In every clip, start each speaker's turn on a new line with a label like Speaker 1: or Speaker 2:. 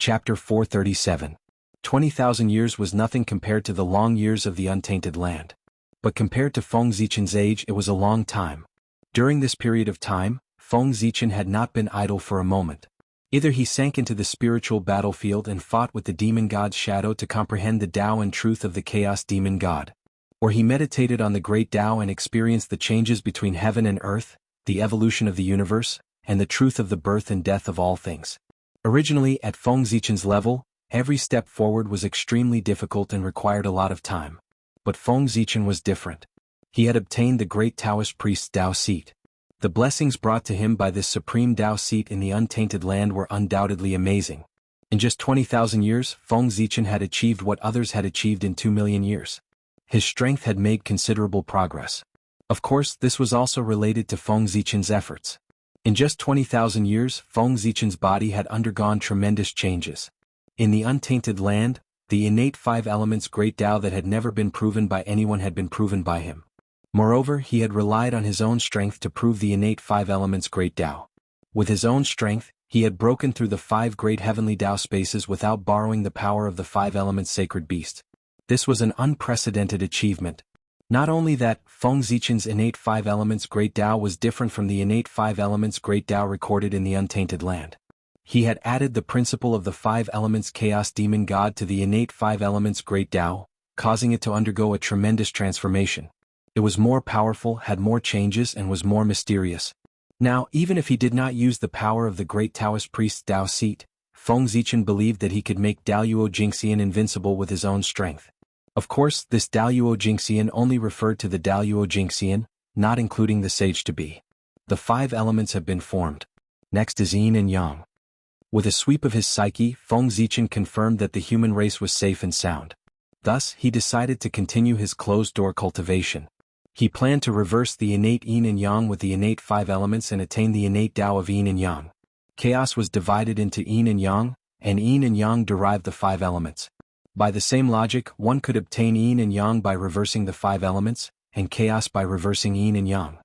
Speaker 1: Chapter 437. 20,000 years was nothing compared to the long years of the untainted land. But compared to Feng Zichen's age it was a long time. During this period of time, Feng Zichen had not been idle for a moment. Either he sank into the spiritual battlefield and fought with the demon god's shadow to comprehend the Tao and truth of the chaos demon god, or he meditated on the great Tao and experienced the changes between heaven and earth, the evolution of the universe, and the truth of the birth and death of all things. Originally at Feng Zichen's level, every step forward was extremely difficult and required a lot of time. But Feng Zichen was different. He had obtained the great Taoist priest's Tao seat. The blessings brought to him by this supreme Tao seat in the untainted land were undoubtedly amazing. In just 20,000 years, Feng Zichen had achieved what others had achieved in 2 million years. His strength had made considerable progress. Of course, this was also related to Feng Zichen's efforts. In just 20,000 years, Feng Zichen's body had undergone tremendous changes. In the untainted land, the innate 5 elements great Tao that had never been proven by anyone had been proven by him. Moreover, he had relied on his own strength to prove the innate 5 elements great Tao. With his own strength, he had broken through the 5 great heavenly Tao spaces without borrowing the power of the 5 elements sacred beast. This was an unprecedented achievement. Not only that, Feng Zichen's innate 5 elements great Tao was different from the innate 5 elements great Tao recorded in the untainted land. He had added the principle of the 5 elements chaos demon god to the innate 5 elements great Tao, causing it to undergo a tremendous transformation. It was more powerful, had more changes, and was more mysterious. Now, even if he did not use the power of the great Taoist priest's Tao seat, Feng Zichen believed that he could make Daluo Jingxian invincible with his own strength. Of course, this Daluo Jingxian only referred to the Daluo Jingxian, not including the sage to be. The 5 elements have been formed. Next is yin and yang. With a sweep of his psyche, Feng Zichen confirmed that the human race was safe and sound. Thus, he decided to continue his closed-door cultivation. He planned to reverse the innate yin and yang with the innate 5 elements and attain the innate Tao of yin and yang. Chaos was divided into yin and yang derived the 5 elements. By the same logic, one could obtain yin and yang by reversing the 5 elements, and chaos by reversing yin and yang.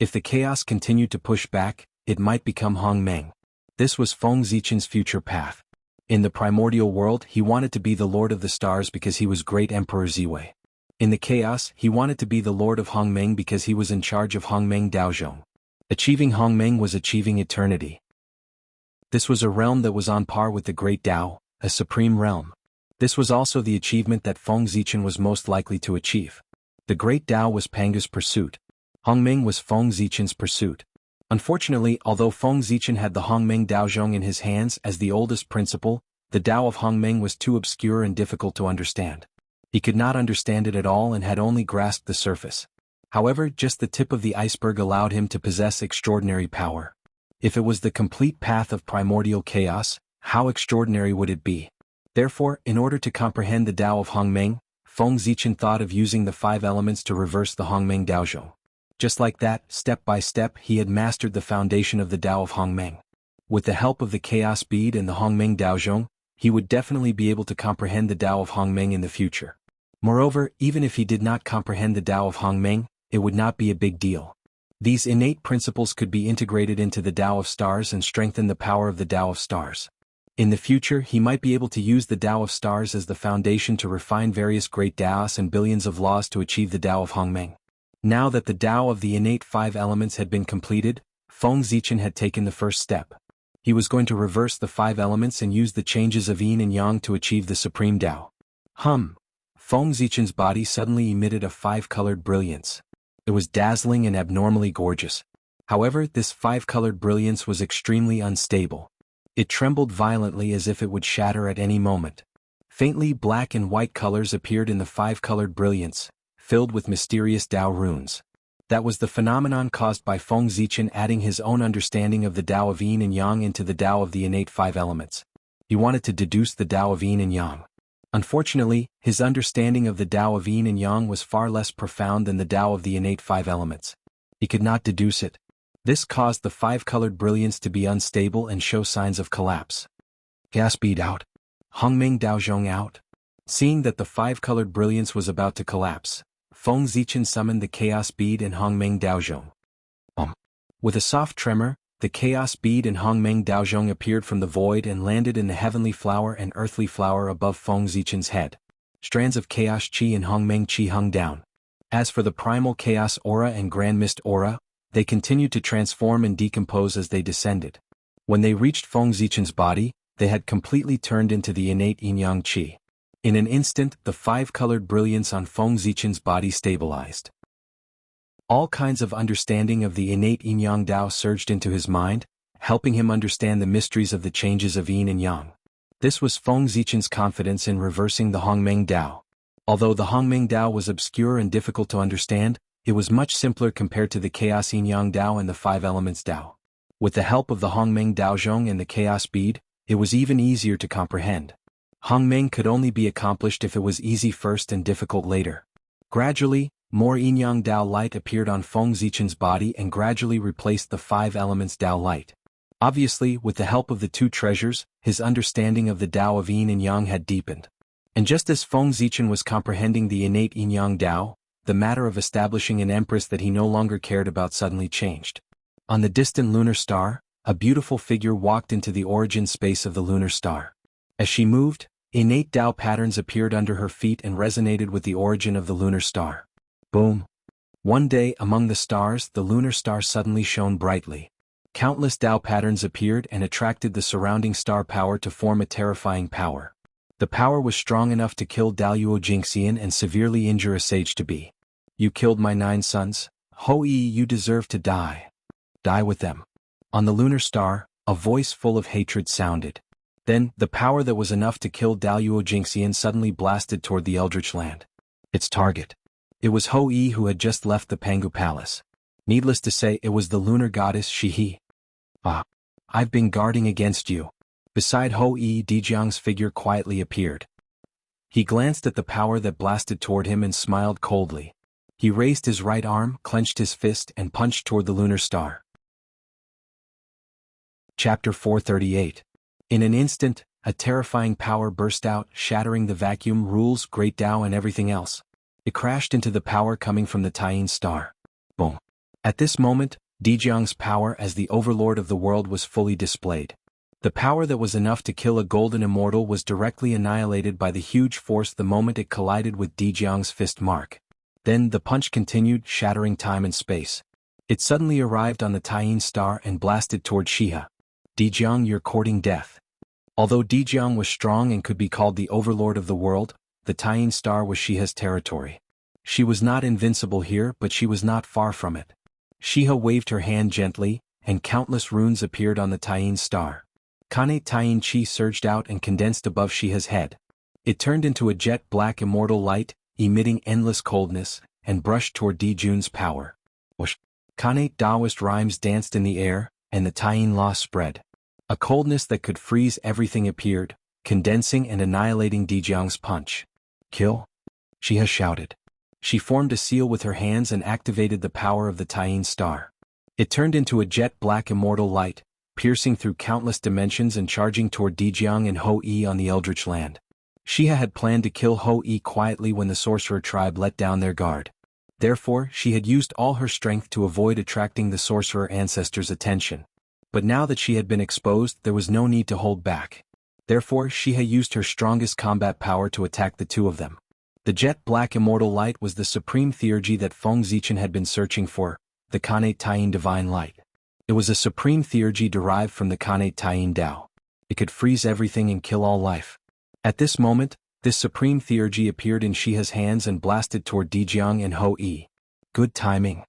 Speaker 1: If the chaos continued to push back, it might become Hongmeng. This was Feng Zichen's future path. In the primordial world, he wanted to be the Lord of the Stars because he was Great Emperor Ziwei. In the chaos, he wanted to be the Lord of Hongmeng because he was in charge of Hongmeng Daozhong. Achieving Hongmeng was achieving eternity. This was a realm that was on par with the Great Tao, a supreme realm. This was also the achievement that Feng Zichen was most likely to achieve. The Great Tao was Panga's pursuit. Hongmeng was Feng Zichen's pursuit. Unfortunately, although Feng Zichen had the Hongmeng Daozhong in his hands as the oldest principle, the Tao of Hongmeng was too obscure and difficult to understand. He could not understand it at all and had only grasped the surface. However, just the tip of the iceberg allowed him to possess extraordinary power. If it was the complete path of primordial chaos, how extraordinary would it be? Therefore, in order to comprehend the Tao of Hongmeng, Feng Zichen thought of using the 5 elements to reverse the Hongmeng Daozhong. Just like that, step by step, he had mastered the foundation of the Tao of Hongmeng. With the help of the Chaos Bead and the Hongmeng Daozhong, he would definitely be able to comprehend the Tao of Hongmeng in the future. Moreover, even if he did not comprehend the Tao of Hongmeng, it would not be a big deal. These innate principles could be integrated into the Tao of Stars and strengthen the power of the Tao of Stars. In the future, he might be able to use the Tao of Stars as the foundation to refine various great Taos and billions of laws to achieve the Tao of Hongmeng. Now that the Tao of the innate 5 elements had been completed, Feng Zichen had taken the first step. He was going to reverse the 5 elements and use the changes of yin and yang to achieve the supreme Tao. Feng Zichen's body suddenly emitted a 5-colored brilliance. It was dazzling and abnormally gorgeous. However, this 5-colored brilliance was extremely unstable. It trembled violently as if it would shatter at any moment. Faintly black and white colors appeared in the 5-colored brilliance, filled with mysterious Tao runes. That was the phenomenon caused by Feng Zichen adding his own understanding of the Tao of yin and yang into the Tao of the innate 5 elements. He wanted to deduce the Tao of yin and yang. Unfortunately, his understanding of the Tao of yin and yang was far less profound than the Tao of the innate 5 elements. He could not deduce it. This caused the 5-colored brilliance to be unstable and show signs of collapse. Chaos Bead out. Hongmeng Daozhong out. Seeing that the 5-colored brilliance was about to collapse, Feng Zichen summoned the Chaos Bead and Hongmeng Daozhong. With a soft tremor, the chaos bead and Hongmeng Daozhong appeared from the void and landed in the heavenly flower and earthly flower above Feng Zichen's head. Strands of chaos qi and Hongmeng qi hung down. As for the primal chaos aura and grand mist aura, they continued to transform and decompose as they descended. When they reached Feng Zichen's body, they had completely turned into the innate yin-yang qi. In an instant, the five-colored brilliance on Feng Zichen's body stabilized. All kinds of understanding of the innate yin-yang Tao surged into his mind, helping him understand the mysteries of the changes of yin and yang. This was Feng Zichen's confidence in reversing the Hongmeng Tao. Although the Hongmeng Tao was obscure and difficult to understand, it was much simpler compared to the Chaos Yin-Yang Tao and the Five Elements Tao. With the help of the Hongmeng Daozhong and the Chaos Bead, it was even easier to comprehend. Hongmeng could only be accomplished if it was easy first and difficult later. Gradually, more Yin-Yang Tao light appeared on Feng Zichen's body and gradually replaced the Five Elements Tao light. Obviously, with the help of the two treasures, his understanding of the Tao of Yin and Yang had deepened. And just as Feng Zichen was comprehending the innate Yin-Yang Tao, the matter of establishing an empress that he no longer cared about suddenly changed. On the distant lunar star, a beautiful figure walked into the origin space of the lunar star. As she moved, innate Tao patterns appeared under her feet and resonated with the origin of the lunar star. Boom! One day, among the stars, the lunar star suddenly shone brightly. Countless Tao patterns appeared and attracted the surrounding star power to form a terrifying power. The power was strong enough to kill Daluo Jingxian and severely injure a sage-to-be. You killed my 9 sons, Hou Yi, you deserve to die. Die with them. On the lunar star, a voice full of hatred sounded. Then, the power that was enough to kill Daluo Jingxian suddenly blasted toward the Eldritch Land. Its target. It was Hou Yi, who had just left the Pangu Palace. Needless to say, it was the lunar goddess Shihi. Ah. I've been guarding against you. Beside Hou Yi, Dijiang's figure quietly appeared. He glanced at the power that blasted toward him and smiled coldly. He raised his right arm, clenched his fist, and punched toward the lunar star. Chapter 438. In an instant, a terrifying power burst out, shattering the vacuum, rules, great Tao, and everything else. It crashed into the power coming from the Taiyin star. Boom. At this moment, Dijiang's power as the overlord of the world was fully displayed. The power that was enough to kill a golden immortal was directly annihilated by the huge force the moment it collided with Dijiang's fist mark. Then the punch continued, shattering time and space. It suddenly arrived on the Taiyin star and blasted toward Shiha. Dijiang, you're courting death. Although Dijiang was strong and could be called the overlord of the world, the Taiyin star was Shiha's territory. She was not invincible here, but she was not far from it. Shiha waved her hand gently, and countless runes appeared on the Taiyin star. Kanate Taiyin Qi surged out and condensed above Shiha's head. It turned into a jet-black immortal light, emitting endless coldness, and brushed toward Dijun's power. Whoosh! Kanate Taoist rhymes danced in the air, and the Taiyin law spread. A coldness that could freeze everything appeared, condensing and annihilating Dijiang's punch. Kill? Shiha shouted. She formed a seal with her hands and activated the power of the Taiyin star. It turned into a jet-black immortal light, piercing through countless dimensions and charging toward Dijiang and Hou Yi on the Eldritch Land. Shiha had planned to kill Hou Yi quietly when the sorcerer tribe let down their guard. Therefore, she had used all her strength to avoid attracting the sorcerer ancestors' attention. But now that she had been exposed, there was no need to hold back. Therefore, Shiha used her strongest combat power to attack the two of them. The jet-black immortal light was the supreme theurgy that Feng Zichen had been searching for, the Kanate Taiyin divine light. It was a supreme theurgy derived from the Kanate Taiyin Tao. It could freeze everything and kill all life. At this moment, this supreme theurgy appeared in Shiha's hands and blasted toward Dijiang and Hou Yi. Good timing.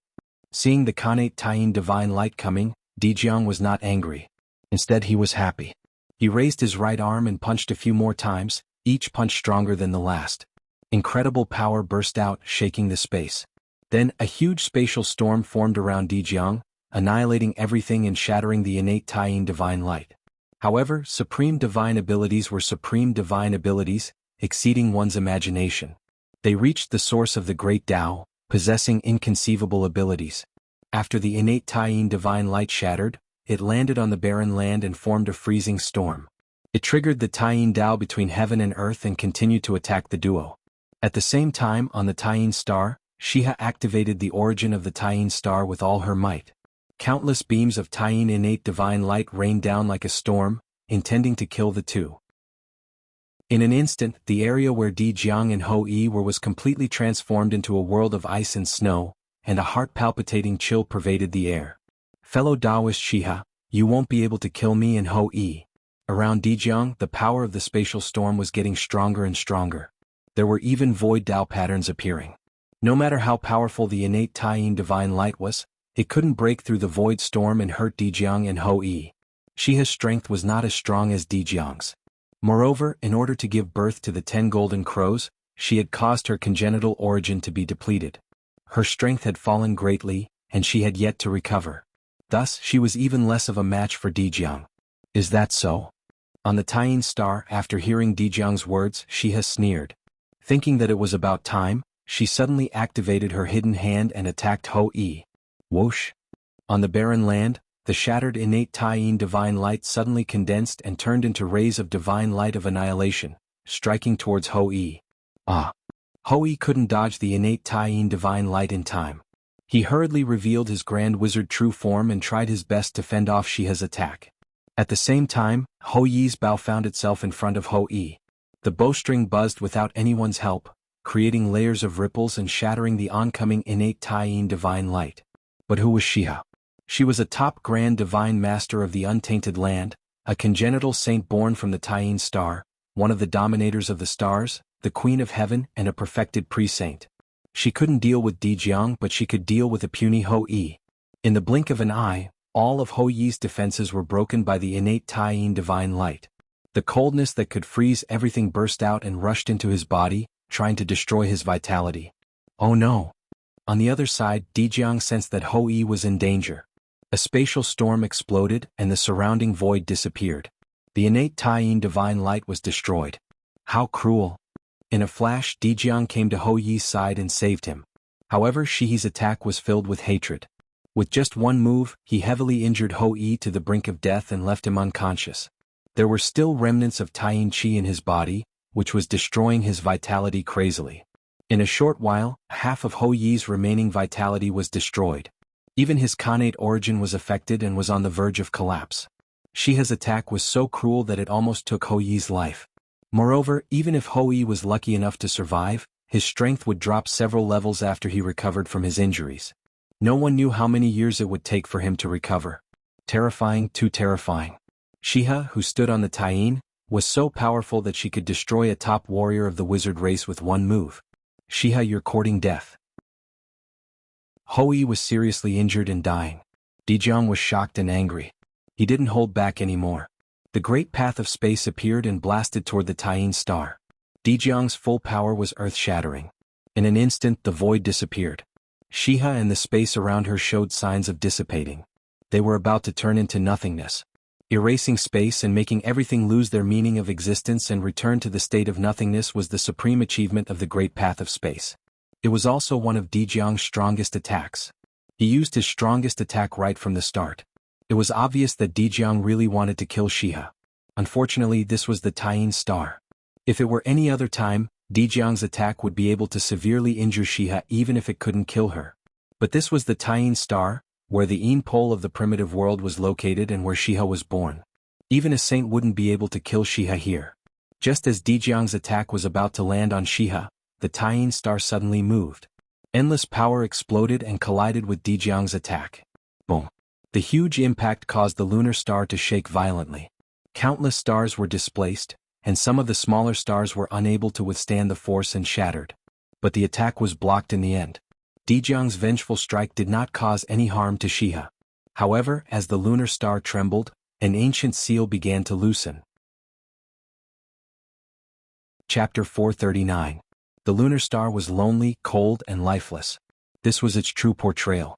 Speaker 1: Seeing the Kanate Taiyin divine light coming, Dijiang was not angry. Instead, he was happy. He raised his right arm and punched a few more times, each punch stronger than the last. Incredible power burst out, shaking the space. Then, a huge spatial storm formed around Dijiang, annihilating everything and shattering the innate Taiyin divine light. However, supreme divine abilities were supreme divine abilities, exceeding one's imagination. They reached the source of the great Tao, possessing inconceivable abilities. After the innate Taiyin divine light shattered, it landed on the barren land and formed a freezing storm. It triggered the Taiyin Tao between heaven and earth and continued to attack the duo. At the same time, on the Taiyin star, Shiha activated the origin of the Taiyin star with all her might. Countless beams of Taiyin innate divine light rained down like a storm, intending to kill the two. In an instant, the area where Di Jiang and Ho Yi were was completely transformed into a world of ice and snow, and a heart-palpitating chill pervaded the air. Fellow Taoist Shiha, you won't be able to kill me and Ho Yi. Around Di Jiang, the power of the spatial storm was getting stronger and stronger. There were even void Tao patterns appearing. No matter how powerful the innate Taiyin divine light was, it couldn't break through the void storm and hurt Di Jiang and Ho Yi. Shiha's strength was not as strong as Di Jiang's. Moreover, in order to give birth to the 10 golden crows, she had caused her congenital origin to be depleted. Her strength had fallen greatly, and she had yet to recover. Thus, she was even less of a match for Di Jiang. Is that so? On the Taiyin star, after hearing Di Jiang's words, Shiha sneered. Thinking that it was about time, she suddenly activated her hidden hand and attacked Ho Yi. Whoosh! On the barren land, the shattered innate Taiyin divine light suddenly condensed and turned into rays of divine light of annihilation, striking towards Ho Yi. Ah! Ho Yi couldn't dodge the innate Taiyin divine light in time. He hurriedly revealed his grand wizard true form and tried his best to fend off Shiha's attack. At the same time, Ho Yi's bow found itself in front of Ho Yi. The bowstring buzzed without anyone's help, creating layers of ripples and shattering the oncoming innate Taiyin divine light. But who was Shiha? She was a top grand divine master of the untainted land, a congenital saint born from the Taiyin star, one of the dominators of the stars, the queen of heaven and a perfected pre-saint. She couldn't deal with Di Jiang, but she could deal with a puny Ho Yi. In the blink of an eye, all of Ho Yi's defenses were broken by the innate Taiyin divine light. The coldness that could freeze everything burst out and rushed into his body, trying to destroy his vitality. Oh no! On the other side, Di Jiang sensed that Ho Yi was in danger. A spatial storm exploded and the surrounding void disappeared. The innate Taiyin divine light was destroyed. How cruel! In a flash, Di Jiang came to Ho Yi's side and saved him. However, Shihi's attack was filled with hatred. With just one move, he heavily injured Ho Yi to the brink of death and left him unconscious. There were still remnants of Taiyin Qi in his body, which was destroying his vitality crazily. In a short while, half of Ho Yi's remaining vitality was destroyed. Even his connate origin was affected and was on the verge of collapse. Shiha's attack was so cruel that it almost took Ho Yi's life. Moreover, even if Ho Yi was lucky enough to survive, his strength would drop several levels after he recovered from his injuries. No one knew how many years it would take for him to recover. Terrifying, too terrifying. Shiha, who stood on the Taiyin, was so powerful that she could destroy a top warrior of the wizard race with one move. Shiha, you're courting death. Ho Yi was seriously injured and dying. Di Jiang was shocked and angry. He didn't hold back anymore. The great path of space appeared and blasted toward the Taiyin star. Di Jiang's full power was earth-shattering. In an instant, the void disappeared. Shiha and the space around her showed signs of dissipating. They were about to turn into nothingness. Erasing space and making everything lose their meaning of existence and return to the state of nothingness was the supreme achievement of the great path of space. It was also one of Di Jiang's strongest attacks. He used his strongest attack right from the start. It was obvious that Di Jiang really wanted to kill Shiha. Unfortunately, this was the Taiyin star. If it were any other time, Di Jiang's attack would be able to severely injure Shiha even if it couldn't kill her. But this was the Taiyin star, where the Yin pole of the primitive world was located and where Shiha was born. Even a saint wouldn't be able to kill Shiha here. Just as Di Jiang's attack was about to land on Shiha, the Taiyin star suddenly moved. Endless power exploded and collided with Di Jiang's attack. Boom! The huge impact caused the lunar star to shake violently. Countless stars were displaced, and some of the smaller stars were unable to withstand the force and shattered. But the attack was blocked in the end. Di Jiang's vengeful strike did not cause any harm to Shiha. However, as the lunar star trembled, an ancient seal began to loosen. Chapter 439. The lunar star was lonely, cold, and lifeless. This was its true portrayal.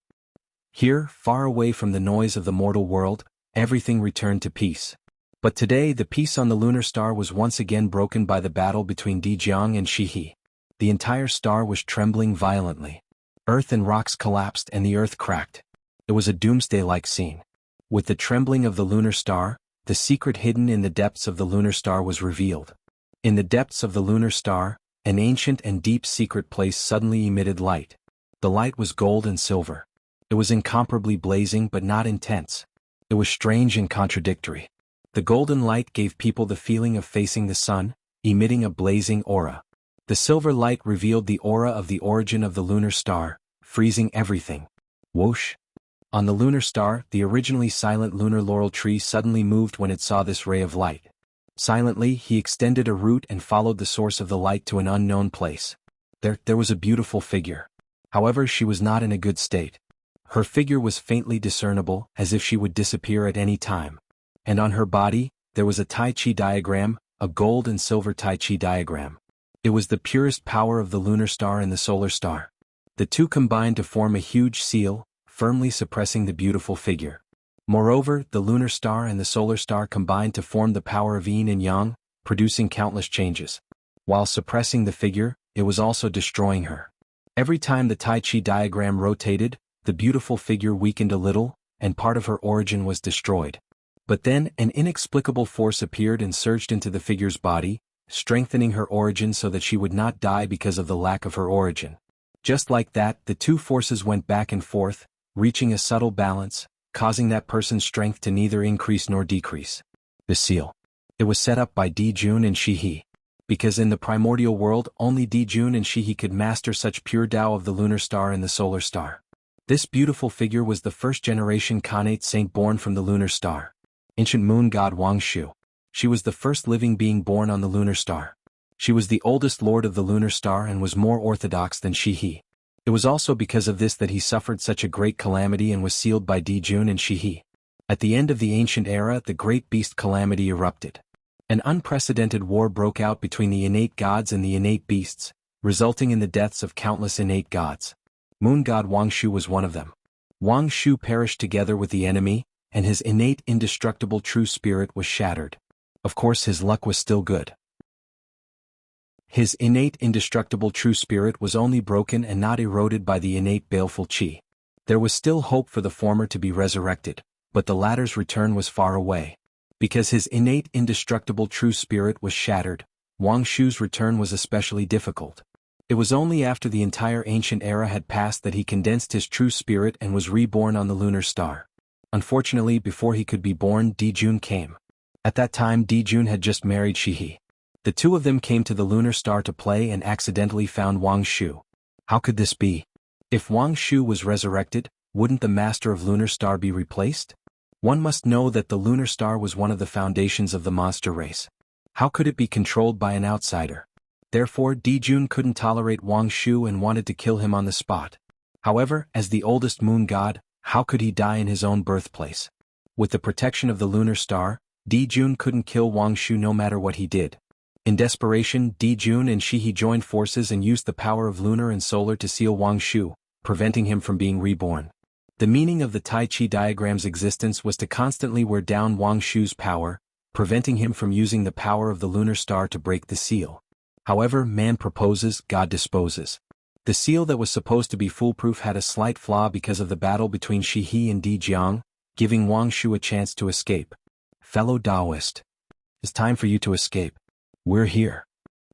Speaker 1: Here, far away from the noise of the mortal world, everything returned to peace. But today the peace on the lunar star was once again broken by the battle between Di Jiang and Shihi. The entire star was trembling violently. Earth and rocks collapsed and the earth cracked. It was a doomsday-like scene. With the trembling of the lunar star, the secret hidden in the depths of the lunar star was revealed. In the depths of the lunar star, an ancient and deep secret place suddenly emitted light. The light was gold and silver. It was incomparably blazing but not intense. It was strange and contradictory. The golden light gave people the feeling of facing the sun, emitting a blazing aura. The silver light revealed the aura of the origin of the lunar star, freezing everything. Whoosh! On the lunar star, the originally silent lunar laurel tree suddenly moved when it saw this ray of light. Silently, he extended a root and followed the source of the light to an unknown place. There was a beautiful figure. However, she was not in a good state. Her figure was faintly discernible, as if she would disappear at any time. And on her body, there was a Tai Chi diagram, a gold and silver Tai Chi diagram. It was the purest power of the lunar star and the solar star. The two combined to form a huge seal, firmly suppressing the beautiful figure. Moreover, the lunar star and the solar star combined to form the power of yin and yang, producing countless changes. While suppressing the figure, it was also destroying her. Every time the Tai Chi diagram rotated, the beautiful figure weakened a little, and part of her origin was destroyed. But then, an inexplicable force appeared and surged into the figure's body, strengthening her origin so that she would not die because of the lack of her origin. Just like that, the two forces went back and forth, reaching a subtle balance, causing that person's strength to neither increase nor decrease. The seal. It was set up by Dijun and Shihi. Because in the primordial world, only Dijun and Shihi could master such pure Tao of the lunar star and the solar star. This beautiful figure was the first-generation Khanate saint born from the lunar star. Ancient moon god Wangshu. She was the first living being born on the lunar star. She was the oldest lord of the lunar star and was more orthodox than Shihi. It was also because of this that he suffered such a great calamity and was sealed by Dijun and Shihi. At the end of the ancient era, the great beast calamity erupted. An unprecedented war broke out between the innate gods and the innate beasts, resulting in the deaths of countless innate gods. Moon god Wangshu was one of them. Wangshu perished together with the enemy, and his innate indestructible true spirit was shattered. Of course, his luck was still good. His innate indestructible true spirit was only broken and not eroded by the innate baleful chi. There was still hope for the former to be resurrected, but the latter's return was far away. Because his innate indestructible true spirit was shattered, Wangshu's return was especially difficult. It was only after the entire ancient era had passed that he condensed his true spirit and was reborn on the lunar star. Unfortunately, before he could be born, Dijun came. At that time, Dijun had just married Shihi. The two of them came to the lunar star to play and accidentally found Wangshu. How could this be? If Wangshu was resurrected, wouldn't the master of lunar star be replaced? One must know that the lunar star was one of the foundations of the monster race. How could it be controlled by an outsider? Therefore, Dijun couldn't tolerate Wangshu and wanted to kill him on the spot. However, as the oldest moon god, how could he die in his own birthplace? With the protection of the lunar star, Dijun couldn't kill Wangshu no matter what he did. In desperation, Dijun and Shihi joined forces and used the power of lunar and solar to seal Wangshu, preventing him from being reborn. The meaning of the Tai Chi diagram's existence was to constantly wear down Wangshu's power, preventing him from using the power of the lunar star to break the seal. However, man proposes, God disposes. The seal that was supposed to be foolproof had a slight flaw because of the battle between Shihi and Dijiang, giving Wangshu a chance to escape. Fellow Taoist. It's time for you to escape. We're here.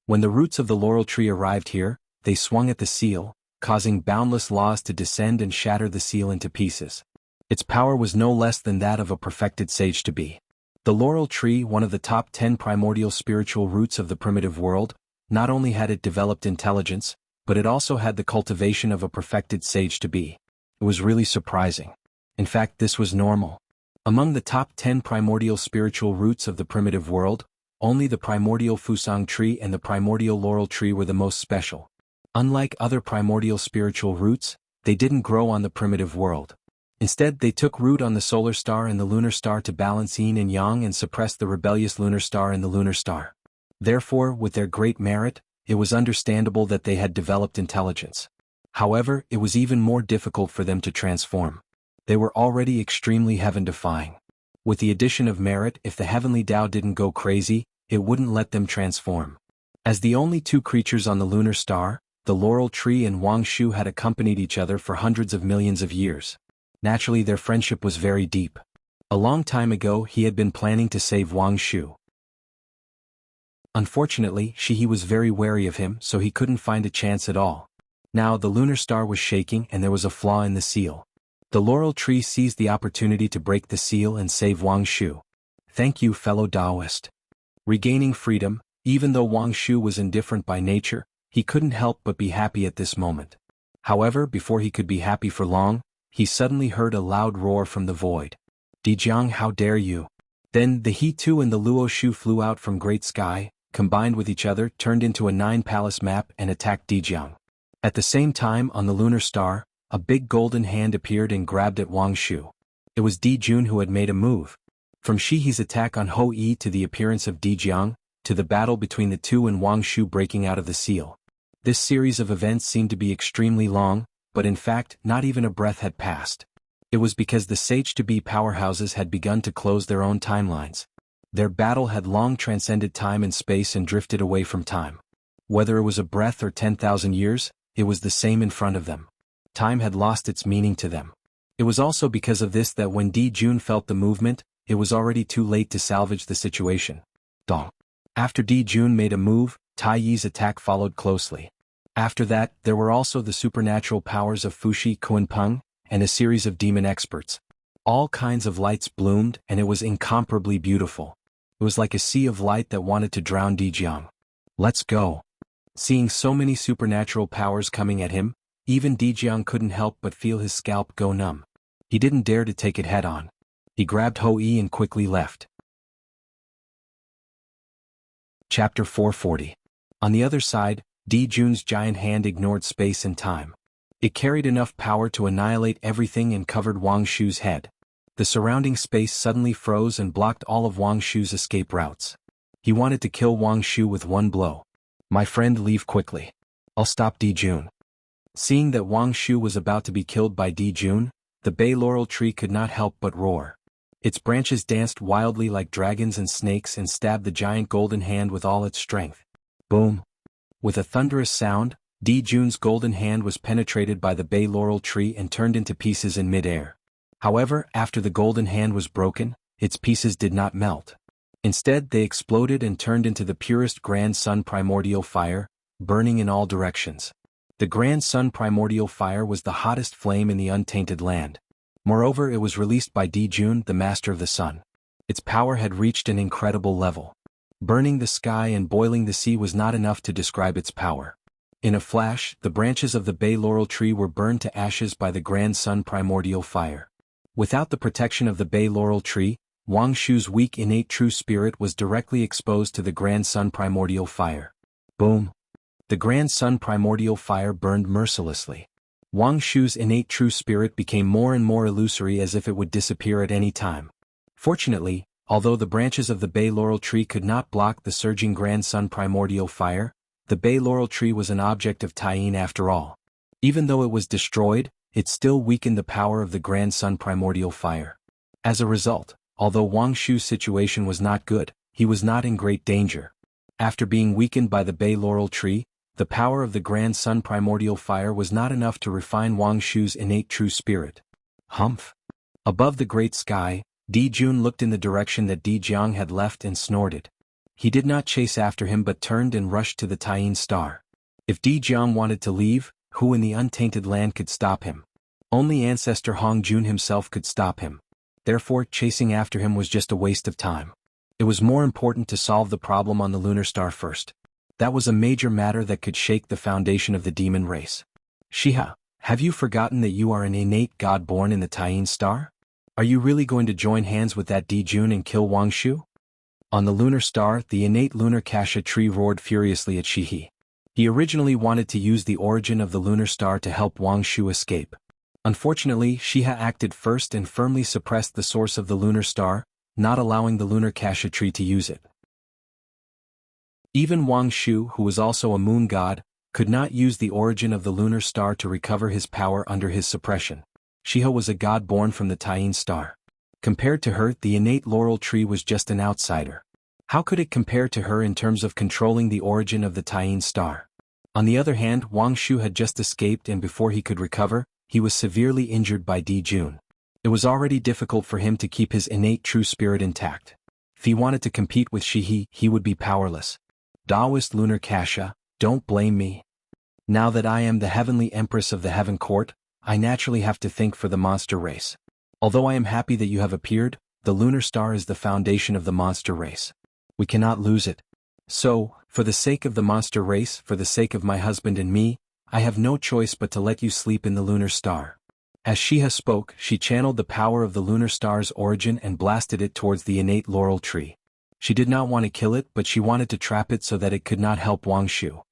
Speaker 1: When the roots of the laurel tree arrived here, they swung at the seal, causing boundless laws to descend and shatter the seal into pieces. Its power was no less than that of a perfected sage-to-be. The laurel tree, one of the top 10 primordial spiritual roots of the primitive world, not only had it developed intelligence, but it also had the cultivation of a perfected sage-to-be. It was really surprising. In fact, this was normal. Among the top 10 primordial spiritual roots of the primitive world, only the primordial fusang tree and the primordial laurel tree were the most special. Unlike other primordial spiritual roots, they didn't grow on the primitive world. Instead, they took root on the solar star and the lunar star to balance yin and yang and suppress the rebellious lunar star and the lunar star. Therefore, with their great merit, it was understandable that they had developed intelligence. However, it was even more difficult for them to transform. They were already extremely heaven-defying. With the addition of merit, if the heavenly Tao didn't go crazy, it wouldn't let them transform. As the only two creatures on the lunar star, the laurel tree and Wangshu had accompanied each other for hundreds of millions of years. Naturally, their friendship was very deep. A long time ago, he had been planning to save Wangshu. Unfortunately, Shihi was very wary of him, so he couldn't find a chance at all. Now, the lunar star was shaking and there was a flaw in the seal. The laurel tree seized the opportunity to break the seal and save Wang Shu. Thank you, fellow Taoist. Regaining freedom, even though Wang Shu was indifferent by nature, he couldn't help but be happy at this moment. However, before he could be happy for long, he suddenly heard a loud roar from the void. Dijiang, how dare you! Then the He Tu and the Luo Shu flew out from great sky, combined with each other, turned into a 9-palace map and attacked Dijiang. At the same time, on the lunar star, a big golden hand appeared and grabbed at Wang Shu. It was Di Jun who had made a move. From Shi He's attack on Ho Yi to the appearance of Dijiang, to the battle between the two and Wang Shu breaking out of the seal. This series of events seemed to be extremely long, but in fact, not even a breath had passed. It was because the Sage-to-be powerhouses had begun to close their own timelines. Their battle had long transcended time and space and drifted away from time. Whether it was a breath or 10,000 years, it was the same in front of them. Time had lost its meaning to them. It was also because of this that when Di Jun felt the movement, it was already too late to salvage the situation. Dong. After Di Jun made a move, Tai Yi's attack followed closely. After that, there were also the supernatural powers of Fushi Kuanpeng, and a series of demon experts. All kinds of lights bloomed, and it was incomparably beautiful. It was like a sea of light that wanted to drown Dijiang. Let's go. Seeing so many supernatural powers coming at him, even Dijiang couldn't help but feel his scalp go numb. He didn't dare to take it head-on. He grabbed Ho Yi and quickly left. Chapter 440. On the other side, Di Jun's giant hand ignored space and time. It carried enough power to annihilate everything and covered Wang Shu's head. The surrounding space suddenly froze and blocked all of Wang Shu's escape routes. He wanted to kill Wang Shu with one blow. My friend, leave quickly. I'll stop Di Jun. Seeing that Wang Shu was about to be killed by Di Jun, the bay laurel tree could not help but roar. Its branches danced wildly like dragons and snakes and stabbed the giant golden hand with all its strength. Boom! With a thunderous sound, Di Jun's golden hand was penetrated by the bay laurel tree and turned into pieces in mid-air. However, after the golden hand was broken, its pieces did not melt. Instead, they exploded and turned into the purest Grand Sun primordial fire, burning in all directions. The Grand Sun primordial fire was the hottest flame in the untainted land. Moreover, it was released by Di Jun, the master of the sun. Its power had reached an incredible level. Burning the sky and boiling the sea was not enough to describe its power. In a flash, the branches of the bay laurel tree were burned to ashes by the Grand Sun primordial fire. Without the protection of the bay laurel tree, Wang Shu's weak innate true spirit was directly exposed to the Grand Sun primordial fire. Boom! The Grand Sun primordial fire burned mercilessly. Wang Shu's innate true spirit became more and more illusory, as if it would disappear at any time. Fortunately, although the branches of the bay laurel tree could not block the surging Grand Sun primordial fire, the bay laurel tree was an object of Taiyin after all. Even though it was destroyed, it still weakened the power of the Grand Sun primordial fire. As a result, although Wang Shu's situation was not good, he was not in great danger. After being weakened by the bay laurel tree, the power of the Grand Sun primordial fire was not enough to refine Wang Shu's innate true spirit. Humph! Above the great sky, Di Jun looked in the direction that Dijiang had left and snorted. He did not chase after him but turned and rushed to the Taiyin star. If Dijiang wanted to leave, who in the untainted land could stop him? Only Ancestor Hong Jun himself could stop him. Therefore, chasing after him was just a waste of time. It was more important to solve the problem on the lunar star first. That was a major matter that could shake the foundation of the demon race. Shiha, have you forgotten that you are an innate god born in the Taiyin star? Are you really going to join hands with that Di Jun and kill Wang Shu? On the lunar star, the innate lunar cassia tree roared furiously at Shihi. He originally wanted to use the origin of the lunar star to help Wang Shu escape. Unfortunately, Shiha acted first and firmly suppressed the source of the lunar star, not allowing the lunar cassia tree to use it. Even Wang Shu, who was also a moon god, could not use the origin of the lunar star to recover his power under his suppression. Shiha was a god born from the Taiyin star. Compared to her, the innate laurel tree was just an outsider. How could it compare to her in terms of controlling the origin of the Taiyin star? On the other hand, Wang Shu had just escaped, and before he could recover, he was severely injured by Di Jun. It was already difficult for him to keep his innate true spirit intact. If he wanted to compete with Shihi, he would be powerless. Taoist lunar cassia, don't blame me. Now that I am the heavenly empress of the heaven court, I naturally have to think for the monster race. Although I am happy that you have appeared, the lunar star is the foundation of the monster race. We cannot lose it. So, for the sake of the monster race, for the sake of my husband and me, I have no choice but to let you sleep in the lunar star. As Shiha spoke, she channeled the power of the lunar star's origin and blasted it towards the innate laurel tree. She did not want to kill it, but she wanted to trap it so that it could not help Wang Shu.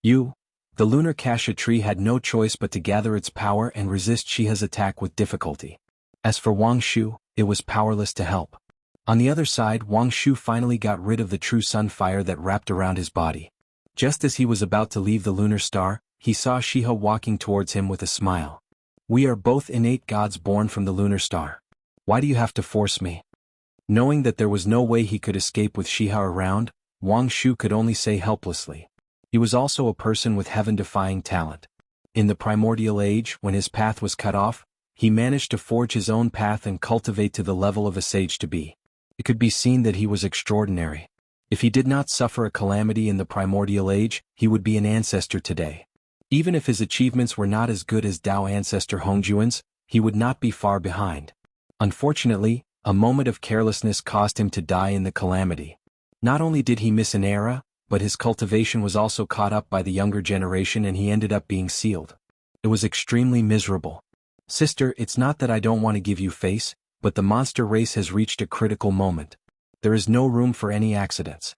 Speaker 1: The lunar cassia tree had no choice but to gather its power and resist Shiha's attack with difficulty. As for Wang Shu, it was powerless to help. On the other side, Wang Shu finally got rid of the true sun fire that wrapped around his body. Just as he was about to leave the lunar star, he saw Shiha walking towards him with a smile. We are both innate gods born from the lunar star. Why do you have to force me? Knowing that there was no way he could escape with Shiha around, Wang Shu could only say helplessly. He was also a person with heaven-defying talent. In the primordial age, when his path was cut off, he managed to forge his own path and cultivate to the level of a sage to be. It could be seen that he was extraordinary. If he did not suffer a calamity in the primordial age, he would be an ancestor today. Even if his achievements were not as good as Dao ancestor Hongjuan's, he would not be far behind. Unfortunately, a moment of carelessness caused him to die in the calamity. Not only did he miss an era, but his cultivation was also caught up by the younger generation and he ended up being sealed. It was extremely miserable. Sister, it's not that I don't want to give you face, but the monster race has reached a critical moment. There is no room for any accidents.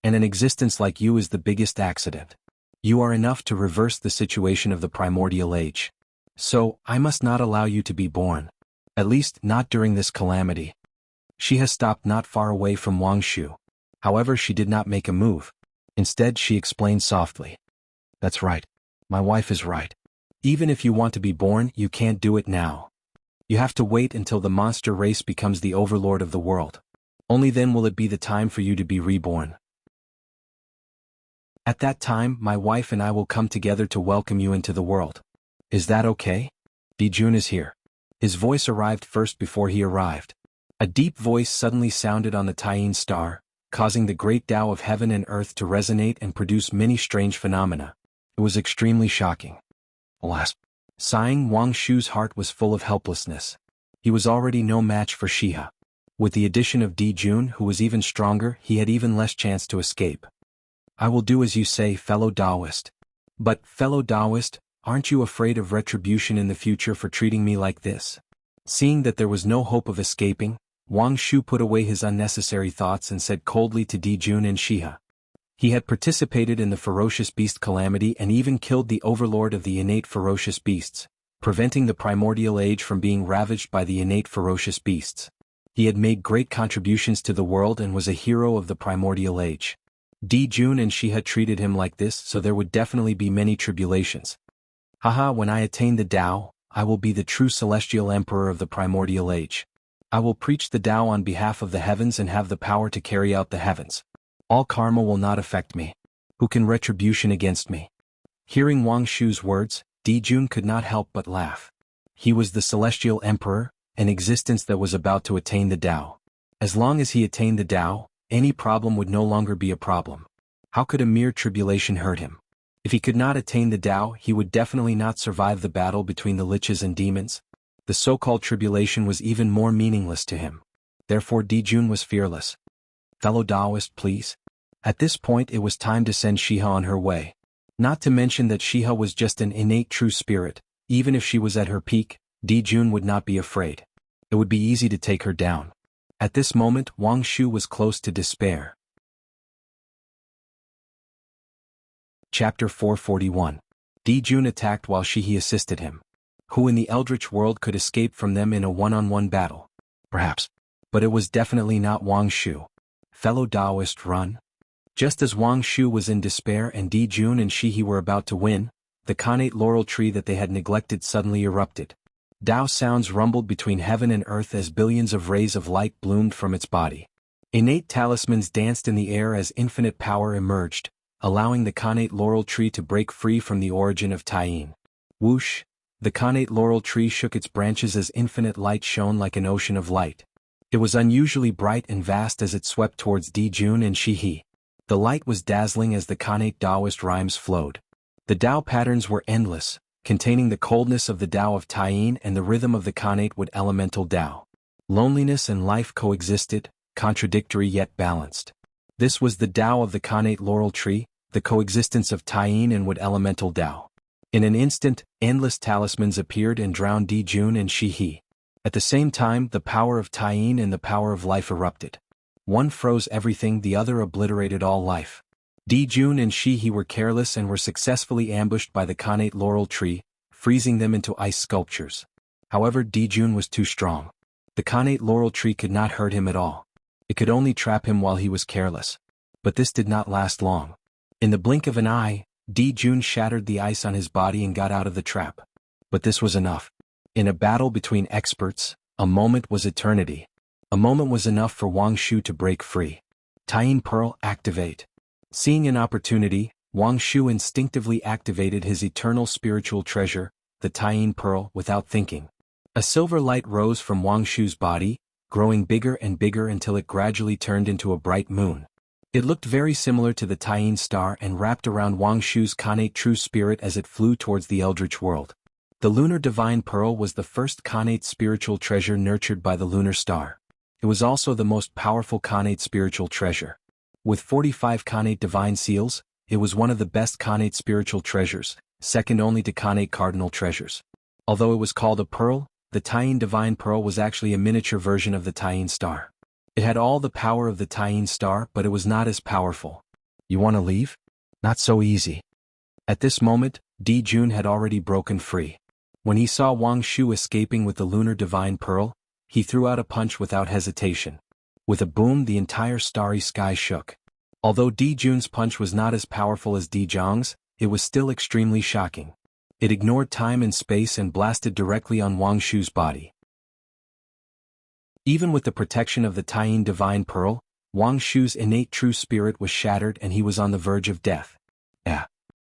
Speaker 1: And an existence like you is the biggest accident. You are enough to reverse the situation of the primordial age. So, I must not allow you to be born. At least, not during this calamity. She has stopped not far away from Wang Shu. However, she did not make a move. Instead, she explained softly. That's right. My wife is right. Even if you want to be born, you can't do it now. You have to wait until the monster race becomes the overlord of the world. Only then will it be the time for you to be reborn. At that time, my wife and I will come together to welcome you into the world. Is that okay? Dijun is here. His voice arrived first before he arrived. A deep voice suddenly sounded on the Taiyin star, causing the great Tao of heaven and earth to resonate and produce many strange phenomena. It was extremely shocking. Alas. Sighing, Wang Shu's heart was full of helplessness. He was already no match for Shiha. With the addition of Dijun, who was even stronger, he had even less chance to escape. I will do as you say, fellow Taoist. But, fellow Taoist, aren't you afraid of retribution in the future for treating me like this? Seeing that there was no hope of escaping, Wang Shu put away his unnecessary thoughts and said coldly to Dijun and Shiha. He had participated in the ferocious beast calamity and even killed the overlord of the innate ferocious beasts, preventing the primordial age from being ravaged by the innate ferocious beasts. He had made great contributions to the world and was a hero of the primordial age. Dijun and Shiha treated him like this, so there would definitely be many tribulations. Haha, when I attain the Tao, I will be the true celestial emperor of the primordial age. I will preach the Tao on behalf of the heavens and have the power to carry out the heavens. All karma will not affect me. Who can retribution against me? Hearing Wang Shu's words, Dijun could not help but laugh. He was the celestial emperor, an existence that was about to attain the Tao. As long as he attained the Tao, any problem would no longer be a problem. How could a mere tribulation hurt him? If he could not attain the Tao, he would definitely not survive the battle between the liches and demons. The so-called tribulation was even more meaningless to him. Therefore Dijun was fearless. Fellow Taoist, please. At this point it was time to send Shiha on her way. Not to mention that Shiha was just an innate true spirit. Even if she was at her peak, Dijun would not be afraid. It would be easy to take her down. At this moment, Wang Shu was close to despair. Chapter 441. Dijun attacked while Shihi assisted him. Who in the Eldritch world could escape from them in a one-on-one battle? Perhaps. But it was definitely not Wang Shu. Fellow Taoist, run. Just as Wang Shu was in despair and Dijun and Shihi were about to win, the connate laurel tree that they had neglected suddenly erupted. Tao sounds rumbled between heaven and earth as billions of rays of light bloomed from its body. Innate talismans danced in the air as infinite power emerged, allowing the connate laurel tree to break free from the origin of Taiyin. Whoosh! The connate laurel tree shook its branches as infinite light shone like an ocean of light. It was unusually bright and vast as it swept towards Dijun and Shihi. The light was dazzling as the connate Taoist rhymes flowed. The Tao patterns were endless, containing the coldness of the Tao of Taiyin and the rhythm of the Khanate wood elemental Tao. Loneliness and life coexisted, contradictory yet balanced. This was the Tao of the Khanate laurel tree, the coexistence of Taiyin and wood elemental Tao. In an instant, endless talismans appeared and drowned Di Jun and Shi He. At the same time, the power of Taiyin and the power of life erupted. One froze everything, the other obliterated all life. Di Jun and Shi He were careless and were successfully ambushed by the Khanate laurel tree, freezing them into ice sculptures. However, Di Jun was too strong. The Khanate laurel tree could not hurt him at all. It could only trap him while he was careless. But this did not last long. In the blink of an eye, Di Jun shattered the ice on his body and got out of the trap. But this was enough. In a battle between experts, a moment was eternity. A moment was enough for Wang Shu to break free. Taiyin Pearl, activate. Seeing an opportunity, Wang Shu instinctively activated his eternal spiritual treasure, the Taiyin Pearl, without thinking. A silver light rose from Wang Shu's body, growing bigger and bigger until it gradually turned into a bright moon. It looked very similar to the Taiyin star and wrapped around Wang Shu's Khanate true spirit as it flew towards the Eldritch world. The lunar divine pearl was the first Khanate spiritual treasure nurtured by the lunar star. It was also the most powerful Khanate spiritual treasure. With 45 Khanate divine seals, it was one of the best Khanate spiritual treasures, second only to Khanate cardinal treasures. Although it was called a pearl, the Taiyin divine pearl was actually a miniature version of the Taiyin star. It had all the power of the Taiyin star, but it was not as powerful. You want to leave? Not so easy. At this moment, Di Jun had already broken free. When he saw Wang Shu escaping with the lunar divine pearl, he threw out a punch without hesitation. With a boom, the entire starry sky shook. Although Di Jun's punch was not as powerful as Di Zhang's, it was still extremely shocking. It ignored time and space and blasted directly on Wang Shu's body. Even with the protection of the Taiyin divine pearl, Wang Shu's innate true spirit was shattered and he was on the verge of death.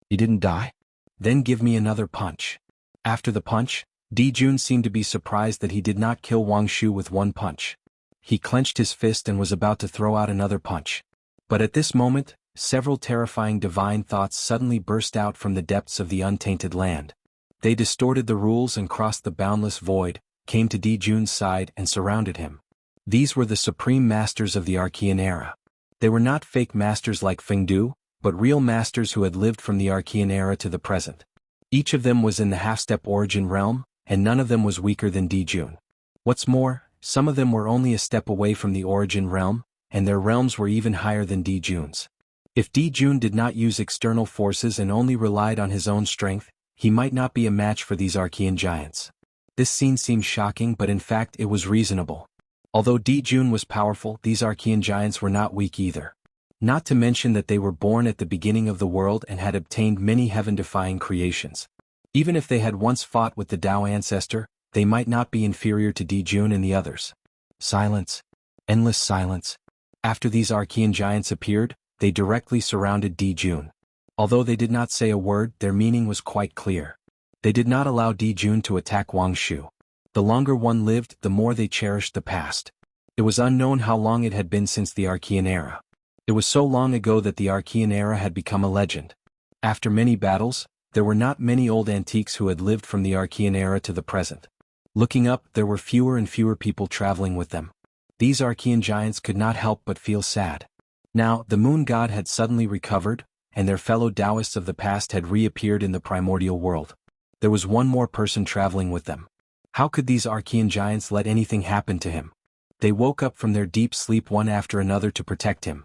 Speaker 1: He didn't die? Then give me another punch. After the punch, Di Jun seemed to be surprised that he did not kill Wang Shu with one punch. He clenched his fist and was about to throw out another punch. But at this moment, several terrifying divine thoughts suddenly burst out from the depths of the untainted land. They distorted the rules and crossed the boundless void, came to Di Jun's side and surrounded him. These were the supreme masters of the Archean era. They were not fake masters like Fengdu, but real masters who had lived from the Archean era to the present. Each of them was in the half-step origin realm, and none of them was weaker than Di Jun. What's more, some of them were only a step away from the origin realm, and their realms were even higher than Di Jun's. If Di Jun did not use external forces and only relied on his own strength, he might not be a match for these Archean giants. This scene seemed shocking, but in fact it was reasonable. Although Di Jun was powerful, these Archean giants were not weak either. Not to mention that they were born at the beginning of the world and had obtained many heaven-defying creations. Even if they had once fought with the Tao ancestor, they might not be inferior to Di Jun and the others. Silence. Endless silence. After these Archean giants appeared, they directly surrounded Di Jun. Although they did not say a word, their meaning was quite clear. They did not allow Di Jun to attack Wang Shu. The longer one lived, the more they cherished the past. It was unknown how long it had been since the Archean era. It was so long ago that the Archean era had become a legend. After many battles, there were not many old antiques who had lived from the Archean era to the present. Looking up, there were fewer and fewer people traveling with them. These Archean giants could not help but feel sad. Now, the moon god had suddenly recovered, and their fellow Taoists of the past had reappeared in the primordial world. There was one more person traveling with them. How could these Archean giants let anything happen to him? They woke up from their deep sleep one after another to protect him.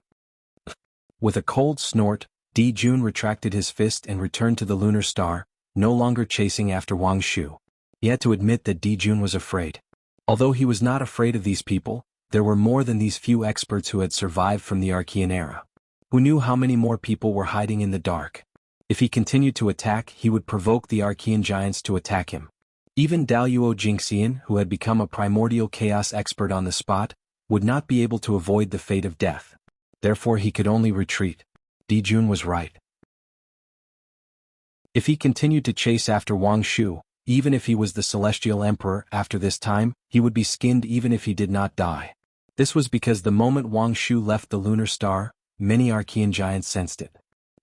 Speaker 1: With a cold snort, Di Jun retracted his fist and returned to the lunar star, no longer chasing after Wang Shu. He had to admit that Di Jun was afraid. Although he was not afraid of these people, there were more than these few experts who had survived from the Archean era. Who knew how many more people were hiding in the dark? If he continued to attack, he would provoke the Archean giants to attack him. Even Daluo Jingxian, who had become a primordial chaos expert on the spot, would not be able to avoid the fate of death. Therefore he could only retreat. Di Jun was right. If he continued to chase after Wang Shu, even if he was the Celestial Emperor after this time, he would be skinned even if he did not die. This was because the moment Wang Shu left the lunar star, many Archean giants sensed it.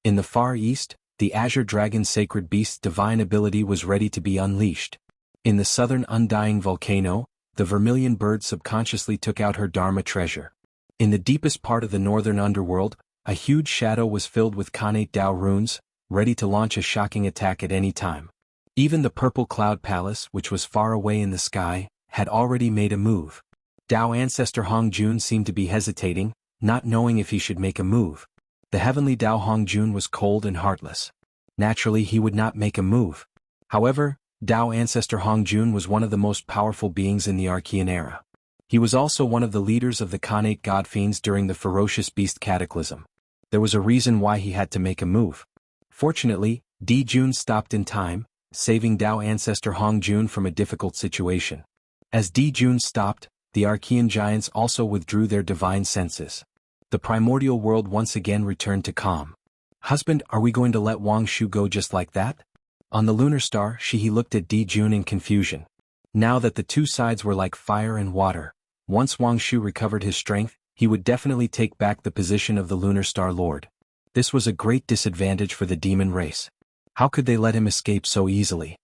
Speaker 1: In the far east, the azure dragon's sacred beast's divine ability was ready to be unleashed. In the southern undying volcano, the vermilion bird subconsciously took out her Dharma treasure. In the deepest part of the northern underworld, a huge shadow was filled with Khanate Dao runes, ready to launch a shocking attack at any time. Even the purple cloud palace, which was far away in the sky, had already made a move. Dao ancestor Hongjun seemed to be hesitating, not knowing if he should make a move. The heavenly Dao Hongjun was cold and heartless. Naturally, he would not make a move. However, Dao ancestor Hongjun was one of the most powerful beings in the Archean era. He was also one of the leaders of the Khanate god fiends during the ferocious beast cataclysm. There was a reason why he had to make a move. Fortunately, Di Jun stopped in time, saving Dao ancestor Hongjun from a difficult situation. As Di Jun stopped, the Archean giants also withdrew their divine senses. The primordial world once again returned to calm. "Husband, are we going to let Wang Shu go just like that?" On the lunar star, Shihi looked at Di Jun in confusion. Now that the two sides were like fire and water, once Wang Shu recovered his strength, he would definitely take back the position of the lunar star lord. This was a great disadvantage for the demon race. How could they let him escape so easily?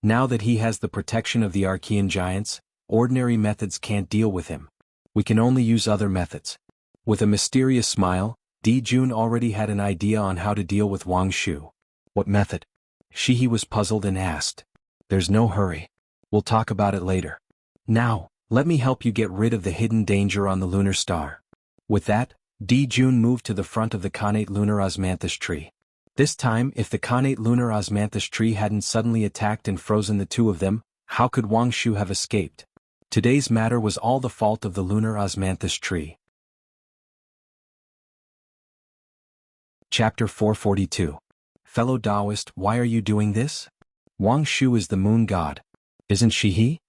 Speaker 1: Now that he has the protection of the Archean giants, ordinary methods can't deal with him. We can only use other methods. With a mysterious smile, Di Jun already had an idea on how to deal with Wang Shu. What method? Shihi was puzzled and asked. "There's no hurry. We'll talk about it later. Now, let me help you get rid of the hidden danger on the lunar star." With that, Di Jun moved to the front of the Khanate lunar osmanthus tree. This time, if the Khanate lunar osmanthus tree hadn't suddenly attacked and frozen the two of them, how could Wang Shu have escaped? Today's matter was all the fault of the lunar osmanthus tree. Chapter 442. Fellow Taoist, why are you doing this? Wang Shu is the moon god. Isn't she he?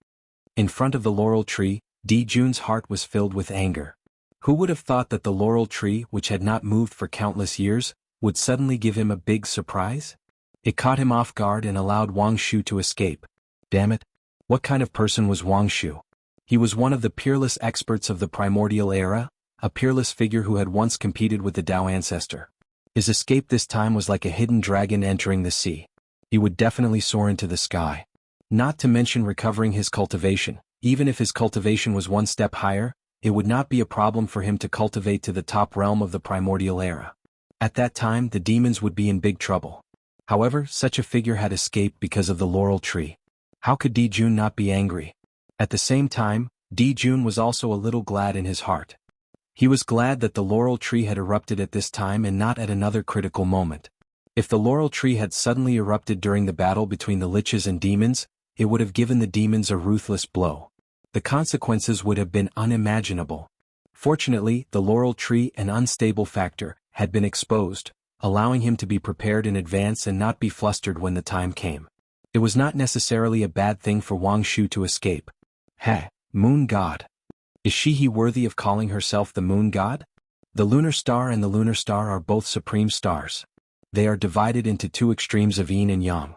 Speaker 1: In front of the laurel tree, Di Jun's heart was filled with anger. Who would have thought that the laurel tree, which had not moved for countless years, would suddenly give him a big surprise? It caught him off guard and allowed Wang Shu to escape. Damn it! What kind of person was Wang Shu? He was one of the peerless experts of the primordial era, a peerless figure who had once competed with the Dao ancestor. His escape this time was like a hidden dragon entering the sea. He would definitely soar into the sky. Not to mention recovering his cultivation. Even if his cultivation was one step higher, it would not be a problem for him to cultivate to the top realm of the primordial era. At that time, the demons would be in big trouble. However, such a figure had escaped because of the laurel tree. How could Di Jun not be angry? At the same time, Di Jun was also a little glad in his heart. He was glad that the laurel tree had erupted at this time and not at another critical moment. If the laurel tree had suddenly erupted during the battle between the liches and demons, it would have given the demons a ruthless blow. The consequences would have been unimaginable. Fortunately, the laurel tree, an unstable factor, had been exposed, allowing him to be prepared in advance and not be flustered when the time came. It was not necessarily a bad thing for Wang Shu to escape. Heh, moon god. Is she worthy of calling herself the moon god? The lunar star and the lunar star are both supreme stars. They are divided into two extremes of yin and yang.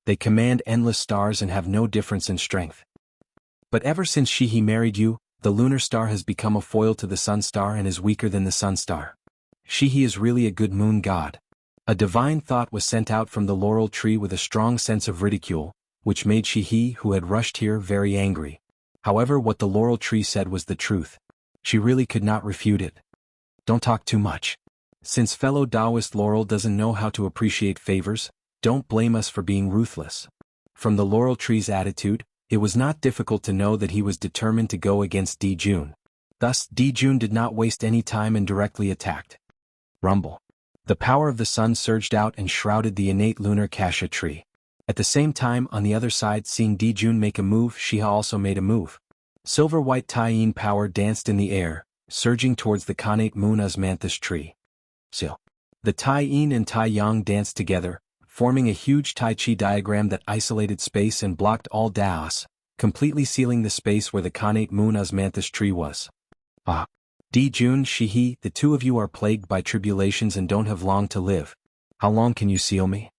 Speaker 1: They command endless stars and have no difference in strength. But ever since she married you, the lunar star has become a foil to the sun star and is weaker than the sun star. She is really a good moon god. A divine thought was sent out from the laurel tree with a strong sense of ridicule, which made she who had rushed here very angry. However, what the laurel tree said was the truth. She really could not refute it. Don't talk too much. Since fellow Taoist Laurel doesn't know how to appreciate favors, don't blame us for being ruthless. From the laurel tree's attitude, it was not difficult to know that he was determined to go against Di Jun. Thus, Di Jun did not waste any time and directly attacked. Rumble. The power of the sun surged out and shrouded the innate lunar cassia tree. At the same time, on the other side, seeing Di Jun make a move, Shiha also made a move. Silver-white Tai-yin power danced in the air, surging towards the Khanate moon osmanthus tree. The Tai-yin and Tai-yang danced together, forming a huge Tai Chi diagram that isolated space and blocked all Daos, completely sealing the space where the Khanate moon osmanthus tree was. Di Jun, Shihi, the two of you are plagued by tribulations and don't have long to live. How long can you seal me?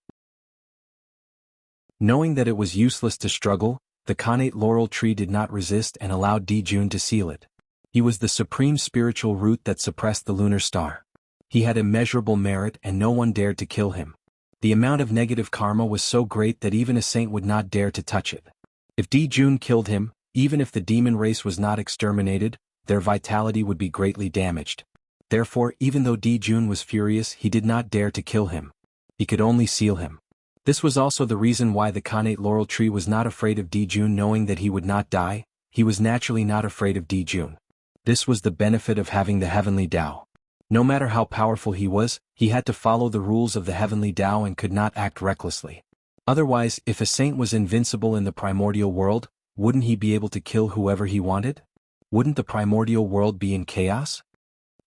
Speaker 1: Knowing that it was useless to struggle, the Khanate laurel tree did not resist and allowed Di Jun to seal it. He was the supreme spiritual root that suppressed the lunar star. He had immeasurable merit and no one dared to kill him. The amount of negative karma was so great that even a saint would not dare to touch it. If Di Jun killed him, even if the demon race was not exterminated, their vitality would be greatly damaged. Therefore, even though Di Jun was furious, he did not dare to kill him. He could only seal him. This was also the reason why the Khanate laurel tree was not afraid of Di Jun, knowing that he would not die. He was naturally not afraid of Di Jun. This was the benefit of having the heavenly Tao. No matter how powerful he was, he had to follow the rules of the heavenly Tao and could not act recklessly. Otherwise, if a saint was invincible in the primordial world, wouldn't he be able to kill whoever he wanted? Wouldn't the primordial world be in chaos?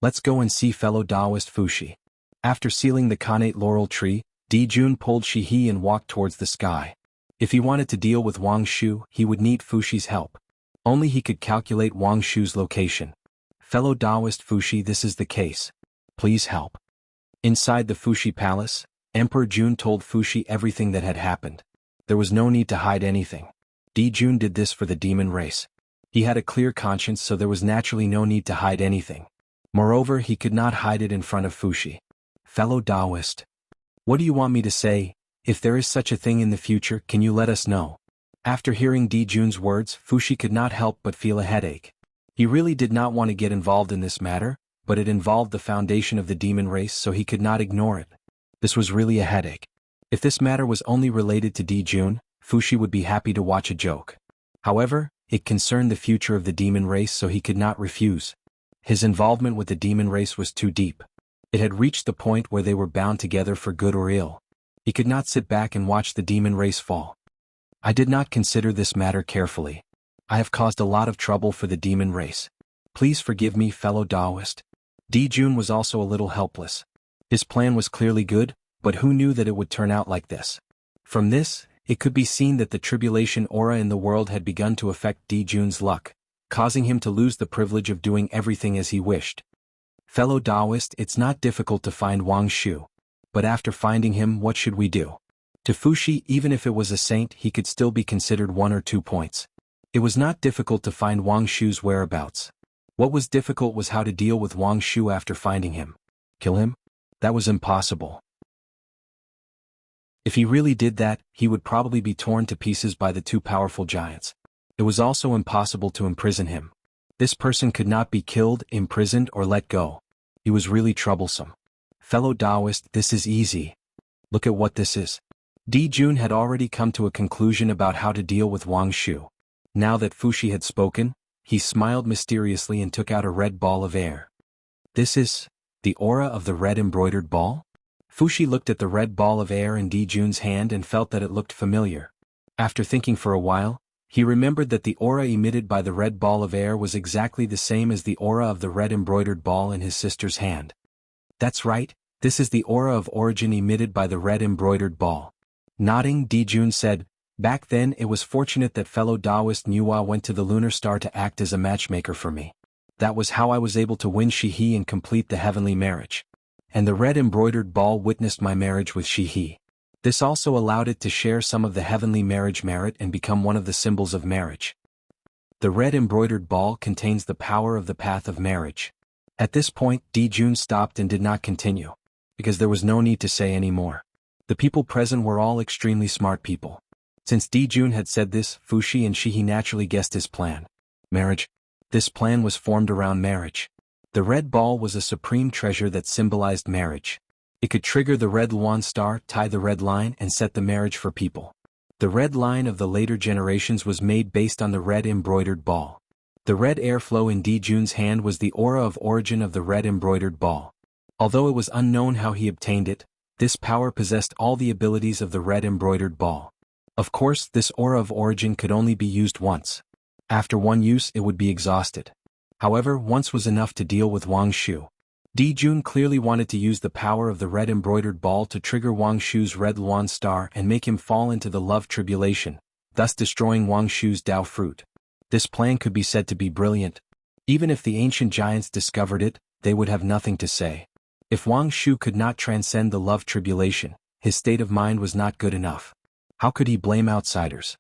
Speaker 1: Let's go and see fellow Taoist Fuxi. After sealing the Khanate laurel tree, Di Jun pulled Shihi and walked towards the sky. If he wanted to deal with Wang Shu, he would need Fuxi's help. Only he could calculate Wang Shu's location. Fellow Taoist Fuxi, this is the case. Please help. Inside the Fuxi palace, Emperor Jun told Fuxi everything that had happened. There was no need to hide anything. Di Jun did this for the demon race. He had a clear conscience, so there was naturally no need to hide anything. Moreover, he could not hide it in front of Fuxi. Fellow Taoist. What do you want me to say? If there is such a thing in the future, can you let us know? After hearing Di Jun's words, Fuxi could not help but feel a headache. He really did not want to get involved in this matter, but it involved the foundation of the demon race, so he could not ignore it. This was really a headache. If this matter was only related to Di Jun, Fuxi would be happy to watch a joke. However, it concerned the future of the demon race, so he could not refuse. His involvement with the demon race was too deep. It had reached the point where they were bound together for good or ill. He could not sit back and watch the demon race fall. I did not consider this matter carefully. I have caused a lot of trouble for the demon race. Please forgive me, fellow Taoist. Di Jun was also a little helpless. His plan was clearly good, but who knew that it would turn out like this? From this, it could be seen that the tribulation aura in the world had begun to affect Di Jun's luck, causing him to lose the privilege of doing everything as he wished. Fellow Taoist, it's not difficult to find Wang Shu. But after finding him, what should we do? To Fuxi, even if it was a saint, he could still be considered 1 or 2 points. It was not difficult to find Wang Shu's whereabouts. What was difficult was how to deal with Wang Shu after finding him. Kill him? That was impossible. If he really did that, he would probably be torn to pieces by the 2 powerful giants. It was also impossible to imprison him. This person could not be killed, imprisoned, or let go. He was really troublesome. Fellow Taoist, this is easy. Look at what this is. Di Jun had already come to a conclusion about how to deal with Wang Shu. Now that Fuxi had spoken, he smiled mysteriously and took out a red ball of air. This is the aura of the red embroidered ball? Fuxi looked at the red ball of air in Di Jun's hand and felt that it looked familiar. After thinking for a while, he remembered that the aura emitted by the red ball of air was exactly the same as the aura of the red embroidered ball in his sister's hand. That's right, this is the aura of origin emitted by the red embroidered ball. Nodding, Di Jun said, back then it was fortunate that fellow Taoist Nuwa went to the lunar star to act as a matchmaker for me. That was how I was able to win Shihi and complete the heavenly marriage. And the red embroidered ball witnessed my marriage with Shihi. This also allowed it to share some of the heavenly marriage merit and become one of the symbols of marriage. The red embroidered ball contains the power of the path of marriage. At this point, Di Jun stopped and did not continue, because there was no need to say any more. The people present were all extremely smart people. Since Di Jun had said this, Fuxi and Shihi naturally guessed his plan. Marriage. This plan was formed around marriage. The red ball was a supreme treasure that symbolized marriage. It could trigger the red Luan star, tie the red line, and set the marriage for people. The red line of the later generations was made based on the red embroidered ball. The red airflow in Di Jun's hand was the aura of origin of the red embroidered ball. Although it was unknown how he obtained it, this power possessed all the abilities of the red embroidered ball. Of course, this aura of origin could only be used once. After one use, it would be exhausted. However, once was enough to deal with Wang Shu. Di Jun clearly wanted to use the power of the red embroidered ball to trigger Wang Shu's red Luan star and make him fall into the love tribulation, thus destroying Wang Shu's Tao fruit. This plan could be said to be brilliant. Even if the ancient giants discovered it, they would have nothing to say. If Wang Shu could not transcend the love tribulation, his state of mind was not good enough. How could he blame outsiders?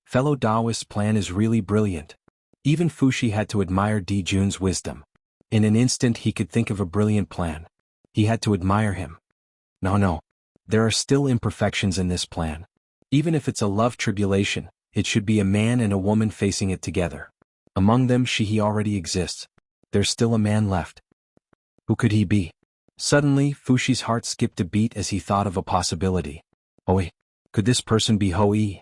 Speaker 1: Fellow Taoist's plan is really brilliant. Even Fuxi had to admire Di Jun's wisdom. In an instant he could think of a brilliant plan. He had to admire him. No. There are still imperfections in this plan. Even if it's a love tribulation, it should be a man and a woman facing it together. Among them he already exists. There's still a man left. Who could he be? Suddenly, Fushi's heart skipped a beat as he thought of a possibility. Oh wait, could this person be Hou-Yi?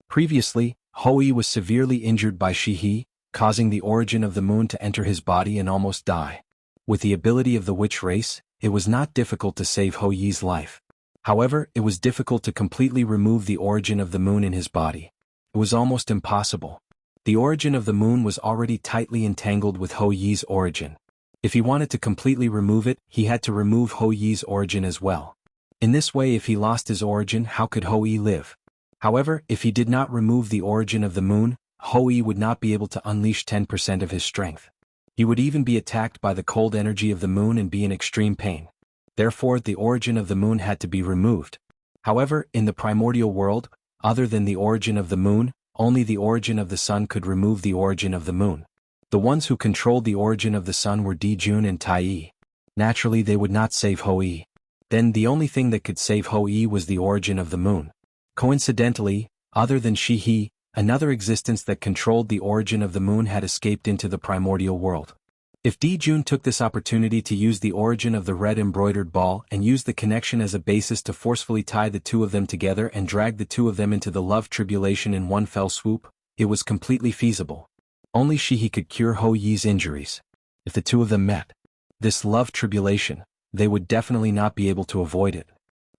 Speaker 1: Previously, Hou-Yi was severely injured by Shi-He, causing the origin of the moon to enter his body and almost die. With the ability of the witch race, it was not difficult to save Hou-Yi's life. However, it was difficult to completely remove the origin of the moon in his body. It was almost impossible. The origin of the moon was already tightly entangled with Hou-Yi's origin. If he wanted to completely remove it, he had to remove Hou-Yi's origin as well. In this way, if he lost his origin, how could Hou-Yi live? However, if he did not remove the origin of the moon, Hou-Yi would not be able to unleash 10% of his strength. He would even be attacked by the cold energy of the moon and be in extreme pain. Therefore, the origin of the moon had to be removed. However, in the primordial world, other than the origin of the moon, only the origin of the sun could remove the origin of the moon. The ones who controlled the origin of the sun were Dijun and Tai. Naturally, they would not save Hou-Yi. Then the only thing that could save Hou-Yi was the origin of the moon. Coincidentally, other than Shi-He, another existence that controlled the origin of the moon had escaped into the primordial world. If Dijun took this opportunity to use the origin of the red embroidered ball and used the connection as a basis to forcefully tie the two of them together and drag the two of them into the love tribulation in one fell swoop, it was completely feasible. Only Shi-He could cure Hou-Yi's injuries. If the two of them met this love tribulation, they would definitely not be able to avoid it.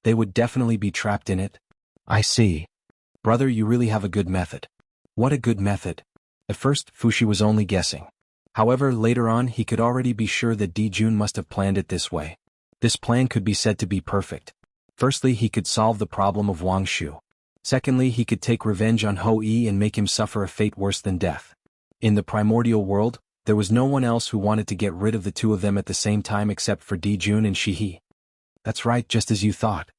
Speaker 1: They would definitely be trapped in it. I see. Brother, you really have a good method. What a good method. At first, Fushi was only guessing. However, later on he could already be sure that Dijun must have planned it this way. This plan could be said to be perfect. Firstly, he could solve the problem of Wang Shu. Secondly, he could take revenge on Hou-Yi and make him suffer a fate worse than death. In the primordial world, there was no one else who wanted to get rid of the two of them at the same time except for Dijun and Shi-He. That's right, just as you thought.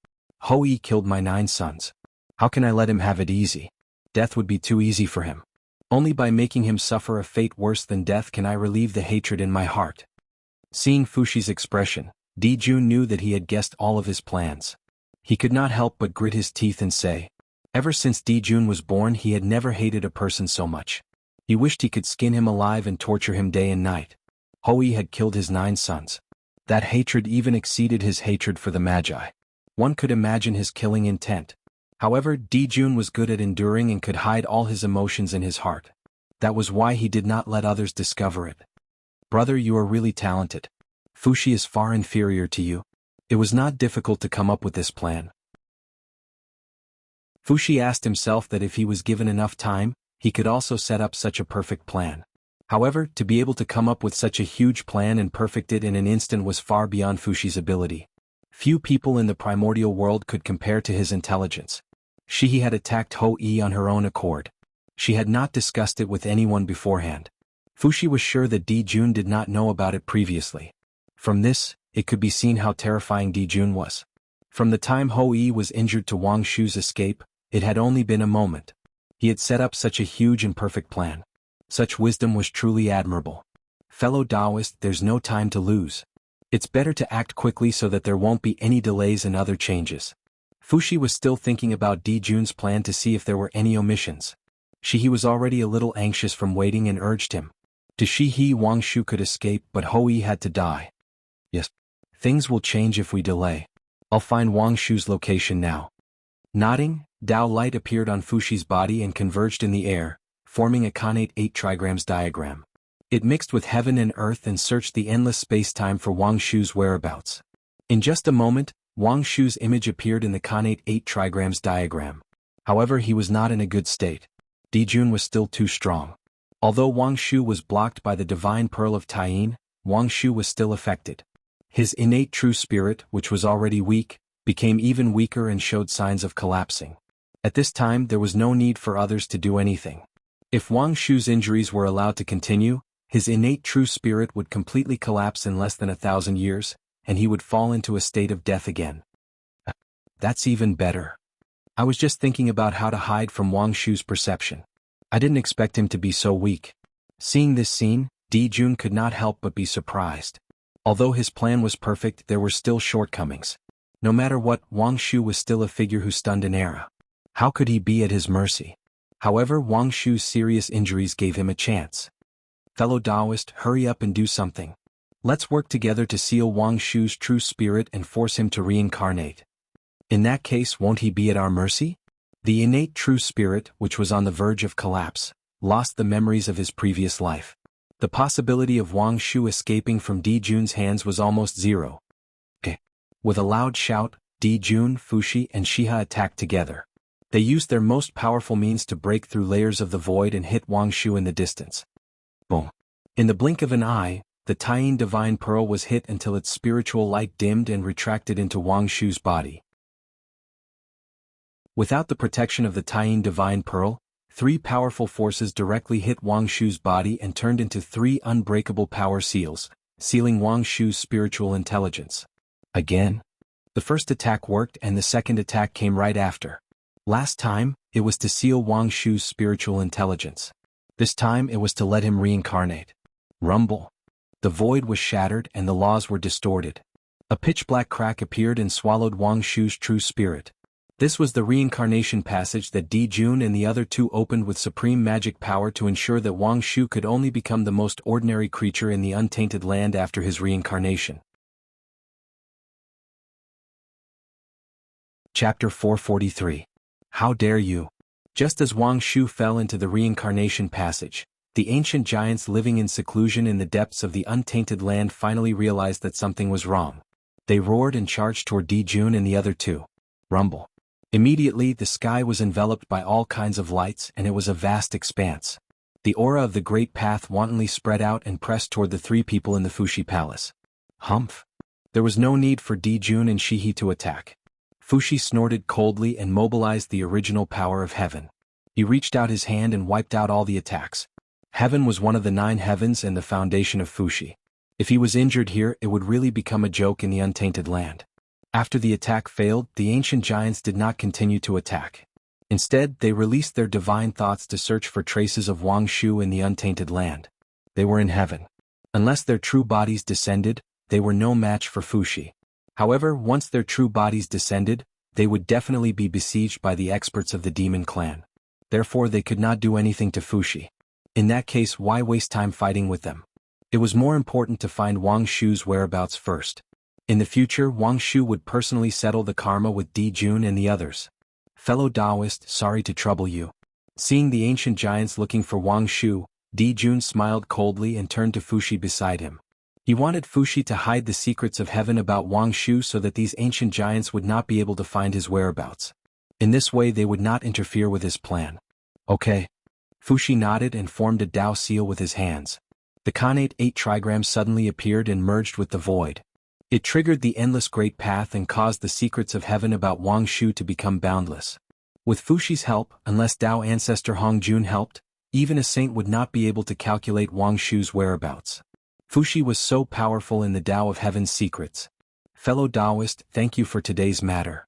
Speaker 1: Hou-Yi killed my 9 sons. How can I let him have it easy? Death would be too easy for him. Only by making him suffer a fate worse than death can I relieve the hatred in my heart. Seeing Fushi's expression, Dijun knew that he had guessed all of his plans. He could not help but grit his teeth and say, ever since Dijun was born he had never hated a person so much. He wished he could skin him alive and torture him day and night. Hou-Yi had killed his 9 sons. That hatred even exceeded his hatred for the Magi. One could imagine his killing intent. However, Dijun was good at enduring and could hide all his emotions in his heart. That was why he did not let others discover it. Brother, you are really talented. Fushi is far inferior to you. It was not difficult to come up with this plan. Fushi asked himself that if he was given enough time, he could also set up such a perfect plan. However, to be able to come up with such a huge plan and perfect it in an instant was far beyond Fushi's ability. Few people in the primordial world could compare to his intelligence. Shi had attacked Hou-Yi on her own accord. She had not discussed it with anyone beforehand. Fushi was sure that Dijun did not know about it previously. From this, it could be seen how terrifying Dijun was. From the time Hou-Yi was injured to Wang Shu's escape, it had only been a moment. He had set up such a huge and perfect plan. Such wisdom was truly admirable. Fellow Taoist, there's no time to lose. It's better to act quickly so that there won't be any delays and other changes. Fushi was still thinking about Dijun's plan to see if there were any omissions. Shi was already a little anxious from waiting and urged him. To Shi, Wang Shu could escape, but Hou-Yi had to die. Yes. Things will change if we delay. I'll find Wang Shu's location now. Nodding, Dao light appeared on Fushi's body and converged in the air, forming a connate 8 trigrams diagram. It mixed with heaven and earth and searched the endless space-time for Wang Shu's whereabouts. In just a moment, Wang Shu's image appeared in the connate 8 trigrams diagram. However, he was not in a good state. Dijun was still too strong. Although Wang Shu was blocked by the divine pearl of Taiyin, Wang Shu was still affected. His innate true spirit, which was already weak, became even weaker and showed signs of collapsing. At this time there was no need for others to do anything. If Wang Shu's injuries were allowed to continue, his innate true spirit would completely collapse in less than 1,000 years, and he would fall into a state of death again. That's even better. I was just thinking about how to hide from Wang Shu's perception. I didn't expect him to be so weak. Seeing this scene, Dijun could not help but be surprised. Although his plan was perfect, there were still shortcomings. No matter what, Wang Shu was still a figure who stunned an era. How could he be at his mercy? However, Wang Shu's serious injuries gave him a chance. Fellow Taoist, hurry up and do something. Let's work together to seal Wang Shu's true spirit and force him to reincarnate. In that case, won't he be at our mercy? The innate true spirit, which was on the verge of collapse, lost the memories of his previous life. The possibility of Wang Shu escaping from Di Jun's hands was almost zero. With a loud shout, Di Jun, Fushi, and Shiha attacked together. They used their most powerful means to break through layers of the void and hit Wang Shu in the distance. Boom! In the blink of an eye, the Taiyin Divine Pearl was hit until its spiritual light dimmed and retracted into Wang Shu's body. Without the protection of the Taiyin Divine Pearl, 3 powerful forces directly hit Wang Shu's body and turned into 3 unbreakable power seals, sealing Wang Shu's spiritual intelligence. Again? The first attack worked and the second attack came right after. Last time, it was to seal Wang Shu's spiritual intelligence. This time it was to let him reincarnate. Rumble. The void was shattered and the laws were distorted. A pitch-black crack appeared and swallowed Wang Shu's true spirit. This was the reincarnation passage that Di Jun and the other 2 opened with supreme magic power to ensure that Wang Shu could only become the most ordinary creature in the untainted land after his reincarnation. Chapter 443. How dare you? Just as Wang Shu fell into the reincarnation passage, the ancient giants living in seclusion in the depths of the untainted land finally realized that something was wrong. They roared and charged toward Di Jun and the other 2. Rumble. Immediately, the sky was enveloped by all kinds of lights and it was a vast expanse. The aura of the Great Path wantonly spread out and pressed toward the 3 people in the Fushi Palace. Humph! There was no need for Di Jun and Shihi to attack. Fushi snorted coldly and mobilized the original power of heaven. He reached out his hand and wiped out all the attacks. Heaven was one of the 9 heavens and the foundation of Fushi. If he was injured here, it would really become a joke in the untainted land. After the attack failed, the ancient giants did not continue to attack. Instead, they released their divine thoughts to search for traces of Wang Shu in the untainted land. They were in heaven. Unless their true bodies descended, they were no match for Fushi. However, once their true bodies descended, they would definitely be besieged by the experts of the demon clan. Therefore they could not do anything to Fushi. In that case, why waste time fighting with them? It was more important to find Wang Shu's whereabouts first. In the future, Wang Shu would personally settle the karma with Di Jun and the others. Fellow Taoist, sorry to trouble you. Seeing the ancient giants looking for Wang Shu, Di Jun smiled coldly and turned to Fushi beside him. He wanted Fushi to hide the secrets of heaven about Wang Shu so that these ancient giants would not be able to find his whereabouts. In this way they would not interfere with his plan. Okay. Fushi nodded and formed a Dao seal with his hands. The Khanate 8 trigrams suddenly appeared and merged with the void. It triggered the endless Great Path and caused the secrets of heaven about Wang Shu to become boundless. With Fushi's help, unless Dao ancestor Hongjun helped, even a saint would not be able to calculate Wang Shu's whereabouts. Fushi was so powerful in the Tao of Heaven's secrets. Fellow Taoist, thank you for today's matter.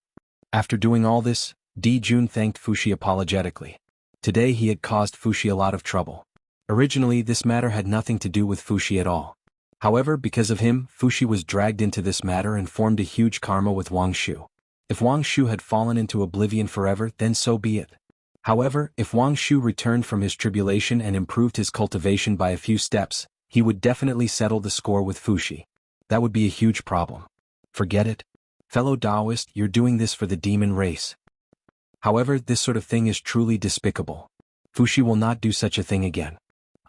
Speaker 1: After doing all this, Di Jun thanked Fushi apologetically. Today he had caused Fushi a lot of trouble. Originally this matter had nothing to do with Fushi at all. However, because of him, Fushi was dragged into this matter and formed a huge karma with Wang Shu. If Wang Shu had fallen into oblivion forever, then so be it. However, if Wang Shu returned from his tribulation and improved his cultivation by a few steps, he would definitely settle the score with Fushi. That would be a huge problem. Forget it. Fellow Taoist, you're doing this for the demon race. However, this sort of thing is truly despicable. Fushi will not do such a thing again.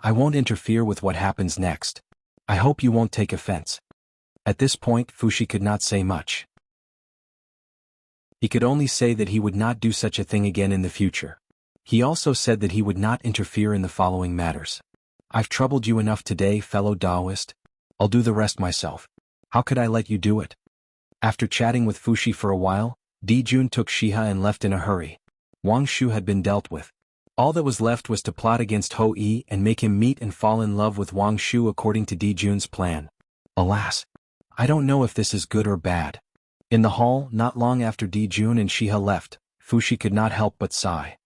Speaker 1: I won't interfere with what happens next. I hope you won't take offense. At this point, Fushi could not say much. He could only say that he would not do such a thing again in the future. He also said that he would not interfere in the following matters. I've troubled you enough today, fellow Taoist. I'll do the rest myself. How could I let you do it? After chatting with Fushi for a while, Di Jun took Shiha and left in a hurry. Wang Shu had been dealt with. All that was left was to plot against Ho Yi and make him meet and fall in love with Wang Shu according to Di Jun's plan. Alas, I don't know if this is good or bad. In the hall, not long after Di Jun and Shiha left, Fushi could not help but sigh.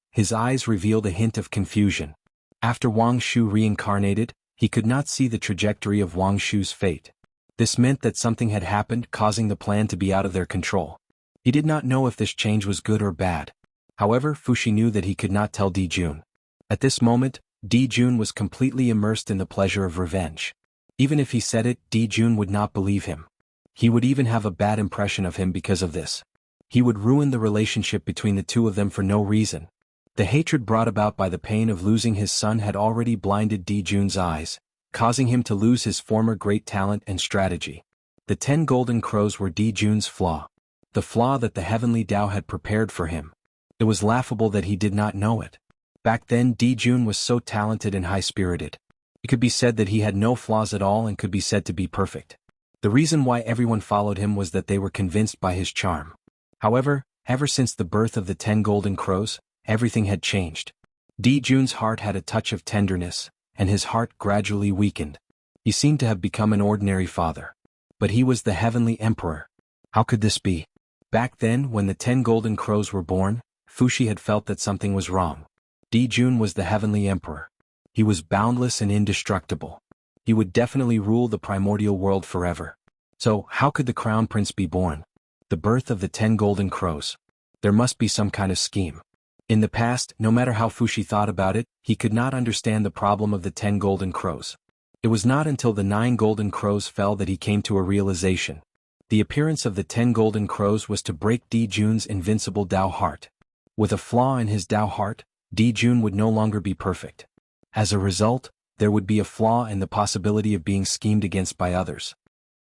Speaker 1: His eyes revealed a hint of confusion. After Wang Shu reincarnated, he could not see the trajectory of Wang Shu's fate. This meant that something had happened, causing the plan to be out of their control. He did not know if this change was good or bad. However, Fushi knew that he could not tell Dijun. At this moment, Dijun was completely immersed in the pleasure of revenge. Even if he said it, Dijun would not believe him. He would even have a bad impression of him because of this. He would ruin the relationship between the two of them for no reason. The hatred brought about by the pain of losing his son had already blinded Dijun's eyes, causing him to lose his former great talent and strategy. The 10 golden crows were Dijun's flaw. The flaw that the heavenly Tao had prepared for him. It was laughable that he did not know it. Back then Dijun was so talented and high-spirited. It could be said that he had no flaws at all and could be said to be perfect. The reason why everyone followed him was that they were convinced by his charm. However, ever since the birth of the 10 golden crows, everything had changed. Dijun's heart had a touch of tenderness, and his heart gradually weakened. He seemed to have become an ordinary father. But he was the heavenly emperor. How could this be? Back then, when the 10 golden crows were born, Fushi had felt that something was wrong. Dijun was the heavenly emperor. He was boundless and indestructible. He would definitely rule the primordial world forever. So, how could the crown prince be born? The birth of the 10 golden crows. There must be some kind of scheme. In the past, no matter how Fushi thought about it, he could not understand the problem of the 10 golden crows. It was not until the 9 golden crows fell that he came to a realization. The appearance of the 10 golden crows was to break Dijun's invincible Tao heart. With a flaw in his Tao heart, Dijun would no longer be perfect. As a result, there would be a flaw and the possibility of being schemed against by others.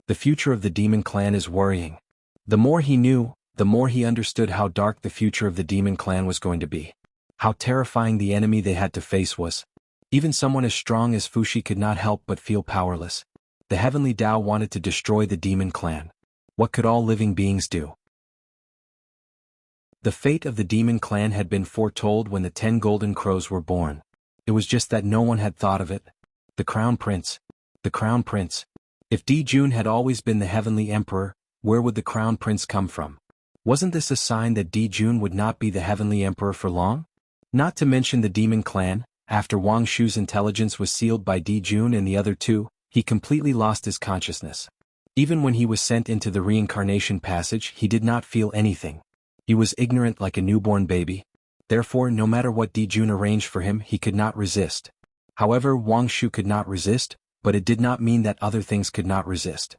Speaker 1: The future of the demon clan is worrying. The more he knew, the more he understood how dark the future of the demon clan was going to be. How terrifying the enemy they had to face was. Even someone as strong as Fushi could not help but feel powerless. The heavenly Tao wanted to destroy the demon clan. What could all living beings do? The fate of the demon clan had been foretold when the 10 golden crows were born. It was just that no one had thought of it. The crown prince. The crown prince. If Dijun had always been the heavenly emperor, where would the crown prince come from? Wasn't this a sign that Dijun would not be the heavenly emperor for long? Not to mention the demon clan, after Wang Shu's intelligence was sealed by Dijun and the other two, he completely lost his consciousness. Even when he was sent into the reincarnation passage, he did not feel anything. He was ignorant like a newborn baby. Therefore, no matter what Dijun arranged for him, he could not resist. However, Wang Shu could not resist, but it did not mean that other things could not resist.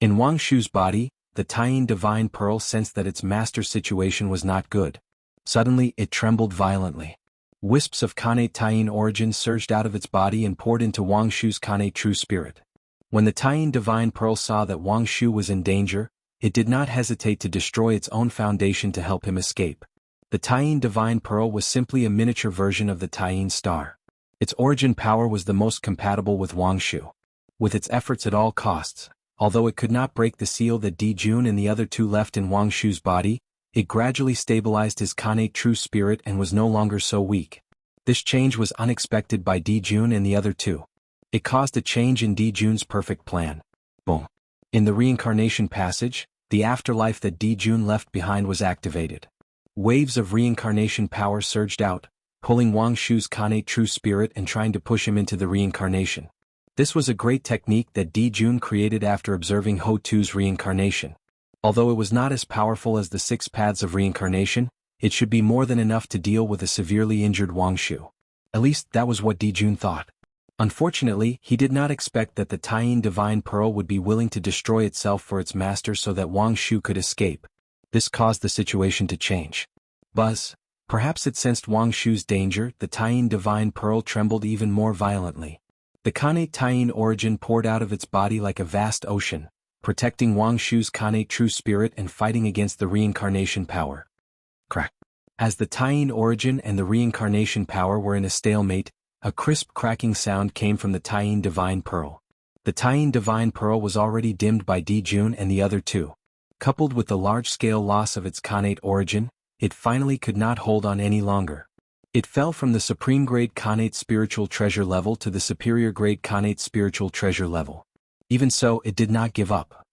Speaker 1: In Wang Shu's body, the Taiyin divine pearl sensed that its master's situation was not good. Suddenly, it trembled violently. Wisps of Khanate Taiyin origin surged out of its body and poured into Wang Shu's Khanate true spirit. When the Taiyin divine pearl saw that Wang Shu was in danger, it did not hesitate to destroy its own foundation to help him escape. The Taiyin divine pearl was simply a miniature version of the Taiyin star. Its origin power was the most compatible with Wang Shu. With its efforts at all costs, although it could not break the seal that Dijun and the other two left in Wang Shu's body, it gradually stabilized his Khanate true spirit and was no longer so weak. This change was unexpected by Dijun and the other two. It caused a change in Dijun's perfect plan. Boom. In the reincarnation passage, the afterlife that Dijun left behind was activated. Waves of reincarnation power surged out, pulling Wang Shu's Khanate true spirit and trying to push him into the reincarnation. This was a great technique that Dijun created after observing Ho Tu's reincarnation. Although it was not as powerful as the 6 paths of reincarnation, it should be more than enough to deal with a severely injured Wang Shu. At least that was what Dijun thought. Unfortunately, he did not expect that the Taiyin divine pearl would be willing to destroy itself for its master so that Wang Shu could escape. This caused the situation to change. Perhaps it sensed Wang Shu's danger. The Taiyin divine pearl trembled even more violently. The Khanate Taiyin origin poured out of its body like a vast ocean, protecting Wang Shu's Khanate true spirit and fighting against the reincarnation power. Crack. As the Taiyin origin and the reincarnation power were in a stalemate, a crisp cracking sound came from the Taiyin divine pearl. The Taiyin divine pearl was already dimmed by Dijun and the other two. Coupled with the large-scale loss of its Khanate origin, it finally could not hold on any longer. It fell from the supreme grade Khanate spiritual treasure level to the superior grade Khanate spiritual treasure level. Even so, it did not give up.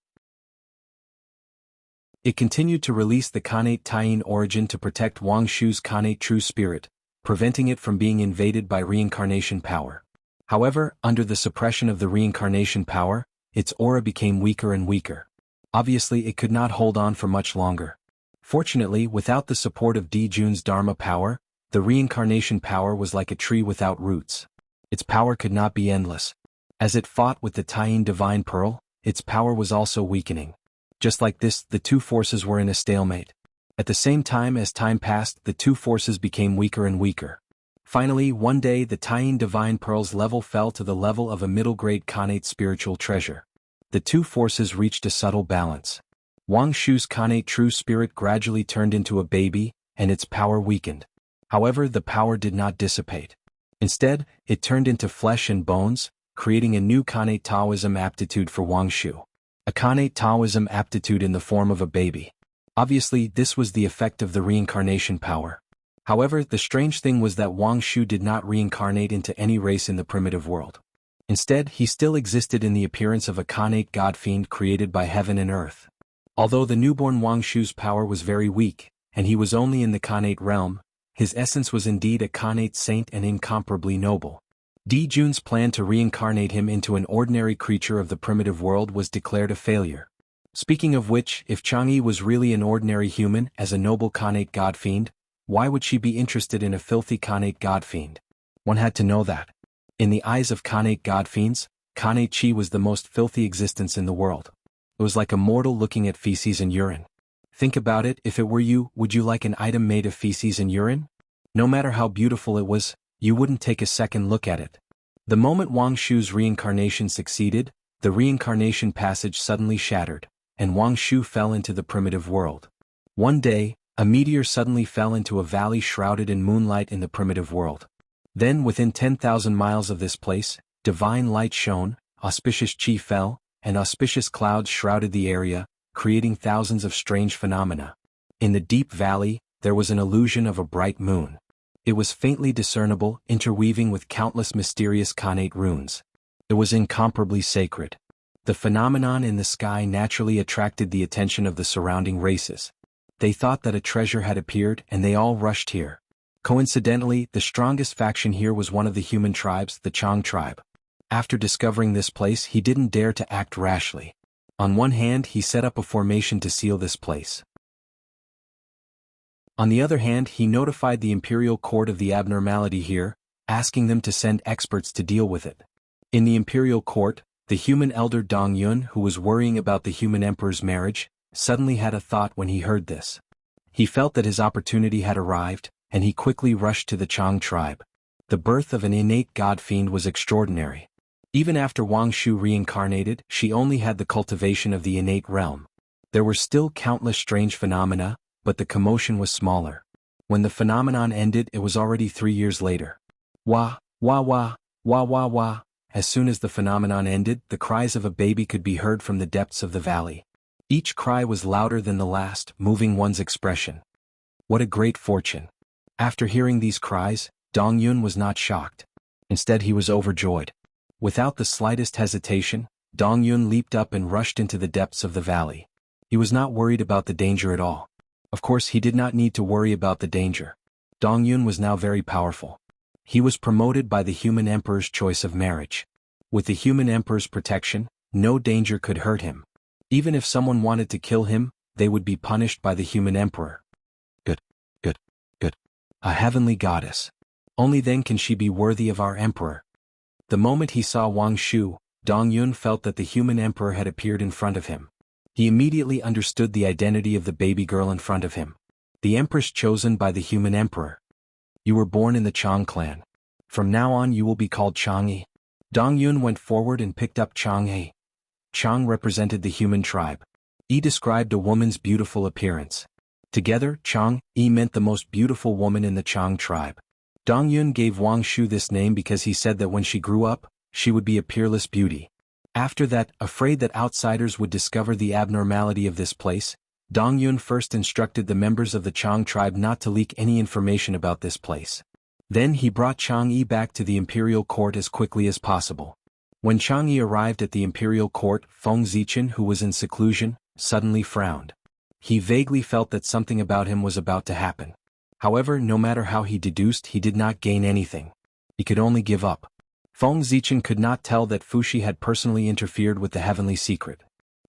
Speaker 1: It continued to release the Khanate Taiyin origin to protect Wang Shu's Khanate true spirit, preventing it from being invaded by reincarnation power. However, under the suppression of the reincarnation power, its aura became weaker and weaker. Obviously it could not hold on for much longer. Fortunately, without the support of Jun's Dharma power, the reincarnation power was like a tree without roots. Its power could not be endless. As it fought with the Taiyin divine pearl, its power was also weakening. Just like this, the two forces were in a stalemate. At the same time as time passed, the two forces became weaker and weaker. Finally, one day the Taiyin divine pearl's level fell to the level of a middle-grade Khanate spiritual treasure. The two forces reached a subtle balance. Wang Shu's Khanate true spirit gradually turned into a baby, and its power weakened. However, the power did not dissipate. Instead, it turned into flesh and bones, creating a new Khanate Taoism aptitude for Wang Shu. A Khanate Taoism aptitude in the form of a baby. Obviously, this was the effect of the reincarnation power. However, the strange thing was that Wang Shu did not reincarnate into any race in the primitive world. Instead, he still existed in the appearance of a Khanate god-fiend created by heaven and earth. Although the newborn Wang Shu's power was very weak, and he was only in the Khanate realm, his essence was indeed a Khanate saint and incomparably noble. Jun's plan to reincarnate him into an ordinary creature of the primitive world was declared a failure. Speaking of which, if Chang'e was really an ordinary human as a noble Khanate god-fiend, why would she be interested in a filthy Khanate god-fiend? One had to know that. In the eyes of Khanate god-fiends, Khanate Chi was the most filthy existence in the world. It was like a mortal looking at feces and urine. Think about it, if it were you, would you like an item made of feces and urine? No matter how beautiful it was, you wouldn't take a second look at it. The moment Wang Shu's reincarnation succeeded, the reincarnation passage suddenly shattered, and Wang Shu fell into the primitive world. One day, a meteor suddenly fell into a valley shrouded in moonlight in the primitive world. Then within 10,000 miles of this place, divine light shone, auspicious chi fell, and auspicious clouds shrouded the area, creating thousands of strange phenomena. In the deep valley, there was an illusion of a bright moon. It was faintly discernible, interweaving with countless mysterious Khanate runes. It was incomparably sacred. The phenomenon in the sky naturally attracted the attention of the surrounding races. They thought that a treasure had appeared and they all rushed here. Coincidentally, the strongest faction here was one of the human tribes, the Chang tribe. After discovering this place, he didn't dare to act rashly. On one hand, he set up a formation to seal this place. On the other hand, he notified the imperial court of the abnormality here, asking them to send experts to deal with it. In the imperial court, the human elder Dong Yun, who was worrying about the human emperor's marriage, suddenly had a thought when he heard this. He felt that his opportunity had arrived, and he quickly rushed to the Chang tribe. The birth of an innate god-fiend was extraordinary. Even after Wang Shu reincarnated, she only had the cultivation of the innate realm. There were still countless strange phenomena, but the commotion was smaller. When the phenomenon ended, it was already 3 years later. Wah, wah wah, wah wah wah. As soon as the phenomenon ended, the cries of a baby could be heard from the depths of the valley. Each cry was louder than the last, moving one's expression. What a great fortune! After hearing these cries, Dong Yun was not shocked. Instead, he was overjoyed. Without the slightest hesitation, Dong Yun leaped up and rushed into the depths of the valley. He was not worried about the danger at all. Of course, he did not need to worry about the danger. Dong Yun was now very powerful. He was promoted by the human emperor's choice of marriage. With the human emperor's protection, no danger could hurt him. Even if someone wanted to kill him, they would be punished by the human emperor. Good, good, good. A heavenly goddess. Only then can she be worthy of our emperor. The moment he saw Wang Shu, Dong Yun felt that the human emperor had appeared in front of him. He immediately understood the identity of the baby girl in front of him. The empress chosen by the human emperor. You were born in the Chang clan. From now on you will be called Chang'e. Dong Yun went forward and picked up Chang'e. Chang represented the human tribe. Yi described a woman's beautiful appearance. Together, Chang'e meant the most beautiful woman in the Chang tribe. Dong Yun gave Wang Shu this name because he said that when she grew up, she would be a peerless beauty. After that, afraid that outsiders would discover the abnormality of this place, Dong Yun first instructed the members of the Chang tribe not to leak any information about this place. Then he brought Chang'e back to the imperial court as quickly as possible. When Chang'e arrived at the imperial court, Feng Zichen, who was in seclusion, suddenly frowned. He vaguely felt that something about him was about to happen. However, no matter how he deduced, he did not gain anything. He could only give up. Feng Zichen could not tell that Fuxi had personally interfered with the heavenly secret.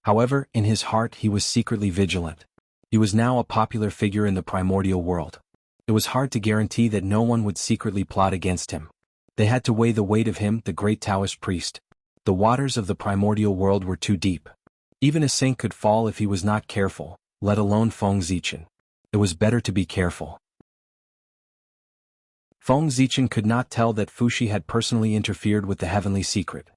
Speaker 1: However, in his heart he was secretly vigilant. He was now a popular figure in the primordial world. It was hard to guarantee that no one would secretly plot against him. They had to weigh the weight of him, the great Taoist priest. The waters of the primordial world were too deep. Even a saint could fall if he was not careful, let alone Feng Zichen. It was better to be careful. Feng Zichen could not tell that Fuxi had personally interfered with the heavenly secret.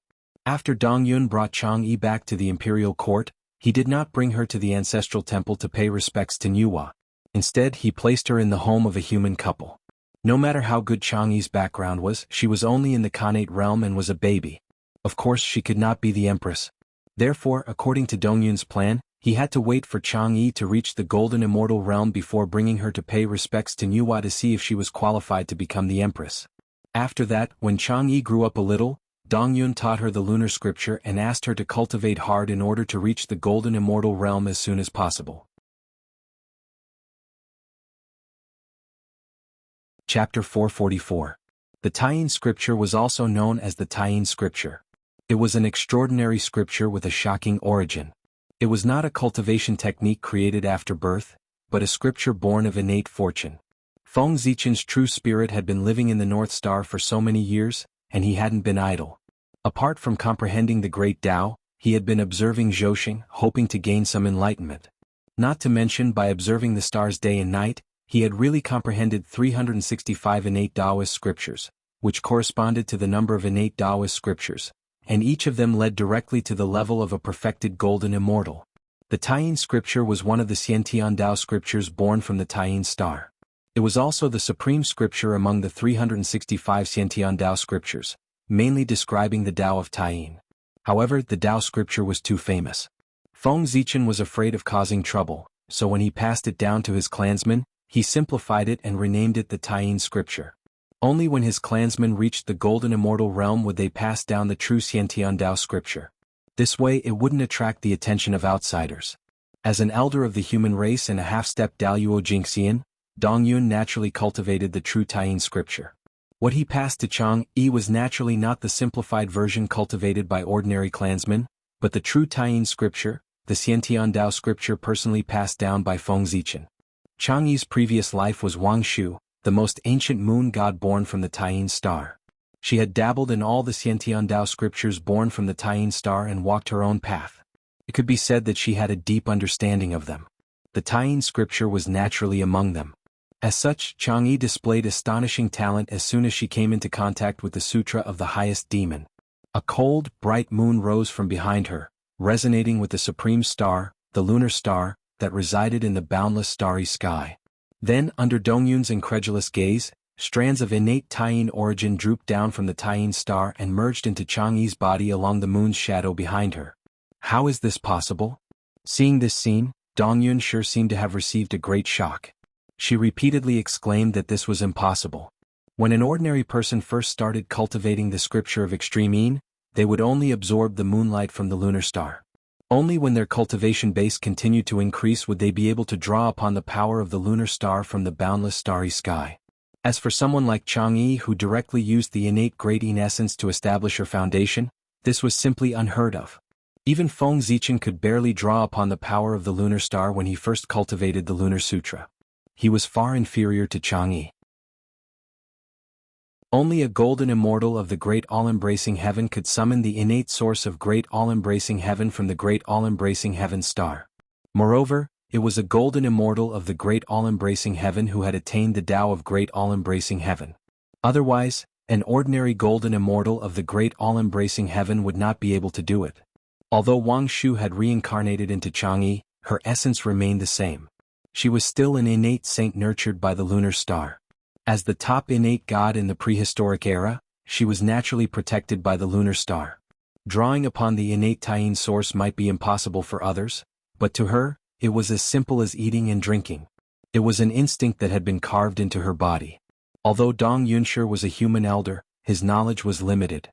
Speaker 1: After Dong Yun brought Chang'e back to the imperial court, he did not bring her to the ancestral temple to pay respects to Nuwa. Instead, he placed her in the home of a human couple. No matter how good Chang'e's background was, she was only in the Khanate realm and was a baby. Of course, she could not be the empress. Therefore, according to Dong Yun's plan, he had to wait for Chang'e to reach the golden immortal realm before bringing her to pay respects to Nuwa to see if she was qualified to become the empress. After that, when Chang'e grew up a little, Dong Yun taught her the lunar scripture and asked her to cultivate hard in order to reach the golden immortal realm as soon as possible. Chapter 444. The Taiyin scripture was also known as the Taiyin scripture. It was an extraordinary scripture with a shocking origin. It was not a cultivation technique created after birth, but a scripture born of innate fortune. Feng Zichen's true spirit had been living in the North Star for so many years, and he hadn't been idle. Apart from comprehending the great Tao, he had been observing Zhouxing, hoping to gain some enlightenment. Not to mention by observing the stars day and night, he had really comprehended 365 innate Taoist scriptures, which corresponded to the number of innate Taoist scriptures, and each of them led directly to the level of a perfected golden immortal. The Taiyin scripture was one of the Xiantian Dao scriptures born from the Taiyin star. It was also the supreme scripture among the 365 Xiantian Dao scriptures, mainly describing the Tao of Taiyin. However, the Tao scripture was too famous. Feng Zichen was afraid of causing trouble, so when he passed it down to his clansmen, he simplified it and renamed it the Taiyin scripture. Only when his clansmen reached the golden immortal realm would they pass down the true Xiantian Dao scripture. This way it wouldn't attract the attention of outsiders. As an elder of the human race and a half-step Daluo Jingxian, Dong Yun naturally cultivated the true Taiyin scripture. What he passed to Chang'e was naturally not the simplified version cultivated by ordinary clansmen, but the true Taiyin scripture, the Xiantian Dao scripture personally passed down by Feng Zichen. Chang'e's previous life was Wangshu, the most ancient moon god born from the Taiyin star. She had dabbled in all the Xiantian Dao scriptures born from the Taiyin star and walked her own path. It could be said that she had a deep understanding of them. The Taiyin scripture was naturally among them. As such, Chang'e displayed astonishing talent as soon as she came into contact with the Sutra of the Highest Demon. A cold, bright moon rose from behind her, resonating with the supreme star, the lunar star, that resided in the boundless starry sky. Then, under Dongyun's incredulous gaze, strands of innate Taiyin origin drooped down from the Taiyin star and merged into Chang'e's body along the moon's shadow behind her. How is this possible? Seeing this scene, Dongyun sure seemed to have received a great shock. She repeatedly exclaimed that this was impossible. When an ordinary person first started cultivating the scripture of extreme yin, they would only absorb the moonlight from the lunar star. Only when their cultivation base continued to increase would they be able to draw upon the power of the lunar star from the boundless starry sky. As for someone like Chang'e who directly used the innate great yin essence to establish her foundation, this was simply unheard of. Even Feng Zichen could barely draw upon the power of the lunar star when he first cultivated the lunar sutra. He was far inferior to Chang'e. Only a golden immortal of the great all-embracing heaven could summon the innate source of great all-embracing heaven from the great all-embracing heaven star. Moreover, it was a golden immortal of the great all-embracing heaven who had attained the Tao of great all-embracing heaven. Otherwise, an ordinary golden immortal of the great all-embracing heaven would not be able to do it. Although Wang Shu had reincarnated into Chang'e, her essence remained the same. She was still an innate saint nurtured by the lunar star. As the top innate god in the prehistoric era, she was naturally protected by the lunar star. Drawing upon the innate Taiyin source might be impossible for others, but to her, it was as simple as eating and drinking. It was an instinct that had been carved into her body. Although Dong Yunshi was a human elder, his knowledge was limited.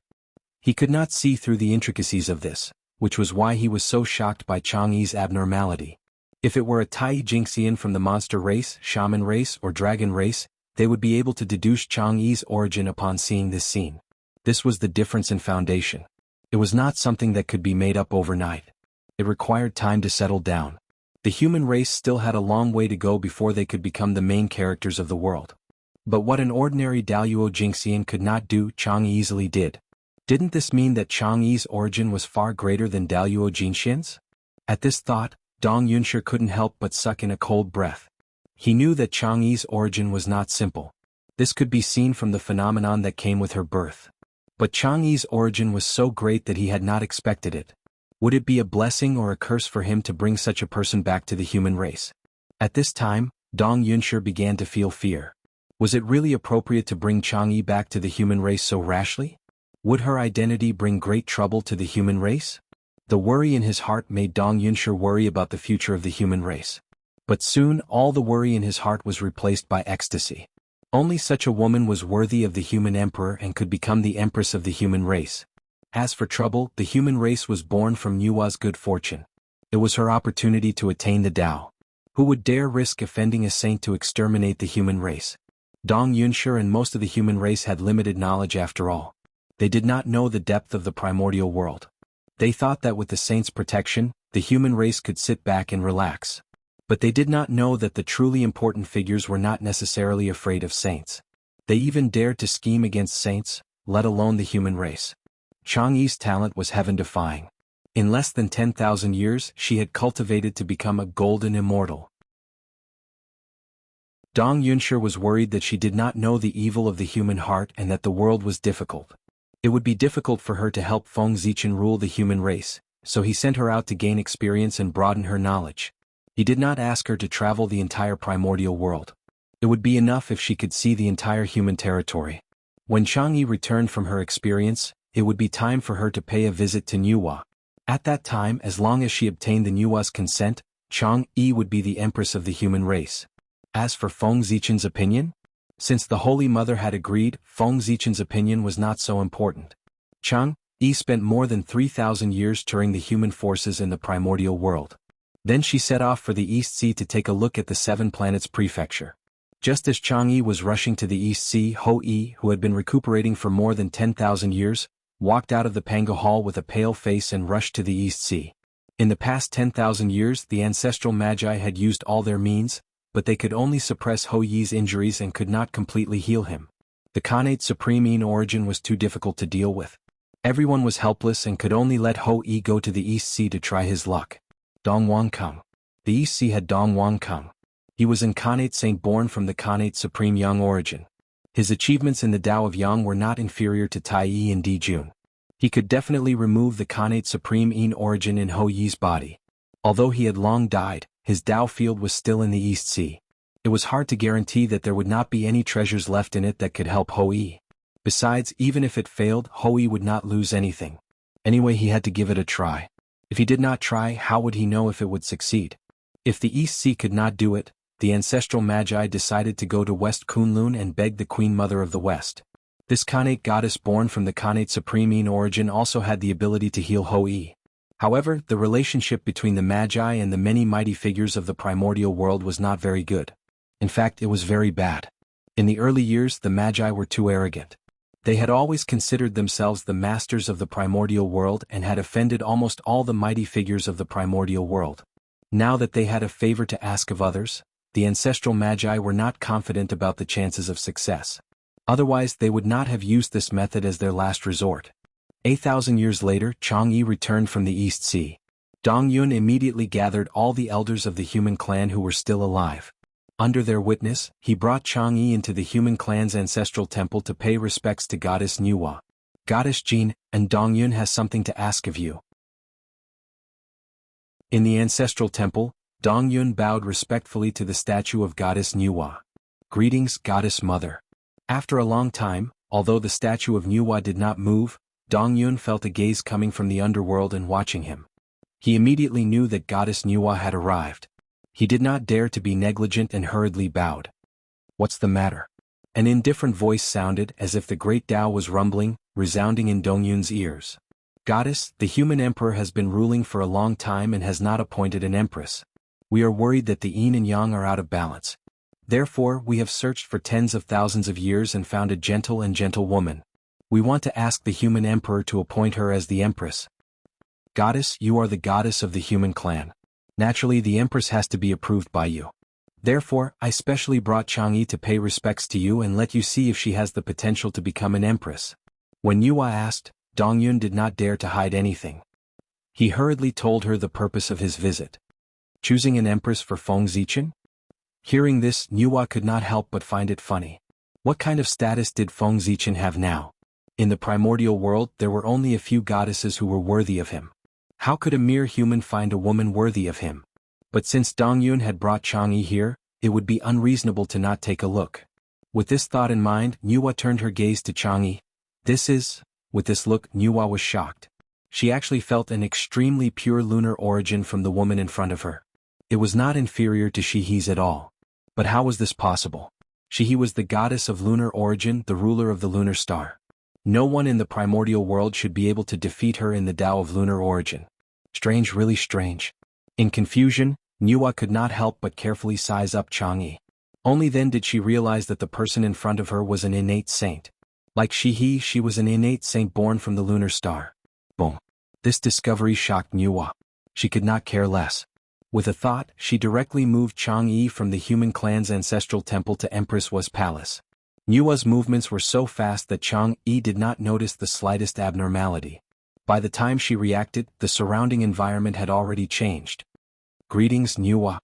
Speaker 1: He could not see through the intricacies of this, which was why he was so shocked by Chang'e's abnormality. If it were a Tai Jingxian from the monster race, shaman race, or dragon race, they would be able to deduce Chang'e's origin upon seeing this scene. This was the difference in foundation. It was not something that could be made up overnight. It required time to settle down. The human race still had a long way to go before they could become the main characters of the world. But what an ordinary Daluo Jingxian could not do, Chang'e easily did. Didn't this mean that Chang'e's origin was far greater than Daluo Jingxian's? At this thought, Dong Yunshi couldn't help but suck in a cold breath. He knew that Chang'e's origin was not simple. This could be seen from the phenomenon that came with her birth. But Chang'e's origin was so great that he had not expected it. Would it be a blessing or a curse for him to bring such a person back to the human race? At this time, Dong Yunshi began to feel fear. Was it really appropriate to bring Chang'e back to the human race so rashly? Would her identity bring great trouble to the human race? The worry in his heart made Dong Yunshi worry about the future of the human race. But soon all the worry in his heart was replaced by ecstasy. Only such a woman was worthy of the human emperor and could become the empress of the human race. As for trouble, the human race was born from Nuwa's good fortune. It was her opportunity to attain the Tao. Who would dare risk offending a saint to exterminate the human race? Dong Yunshi and most of the human race had limited knowledge after all. They did not know the depth of the primordial world. They thought that with the saint's protection, the human race could sit back and relax. But they did not know that the truly important figures were not necessarily afraid of saints. They even dared to scheme against saints, let alone the human race. Chang'e's talent was heaven-defying. In less than 10,000 years, she had cultivated to become a golden immortal. Dong Yunshi was worried that she did not know the evil of the human heart and that the world was difficult. It would be difficult for her to help Feng Zichen rule the human race, so he sent her out to gain experience and broaden her knowledge. He did not ask her to travel the entire primordial world. It would be enough if she could see the entire human territory. When Chang'e returned from her experience, it would be time for her to pay a visit to Nuwa. At that time, as long as she obtained the Nuwa's consent, Chang'e would be the empress of the human race. As for Feng Zichen's opinion? Since the Holy Mother had agreed, Feng Zichen's opinion was not so important. Chang'e spent more than 3,000 years touring the human forces in the primordial world. Then she set off for the East Sea to take a look at the 7 planets prefecture. Just as Chang'e was rushing to the East Sea, Hou-Yi, who had been recuperating for more than 10,000 years, walked out of the Pango Hall with a pale face and rushed to the East Sea. In the past 10,000 years, the ancestral magi had used all their means, but they could only suppress Hou-Yi's injuries and could not completely heal him. The Khanate Supreme in origin was too difficult to deal with. Everyone was helpless and could only let Hou-Yi go to the East Sea to try his luck. Dong Wangkang. The East Sea had Dong Wangkang. He was an Khanate saint born from the Khanate Supreme Yang origin. His achievements in the Tao of Yang were not inferior to Tai Yi and Di Jun. He could definitely remove the Khanate Supreme in origin in Hou-Yi's body. Although he had long died, his Tao field was still in the East Sea. It was hard to guarantee that there would not be any treasures left in it that could help Hou-Yi. Besides, even if it failed, Hou-Yi would not lose anything. Anyway, he had to give it a try. If he did not try, how would he know if it would succeed? If the East Sea could not do it, the ancestral magi decided to go to West Kunlun and beg the Queen Mother of the West. This Khanate goddess born from the Khanate Supreme in origin also had the ability to heal Hou-Yi. However, the relationship between the magi and the many mighty figures of the primordial world was not very good. In fact, it was very bad. In the early years, the magi were too arrogant. They had always considered themselves the masters of the primordial world and had offended almost all the mighty figures of the primordial world. Now that they had a favor to ask of others, the ancestral magi were not confident about the chances of success. Otherwise, they would not have used this method as their last resort. 8,000 years later, Chang'e returned from the East Sea. Dong Yun immediately gathered all the elders of the human clan who were still alive. Under their witness, he brought Chang'e into the human clan's ancestral temple to pay respects to Goddess Nuwa. Goddess Jean, and Dong Yun has something to ask of you. In the ancestral temple, Dong Yun bowed respectfully to the statue of Goddess Nuwa. Greetings, Goddess Mother. After a long time, although the statue of Nuwa did not move, Dong Yun felt a gaze coming from the underworld and watching him. He immediately knew that Goddess Nuwa had arrived. He did not dare to be negligent and hurriedly bowed. What's the matter? An indifferent voice sounded as if the great Tao was rumbling, resounding in Dong Yun's ears. Goddess, the human emperor has been ruling for a long time and has not appointed an empress. We are worried that the yin and yang are out of balance. Therefore, we have searched for tens of thousands of years and found a gentle woman. We want to ask the human emperor to appoint her as the empress. Goddess, you are the goddess of the human clan. Naturally, the empress has to be approved by you. Therefore, I specially brought Chang'e to pay respects to you and let you see if she has the potential to become an empress. When Yuhua asked, Dongyun did not dare to hide anything. He hurriedly told her the purpose of his visit. Choosing an empress for Feng Zichen? Hearing this, Yuhua could not help but find it funny. What kind of status did Feng Zichen have now? In the primordial world, there were only a few goddesses who were worthy of him. How could a mere human find a woman worthy of him? But since Dongyun had brought Chang'e here, it would be unreasonable to not take a look. With this thought in mind, Yuhua turned her gaze to Chang'e. With this look, Yuhua was shocked. She actually felt an extremely pure lunar origin from the woman in front of her. It was not inferior to Shihe's at all. But how was this possible? Shihe was the goddess of lunar origin, the ruler of the lunar star. No one in the primordial world should be able to defeat her in the Tao of lunar origin. Strange, really strange. In confusion, Yuhua could not help but carefully size up Chang'e. Only then did she realize that the person in front of her was an innate saint. Like Shihe, she was an innate saint born from the lunar star. Boom. This discovery shocked Yuhua. She could not care less. With a thought, she directly moved Chang'e from the human clan's ancestral temple to Empress Was Palace. Yuhua's movements were so fast that Chang'e did not notice the slightest abnormality. By the time she reacted, the surrounding environment had already changed. Greetings, Yuhua.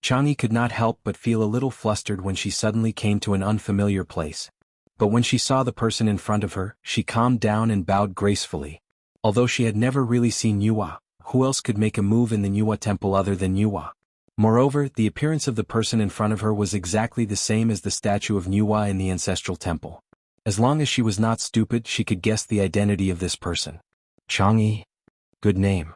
Speaker 1: Chang'e could not help but feel a little flustered when she suddenly came to an unfamiliar place. But when she saw the person in front of her, she calmed down and bowed gracefully. Although she had never really seen Yuhua, who else could make a move in the Yuhua temple other than Yuhua? Moreover, the appearance of the person in front of her was exactly the same as the statue of Yuhua in the ancestral temple. As long as she was not stupid, she could guess the identity of this person. Chang'e. Good name.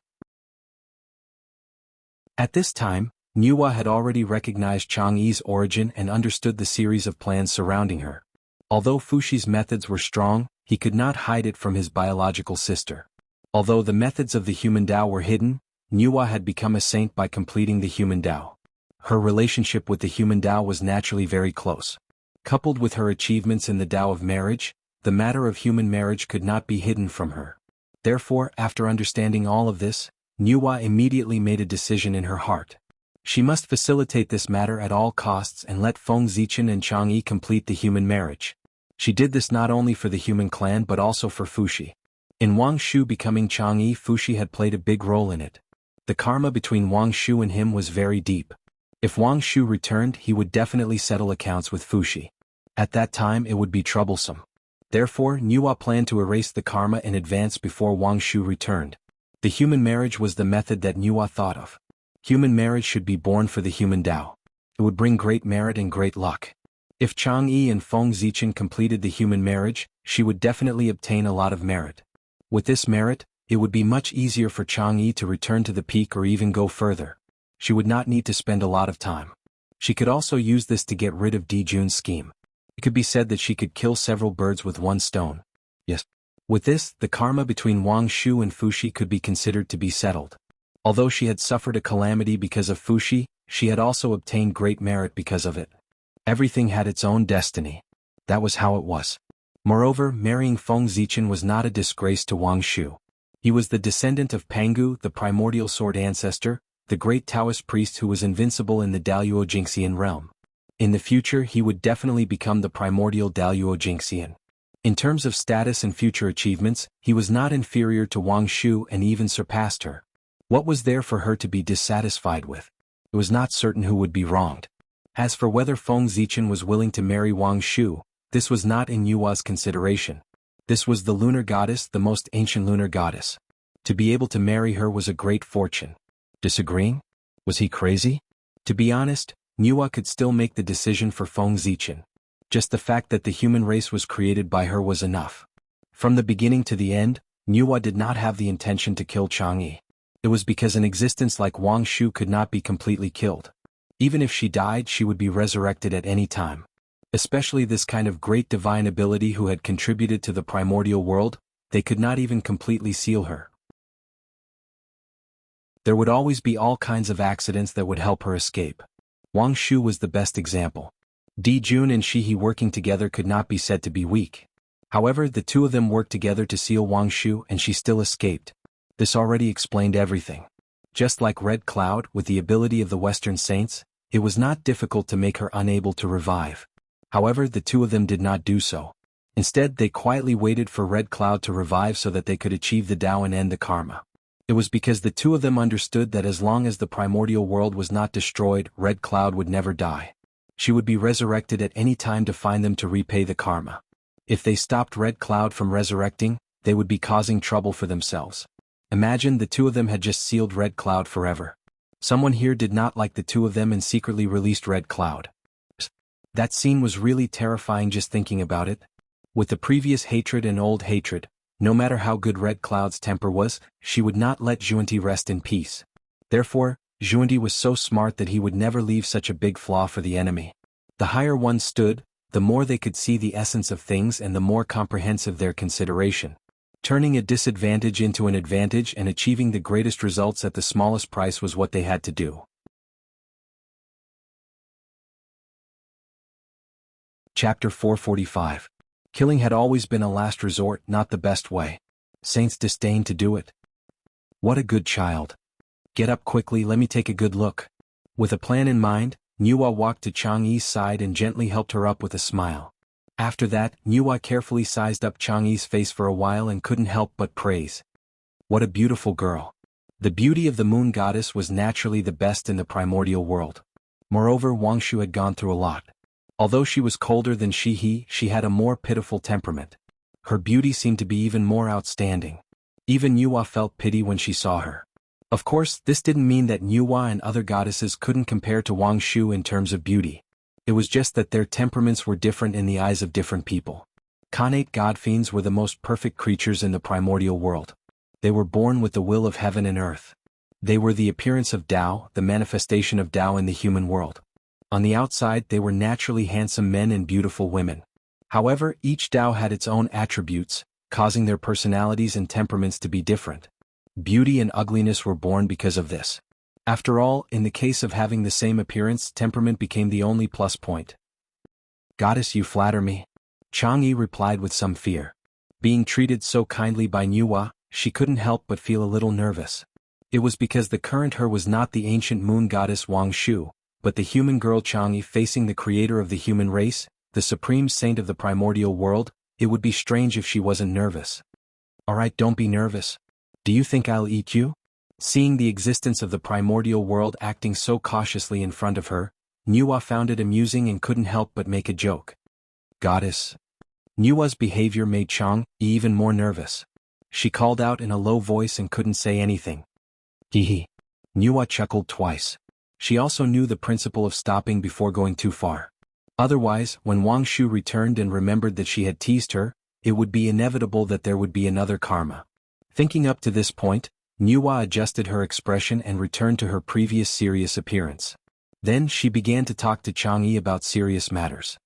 Speaker 1: At this time, Yuhua had already recognized Chang'e's origin and understood the series of plans surrounding her. Although Fushi's methods were strong, he could not hide it from his biological sister. Although the methods of the human Tao were hidden, Yuhua had become a saint by completing the human Tao. Her relationship with the human Tao was naturally very close. Coupled with her achievements in the Tao of marriage, the matter of human marriage could not be hidden from her. Therefore, after understanding all of this, Yuhua immediately made a decision in her heart. She must facilitate this matter at all costs and let Feng Zichen and Chang'e complete the human marriage. She did this not only for the human clan but also for Fushi. In Wang Shu becoming Chang'e, Fushi had played a big role in it. The karma between Wang Shu and him was very deep. If Wang Shu returned, he would definitely settle accounts with Fushi. At that time it would be troublesome. Therefore, Yuhua planned to erase the karma in advance before Wang Shu returned. The human marriage was the method that Yuhua thought of. Human marriage should be born for the human Tao. It would bring great merit and great luck. If Chang'e and Feng Zichen completed the human marriage, she would definitely obtain a lot of merit. With this merit, it would be much easier for Chang'e to return to the peak or even go further. She would not need to spend a lot of time. She could also use this to get rid of Dijun's scheme. It could be said that she could kill several birds with one stone. Yes. With this, the karma between Wang Shu and Fushi could be considered to be settled. Although she had suffered a calamity because of Fushi, she had also obtained great merit because of it. Everything had its own destiny. That was how it was. Moreover, marrying Feng Zichen was not a disgrace to Wang Shu. He was the descendant of Pangu, the primordial sword ancestor, the great Taoist priest who was invincible in the Daluo Jingxian realm. In the future he would definitely become the primordial Daluo Jingxian. In terms of status and future achievements, he was not inferior to Wang Shu and even surpassed her. What was there for her to be dissatisfied with? It was not certain who would be wronged. As for whether Feng Zichen was willing to marry Wang Shu, this was not in Yuhua's consideration. This was the lunar goddess, the most ancient lunar goddess. To be able to marry her was a great fortune. Disagreeing? Was he crazy? To be honest, Yuhua could still make the decision for Feng Zichen. Just the fact that the human race was created by her was enough. From the beginning to the end, Yuhua did not have the intention to kill Chang'e. It was because an existence like Wang Shu could not be completely killed. Even if she died, she would be resurrected at any time. Especially this kind of great divine ability who had contributed to the primordial world, they could not even completely seal her. There would always be all kinds of accidents that would help her escape. Wang Shu was the best example. Dijun and Shihe working together could not be said to be weak. However, the two of them worked together to seal Wang Shu and she still escaped. This already explained everything. Just like Red Cloud, with the ability of the Western Saints, it was not difficult to make her unable to revive. However, the two of them did not do so. Instead, they quietly waited for Red Cloud to revive so that they could achieve the Tao and end the karma. It was because the two of them understood that as long as the primordial world was not destroyed, Red Cloud would never die. She would be resurrected at any time to find them to repay the karma. If they stopped Red Cloud from resurrecting, they would be causing trouble for themselves. Imagine the two of them had just sealed Red Cloud forever. Someone here did not like the two of them and secretly released Red Cloud. That scene was really terrifying just thinking about it. With the previous hatred and old hatred, no matter how good Red Cloud's temper was, she would not let Xuanti rest in peace. Therefore, Xuanti was so smart that he would never leave such a big flaw for the enemy. The higher one stood, the more they could see the essence of things and the more comprehensive their consideration. Turning a disadvantage into an advantage and achieving the greatest results at the smallest price was what they had to do. Chapter 445. Killing had always been a last resort, not the best way. Saints disdained to do it. What a good child. Get up quickly, let me take a good look. With a plan in mind, Nuwa walked to Chang'e's side and gently helped her up with a smile. After that, Nuwa carefully sized up Chang'e's face for a while and couldn't help but praise. What a beautiful girl. The beauty of the moon goddess was naturally the best in the primordial world. Moreover, Wang Shu had gone through a lot. Although she was colder than she had a more pitiful temperament. Her beauty seemed to be even more outstanding. Even Nuwa felt pity when she saw her. Of course, this didn't mean that Nuwa and other goddesses couldn't compare to Wang Shu in terms of beauty. It was just that their temperaments were different in the eyes of different people. Khanate god-fiends were the most perfect creatures in the primordial world. They were born with the will of heaven and earth. They were the appearance of Tao, the manifestation of Tao in the human world. On the outside, they were naturally handsome men and beautiful women. However, each Tao had its own attributes, causing their personalities and temperaments to be different. Beauty and ugliness were born because of this. After all, in the case of having the same appearance, temperament became the only plus point. Goddess, you flatter me. Chang'e replied with some fear. Being treated so kindly by Nuwa, she couldn't help but feel a little nervous. It was because the current her was not the ancient moon goddess Wang Shu, but the human girl Chang'e facing the creator of the human race, the supreme saint of the primordial world. It would be strange if she wasn't nervous. Alright, don't be nervous. Do you think I'll eat you? Seeing the existence of the primordial world acting so cautiously in front of her, Nuwa found it amusing and couldn't help but make a joke. Goddess. Nuwa's behavior made Chang'e even more nervous. She called out in a low voice and couldn't say anything. Hee. Nuwa chuckled twice. She also knew the principle of stopping before going too far. Otherwise, when Wang Shu returned and remembered that she had teased her, it would be inevitable that there would be another karma. Thinking up to this point, Nuwa adjusted her expression and returned to her previous serious appearance. Then she began to talk to Chang'e about serious matters.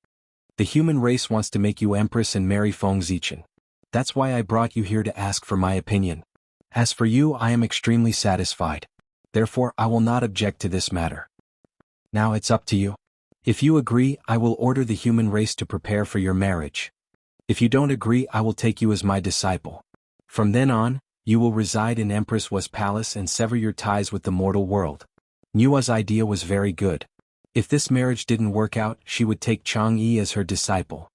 Speaker 1: The human race wants to make you empress and marry Feng Zichen. That's why I brought you here to ask for my opinion. As for you, I am extremely satisfied. Therefore, I will not object to this matter. Now it's up to you. If you agree, I will order the human race to prepare for your marriage. If you don't agree, I will take you as my disciple. From then on, you will reside in Empress Wa's palace and sever your ties with the mortal world. Nuwa's idea was very good. If this marriage didn't work out, she would take Chang'e as her disciple.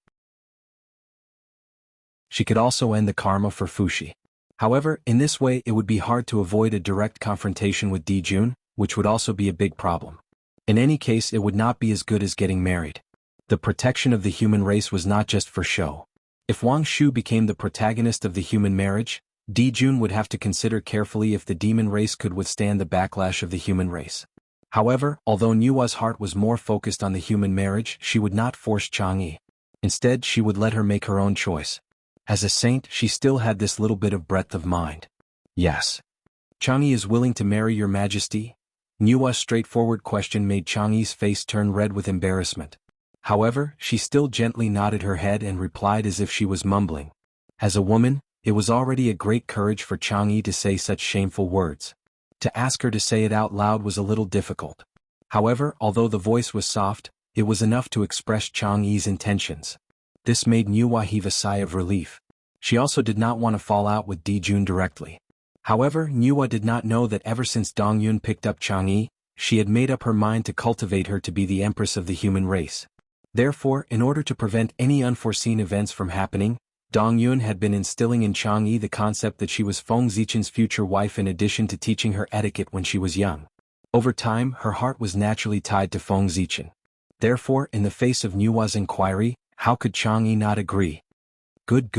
Speaker 1: She could also end the karma for Fushi. However, in this way it would be hard to avoid a direct confrontation with Dijun, which would also be a big problem. In any case, it would not be as good as getting married. The protection of the human race was not just for show. If Wang Shu became the protagonist of the human marriage, Dijun would have to consider carefully if the demon race could withstand the backlash of the human race. However, although Nuwa's heart was more focused on the human marriage, she would not force Chang'e. Instead, she would let her make her own choice. As a saint, she still had this little bit of breadth of mind. Yes. Chang'e is willing to marry your majesty? Nuwa's straightforward question made Chang'e's face turn red with embarrassment. However, she still gently nodded her head and replied as if she was mumbling. As a woman, it was already a great courage for Chang'e to say such shameful words. To ask her to say it out loud was a little difficult. However, although the voice was soft, it was enough to express Chang'e's intentions. This made Nuwa heave a sigh of relief. She also did not want to fall out with Dijun directly. However, Nuwa did not know that ever since Dongyun picked up Chang'e, she had made up her mind to cultivate her to be the empress of the human race. Therefore, in order to prevent any unforeseen events from happening, Dongyun had been instilling in Chang'e the concept that she was Feng Zichen's future wife in addition to teaching her etiquette when she was young. Over time, her heart was naturally tied to Feng Zichen. Therefore, in the face of Nuwa's inquiry, how could Chang'e not agree? Good.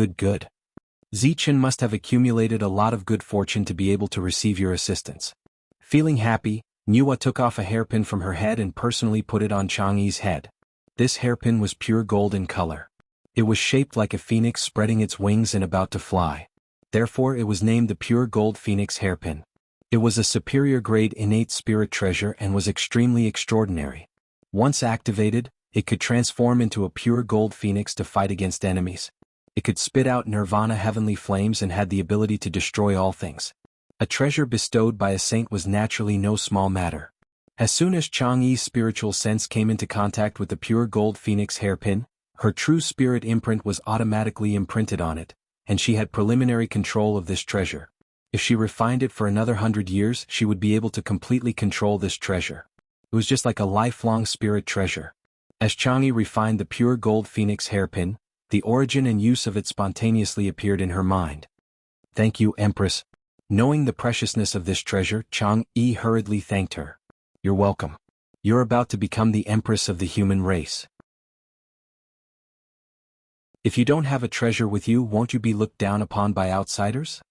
Speaker 1: Zichen must have accumulated a lot of good fortune to be able to receive your assistance. Feeling happy, Nuwa took off a hairpin from her head and personally put it on Chang'e's head. This hairpin was pure gold in color. It was shaped like a phoenix spreading its wings and about to fly. Therefore, it was named the Pure Gold Phoenix Hairpin. It was a superior grade innate spirit treasure and was extremely extraordinary. Once activated, it could transform into a pure gold phoenix to fight against enemies. It could spit out nirvana heavenly flames and had the ability to destroy all things. A treasure bestowed by a saint was naturally no small matter. As soon as Chang'e's spiritual sense came into contact with the pure gold phoenix hairpin, her true spirit imprint was automatically imprinted on it, and she had preliminary control of this treasure. If she refined it for another 100 years, she would be able to completely control this treasure. It was just like a lifelong spirit treasure. As Chang'e refined the pure gold phoenix hairpin, the origin and use of it spontaneously appeared in her mind. Thank you, Empress. Knowing the preciousness of this treasure, Chang'e hurriedly thanked her. You're welcome. You're about to become the Empress of the human race. If you don't have a treasure with you, won't you be looked down upon by outsiders?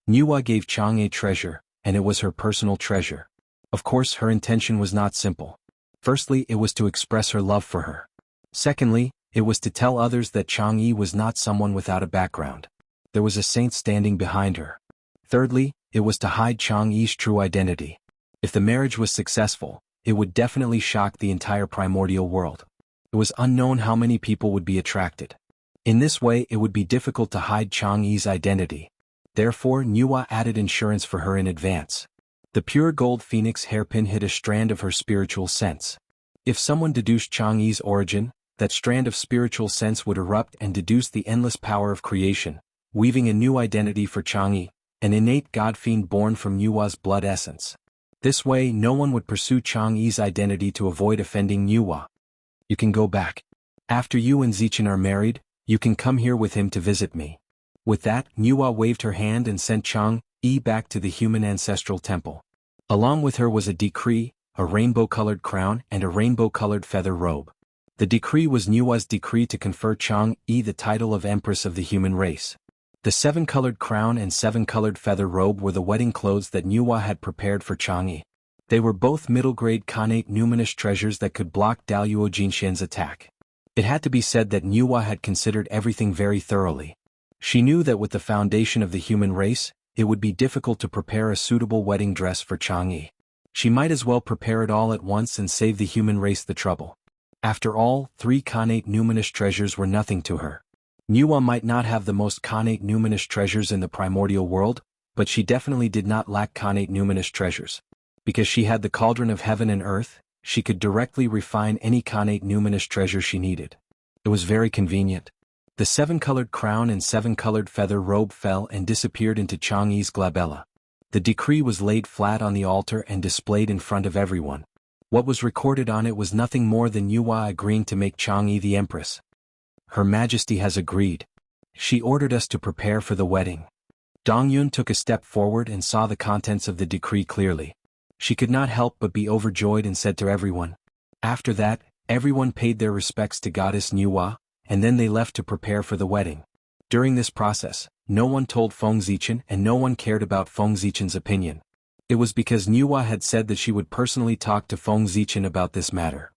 Speaker 1: Nuwa gave Chang'e treasure, and it was her personal treasure. Of course, her intention was not simple. Firstly, it was to express her love for her. Secondly, it was to tell others that Chang'e was not someone without a background. There was a saint standing behind her. Thirdly, it was to hide Chang'e's true identity. If the marriage was successful, it would definitely shock the entire primordial world. It was unknown how many people would be attracted. In this way, it would be difficult to hide Chang'e's identity. Therefore, Nuwa added insurance for her in advance. The pure gold phoenix hairpin hid a strand of her spiritual sense. If someone deduced Chang'e's origin, that strand of spiritual sense would erupt and deduce the endless power of creation, weaving a new identity for Chang'e, an innate god-fiend born from Nuwa's blood essence. This way, no one would pursue Chang'e's identity to avoid offending Nuwa. You can go back. After you and Zichen are married, you can come here with him to visit me. With that, Nuwa waved her hand and sent Chang'e back to the human ancestral temple. Along with her was a decree, a rainbow-colored crown and a rainbow-colored feather robe. The decree was Nuwa's decree to confer Chang'e the title of Empress of the human race. The 7-colored crown and 7-colored feather robe were the wedding clothes that Nuwa had prepared for Chang'e. They were both middle-grade Khanate numinous treasures that could block Daluo Jinxian's attack. It had to be said that Nuwa had considered everything very thoroughly. She knew that with the foundation of the human race, it would be difficult to prepare a suitable wedding dress for Chang'e. She might as well prepare it all at once and save the human race the trouble. After all, 3 Khanate numinous treasures were nothing to her. Nuwa might not have the most Khanate numinous treasures in the primordial world, but she definitely did not lack Khanate numinous treasures. Because she had the cauldron of heaven and earth, she could directly refine any Khanate numinous treasure she needed. It was very convenient. The 7-colored crown and 7-colored feather robe fell and disappeared into Chang'e's glabella. The decree was laid flat on the altar and displayed in front of everyone. What was recorded on it was nothing more than Nuwa agreeing to make Chang'e the empress. Her Majesty has agreed. She ordered us to prepare for the wedding. Dongyun took a step forward and saw the contents of the decree clearly. She could not help but be overjoyed and said to everyone. After that, everyone paid their respects to Goddess Nuwa, and then they left to prepare for the wedding. During this process, no one told Feng Zichen and no one cared about Feng Zichen's opinion. It was because Nuwa had said that she would personally talk to Feng Zichen about this matter.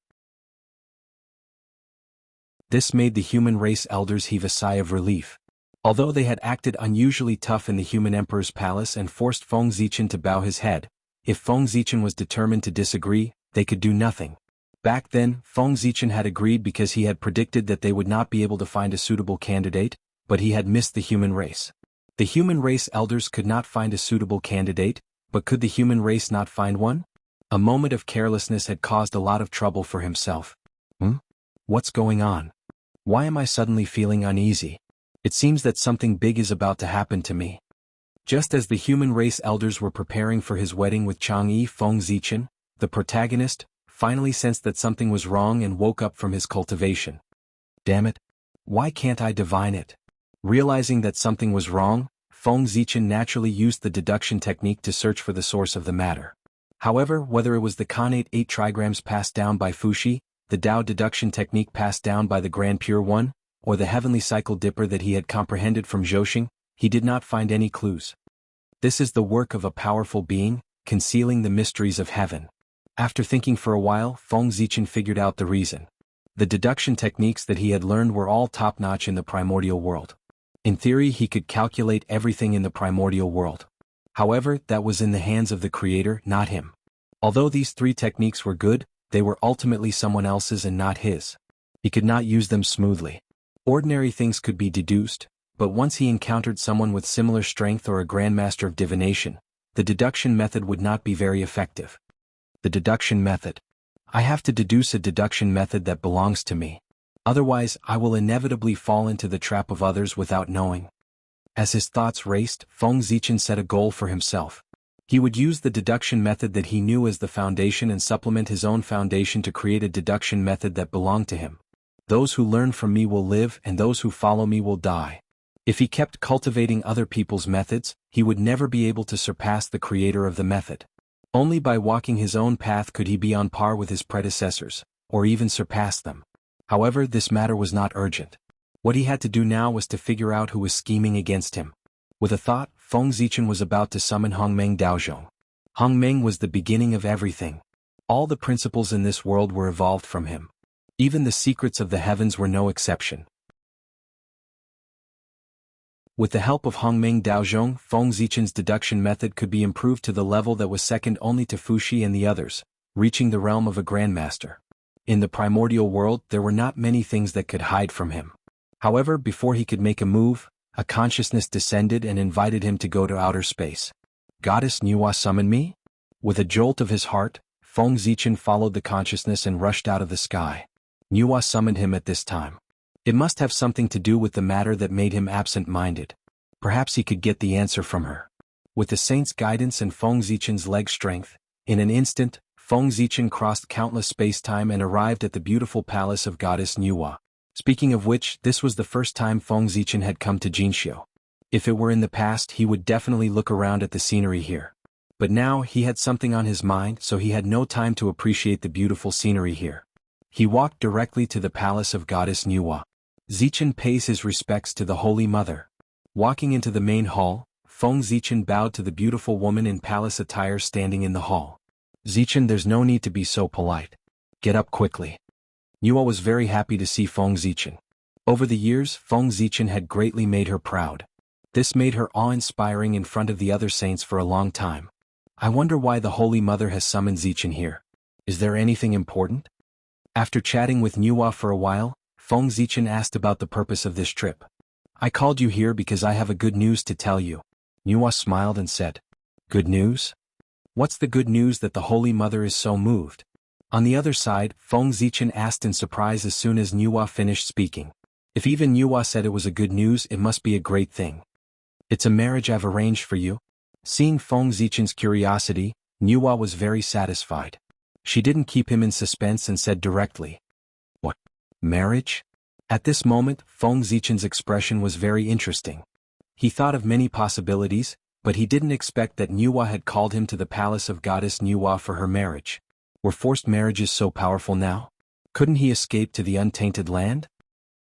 Speaker 1: This made the human race elders heave a sigh of relief. Although they had acted unusually tough in the human emperor's palace and forced Feng Zichen to bow his head, if Feng Zichen was determined to disagree, they could do nothing. Back then, Feng Zichen had agreed because he had predicted that they would not be able to find a suitable candidate, but he had missed the human race. The human race elders could not find a suitable candidate, but could the human race not find one? A moment of carelessness had caused a lot of trouble for himself. What's going on? Why am I suddenly feeling uneasy? It seems that something big is about to happen to me. Just as the human race elders were preparing for his wedding with Chang'e Feng Zichen, the protagonist finally sensed that something was wrong and woke up from his cultivation. Damn it! Why can't I divine it? Realizing that something was wrong, Feng Zichen naturally used the deduction technique to search for the source of the matter. However, whether it was the Khanate 8 trigrams passed down by Fuxi, the Tao deduction technique passed down by the Grand Pure One, or the heavenly cycle dipper that he had comprehended from Zhoxing, he did not find any clues. This is the work of a powerful being, concealing the mysteries of heaven. After thinking for a while, Feng Zichen figured out the reason. The deduction techniques that he had learned were all top-notch in the primordial world. In theory, he could calculate everything in the primordial world. However, that was in the hands of the Creator, not him. Although these 3 techniques were good, they were ultimately someone else's and not his. He could not use them smoothly. Ordinary things could be deduced, but once he encountered someone with similar strength or a grandmaster of divination, the deduction method would not be very effective. The deduction method. I have to deduce a deduction method that belongs to me. Otherwise, I will inevitably fall into the trap of others without knowing. As his thoughts raced, Feng Zichen set a goal for himself. He would use the deduction method that he knew as the foundation and supplement his own foundation to create a deduction method that belonged to him. Those who learn from me will live and those who follow me will die. If he kept cultivating other people's methods, he would never be able to surpass the creator of the method. Only by walking his own path could he be on par with his predecessors, or even surpass them. However, this matter was not urgent. What he had to do now was to figure out who was scheming against him. With a thought, Feng Zichen was about to summon Hongmeng Daozhong. Hongmeng was the beginning of everything. All the principles in this world were evolved from him. Even the secrets of the heavens were no exception. With the help of Hongmeng Daozhong, Feng Zichen's deduction method could be improved to the level that was second only to Fuxi and the others, reaching the realm of a grandmaster. In the primordial world, there were not many things that could hide from him. However, before he could make a move, a consciousness descended and invited him to go to outer space. Goddess Nuwa summoned me? With a jolt of his heart, Feng Zichen followed the consciousness and rushed out of the sky. Nuwa summoned him at this time. It must have something to do with the matter that made him absent-minded. Perhaps he could get the answer from her. With the saint's guidance and Feng Zichen's leg strength, in an instant, Feng Zichen crossed countless space-time and arrived at the beautiful palace of Goddess Nuwa. Speaking of which, this was the first time Feng Zichen had come to Jinxiu. If it were in the past, he would definitely look around at the scenery here. But now, he had something on his mind, so he had no time to appreciate the beautiful scenery here. He walked directly to the palace of Goddess Nuwa. Zichen pays his respects to the Holy Mother. Walking into the main hall, Feng Zichen bowed to the beautiful woman in palace attire standing in the hall. Zichen, there's no need to be so polite. Get up quickly. Nuwa was very happy to see Feng Zichen. Over the years, Feng Zichen had greatly made her proud. This made her awe-inspiring in front of the other saints for a long time. I wonder why the Holy Mother has summoned Zichen here. Is there anything important? After chatting with Nuwa for a while, Feng Zichen asked about the purpose of this trip. I called you here because I have a good news to tell you. Nuwa smiled and said, Good news? What's the good news that the Holy Mother is so moved? On the other side, Feng Zichen asked in surprise as soon as Nuwa finished speaking. If even Nuwa said it was a good news, it must be a great thing. It's a marriage I've arranged for you. Seeing Feng Zichen's curiosity, Nuwa was very satisfied. She didn't keep him in suspense and said directly, What? Marriage? At this moment, Feng Zichen's expression was very interesting. He thought of many possibilities, but he didn't expect that Nuwa had called him to the palace of Goddess Nuwa for her marriage. Were forced marriages so powerful now? Couldn't he escape to the untainted land?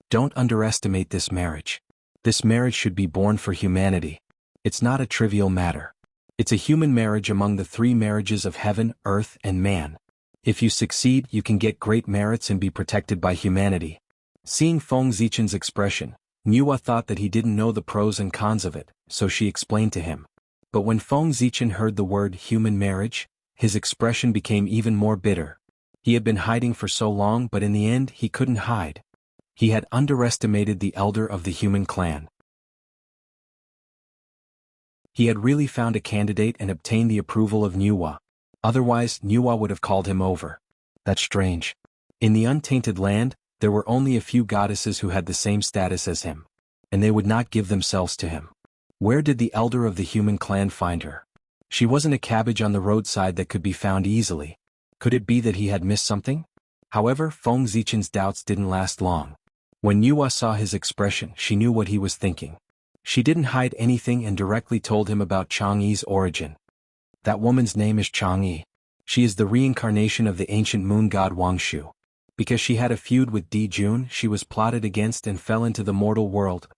Speaker 1: Don't underestimate this marriage. This marriage should be born for humanity. It's not a trivial matter. It's a human marriage among the 3 marriages of heaven, earth, and man. If you succeed, you can get great merits and be protected by humanity. Seeing Feng Zichen's expression, Nuwa thought that he didn't know the pros and cons of it, so she explained to him. But when Feng Zichen heard the word human marriage, his expression became even more bitter. He had been hiding for so long, but in the end he couldn't hide. He had underestimated the elder of the human clan. He had really found a candidate and obtained the approval of Nuwa. Otherwise, Nuwa would have called him over. That's strange. In the untainted land, There were only a few goddesses who had the same status as him, and they would not give themselves to him. Where did the elder of the human clan find her? She wasn't a cabbage on the roadside that could be found easily. Could it be that he had missed something? However, Feng Zichen's doubts didn't last long. When Yuhua saw his expression, she knew what he was thinking. She didn't hide anything and directly told him about Chang'e's origin. That woman's name is Chang'e. She is the reincarnation of the ancient moon god Wangshu. Because she had a feud with Di Jun, she was plotted against and fell into the mortal world.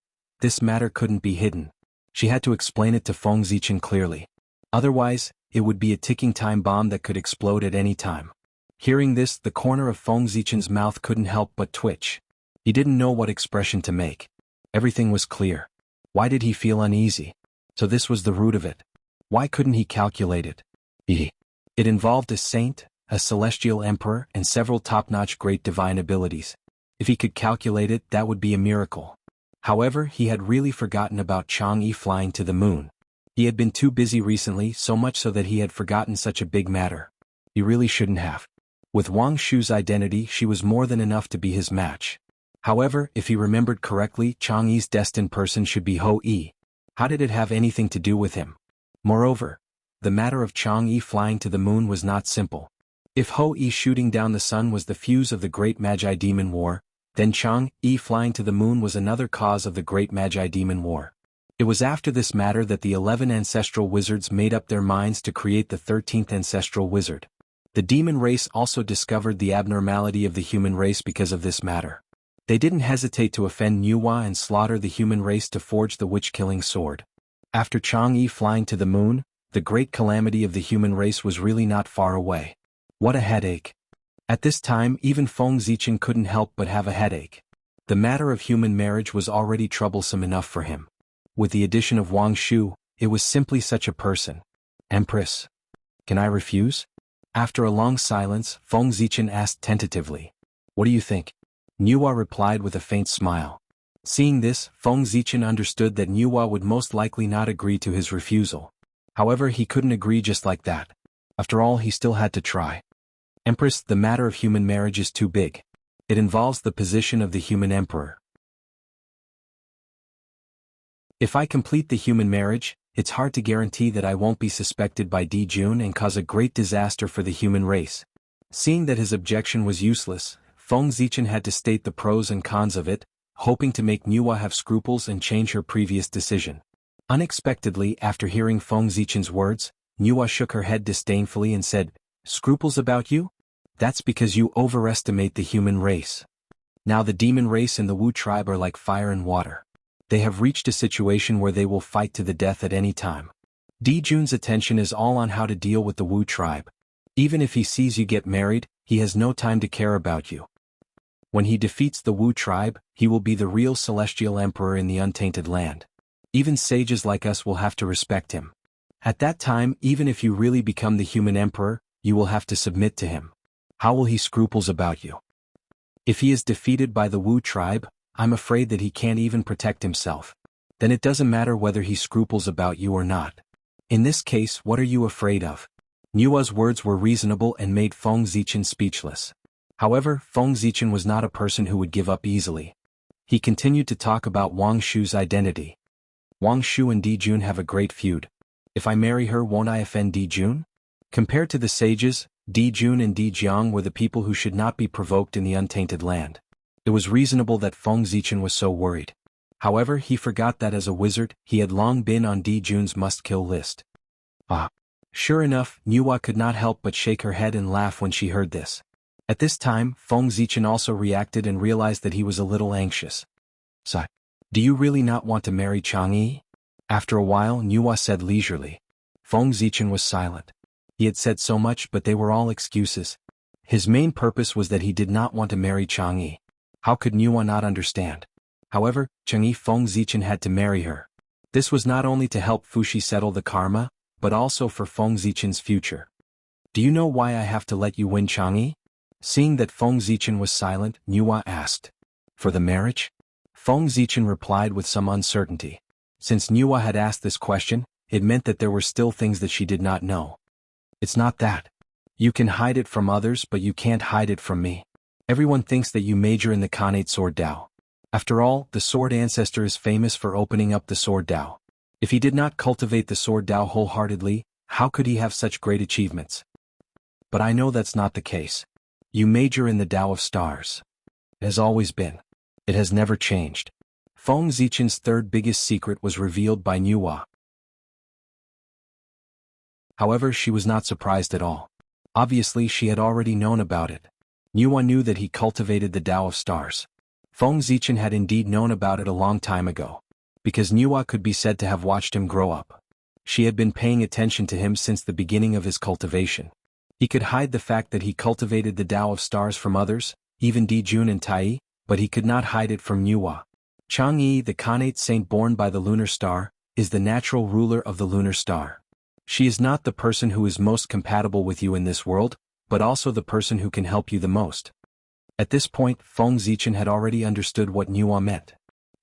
Speaker 1: This matter couldn't be hidden. She had to explain it to Feng Zichen clearly. Otherwise, it would be a ticking time bomb that could explode at any time. Hearing this, the corner of Feng Zichen's mouth couldn't help but twitch. He didn't know what expression to make. Everything was clear. Why did he feel uneasy? So this was the root of it. Why couldn't he calculate it? It involved a saint, a celestial emperor, and several top-notch great divine abilities. If he could calculate it, that would be a miracle. However, he had really forgotten about Chang'e flying to the moon. He had been too busy recently, so much so that he had forgotten such a big matter. He really shouldn't have. With Wang Shu's identity, she was more than enough to be his match. However, if he remembered correctly, Chang'e's destined person should be Hou-Yi. How did it have anything to do with him? Moreover, the matter of Chang'e flying to the moon was not simple. If Hou-Yi shooting down the sun was the fuse of the Great Magi Demon War, then Chang'e flying to the moon was another cause of the Great Magi Demon War. It was after this matter that the 11 ancestral wizards made up their minds to create the 13th ancestral wizard. The demon race also discovered the abnormality of the human race because of this matter. They didn't hesitate to offend Yuhua and slaughter the human race to forge the witch-killing sword. After Chang'e flying to the moon, the great calamity of the human race was really not far away. What a headache. At this time, even Feng Zichen couldn't help but have a headache. The matter of human marriage was already troublesome enough for him. With the addition of Wang Shu, it was simply such a person. Empress. Can I refuse? After a long silence, Feng Zichen asked tentatively. What do you think? Yuhua replied with a faint smile. Seeing this, Feng Zichen understood that Yuhua would most likely not agree to his refusal. However, he couldn't agree just like that. After all, he still had to try. Empress, the matter of human marriage is too big. It involves the position of the human emperor. If I complete the human marriage, it's hard to guarantee that I won't be suspected by Di Jun and cause a great disaster for the human race. Seeing that his objection was useless, Feng Zichen had to state the pros and cons of it, hoping to make Yuhua have scruples and change her previous decision. Unexpectedly, after hearing Feng Zichen's words, Yuhua shook her head disdainfully and said, "Scruples about you? That's because you overestimate the human race. Now the demon race and the Wu tribe are like fire and water. They have reached a situation where they will fight to the death at any time. Di Jun's attention is all on how to deal with the Wu tribe. Even if he sees you get married, he has no time to care about you. When he defeats the Wu tribe, he will be the real celestial emperor in the untainted land. Even sages like us will have to respect him. At that time, even if you really become the human emperor, you will have to submit to him. How will he scruples about you? If he is defeated by the Wu tribe, I'm afraid that he can't even protect himself. Then it doesn't matter whether he scruples about you or not. In this case, what are you afraid of?" Yuhua's words were reasonable and made Feng Zichen speechless. However, Feng Zichen was not a person who would give up easily. He continued to talk about Wang Shu's identity. Wang Shu and Di Jun have a great feud. If I marry her, won't I offend Di Jun? Compared to the sages, Di Jun and Di Jiang were the people who should not be provoked in the untainted land. It was reasonable that Feng Zichen was so worried. However, he forgot that as a wizard, he had long been on Di Jun's must-kill list. Sure enough, Yuhua could not help but shake her head and laugh when she heard this. At this time, Feng Zichen also reacted and realized that he was a little anxious. "So, do you really not want to marry Chang'e?" After a while, Yuhua said leisurely. Feng Zichen was silent. He had said so much, but they were all excuses. His main purpose was that he did not want to marry Chang'e. How could Yuhua not understand? However, Chang'e Feng Zichen had to marry her. This was not only to help Fushi settle the karma, but also for Feng Zichen's future. "Do you know why I have to let you win Chang'e?" Seeing that Feng Zichen was silent, Yuhua asked. "For the marriage?" Feng Zichen replied with some uncertainty. Since Yuhua had asked this question, it meant that there were still things that she did not know. "It's not that. You can hide it from others, but you can't hide it from me. Everyone thinks that you major in the Khanate Sword Dao. After all, the Sword Ancestor is famous for opening up the Sword Dao. If he did not cultivate the Sword Dao wholeheartedly, how could he have such great achievements? But I know that's not the case. You major in the Dao of Stars. It has always been. It has never changed. Feng Zichen's third biggest secret was revealed by Nuwa. However, she was not surprised at all. Obviously, she had already known about it. Nuwa knew that he cultivated the Tao of Stars. Feng Zichen had indeed known about it a long time ago, because Nuwa could be said to have watched him grow up. She had been paying attention to him since the beginning of his cultivation. He could hide the fact that he cultivated the Tao of Stars from others, even Dijun and Tai, but he could not hide it from Nuwa. Chang'e, the Khanate saint born by the lunar star, is the natural ruler of the lunar star. She is not the person who is most compatible with you in this world, but also the person who can help you the most. At this point, Feng Zichen had already understood what Nuwa meant.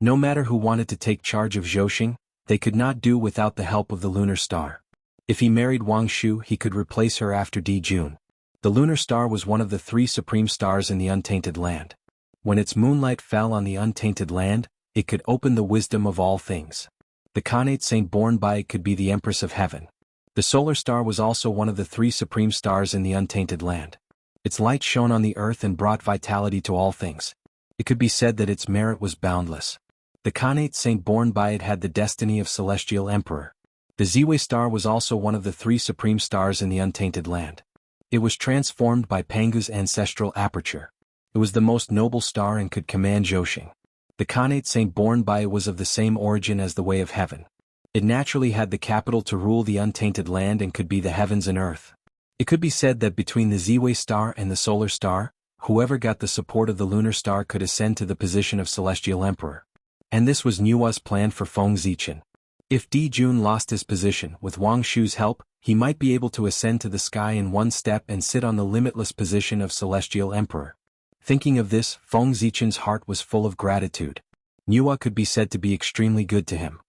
Speaker 1: No matter who wanted to take charge of Zhouxing, they could not do without the help of the lunar star. If he married Wang Shu, he could replace her after Dijun. The lunar star was one of the 3 supreme stars in the untainted land. When its moonlight fell on the untainted land, it could open the wisdom of all things. The Khanate saint born by it could be the Empress of Heaven. The solar star was also one of the 3 supreme stars in the untainted land. Its light shone on the earth and brought vitality to all things. It could be said that its merit was boundless. The Khanate saint born by it had the destiny of celestial emperor. The Ziwei star was also one of the 3 supreme stars in the untainted land. It was transformed by Pangu's ancestral aperture. It was the most noble star and could command Zhouxing. The Khanate saint born by it was of the same origin as the Way of Heaven. It naturally had the capital to rule the untainted land and could be the heavens and earth. It could be said that between the Ziwei star and the solar star, whoever got the support of the lunar star could ascend to the position of celestial emperor. And this was Nuwa's plan for Feng Zichen. If Dijun lost his position with Wang Shu's help, he might be able to ascend to the sky in one step and sit on the limitless position of celestial emperor. Thinking of this, Feng Zichen's heart was full of gratitude. Nuwa could be said to be extremely good to him.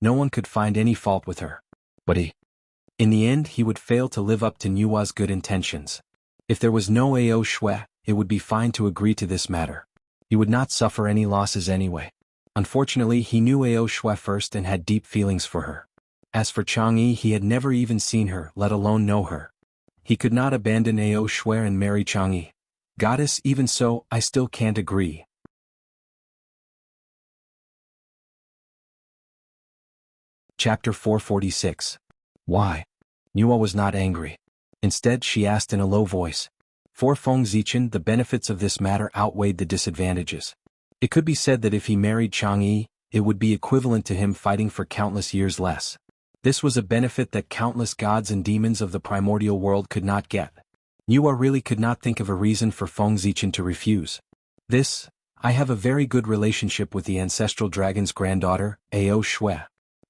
Speaker 1: No one could find any fault with her. But in the end, he would fail to live up to Nuwa's good intentions. If there was no Ao Shui, it would be fine to agree to this matter. He would not suffer any losses anyway. Unfortunately, he knew Ao Shui first and had deep feelings for her. As for Chang'e, he had never even seen her, let alone know her. He could not abandon Ao Shui and marry Chang'e. Goddess, even so, I still can't agree. Chapter 446. Why? Nuwa was not angry. Instead, she asked in a low voice. For Feng Zichen, the benefits of this matter outweighed the disadvantages. It could be said that if he married Chang'e, it would be equivalent to him fighting for countless years less. This was a benefit that countless gods and demons of the primordial world could not get. Nuwa really could not think of a reason for Feng Zichen to refuse. I have a very good relationship with the ancestral dragon's granddaughter, Ao Shui.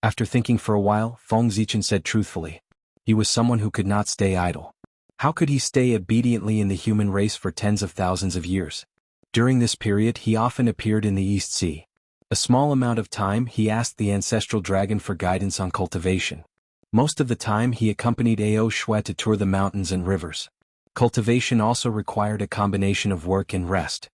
Speaker 1: After thinking for a while, Feng Zichen said truthfully. He was someone who could not stay idle. How could he stay obediently in the human race for tens of thousands of years? During this period, he often appeared in the East Sea. A small amount of time he asked the ancestral dragon for guidance on cultivation. Most of the time he accompanied Ao Shui to tour the mountains and rivers. Cultivation also required a combination of work and rest.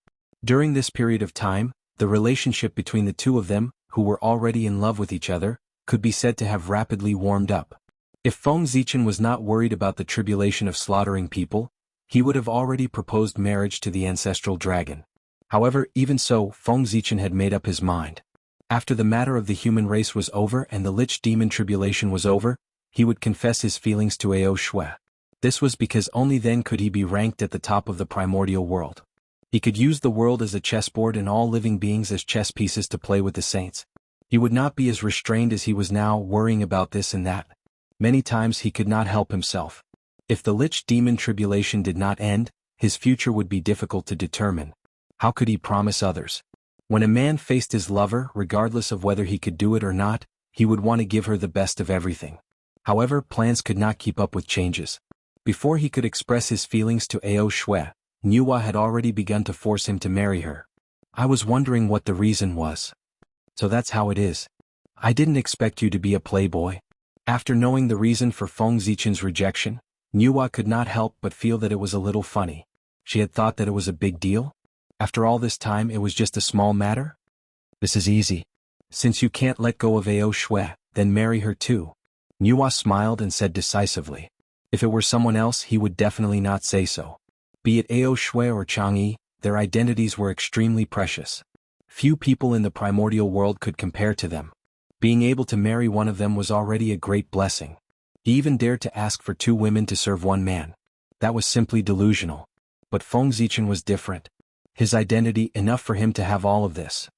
Speaker 1: During this period of time, the relationship between the two of them, who were already in love with each other, could be said to have rapidly warmed up. If Feng Zichen was not worried about the tribulation of slaughtering people, he would have already proposed marriage to the ancestral dragon. However, even so, Feng Zichen had made up his mind. After the matter of the human race was over and the Lich demon tribulation was over, he would confess his feelings to Ao Shui. This was because only then could he be ranked at the top of the primordial world. He could use the world as a chessboard and all living beings as chess pieces to play with the saints. He would not be as restrained as he was now, worrying about this and that. Many times he could not help himself. If the Lich demon tribulation did not end, his future would be difficult to determine. How could he promise others? When a man faced his lover, regardless of whether he could do it or not, he would want to give her the best of everything. However, plans could not keep up with changes. Before he could express his feelings to Ao Shui, Nuwa had already begun to force him to marry her. I was wondering what the reason was. So that's how it is. I didn't expect you to be a playboy. After knowing the reason for Feng Zichen's rejection, Nuwa could not help but feel that it was a little funny. She had thought that it was a big deal. After all this time it was just a small matter? This is easy. Since you can't let go of Ao Shui, then marry her too. Nuwa smiled and said decisively. If it were someone else he would definitely not say so. Be it Ao Shui or Chang'e, their identities were extremely precious. Few people in the primordial world could compare to them. Being able to marry one of them was already a great blessing. He even dared to ask for 2 women to serve one man. That was simply delusional. But Feng Zichen was different. His identity enough for him to have all of this.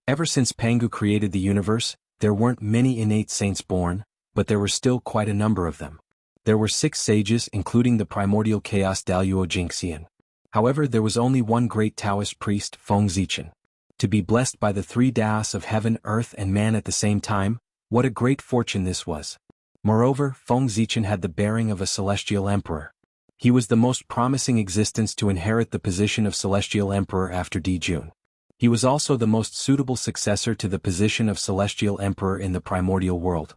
Speaker 1: Ever since Pangu created the universe, there weren't many innate saints born, but there were still quite a number of them. There were 6 sages including the primordial chaos Daluo Jingxian. However, there was only one great Taoist priest, Feng Zichen. To be blessed by the 3 Daos of heaven, earth and man at the same time, what a great fortune this was. Moreover, Feng Zichen had the bearing of a celestial emperor. He was the most promising existence to inherit the position of celestial emperor after Di Jun. He was also the most suitable successor to the position of celestial emperor in the primordial world.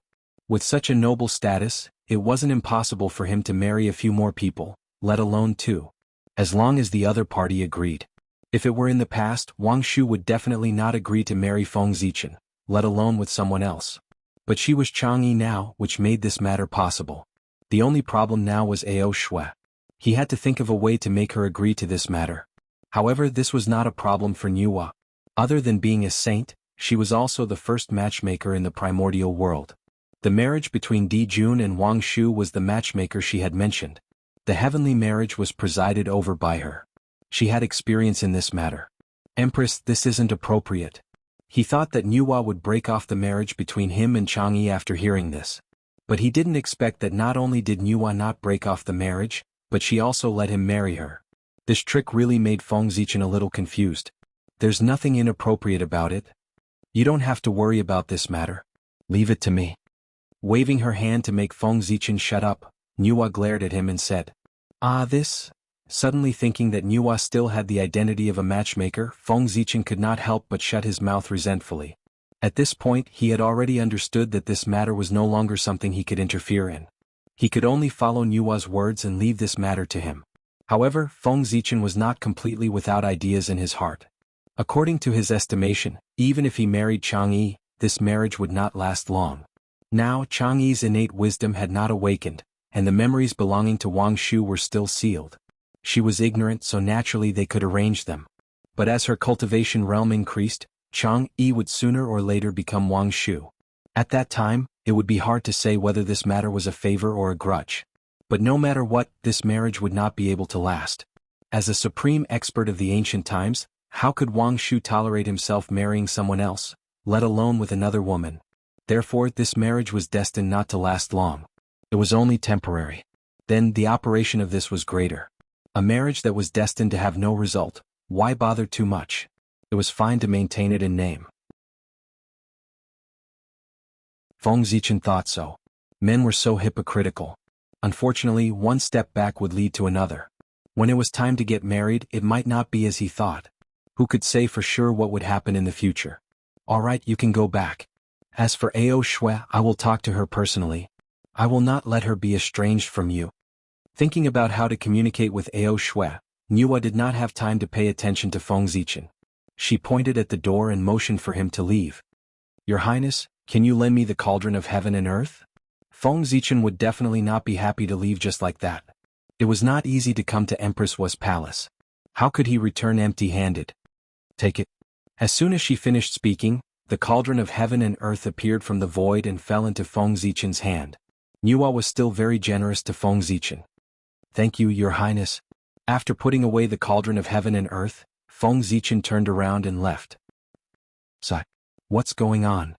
Speaker 1: With such a noble status, it wasn't impossible for him to marry a few more people, let alone 2. As long as the other party agreed. If it were in the past, Wang Shu would definitely not agree to marry Feng Zichen, let alone with someone else. But she was Chang'e now, which made this matter possible. The only problem now was Ao Shui. He had to think of a way to make her agree to this matter. However, this was not a problem for Nuwa. Other than being a saint, she was also the first matchmaker in the primordial world. The marriage between Di Jun and Wang Shu was the matchmaker she had mentioned. The heavenly marriage was presided over by her. She had experience in this matter. Empress, this isn't appropriate. He thought that Nuwa would break off the marriage between him and Chang'e after hearing this. But he didn't expect that not only did Nuwa not break off the marriage, but she also let him marry her. This trick really made Feng Zichen a little confused. There's nothing inappropriate about it. You don't have to worry about this matter. Leave it to me. Waving her hand to make Feng Zichen shut up, Nuwa glared at him and said, this? Suddenly thinking that Nuwa still had the identity of a matchmaker, Feng Zichen could not help but shut his mouth resentfully. At this point he had already understood that this matter was no longer something he could interfere in. He could only follow Nuwa's words and leave this matter to him. However, Feng Zichen was not completely without ideas in his heart. According to his estimation, even if he married Chang'e, this marriage would not last long. Now Chang'e's innate wisdom had not awakened, and the memories belonging to Wang Shu were still sealed. She was ignorant, so naturally they could arrange them. But as her cultivation realm increased, Chang'e would sooner or later become Wang Shu. At that time, it would be hard to say whether this matter was a favor or a grudge. But no matter what, this marriage would not be able to last. As a supreme expert of the ancient times, how could Wang Shu tolerate himself marrying someone else, let alone with another woman? Therefore, this marriage was destined not to last long. It was only temporary. Then the operation of this was greater. A marriage that was destined to have no result, why bother too much? It was fine to maintain it in name. Feng Zichen thought so. Men were so hypocritical. Unfortunately, one step back would lead to another. When it was time to get married, it might not be as he thought. Who could say for sure what would happen in the future? Alright, you can go back. As for Ao Shui, I will talk to her personally. I will not let her be estranged from you. Thinking about how to communicate with Ao Shui, Nuwa did not have time to pay attention to Feng Zichen. She pointed at the door and motioned for him to leave. Your Highness, can you lend me the cauldron of heaven and earth? Feng Zichen would definitely not be happy to leave just like that. It was not easy to come to Empress Was palace. How could he return empty-handed? Take it. As soon as she finished speaking, the cauldron of heaven and earth appeared from the void and fell into Feng Zichen's hand. Nuwa was still very generous to Feng Zichen. Thank you, Your Highness. After putting away the cauldron of heaven and earth, Feng Zichen turned around and left. Sigh. What's going on?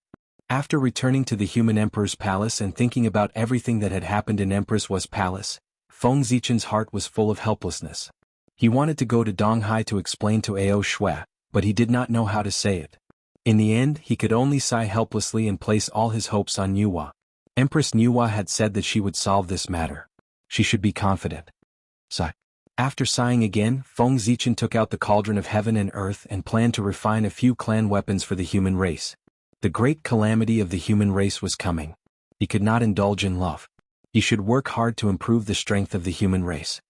Speaker 1: After returning to the human emperor's palace and thinking about everything that had happened in Empress Was palace, Feng Zichen's heart was full of helplessness. He wanted to go to Donghai to explain to Ao Shui, but he did not know how to say it. In the end, he could only sigh helplessly and place all his hopes on Nuwa. Empress Nuwa had said that she would solve this matter. She should be confident. Sigh. After sighing again, Feng Zichen took out the cauldron of heaven and earth and planned to refine a few clan weapons for the human race. The great calamity of the human race was coming. He could not indulge in love. He should work hard to improve the strength of the human race.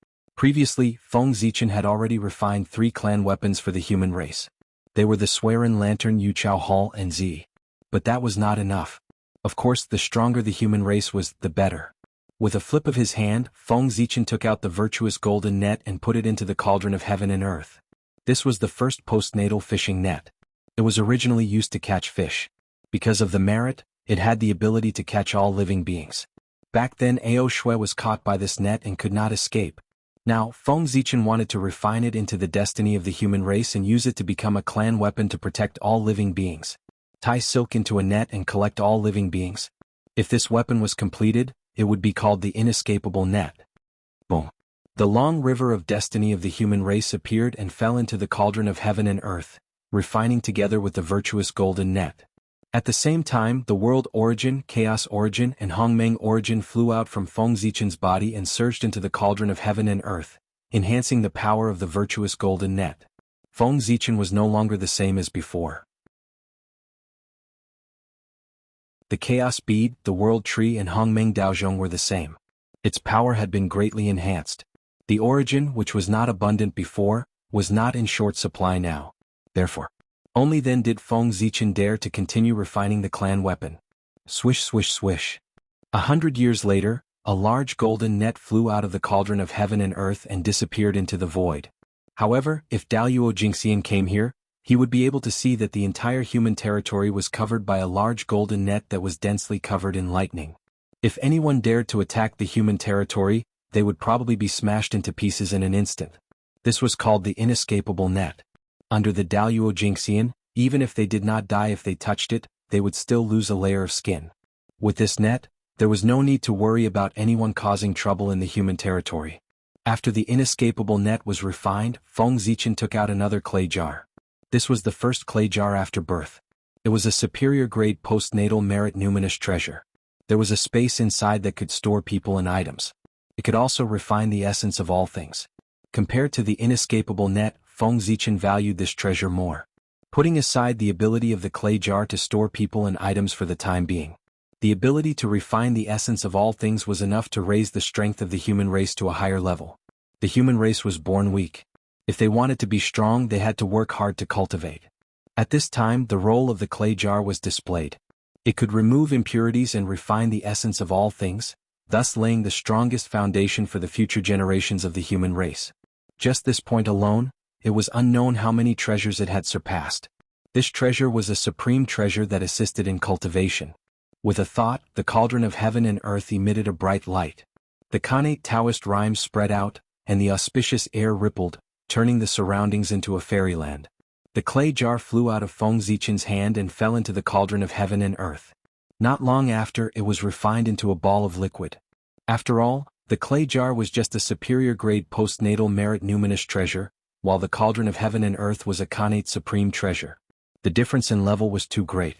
Speaker 1: Previously, Feng Zichen had already refined 3 clan weapons for the human race. They were the Swearin Lantern Yuchao Hall and Z. But that was not enough. Of course, the stronger the human race was, the better. With a flip of his hand, Feng Zichen took out the virtuous golden net and put it into the cauldron of heaven and earth. This was the first postnatal fishing net. It was originally used to catch fish. Because of the merit, it had the ability to catch all living beings. Back then Ao Shui was caught by this net and could not escape. Now, Feng Zichen wanted to refine it into the destiny of the human race and use it to become a clan weapon to protect all living beings. Tie silk into a net and collect all living beings. If this weapon was completed, it would be called the inescapable net. Boom. The long river of destiny of the human race appeared and fell into the cauldron of heaven and earth, refining together with the virtuous golden net. At the same time, the world origin, chaos origin, and Hongmeng origin flew out from Feng Zichen's body and surged into the cauldron of heaven and earth, enhancing the power of the virtuous golden net. Feng Zichen was no longer the same as before. The chaos bead, the world tree, and Hongmeng Daozhong were the same. Its power had been greatly enhanced. The origin, which was not abundant before, was not in short supply now. Therefore, only then did Feng Zichen dare to continue refining the clan weapon. Swish swish swish. 100 years later, a large golden net flew out of the cauldron of heaven and earth and disappeared into the void. However, if Daoyuo Jingxian came here, he would be able to see that the entire human territory was covered by a large golden net that was densely covered in lightning. If anyone dared to attack the human territory, they would probably be smashed into pieces in an instant. This was called the inescapable net. Under the Daoyuo Jingxian, even if they did not die if they touched it, they would still lose a layer of skin. With this net, there was no need to worry about anyone causing trouble in the human territory. After the inescapable net was refined, Feng Zichen took out another clay jar. This was the first clay jar after birth. It was a superior grade postnatal merit numinous treasure. There was a space inside that could store people and items. It could also refine the essence of all things. Compared to the inescapable net, Feng Zichen valued this treasure more. Putting aside the ability of the clay jar to store people and items for the time being, the ability to refine the essence of all things was enough to raise the strength of the human race to a higher level. The human race was born weak. If they wanted to be strong, they had to work hard to cultivate. At this time, the role of the clay jar was displayed. It could remove impurities and refine the essence of all things, thus laying the strongest foundation for the future generations of the human race. Just this point alone, it was unknown how many treasures it had surpassed. This treasure was a supreme treasure that assisted in cultivation. With a thought, the cauldron of heaven and earth emitted a bright light. The Khanate Taoist rhymes spread out, and the auspicious air rippled, turning the surroundings into a fairyland. The clay jar flew out of Feng Zichen's hand and fell into the cauldron of heaven and earth. Not long after, it was refined into a ball of liquid. After all, the clay jar was just a superior grade postnatal merit numinous treasure, while the cauldron of heaven and earth was a Khanate supreme treasure. The difference in level was too great.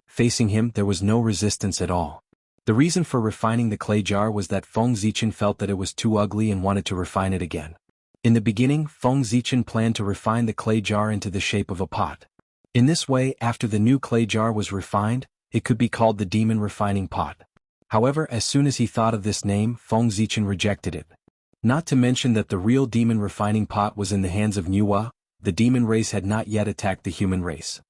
Speaker 1: Facing him, there was no resistance at all. The reason for refining the clay jar was that Feng Zichen felt that it was too ugly and wanted to refine it again. In the beginning, Feng Zichen planned to refine the clay jar into the shape of a pot. In this way, after the new clay jar was refined, it could be called the demon refining pot. However, as soon as he thought of this name, Feng Zichen rejected it. Not to mention that the real demon refining pot was in the hands of Nuwa, the demon race had not yet attacked the human race.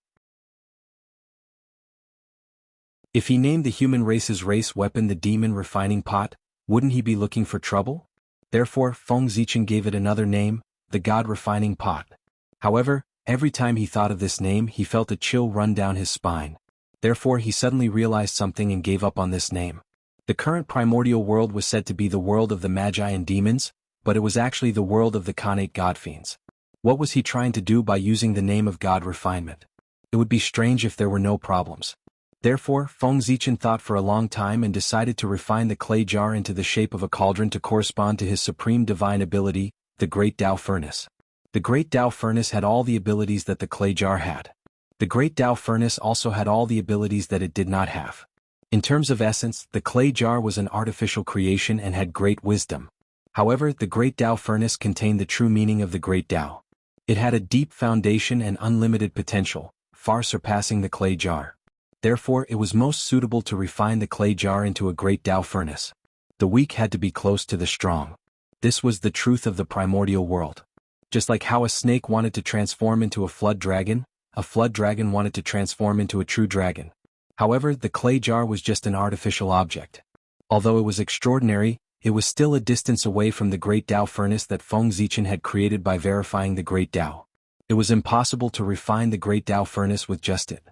Speaker 1: If he named the human race's race weapon the demon refining pot, wouldn't he be looking for trouble? Therefore, Feng Zichen gave it another name, the god refining pot. However, every time he thought of this name he felt a chill run down his spine. Therefore he suddenly realized something and gave up on this name. The current primordial world was said to be the world of the magi and demons, but it was actually the world of the Khanate godfiends. What was he trying to do by using the name of God refinement? It would be strange if there were no problems. Therefore, Feng Zichen thought for a long time and decided to refine the clay jar into the shape of a cauldron to correspond to his supreme divine ability, the Great Tao Furnace. The Great Tao Furnace had all the abilities that the clay jar had. The Great Tao Furnace also had all the abilities that it did not have. In terms of essence, the clay jar was an artificial creation and had great wisdom. However, the Great Tao Furnace contained the true meaning of the Great Tao. It had a deep foundation and unlimited potential, far surpassing the clay jar. Therefore, it was most suitable to refine the clay jar into a Great Tao Furnace. The weak had to be close to the strong. This was the truth of the primordial world. Just like how a snake wanted to transform into a flood dragon wanted to transform into a true dragon. However, the clay jar was just an artificial object. Although it was extraordinary, it was still a distance away from the great Tao furnace that Feng Zichen had created by verifying the great Tao. It was impossible to refine the great Tao furnace with just it.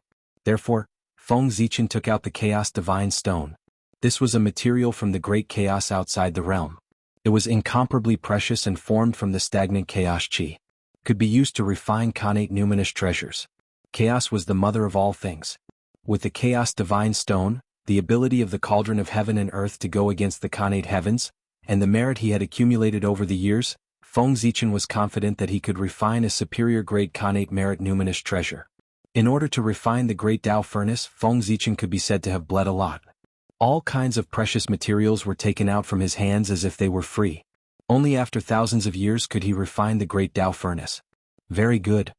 Speaker 1: Therefore, Feng Zichen took out the Chaos Divine Stone. This was a material from the great chaos outside the realm. It was incomparably precious and formed from the stagnant chaos chi. Could be used to refine Khanate numinous treasures. Chaos was the mother of all things. With the Chaos Divine Stone, the ability of the cauldron of heaven and earth to go against the Khanate heavens, and the merit he had accumulated over the years, Feng Zichen was confident that he could refine a superior grade Khanate merit numinous treasure. In order to refine the great Tao furnace, Feng Zichen could be said to have bled a lot. All kinds of precious materials were taken out from his hands as if they were free. Only after thousands of years could he refine the great Tao furnace. Very good.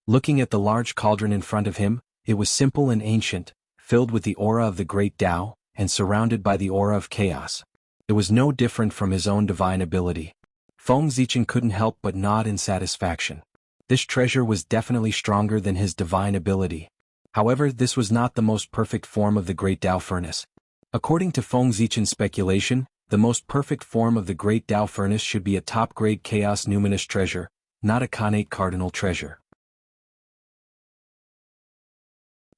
Speaker 1: Looking at the large cauldron in front of him, it was simple and ancient, filled with the aura of the great Tao, and surrounded by the aura of chaos. It was no different from his own divine ability. Feng Zichen couldn't help but nod in satisfaction. This treasure was definitely stronger than his divine ability. However, this was not the most perfect form of the great Tao furnace. According to Feng Zichen's speculation, the most perfect form of the great Tao furnace should be a top-grade chaos numinous treasure, not a Khanate cardinal treasure.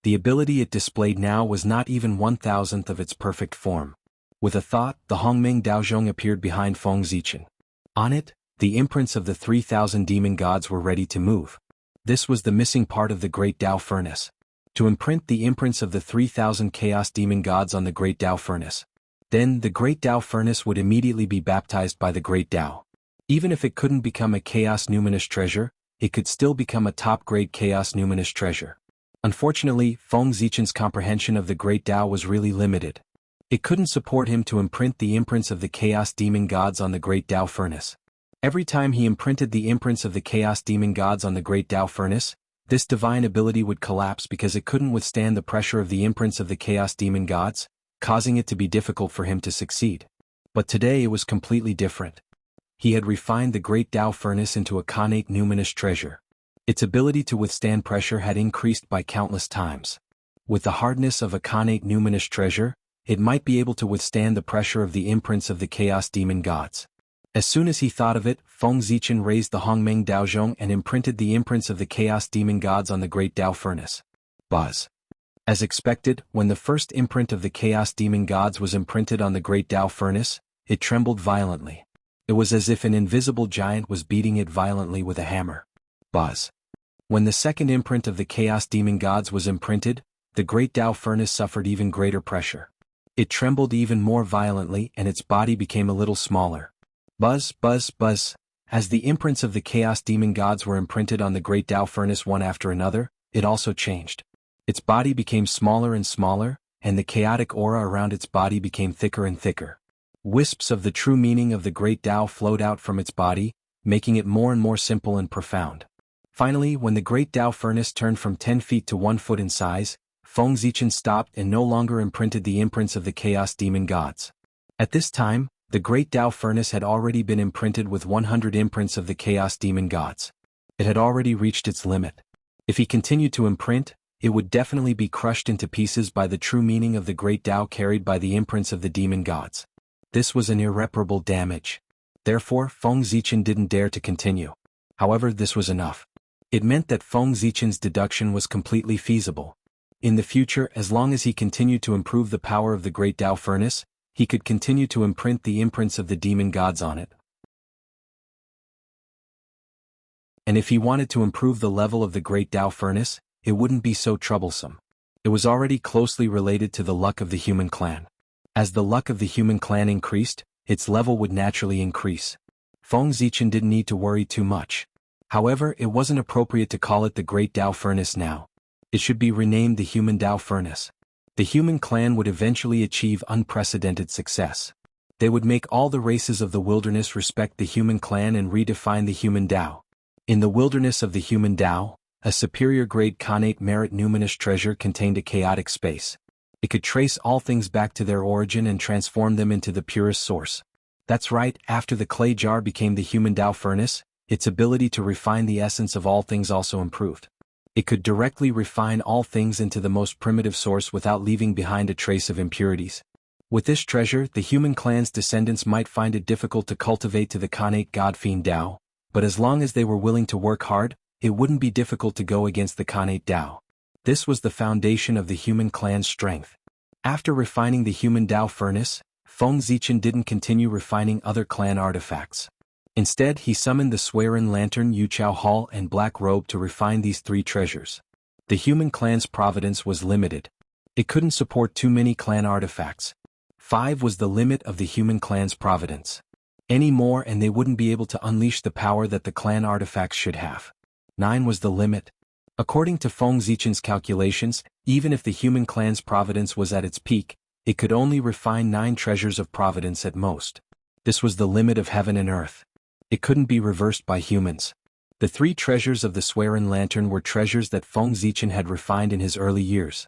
Speaker 1: The ability it displayed now was not even 1,000th of its perfect form. With a thought, the Hongming Daozhong appeared behind Feng Zichen. On it, the imprints of the 3,000 demon gods were ready to move. This was the missing part of the great Tao furnace. To imprint the imprints of the 3,000 chaos demon gods on the great Tao furnace. Then the great Tao furnace would immediately be baptized by the great Tao. Even if it couldn't become a chaos numinous treasure, it could still become a top-grade chaos numinous treasure. Unfortunately, Feng Zichen's comprehension of the great Tao was really limited. It couldn't support him to imprint the imprints of the chaos demon gods on the great Tao furnace. Every time he imprinted the imprints of the chaos demon gods on the great Tao furnace, this divine ability would collapse because it couldn't withstand the pressure of the imprints of the chaos demon gods, causing it to be difficult for him to succeed. But today it was completely different. He had refined the great Tao furnace into a Khanate numinous treasure. Its ability to withstand pressure had increased by countless times. With the hardness of a Khanate numinous treasure, it might be able to withstand the pressure of the imprints of the chaos demon gods. As soon as he thought of it, Feng Zichen raised the Hongmeng Daozhong and imprinted the imprints of the chaos demon gods on the great Tao furnace. Buzz. As expected, when the first imprint of the chaos demon gods was imprinted on the great Tao furnace, it trembled violently. It was as if an invisible giant was beating it violently with a hammer. Buzz. When the second imprint of the chaos demon gods was imprinted, the great Tao furnace suffered even greater pressure. It trembled even more violently and its body became a little smaller. Buzz, buzz, buzz. As the imprints of the chaos demon gods were imprinted on the great Tao furnace one after another, it also changed. Its body became smaller and smaller, and the chaotic aura around its body became thicker and thicker. Wisps of the true meaning of the great Tao flowed out from its body, making it more and more simple and profound. Finally, when the great Tao furnace turned from 10 feet to 1 foot in size, Feng Zichen stopped and no longer imprinted the imprints of the chaos demon gods. At this time, the great Tao furnace had already been imprinted with 100 imprints of the chaos demon gods. It had already reached its limit. If he continued to imprint, it would definitely be crushed into pieces by the true meaning of the great Tao carried by the imprints of the demon gods. This was an irreparable damage. Therefore, Feng Zichen didn't dare to continue. However, this was enough. It meant that Feng Zichen's deduction was completely feasible. In the future, as long as he continued to improve the power of the great Tao furnace, he could continue to imprint the imprints of the demon gods on it. And if he wanted to improve the level of the great Tao furnace, it wouldn't be so troublesome. It was already closely related to the luck of the human clan. As the luck of the human clan increased, its level would naturally increase. Feng Zichen didn't need to worry too much. However, it wasn't appropriate to call it the great Tao furnace now. It should be renamed the human Tao furnace. The human clan would eventually achieve unprecedented success. They would make all the races of the wilderness respect the human clan and redefine the human Tao. In the wilderness of the human Tao, a superior grade Khanate merit numinous treasure contained a chaotic space. It could trace all things back to their origin and transform them into the purest source. That's right, after the clay jar became the human Tao furnace, its ability to refine the essence of all things also improved. It could directly refine all things into the most primitive source without leaving behind a trace of impurities. With this treasure, the human clan's descendants might find it difficult to cultivate to the Khanate God-fiend Tao, but as long as they were willing to work hard, it wouldn't be difficult to go against the Khanate Tao. This was the foundation of the human clan's strength. After refining the human Tao furnace, Feng Zichen didn't continue refining other clan artifacts. Instead, he summoned the Swearin Lantern, Yuchao Hall, and Black Robe to refine these three treasures. The human clan's providence was limited. It couldn't support too many clan artifacts. 5 was the limit of the human clan's providence. Any more and they wouldn't be able to unleash the power that the clan artifacts should have. 9 was the limit. According to Feng Zichen's calculations, even if the human clan's providence was at its peak, it could only refine 9 treasures of providence at most. This was the limit of heaven and earth. It couldn't be reversed by humans. The 3 treasures of the Swearin Lantern were treasures that Feng Zichen had refined in his early years.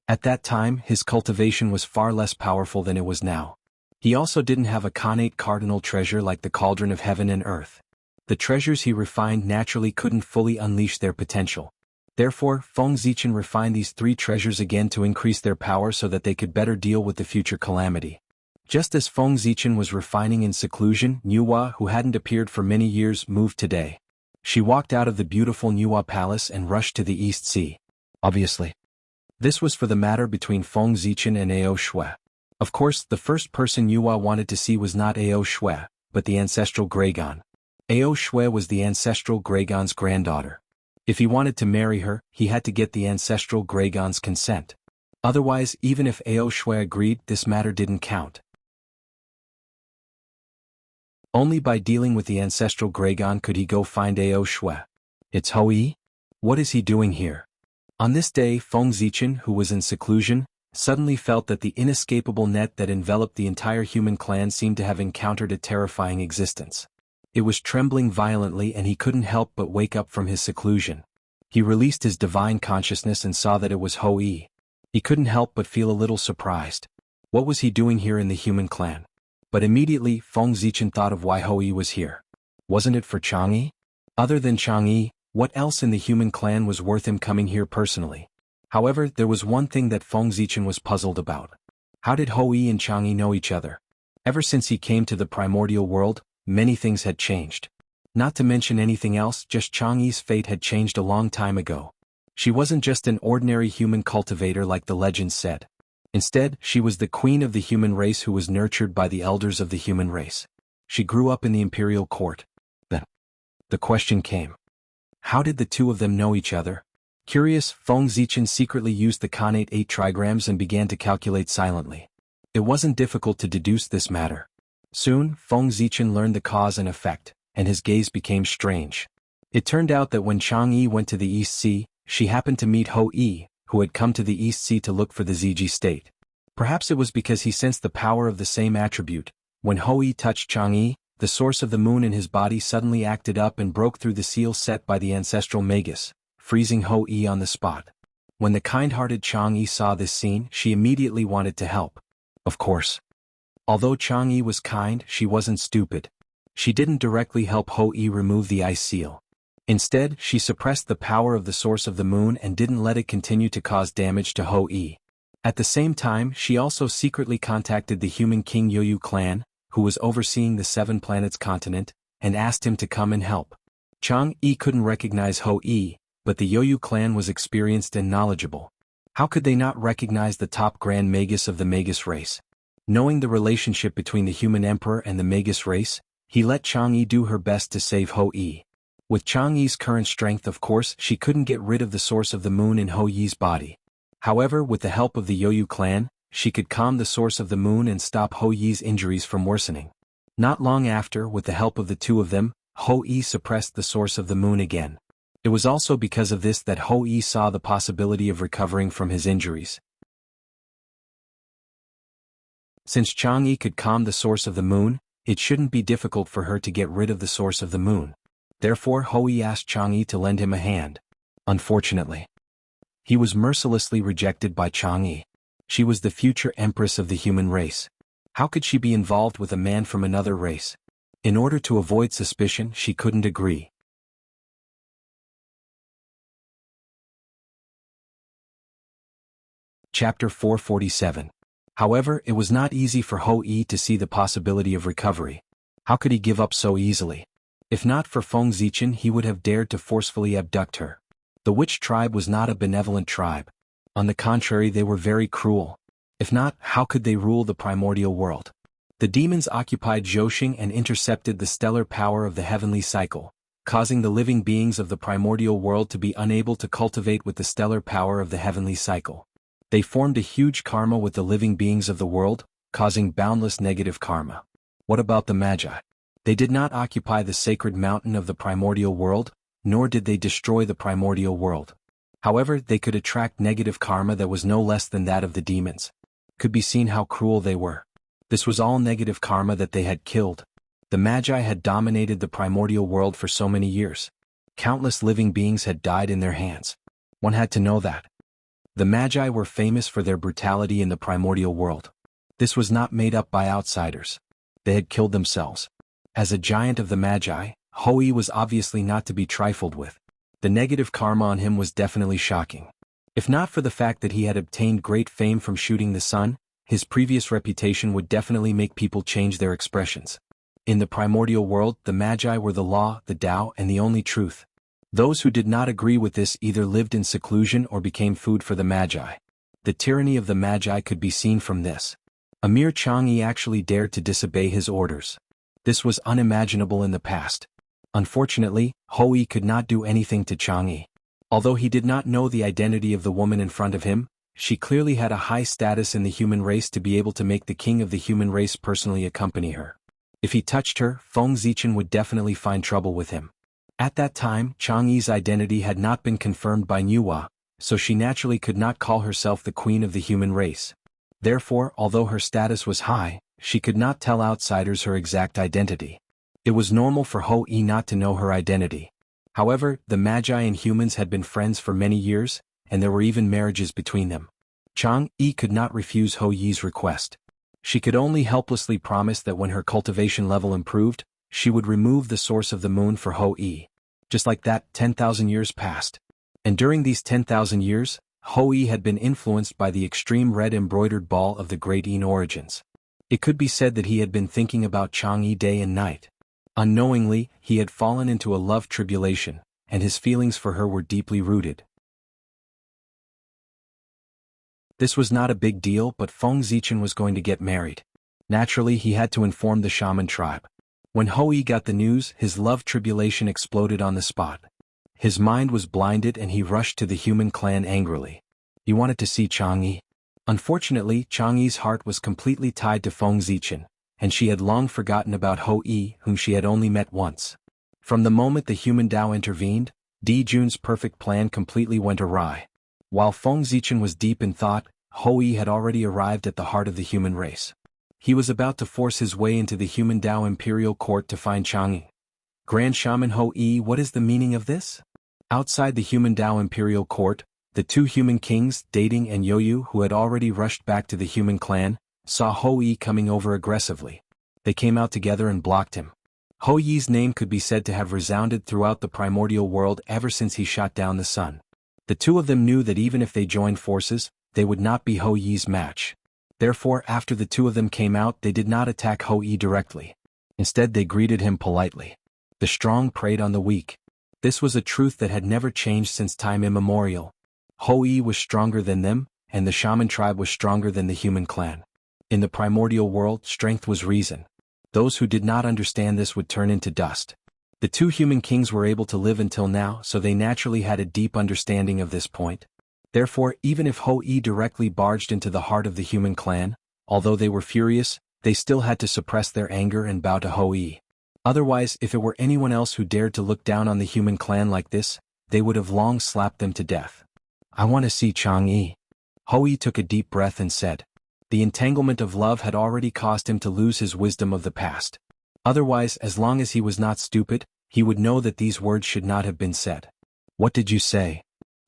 Speaker 1: At that time, his cultivation was far less powerful than it was now. He also didn't have a Khanate cardinal treasure like the Cauldron of Heaven and Earth. The treasures he refined naturally couldn't fully unleash their potential. Therefore, Feng Zichen refined these 3 treasures again to increase their power so that they could better deal with the future calamity. Just as Feng Zichen was refining in seclusion, Nuwa, who hadn't appeared for many years, moved today. She walked out of the beautiful Nuwa Palace and rushed to the East Sea. Obviously. This was for the matter between Feng Zichen and Ao Shui. Of course, the first person Nuwa wanted to see was not Ao Shui, but the ancestral Graygon. Ao Shui was the ancestral Graygon's granddaughter. If he wanted to marry her, he had to get the ancestral Graygon's consent. Otherwise, even if Ao Shui agreed, this matter didn't count. Only by dealing with the ancestral Graygon could he go find Ao Shui. It's Hou-Yi? What is he doing here? On this day, Feng Zichen, who was in seclusion, suddenly felt that the inescapable net that enveloped the entire human clan seemed to have encountered a terrifying existence. It was trembling violently and he couldn't help but wake up from his seclusion. He released his divine consciousness and saw that it was Hou-Yi. He couldn't help but feel a little surprised. What was he doing here in the human clan? But immediately, Feng Zichen thought of why Hou-Yi was here. Wasn't it for Chang'e? Other than Chang'e, what else in the human clan was worth him coming here personally? However, there was one thing that Feng Zichen was puzzled about. How did Hou-Yi and Chang'e know each other? Ever since he came to the primordial world, many things had changed. Not to mention anything else, just Chang'e's fate had changed a long time ago. She wasn't just an ordinary human cultivator like the legends said. Instead, she was the queen of the human race who was nurtured by the elders of the human race. She grew up in the imperial court. Then, the question came. How did the two of them know each other? Curious, Feng Zichen secretly used the Khanate 8 trigrams and began to calculate silently. It wasn't difficult to deduce this matter. Soon, Feng Zichen learned the cause and effect, and his gaze became strange. It turned out that when Chang'e went to the East Sea, she happened to meet Hou-Yi, who had come to the East Sea to look for the Ziji state. Perhaps it was because he sensed the power of the same attribute. When Hou-Yi touched Chang'e, the source of the moon in his body suddenly acted up and broke through the seal set by the ancestral Magus, freezing Hou-Yi on the spot. When the kind-hearted Chang'e saw this scene, she immediately wanted to help. Of course. Although Chang'e was kind, she wasn't stupid. She didn't directly help Hou-Yi remove the ice seal. Instead, she suppressed the power of the source of the moon and didn't let it continue to cause damage to Hou-Yi. At the same time, she also secretly contacted the human king Yoyu clan, who was overseeing the 7 planets continent, and asked him to come and help. Chang'e couldn't recognize Hou-Yi, but the Yoyu clan was experienced and knowledgeable. How could they not recognize the top grand Magus of the Magus race? Knowing the relationship between the human emperor and the Magus race, he let Chang'e do her best to save Hou-Yi. With Chang'e's current strength, of course, she couldn't get rid of the source of the moon in Hou-Yi's body. However, with the help of the Yoyu clan, she could calm the source of the moon and stop Hou-Yi's injuries from worsening. Not long after, with the help of the two of them, Hou-Yi suppressed the source of the moon again. It was also because of this that Hou-Yi saw the possibility of recovering from his injuries. Since Chang'e could calm the source of the moon, it shouldn't be difficult for her to get rid of the source of the moon. Therefore, Hou-Yi asked Chang'e to lend him a hand. Unfortunately, he was mercilessly rejected by Chang'e. She was the future empress of the human race. How could she be involved with a man from another race? In order to avoid suspicion, she couldn't agree. Chapter 447. However, it was not easy for Ho-Yi to see the possibility of recovery. How could he give up so easily? If not for Feng Zichen, he would have dared to forcefully abduct her. The witch tribe was not a benevolent tribe. On the contrary, they were very cruel. If not, how could they rule the primordial world? The demons occupied Zhousing and intercepted the stellar power of the heavenly cycle, causing the living beings of the primordial world to be unable to cultivate with the stellar power of the heavenly cycle. They formed a huge karma with the living beings of the world, causing boundless negative karma. What about the Magi? They did not occupy the sacred mountain of the primordial world, nor did they destroy the primordial world. However, they could attract negative karma that was no less than that of the demons. Could be seen how cruel they were. This was all negative karma that they had killed. The Magi had dominated the primordial world for so many years. Countless living beings had died in their hands. One had to know that. The Magi were famous for their brutality in the primordial world. This was not made up by outsiders. They had killed themselves. As a giant of the Magi, Ho-Yi was obviously not to be trifled with. The negative karma on him was definitely shocking. If not for the fact that he had obtained great fame from shooting the sun, his previous reputation would definitely make people change their expressions. In the primordial world, the Magi were the law, the Tao, and the only truth. Those who did not agree with this either lived in seclusion or became food for the Magi. The tyranny of the Magi could be seen from this. A mere Chang'e actually dared to disobey his orders. This was unimaginable in the past. Unfortunately, Ho-Yi could not do anything to Chang'e. Although he did not know the identity of the woman in front of him, she clearly had a high status in the human race to be able to make the king of the human race personally accompany her. If he touched her, Feng Zichen would definitely find trouble with him. At that time, Chang'e's identity had not been confirmed by Nuwa, so she naturally could not call herself the queen of the human race. Therefore, although her status was high, she could not tell outsiders her exact identity. It was normal for Ho-Yi not to know her identity. However, the Magi and humans had been friends for many years, and there were even marriages between them. Chang'e could not refuse Ho-Yi's request. She could only helplessly promise that when her cultivation level improved, she would remove the source of the moon for Ho-Yi. Just like that, 10,000 years passed. And during these 10,000 years, Ho-Yi had been influenced by the extreme red embroidered ball of the Great Yin origins. It could be said that he had been thinking about Chang'e day and night. Unknowingly, he had fallen into a love tribulation, and his feelings for her were deeply rooted. This was not a big deal, but Feng Zichen was going to get married. Naturally, he had to inform the shaman tribe. When Ho-Yi got the news, his love tribulation exploded on the spot. His mind was blinded and he rushed to the human clan angrily. He wanted to see Chang'e. Unfortunately, Chang'e's heart was completely tied to Feng Zichen, and she had long forgotten about Ho-Yi, whom she had only met once. From the moment the human Tao intervened, Di Jun's perfect plan completely went awry. While Feng Zichen was deep in thought, Ho-Yi had already arrived at the heart of the human race. He was about to force his way into the human Tao imperial court to find Chang'e. Grand Shaman Ho-Yi, what is the meaning of this? Outside the human Tao imperial court, the two human kings, Dating and Yoyu, who had already rushed back to the human clan, saw Ho-Yi coming over aggressively. They came out together and blocked him. Ho-Yi's name could be said to have resounded throughout the primordial world ever since he shot down the sun. The two of them knew that even if they joined forces, they would not be Ho-Yi's match. Therefore, after the two of them came out, they did not attack Ho-Yi directly. Instead, they greeted him politely. The strong preyed on the weak. This was a truth that had never changed since time immemorial. Ho-Yi was stronger than them, and the shaman tribe was stronger than the human clan. In the primordial world, strength was reason. Those who did not understand this would turn into dust. The two human kings were able to live until now, so they naturally had a deep understanding of this point. Therefore, even if Ho-Yi directly barged into the heart of the human clan, although they were furious, they still had to suppress their anger and bow to Ho-Yi. Otherwise, if it were anyone else who dared to look down on the human clan like this, they would have long slapped them to death. I want to see Chang'e. Ho-Yi took a deep breath and said. The entanglement of love had already caused him to lose his wisdom of the past. Otherwise, as long as he was not stupid, he would know that these words should not have been said. What did you say?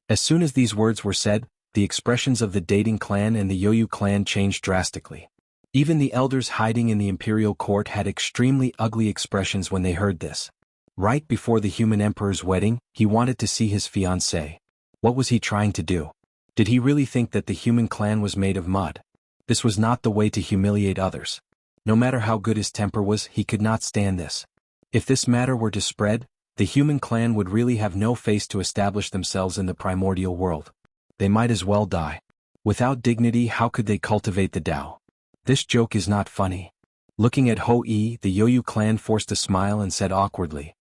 Speaker 1: As soon as these words were said, the expressions of the Dating clan and the Yoyu clan changed drastically. Even the elders hiding in the imperial court had extremely ugly expressions when they heard this. Right before the human emperor's wedding, he wanted to see his fiancée. What was he trying to do? Did he really think that the human clan was made of mud? This was not the way to humiliate others. No matter how good his temper was, he could not stand this. If this matter were to spread, the human clan would really have no face to establish themselves in the primordial world. They might as well die. Without dignity, how could they cultivate the Tao? This joke is not funny. Looking at Hou-Yi, the Yoyu clan forced a smile and said awkwardly.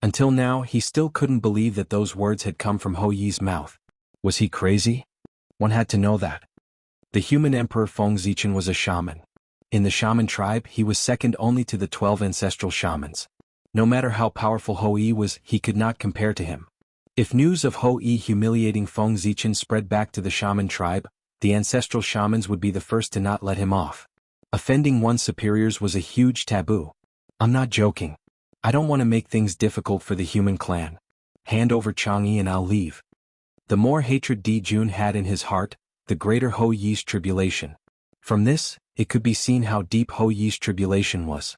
Speaker 1: Until now, he still couldn't believe that those words had come from Hou-Yi's mouth. Was he crazy? One had to know that. The human emperor Feng Zichen was a shaman. In the shaman tribe, he was second only to the 12 ancestral shamans. No matter how powerful Hou-Yi was, he could not compare to him. If news of Hou-Yi humiliating Feng Zichen spread back to the shaman tribe, the ancestral shamans would be the first to not let him off. Offending one's superiors was a huge taboo. I'm not joking. I don't want to make things difficult for the human clan. Hand over Chang'e and I'll leave. The more hatred Di Jun had in his heart, the greater Hou-Yi's tribulation. From this, it could be seen how deep Hou-Yi's tribulation was.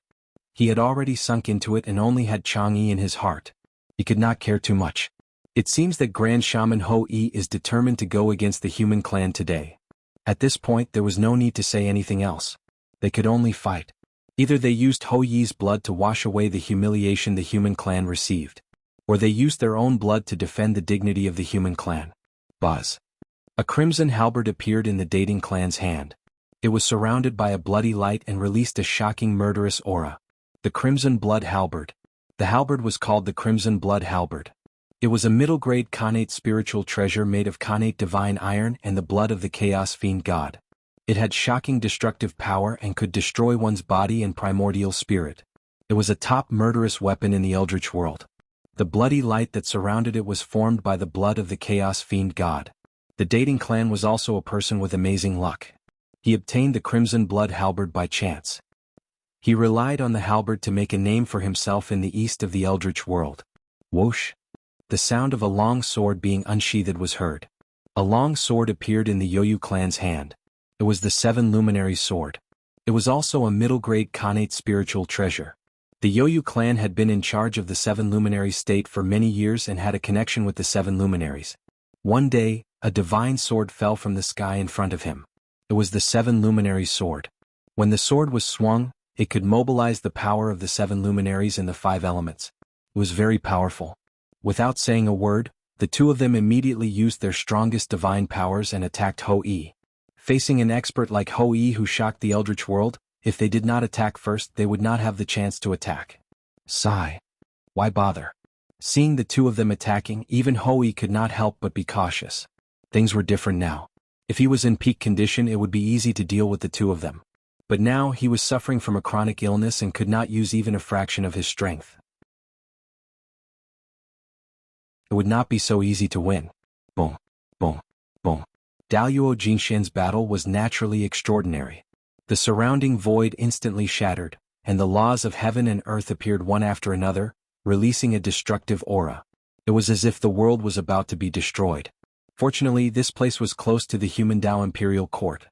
Speaker 1: He had already sunk into it and only had Chang'e in his heart. He could not care too much. It seems that Grand Shaman Hou-Yi is determined to go against the human clan today. At this point there was no need to say anything else. They could only fight. Either they used Hou-Yi's blood to wash away the humiliation the human clan received, or they used their own blood to defend the dignity of the human clan. Buzz. A crimson halberd appeared in the dating clan's hand. It was surrounded by a bloody light and released a shocking murderous aura. The Crimson Blood Halberd. The halberd was called the Crimson Blood Halberd. It was a middle-grade Khanate spiritual treasure made of Khanate divine iron and the blood of the Chaos Fiend God. It had shocking destructive power and could destroy one's body and primordial spirit. It was a top murderous weapon in the Eldritch world. The bloody light that surrounded it was formed by the blood of the Chaos Fiend God. The dating clan was also a person with amazing luck. He obtained the Crimson Blood Halberd by chance. He relied on the halberd to make a name for himself in the east of the Eldritch world. Whoosh! The sound of a long sword being unsheathed was heard. A long sword appeared in the Yoyu clan's hand. It was the Seven Luminaries sword. It was also a middle-grade Khanate spiritual treasure. The Yoyu clan had been in charge of the Seven Luminaries state for many years and had a connection with the Seven Luminaries. One day, a divine sword fell from the sky in front of him. It was the Seven Luminaries sword. When the sword was swung, it could mobilize the power of the Seven Luminaries and the 5 elements. It was very powerful. Without saying a word, the two of them immediately used their strongest divine powers and attacked Hou-Yi. Facing an expert like Hou-Yi who shocked the Eldritch world, if they did not attack first they would not have the chance to attack. Sigh. Why bother? Seeing the two of them attacking, even Hou-Yi could not help but be cautious. Things were different now. If he was in peak condition it would be easy to deal with the two of them. But now he was suffering from a chronic illness and could not use even a fraction of his strength. It would not be so easy to win. Boom, boom, boom. Daluo Jinshan's battle was naturally extraordinary. The surrounding void instantly shattered, and the laws of heaven and earth appeared one after another, releasing a destructive aura. It was as if the world was about to be destroyed. Fortunately, this place was close to the human Tao Imperial Court.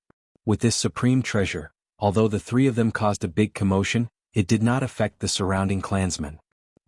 Speaker 1: With this supreme treasure, although the three of them caused a big commotion, it did not affect the surrounding clansmen.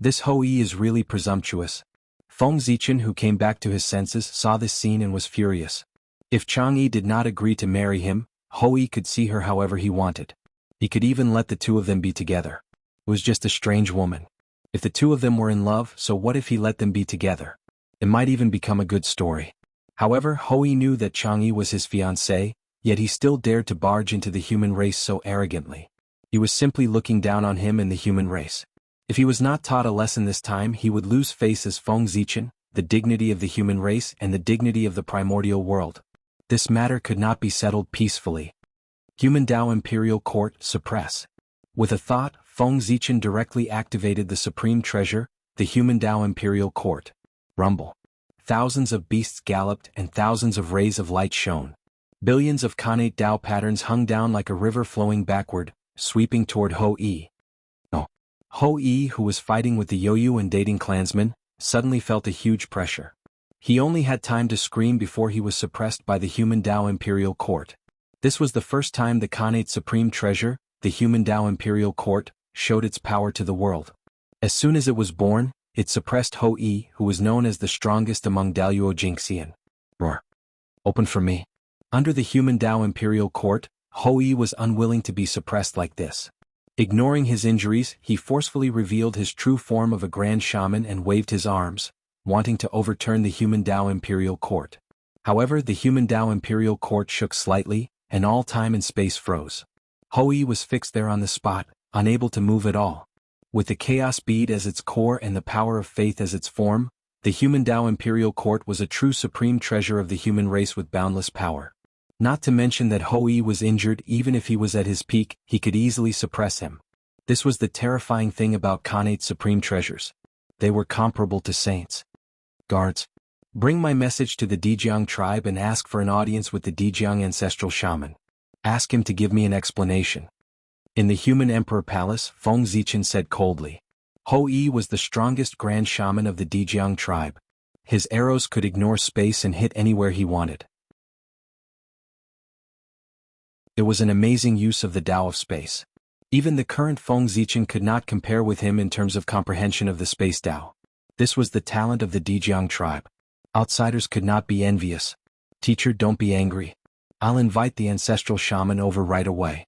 Speaker 1: This Hou-Yi is really presumptuous. Feng Zichen, who came back to his senses, saw this scene and was furious. If Chang'e did not agree to marry him, Hou-Yi could see her however he wanted. He could even let the two of them be together. It was just a strange woman. If the two of them were in love, so what if he let them be together? It might even become a good story. However, Hou-Yi knew that Chang'e was his fiancée, yet he still dared to barge into the human race so arrogantly. He was simply looking down on him and the human race. If he was not taught a lesson this time, he would lose face as Feng Zichen, the dignity of the human race and the dignity of the primordial world. This matter could not be settled peacefully. Human Tao Imperial Court, suppress. With a thought, Feng Zichen directly activated the supreme treasure, the Human Tao Imperial Court. Rumble. Thousands of beasts galloped and thousands of rays of light shone. Billions of Khanate Tao patterns hung down like a river flowing backward, sweeping toward Hou-Yi. Hou-Yi, who was fighting with the Yoyu and dating clansmen, suddenly felt a huge pressure. He only had time to scream before he was suppressed by the Human Tao Imperial Court. This was the first time the Khanate's supreme treasure, the human Tao Imperial Court, showed its power to the world. As soon as it was born, it suppressed Hou-Yi, who was known as the strongest among Daluo Jingxian. Roar. Open for me. Under the human Tao Imperial Court, Hou-Yi was unwilling to be suppressed like this. Ignoring his injuries, he forcefully revealed his true form of a grand shaman and waved his arms, wanting to overturn the human Tao Imperial Court. However, the human Tao Imperial Court shook slightly, and all time and space froze. Hou-Yi was fixed there on the spot, unable to move at all. With the chaos bead as its core and the power of faith as its form, the human Tao Imperial Court was a true supreme treasure of the human race with boundless power. Not to mention that Hou-Yi was injured. Even if he was at his peak, he could easily suppress him. This was the terrifying thing about Khanate's supreme treasures. They were comparable to saints. Guards, bring my message to the Dejiang tribe and ask for an audience with the Dejiang ancestral shaman. Ask him to give me an explanation. In the human emperor palace, Feng Zichen said coldly. Hou-Yi was the strongest grand shaman of the Dejiang tribe. His arrows could ignore space and hit anywhere he wanted. It was an amazing use of the Tao of space. Even the current Feng Zichen could not compare with him in terms of comprehension of the space Tao. This was the talent of the Dejiang tribe. Outsiders could not be envious. Teacher, don't be angry. I'll invite the ancestral shaman over right away.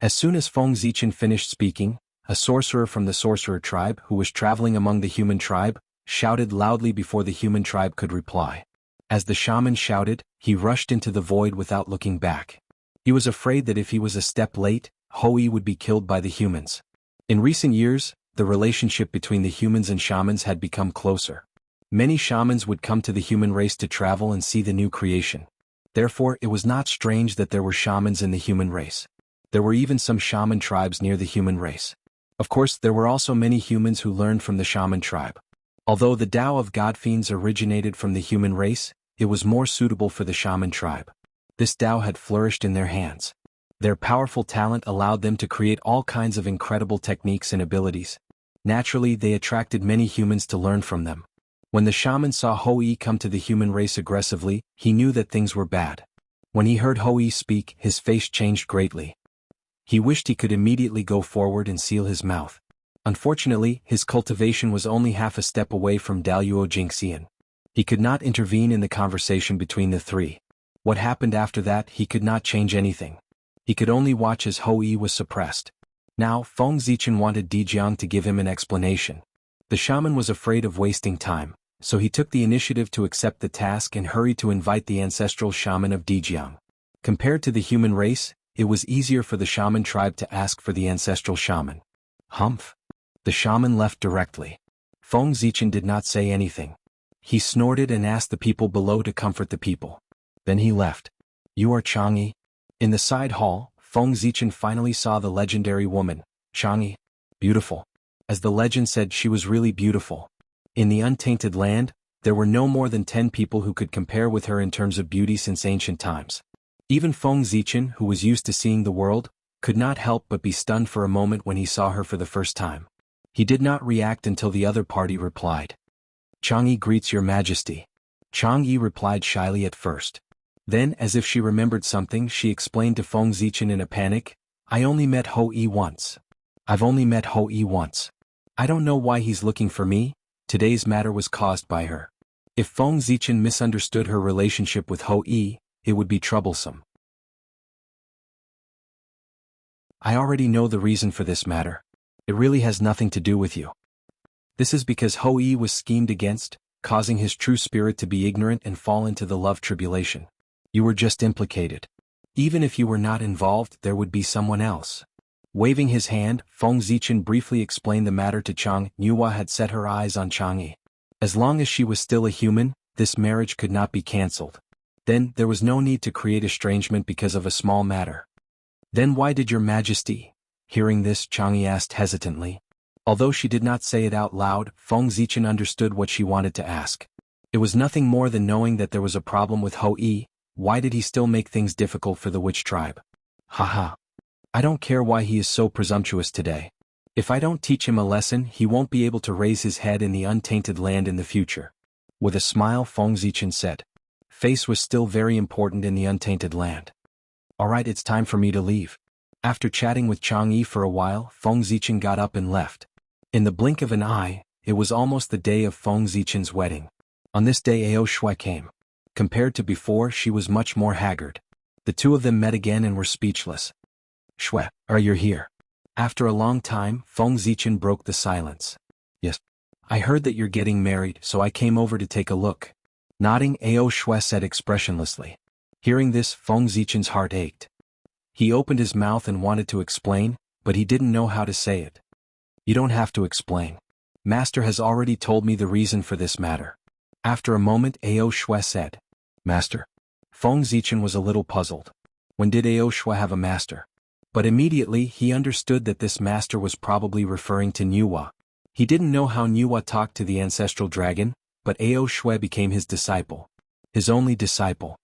Speaker 1: As soon as Feng Zichen finished speaking, a sorcerer from the sorcerer tribe who was traveling among the human tribe, shouted loudly before the human tribe could reply. As the shaman shouted, he rushed into the void without looking back. He was afraid that if he was a step late, Hou-Yi would be killed by the humans. In recent years, the relationship between the humans and shamans had become closer. Many shamans would come to the human race to travel and see the new creation. Therefore, it was not strange that there were shamans in the human race. There were even some shaman tribes near the human race. Of course, there were also many humans who learned from the shaman tribe. Although the Tao of God-fiends originated from the human race, it was more suitable for the shaman tribe. This Tao had flourished in their hands. Their powerful talent allowed them to create all kinds of incredible techniques and abilities. Naturally, they attracted many humans to learn from them. When the shaman saw Hou-Yi come to the human race aggressively, he knew that things were bad. When he heard Hou-Yi speak, his face changed greatly. He wished he could immediately go forward and seal his mouth. Unfortunately, his cultivation was only half a step away from Daluo Jingxian. He could not intervene in the conversation between the three. What happened after that, he could not change anything. He could only watch as Hou-Yi was suppressed. Now, Feng Zichen wanted Dejiang to give him an explanation. The shaman was afraid of wasting time, so he took the initiative to accept the task and hurried to invite the ancestral shaman of Dejiang. Compared to the human race, it was easier for the shaman tribe to ask for the ancestral shaman. Humph. The shaman left directly. Feng Zichen did not say anything. He snorted and asked the people below to comfort the people. Then he left. You are Chang'e? In the side hall, Feng Zichen finally saw the legendary woman, Chang'e. Beautiful. As the legend said, she was really beautiful. In the untainted land, there were no more than 10 people who could compare with her in terms of beauty since ancient times. Even Feng Zichen, who was used to seeing the world, could not help but be stunned for a moment when he saw her for the first time. He did not react until the other party replied. Chang'e greets your majesty. Chang'e replied shyly at first. Then, as if she remembered something, she explained to Feng Zichen in a panic, I only met Hou-Yi once. I've only met Hou-Yi once. I don't know why he's looking for me. Today's matter was caused by her. If Feng Zichen misunderstood her relationship with Hou-Yi, it would be troublesome. I already know the reason for this matter. It really has nothing to do with you. This is because Hou-Yi was schemed against, causing his true spirit to be ignorant and fall into the love tribulation. You were just implicated. Even if you were not involved, there would be someone else. Waving his hand, Feng Zichen briefly explained the matter to Chang. Nuwa had set her eyes on Chang'e. As long as she was still a human, this marriage could not be cancelled. Then, there was no need to create estrangement because of a small matter. Then why did your majesty? Hearing this, Chang'e asked hesitantly. Although she did not say it out loud, Feng Zichen understood what she wanted to ask. It was nothing more than knowing that there was a problem with Hou-Yi. Why did he still make things difficult for the witch tribe? Haha. I don't care why he is so presumptuous today. If I don't teach him a lesson, he won't be able to raise his head in the untainted land in the future. With a smile, Feng Zichen said. Face was still very important in the untainted land. Alright, it's time for me to leave. After chatting with Chang'e for a while, Feng Zichen got up and left. In the blink of an eye, it was almost the day of Feng Zichen's wedding. On this day Ao Shui came. Compared to before, she was much more haggard. The two of them met again and were speechless. Shui, are you here? After a long time, Feng Zichen broke the silence. Yes. I heard that you're getting married, so I came over to take a look. Nodding, Ao Shui said expressionlessly. Hearing this, Feng Zichen's heart ached. He opened his mouth and wanted to explain, but he didn't know how to say it. You don't have to explain. Master has already told me the reason for this matter. After a moment, Ao Shui said. Master? Feng Zichen was a little puzzled. When did Ao Shui have a master? But immediately he understood that this master was probably referring to Nuwa. He didn't know how Nuwa talked to the ancestral dragon, but Ao Shui became his disciple. His only disciple.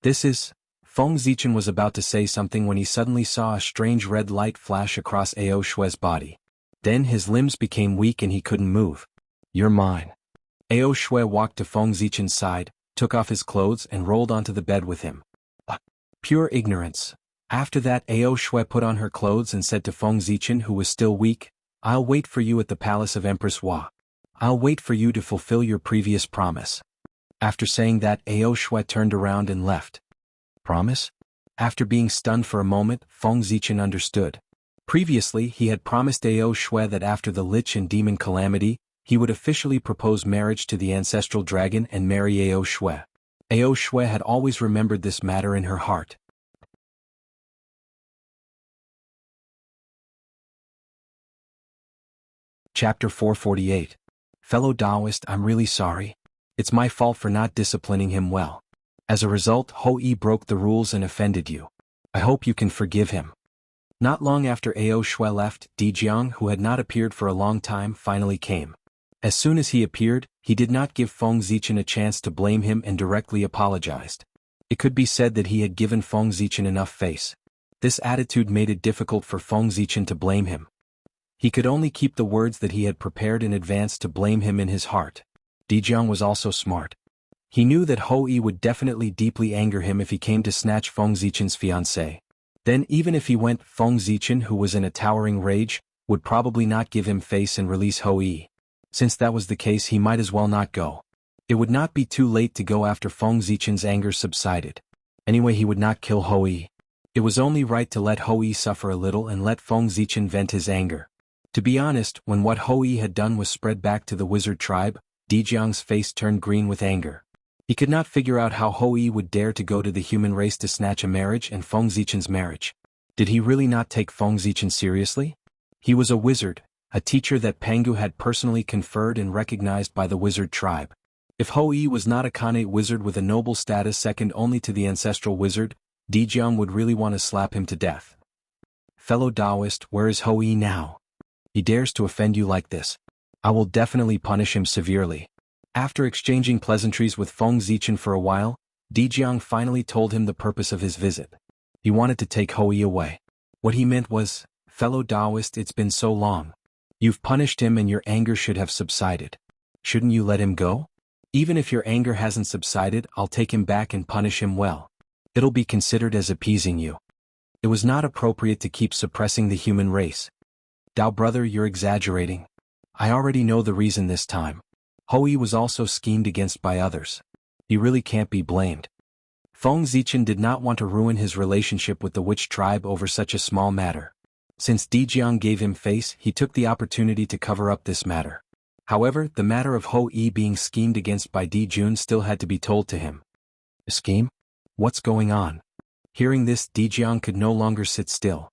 Speaker 1: Feng Zichen was about to say something when he suddenly saw a strange red light flash across Ao Shui's body. Then his limbs became weak and he couldn't move. You're mine. Ao Shui walked to Feng Zichen's side, took off his clothes and rolled onto the bed with him. Pure ignorance. After that Ao Shui put on her clothes and said to Feng Zichen, who was still weak, I'll wait for you at the palace of Empress Hua. I'll wait for you to fulfill your previous promise. After saying that, Ao Shui turned around and left. Promise? After being stunned for a moment, Feng Zichen understood. Previously he had promised Ao Shui that after the Lich and Demon calamity, he would officially propose marriage to the ancestral dragon and marry Ao Shui. Ao Shui had always remembered this matter in her heart. Chapter 448. Fellow Taoist, I'm really sorry. It's my fault for not disciplining him well. As a result, Ho Yi broke the rules and offended you. I hope you can forgive him. Not long after Ao Shui left, Di Jiang, who had not appeared for a long time, finally came. As soon as he appeared, he did not give Feng Zichen a chance to blame him and directly apologized. It could be said that he had given Feng Zichen enough face. This attitude made it difficult for Feng Zichen to blame him. He could only keep the words that he had prepared in advance to blame him in his heart. Di Jiang was also smart. He knew that Ho Yi would definitely deeply anger him if he came to snatch Feng Zichen's fiancée. Then even if he went, Feng Zichen, who was in a towering rage, would probably not give him face and release Ho Yi. Since that was the case, he might as well not go. It would not be too late to go after Feng Zichen's anger subsided. Anyway, he would not kill Ho Yi. It was only right to let Ho Yi suffer a little and let Feng Zichen vent his anger. To be honest, when what Ho Yi had done was spread back to the wizard tribe, Di Jiang's face turned green with anger. He could not figure out how Ho Yi would dare to go to the human race to snatch a marriage and Feng Zichen's marriage. Did he really not take Feng Zichen seriously? He was a wizard, a teacher that Pangu had personally conferred and recognized by the wizard tribe. If Ho Yi was not a Khanate wizard with a noble status second only to the ancestral wizard, Di Jiang would really want to slap him to death. Fellow Taoist, where is Ho Yi now? He dares to offend you like this. I will definitely punish him severely. After exchanging pleasantries with Feng Zichen for a while, Di Jiang finally told him the purpose of his visit. He wanted to take Ho Yi away. What he meant was, fellow Taoist, it's been so long. You've punished him and your anger should have subsided. Shouldn't you let him go? Even if your anger hasn't subsided, I'll take him back and punish him well. It'll be considered as appeasing you. It was not appropriate to keep suppressing the human race. Dao brother, you're exaggerating. I already know the reason this time. Ho Yi was also schemed against by others. He really can't be blamed. Feng Zichen did not want to ruin his relationship with the witch tribe over such a small matter. Since Di Jiang gave him face, he took the opportunity to cover up this matter. However, the matter of Ho Yi being schemed against by Di Jun still had to be told to him. A scheme? What's going on? Hearing this, Di Jiang could no longer sit still.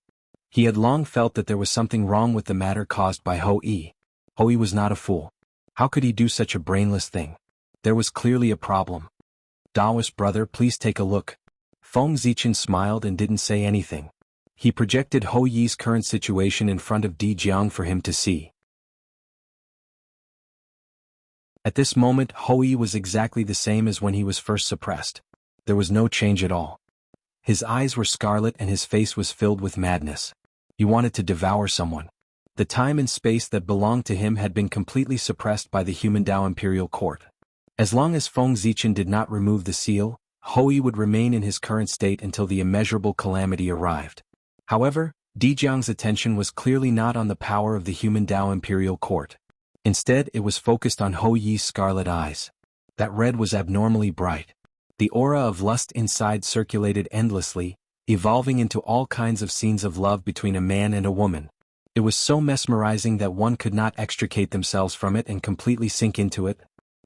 Speaker 1: He had long felt that there was something wrong with the matter caused by Ho Yi. Ho Yi was not a fool. How could he do such a brainless thing? There was clearly a problem. Taoist brother, please take a look. Feng Zichen smiled and didn't say anything. He projected Ho Yi's current situation in front of Di Jiang for him to see. At this moment, Ho Yi was exactly the same as when he was first suppressed. There was no change at all. His eyes were scarlet and his face was filled with madness. He wanted to devour someone. The time and space that belonged to him had been completely suppressed by the human Dao imperial court. As long as Feng Zichen did not remove the seal, Hui would remain in his current state until the immeasurable calamity arrived. However, Di Jiang's attention was clearly not on the power of the human Dao imperial court. Instead, it was focused on Hou Yi's scarlet eyes. That red was abnormally bright. The aura of lust inside circulated endlessly, evolving into all kinds of scenes of love between a man and a woman. It was so mesmerizing that one could not extricate themselves from it and completely sink into it.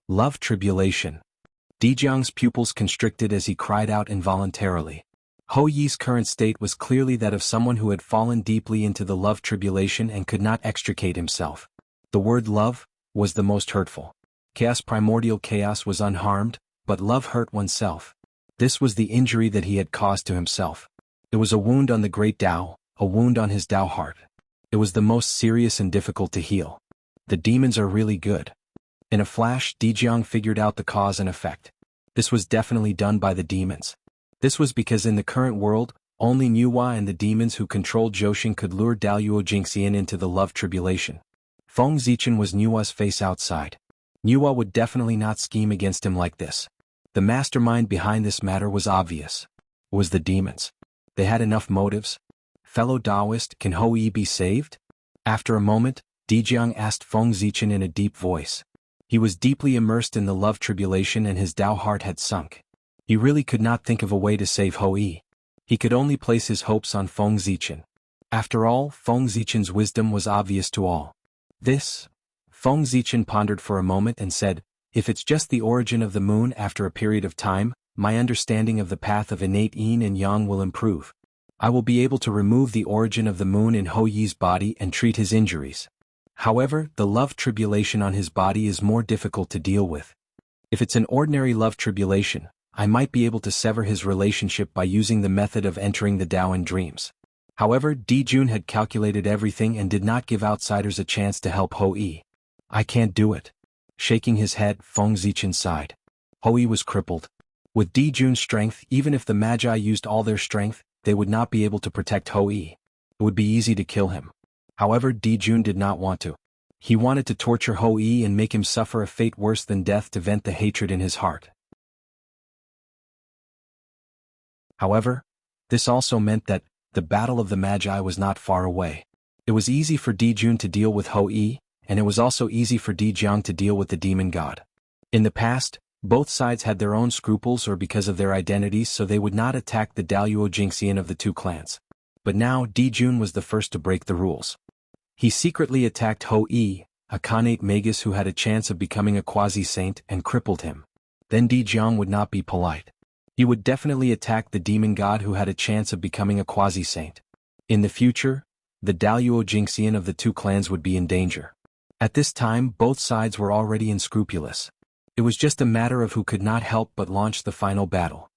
Speaker 1: Love tribulation. Di Jiang's pupils constricted as he cried out involuntarily. Hou Yi's current state was clearly that of someone who had fallen deeply into the love tribulation and could not extricate himself. The word love was the most hurtful. Primordial chaos was unharmed, but love hurt oneself. This was the injury that he had caused to himself. It was a wound on the great Tao, a wound on his Tao heart. It was the most serious and difficult to heal. The demons are really good. In a flash, Di Jiang figured out the cause and effect. This was definitely done by the demons. This was because in the current world, only Nuwa and the demons who controlled Zhoushan could lure Daluo Jingxian into the love tribulation. Feng Zichen was Nuwa's face outside. Nuwa would definitely not scheme against him like this. The mastermind behind this matter was obvious. It was the demons. They had enough motives. Fellow Taoist, can Hou Yi be saved? After a moment, Di Jiang asked Feng Zichen in a deep voice. He was deeply immersed in the love tribulation and his Tao heart had sunk. He really could not think of a way to save Hou Yi. He could only place his hopes on Feng Zichen. After all, Feng Zichen's wisdom was obvious to all. Feng Zichen pondered for a moment and said, if it's just the origin of the moon after a period of time, my understanding of the path of innate yin and yang will improve. I will be able to remove the origin of the moon in Hou Yi's body and treat his injuries. However, the love tribulation on his body is more difficult to deal with. If it's an ordinary love tribulation, I might be able to sever his relationship by using the method of entering the Tao in dreams. However, Di Jun had calculated everything and did not give outsiders a chance to help Hou Yi. I can't do it. Shaking his head, Feng Zichen sighed. Hou Yi was crippled. With Di Jun's strength, even if the Magi used all their strength, they would not be able to protect Hou Yi. It would be easy to kill him. However, Di Jun did not want to. He wanted to torture Hou Yi and make him suffer a fate worse than death to vent the hatred in his heart. However, this also meant that the battle of the Magi was not far away. It was easy for Di Jun to deal with Hou Yi, and it was also easy for Di Jiang to deal with the demon god. In the past, both sides had their own scruples or because of their identities, so they would not attack the Daluo Jingxian of the two clans. But now Di Jun was the first to break the rules. He secretly attacked Hou Yi, a Khanate magus who had a chance of becoming a quasi-saint, and crippled him. Then Di Jiang would not be polite. He would definitely attack the demon god who had a chance of becoming a quasi-saint. In the future, the Daluo Jingxian of the two clans would be in danger. At this time, both sides were already unscrupulous. It was just a matter of who could not help but launch the final battle.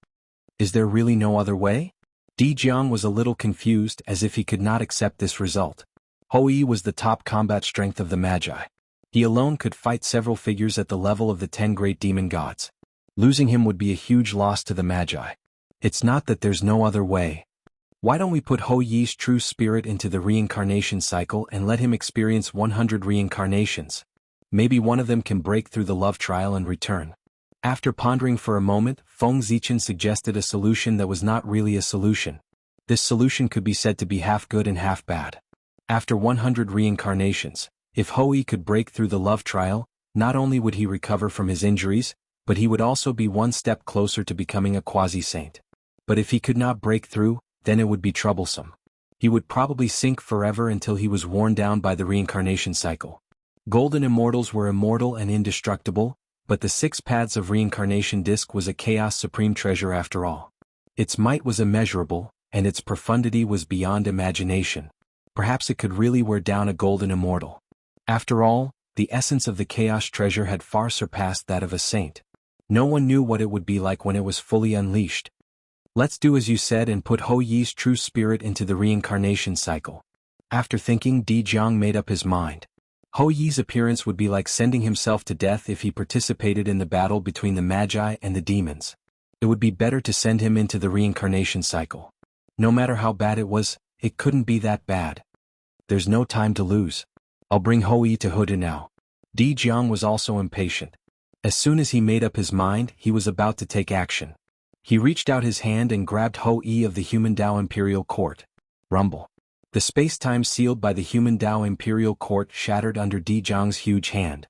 Speaker 1: Is there really no other way? Di Jiang was a little confused, as if he could not accept this result. Hou Yi was the top combat strength of the Magi. He alone could fight several figures at the level of the 10 great demon gods. Losing him would be a huge loss to the Magi. It's not that there's no other way. Why don't we put Hou Yi's true spirit into the reincarnation cycle and let him experience 100 reincarnations? Maybe one of them can break through the love trial and return. After pondering for a moment, Feng Zichen suggested a solution that was not really a solution. This solution could be said to be half good and half bad. After 100 reincarnations, if Hou Yi could break through the love trial, not only would he recover from his injuries, but he would also be one step closer to becoming a quasi-saint. But if he could not break through, then it would be troublesome. He would probably sink forever until he was worn down by the reincarnation cycle. Golden immortals were immortal and indestructible, but the 6 paths of reincarnation disc was a chaos supreme treasure after all. Its might was immeasurable, and its profundity was beyond imagination. Perhaps it could really wear down a golden immortal. After all, the essence of the chaos treasure had far surpassed that of a saint. No one knew what it would be like when it was fully unleashed. Let's do as you said and put Hou Yi's true spirit into the reincarnation cycle. After thinking, Di Jiang made up his mind. Hou Yi's appearance would be like sending himself to death if he participated in the battle between the Magi and the demons. It would be better to send him into the reincarnation cycle. No matter how bad it was, it couldn't be that bad. There's no time to lose. I'll bring Hou Yi to Huda now. Di Jiang was also impatient. As soon as he made up his mind, he was about to take action. He reached out his hand and grabbed Ho-E of the Human Tao Imperial Court. Rumble. The space-time sealed by the Human Tao Imperial Court shattered under Di Zhang's huge hand.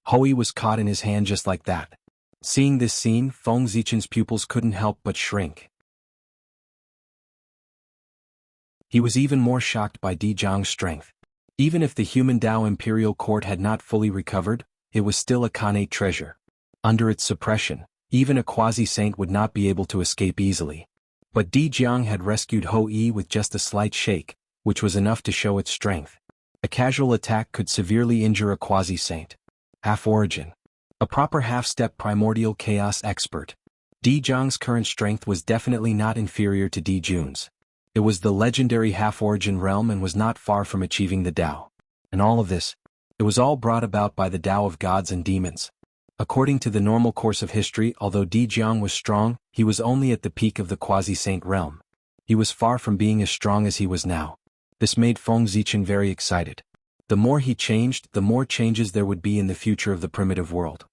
Speaker 1: Ho-E was caught in his hand just like that. Seeing this scene, Feng Zichen's pupils couldn't help but shrink. He was even more shocked by Di Zhang's strength. Even if the Human Tao Imperial Court had not fully recovered, it was still a Khanate treasure. Under its suppression, even a quasi-saint would not be able to escape easily. But Di Zhang had rescued Ho-E with just a slight shake, which was enough to show its strength. A casual attack could severely injure a quasi-saint. Half-origin. A proper half-step primordial chaos expert. Di Zhang's current strength was definitely not inferior to Di Jun's. It was the legendary half-origin realm and was not far from achieving the Tao. And all of this, it was all brought about by the Tao of gods and demons. According to the normal course of history, although Di Zhang was strong, he was only at the peak of the quasi-saint realm. He was far from being as strong as he was now. This made Feng Zichen very excited. The more he changed, the more changes there would be in the future of the primitive world.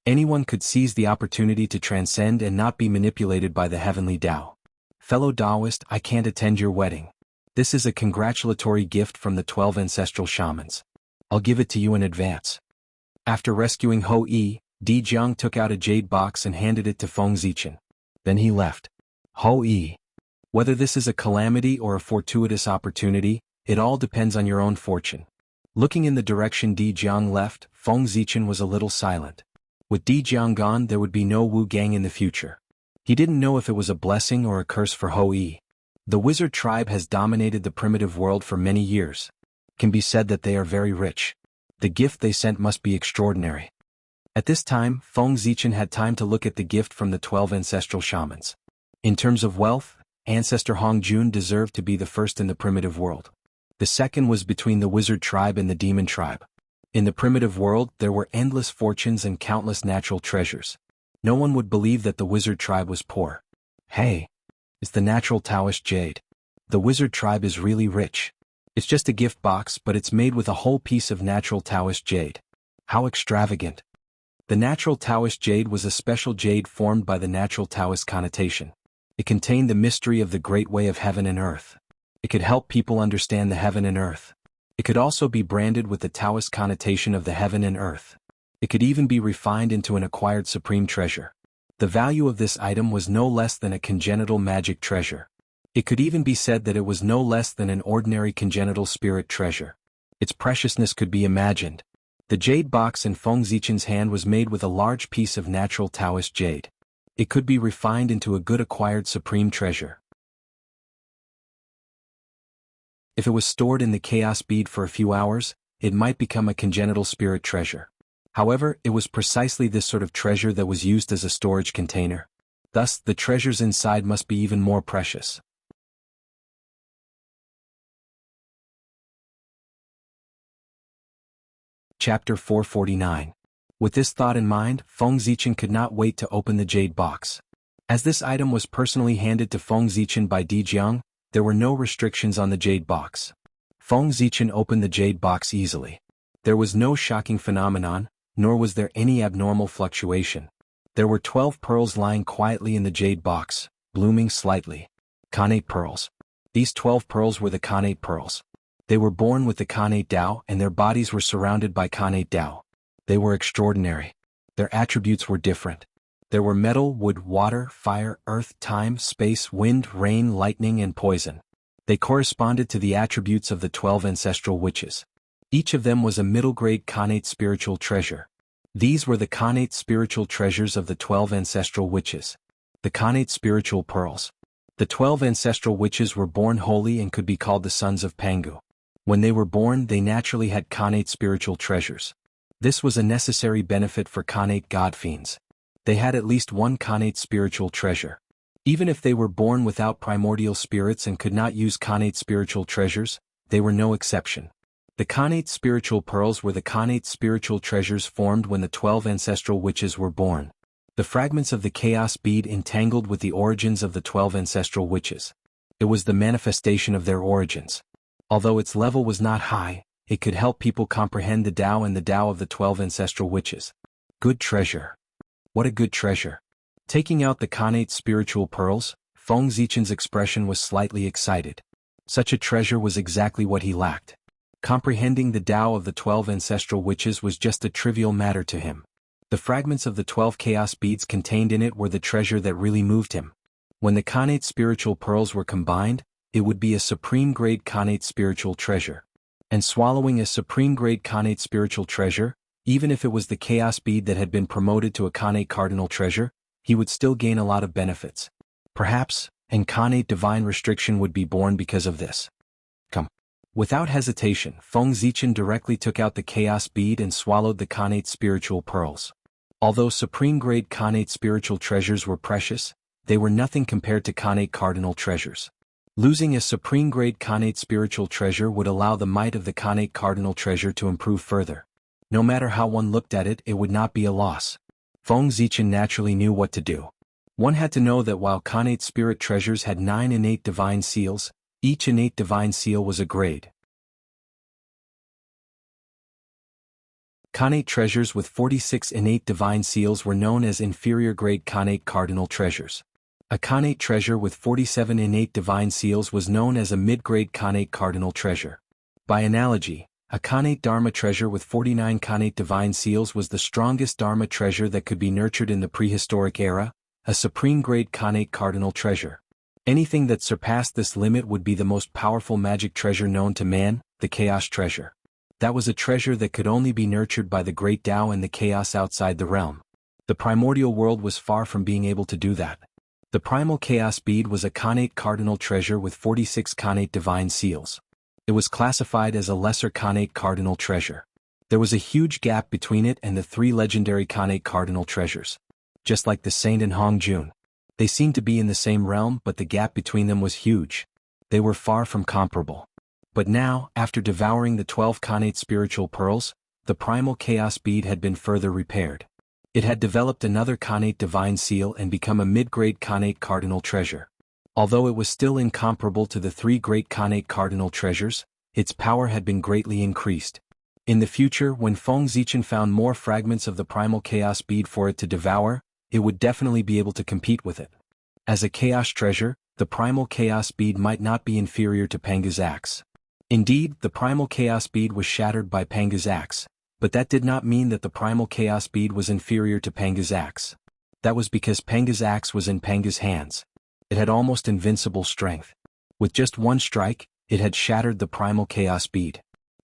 Speaker 1: Anyone could seize the opportunity to transcend and not be manipulated by the heavenly Tao. Fellow Taoist, I can't attend your wedding. This is a congratulatory gift from the 12 ancestral shamans. I'll give it to you in advance. After rescuing Ho-E, Di Zhang took out a jade box and handed it to Feng Zichen. Then he left. Ho-E. Whether this is a calamity or a fortuitous opportunity, it all depends on your own fortune. Looking in the direction Di Zhang left, Feng Zichen was a little silent. With Di Zhang gone, there would be no Wu Gang in the future. He didn't know if it was a blessing or a curse for Ho-E. The wizard tribe has dominated the primitive world for many years. It can be said that they are very rich. The gift they sent must be extraordinary. At this time, Feng Zichen had time to look at the gift from the 12 ancestral shamans. In terms of wealth, Ancestor Hong Jun deserved to be the first in the primitive world. The second was between the wizard tribe and the demon tribe. In the primitive world, there were endless fortunes and countless natural treasures. No one would believe that the wizard tribe was poor. Hey, it's the natural Taoist jade. The wizard tribe is really rich. It's just a gift box, but it's made with a whole piece of natural Taoist jade. How extravagant. The natural Taoist jade was a special jade formed by the natural Taoist connotation. It contained the mystery of the great way of heaven and earth. It could help people understand the heaven and earth. It could also be branded with the Taoist connotation of the heaven and earth. It could even be refined into an acquired supreme treasure. The value of this item was no less than a congenital magic treasure. It could even be said that it was no less than an ordinary congenital spirit treasure. Its preciousness could be imagined. The jade box in Feng Zichen's hand was made with a large piece of natural Taoist jade. It could be refined into a good acquired supreme treasure. If it was stored in the chaos bead for a few hours, it might become a congenital spirit treasure. However, it was precisely this sort of treasure that was used as a storage container. Thus, the treasures inside must be even more precious. Chapter 449. With this thought in mind, Feng Zichen could not wait to open the jade box. As this item was personally handed to Feng Zichen by Di Zhang, there were no restrictions on the jade box. Feng Zichen opened the jade box easily. There was no shocking phenomenon, nor was there any abnormal fluctuation. There were 12 pearls lying quietly in the jade box, blooming slightly. Khanate pearls. These 12 pearls were the Khanate pearls. They were born with the Khanate Tao and their bodies were surrounded by Khanate Tao. They were extraordinary. Their attributes were different. There were metal, wood, water, fire, earth, time, space, wind, rain, lightning, and poison. They corresponded to the attributes of the 12 ancestral witches. Each of them was a middle-grade Khanate spiritual treasure. These were the Khanate spiritual treasures of the 12 ancestral witches. The Khanate spiritual pearls. The 12 ancestral witches were born holy and could be called the sons of Pangu. When they were born, they naturally had Khanate spiritual treasures. This was a necessary benefit for Khanate god fiends. They had at least one Khanate spiritual treasure. Even if they were born without primordial spirits and could not use Khanate spiritual treasures, they were no exception. The Khanate spiritual pearls were the Khanate spiritual treasures formed when the 12 ancestral witches were born. The fragments of the chaos bead entangled with the origins of the 12 ancestral witches. It was the manifestation of their origins. Although its level was not high, it could help people comprehend the Tao and the Tao of the 12 ancestral witches. Good treasure. What a good treasure. Taking out the Khanate spiritual pearls, Feng Zichen's expression was slightly excited. Such a treasure was exactly what he lacked. Comprehending the Tao of the 12 ancestral witches was just a trivial matter to him. The fragments of the 12 chaos beads contained in it were the treasure that really moved him. When the Khanate spiritual pearls were combined, it would be a supreme-grade Khanate spiritual treasure. And swallowing a supreme-grade Khanate spiritual treasure, even if it was the chaos bead that had been promoted to a Khanate cardinal treasure, he would still gain a lot of benefits. Perhaps, an Khanate divine restriction would be born because of this. Without hesitation, Feng Zichen directly took out the chaos bead and swallowed the Khanate spiritual pearls. Although supreme-grade Khanate spiritual treasures were precious, they were nothing compared to Khanate cardinal treasures. Losing a supreme-grade Khanate spiritual treasure would allow the might of the Khanate cardinal treasure to improve further. No matter how one looked at it, it would not be a loss. Feng Zichen naturally knew what to do. One had to know that while Khanate spirit treasures had 9 innate divine seals, each innate divine seal was a grade. Khanate treasures with 46 innate divine seals were known as inferior grade Khanate cardinal treasures. A Khanate treasure with 47 innate divine seals was known as a mid-grade Khanate cardinal treasure. By analogy, a Khanate Dharma treasure with 49 Khanate divine seals was the strongest Dharma treasure that could be nurtured in the prehistoric era, a supreme-grade Khanate cardinal treasure. Anything that surpassed this limit would be the most powerful magic treasure known to man, the Chaos Treasure. That was a treasure that could only be nurtured by the great Tao and the chaos outside the realm. The primordial world was far from being able to do that. The primal chaos bead was a Khanate cardinal treasure with 46 Khanate divine seals. It was classified as a lesser Khanate cardinal treasure. There was a huge gap between it and the 3 legendary Khanate cardinal treasures. Just like the Saint and Hong Jun. They seemed to be in the same realm, but the gap between them was huge. They were far from comparable. But now, after devouring the 12 Khanate spiritual pearls, the primal chaos bead had been further repaired. It had developed another Khanate divine seal and become a mid-grade Khanate cardinal treasure. Although it was still incomparable to the 3 great Khanate cardinal treasures, its power had been greatly increased. In the future, when Feng Zichen found more fragments of the primal chaos bead for it to devour, it would definitely be able to compete with it. As a chaos treasure, the primal chaos bead might not be inferior to Panga's axe. Indeed, the primal chaos bead was shattered by Panga's axe, but that did not mean that the primal chaos bead was inferior to Panga's axe. That was because Panga's axe was in Panga's hands. It had almost invincible strength. With just one strike, it had shattered the primal chaos bead.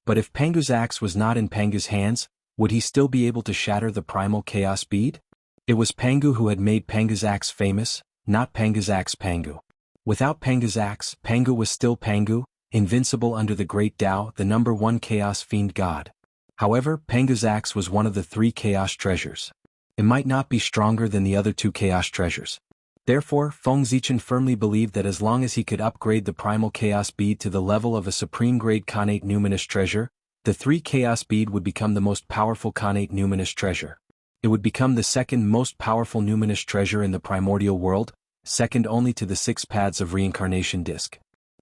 Speaker 1: But if Panga's axe was not in Panga's hands, would he still be able to shatter the primal chaos bead? It was Pangu who had made Panga's axe famous, not Panga's axe Pangu. Without Panga's axe, Pangu was still Pangu, invincible under the great Tao, the number 1 chaos fiend god. However, Panga's axe was one of the 3 chaos treasures. It might not be stronger than the other 2 chaos treasures. Therefore, Feng Zichen firmly believed that as long as he could upgrade the primal chaos bead to the level of a supreme-grade Khanate numinous treasure, the 3 chaos bead would become the most powerful Khanate numinous treasure. It would become the second most powerful numinous treasure in the primordial world, second only to the 6 paths of reincarnation disc.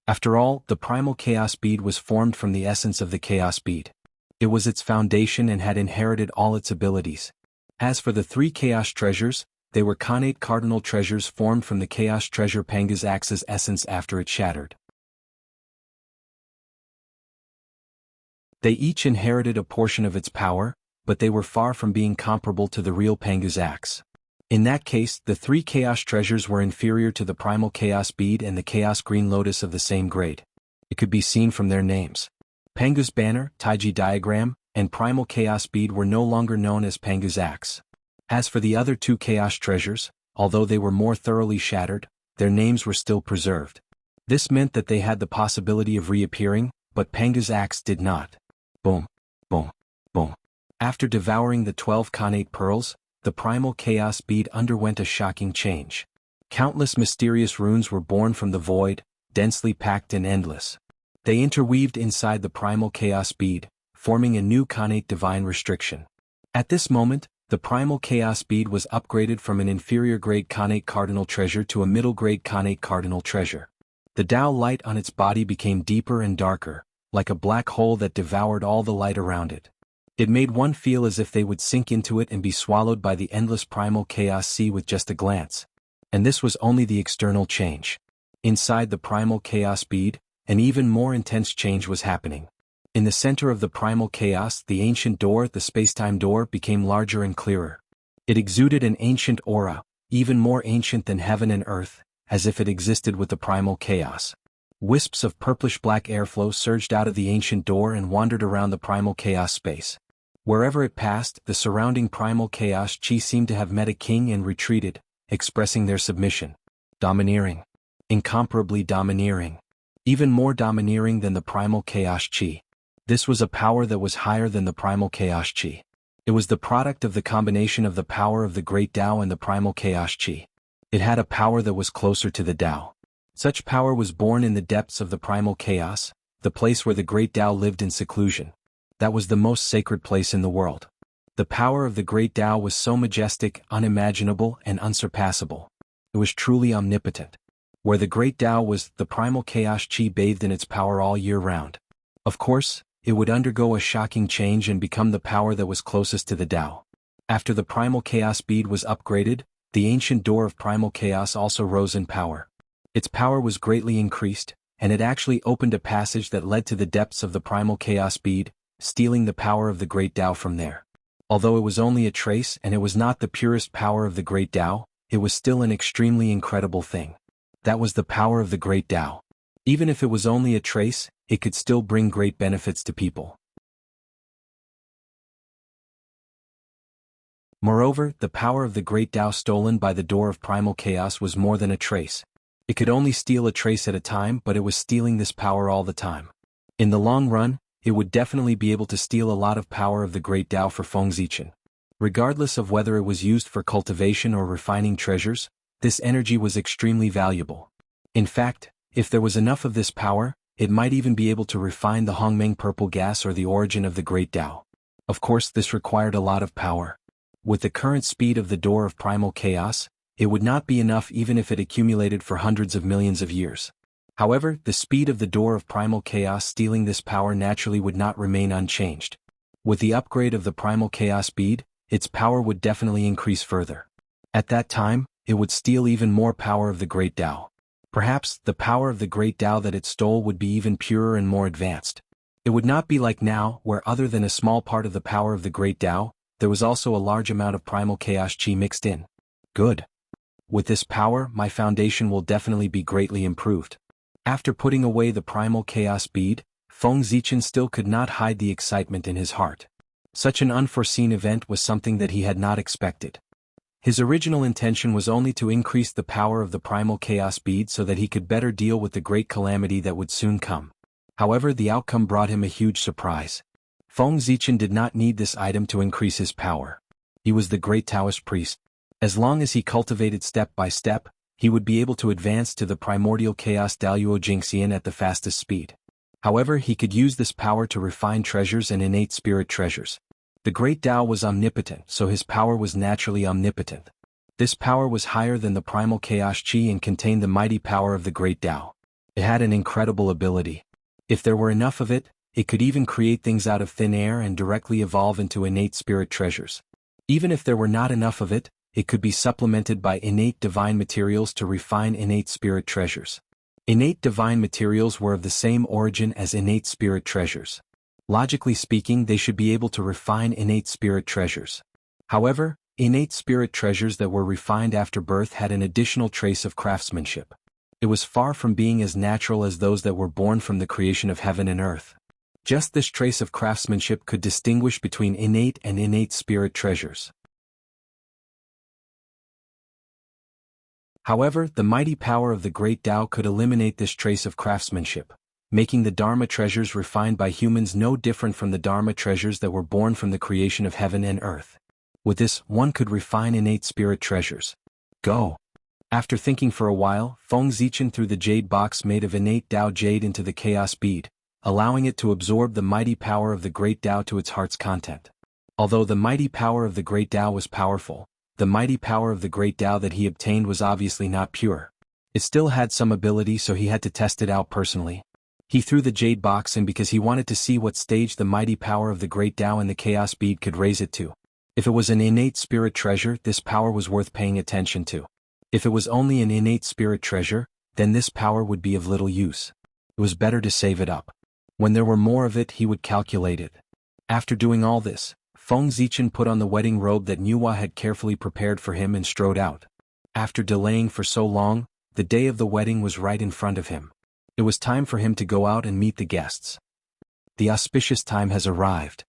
Speaker 1: After all, the primal chaos bead was formed from the essence of the chaos bead. It was its foundation and had inherited all its abilities. As for the 3 chaos treasures, they were Khanate cardinal treasures formed from the chaos treasure Panga's axe's essence after it shattered. They each inherited a portion of its power, but they were far from being comparable to the real Panga's axe. In that case, the 3 chaos treasures were inferior to the primal chaos bead and the chaos green lotus of the same grade. It could be seen from their names. Panga's banner, Taiji diagram, and primal chaos bead were no longer known as Panga's axe. As for the other 2 chaos treasures, although they were more thoroughly shattered, their names were still preserved. This meant that they had the possibility of reappearing, but Panga's axe did not. Boom, boom, boom. After devouring the 12 Khanate pearls, the primal chaos bead underwent a shocking change. Countless mysterious runes were born from the void, densely packed and endless. They interweaved inside the primal chaos bead, forming a new Khanate divine restriction. At this moment, the primal chaos bead was upgraded from an inferior grade Khanate cardinal treasure to a middle grade Khanate cardinal treasure. The Tao light on its body became deeper and darker, like a black hole that devoured all the light around it. It made one feel as if they would sink into it and be swallowed by the endless primal chaos sea with just a glance. And this was only the external change. Inside the primal chaos bead, an even more intense change was happening. In the center of the primal chaos, the ancient door, the spacetime door, became larger and clearer. It exuded an ancient aura, even more ancient than heaven and earth, as if it existed with the primal chaos. Wisps of purplish-black airflow surged out of the ancient door and wandered around the primal chaos space. Wherever it passed, the surrounding primal chaos chi seemed to have met a king and retreated, expressing their submission. Domineering. Incomparably domineering. Even more domineering than the primal chaos chi. This was a power that was higher than the primal chaos chi. It was the product of the combination of the power of the great Tao and the primal chaos chi. It had a power that was closer to the Tao. Such power was born in the depths of the primal chaos, the place where the great Tao lived in seclusion. That was the most sacred place in the world. The power of the great Tao was so majestic, unimaginable, and unsurpassable. It was truly omnipotent. Where the great Tao was, the primal chaos chi bathed in its power all year round. Of course, it would undergo a shocking change and become the power that was closest to the Tao. After the primal chaos bead was upgraded, the ancient door of primal chaos also rose in power. Its power was greatly increased, and it actually opened a passage that led to the depths of the primal chaos bead, stealing the power of the great Tao from there. Although it was only a trace and it was not the purest power of the great Tao, it was still an extremely incredible thing. That was the power of the great Tao. Even if it was only a trace, it could still bring great benefits to people. Moreover, the power of the great Tao stolen by the door of primal chaos was more than a trace. It could only steal a trace at a time, but it was stealing this power all the time. In the long run, it would definitely be able to steal a lot of power of the great Tao for Fengzichen. Regardless of whether it was used for cultivation or refining treasures, this energy was extremely valuable. In fact, if there was enough of this power, it might even be able to refine the Hongmeng purple gas or the origin of the great Tao. Of course, this required a lot of power. With the current speed of the door of primal chaos, it would not be enough even if it accumulated for hundreds of millions of years. However, the speed of the door of primal chaos stealing this power naturally would not remain unchanged. With the upgrade of the primal chaos bead, its power would definitely increase further. At that time, it would steal even more power of the great Tao. Perhaps, the power of the great Tao that it stole would be even purer and more advanced. It would not be like now, where other than a small part of the power of the great Tao, there was also a large amount of primal chaos chi mixed in. Good. With this power, my foundation will definitely be greatly improved. After putting away the primal chaos bead, Fengzichen still could not hide the excitement in his heart. Such an unforeseen event was something that he had not expected. His original intention was only to increase the power of the primal chaos bead so that he could better deal with the great calamity that would soon come. However, the outcome brought him a huge surprise. Fengzichen did not need this item to increase his power. He was the great Taoist priest. As long as he cultivated step by step, he would be able to advance to the primordial chaos Daluo Jingxian at the fastest speed. However, he could use this power to refine treasures and innate spirit treasures. The great Tao was omnipotent, so his power was naturally omnipotent. This power was higher than the primal chaos chi and contained the mighty power of the great Tao. It had an incredible ability. If there were enough of it, it could even create things out of thin air and directly evolve into innate spirit treasures. Even if there were not enough of it, it could be supplemented by innate divine materials to refine innate spirit treasures. Innate divine materials were of the same origin as innate spirit treasures. Logically speaking, they should be able to refine innate spirit treasures. However, innate spirit treasures that were refined after birth had an additional trace of craftsmanship. It was far from being as natural as those that were born from the creation of heaven and earth. Just this trace of craftsmanship could distinguish between innate and innate spirit treasures. However, the mighty power of the great Tao could eliminate this trace of craftsmanship, making the Dharma treasures refined by humans no different from the Dharma treasures that were born from the creation of heaven and earth. With this, one could refine innate spirit treasures. Go. After thinking for a while, Fengzichen threw the jade box made of innate Tao jade into the chaos bead, allowing it to absorb the mighty power of the great Tao to its heart's content. Although the mighty power of the great Tao was powerful, the mighty power of the great Tao that he obtained was obviously not pure. It still had some ability, so he had to test it out personally. He threw the jade box in because he wanted to see what stage the mighty power of the great Tao and the chaos bead could raise it to. If it was an innate spirit treasure, this power was worth paying attention to. If it was only an innate spirit treasure, then this power would be of little use. It was better to save it up. When there were more of it, he would calculate it. After doing all this, Feng Zichen put on the wedding robe that Nuwa had carefully prepared for him and strode out. After delaying for so long, the day of the wedding was right in front of him. It was time for him to go out and meet the guests. The auspicious time has arrived.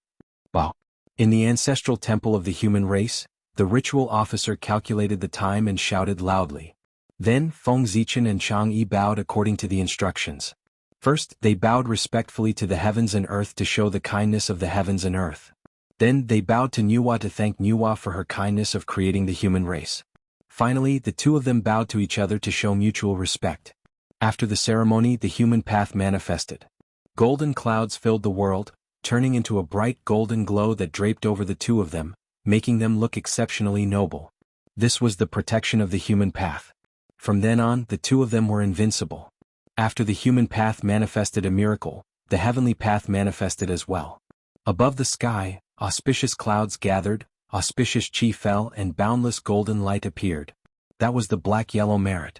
Speaker 1: Wow. In the ancestral temple of the human race, the ritual officer calculated the time and shouted loudly. Then Feng Zichen and Chang Yi bowed according to the instructions. First, they bowed respectfully to the heavens and earth to show the kindness of the heavens and earth. Then they bowed to Nuwa to thank Nuwa for her kindness of creating the human race. Finally, the two of them bowed to each other to show mutual respect. After the ceremony, the human path manifested. Golden clouds filled the world, turning into a bright golden glow that draped over the two of them, making them look exceptionally noble. This was the protection of the human path. From then on, the two of them were invincible. After the human path manifested a miracle, the heavenly path manifested as well. Above the sky, auspicious clouds gathered, auspicious chi fell and boundless golden light appeared. That was the black-yellow merit.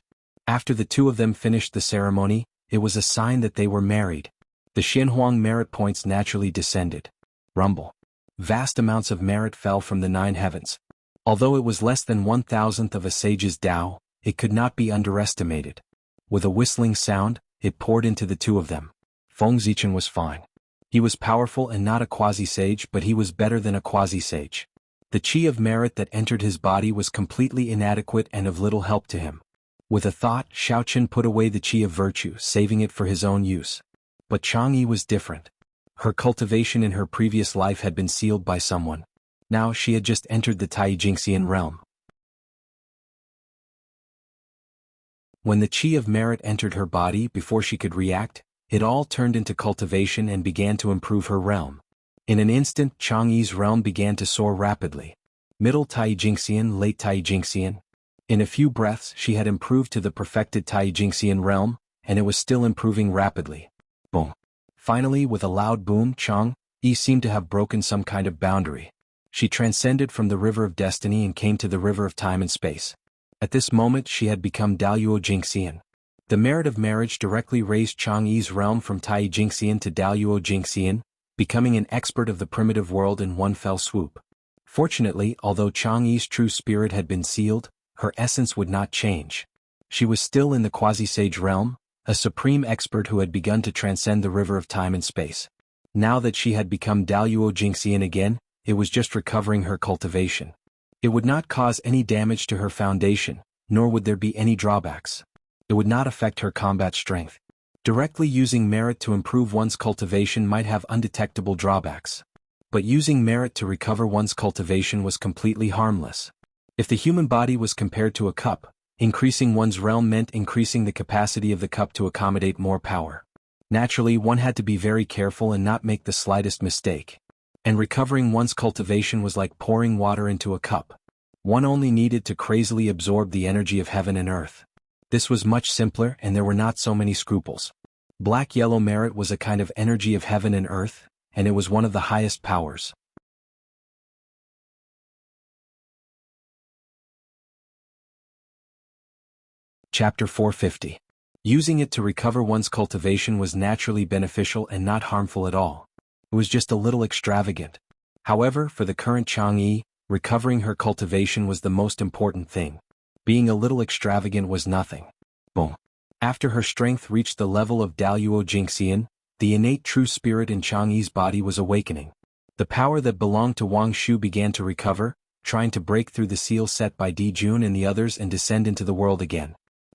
Speaker 1: After the two of them finished the ceremony, it was a sign that they were married. The Xinhuang merit points naturally descended. Rumble. Vast amounts of merit fell from the 9 heavens. Although it was less than 1,000th of a sage's Tao, it could not be underestimated. With a whistling sound, it poured into the two of them. Feng Zichen was fine. He was powerful and not a quasi-sage, but he was better than a quasi-sage. The chi of merit that entered his body was completely inadequate and of little help to him. With a thought, Shaochen put away the chi of virtue, saving it for his own use. But Chang Yi was different. Her cultivation in her previous life had been sealed by someone. Now she had just entered the Tai Jingxian realm. When the chi of merit entered her body before she could react, it all turned into cultivation and began to improve her realm. In an instant, Chang Yi's realm began to soar rapidly. Middle Tai Jingxian, late Tai Jingxian. In a few breaths she had improved to the perfected Tai Jingxian realm, and it was still improving rapidly. Boom. Finally, with a loud boom, Chang Yi seemed to have broken some kind of boundary. She transcended from the river of destiny and came to the river of time and space. At this moment she had become Daluo Jingxian. The merit of marriage directly raised Chang Yi's realm from Tai Jingxian to Daluo Jingxian, becoming an expert of the primitive world in one fell swoop. Fortunately, although Chang Yi's true spirit had been sealed, her essence would not change. She was still in the quasi-sage realm, a supreme expert who had begun to transcend the river of time and space. Now that she had become Daluo Jingxian again, it was just recovering her cultivation. It would not cause any damage to her foundation, nor would there be any drawbacks. It would not affect her combat strength. Directly using merit to improve one's cultivation might have undetectable drawbacks. But using merit to recover one's cultivation was completely harmless. If the human body was compared to a cup, increasing one's realm meant increasing the capacity of the cup to accommodate more power. Naturally, one had to be very careful and not make the slightest mistake. And recovering one's cultivation was like pouring water into a cup. One only needed to crazily absorb the energy of heaven and earth. This was much simpler and there were not so many scruples. Black-yellow merit was a kind of energy of heaven and earth, and it was one of the highest powers. Chapter 450. Using it to recover one's cultivation was naturally beneficial and not harmful at all. It was just a little extravagant. However, for the current Chang Yi, recovering her cultivation was the most important thing. Being a little extravagant was nothing. Boom. After her strength reached the level of Daluo Jingxian, the innate true spirit in Chang Yi's body was awakening. The power that belonged to Wang Shu began to recover, trying to break through the seal set by Di Jun and the others and descend into the world again.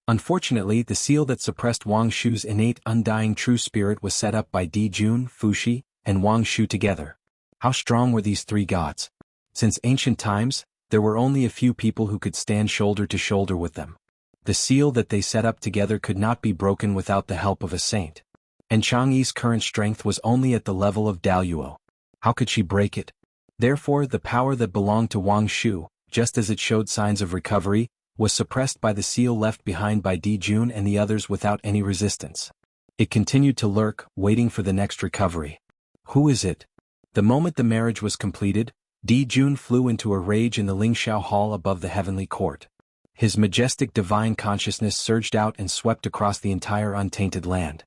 Speaker 1: Unfortunately, the seal that suppressed Wang Shu's innate undying true spirit was set up by Di Jun, Fuxi, and Wang Shu together. How strong were these three gods? Since ancient times, there were only a few people who could stand shoulder to shoulder with them. The seal that they set up together could not be broken without the help of a saint. And Chang Yi's current strength was only at the level of Daluo. How could she break it? Therefore, the power that belonged to Wang Shu, just as it showed signs of recovery, was suppressed by the seal left behind by Di Jun and the others without any resistance. It continued to lurk, waiting for the next recovery. Who is it? The moment the marriage was completed, Di Jun flew into a rage in the Lingxiao Hall above the heavenly court. His majestic divine consciousness surged out and swept across the entire untainted land.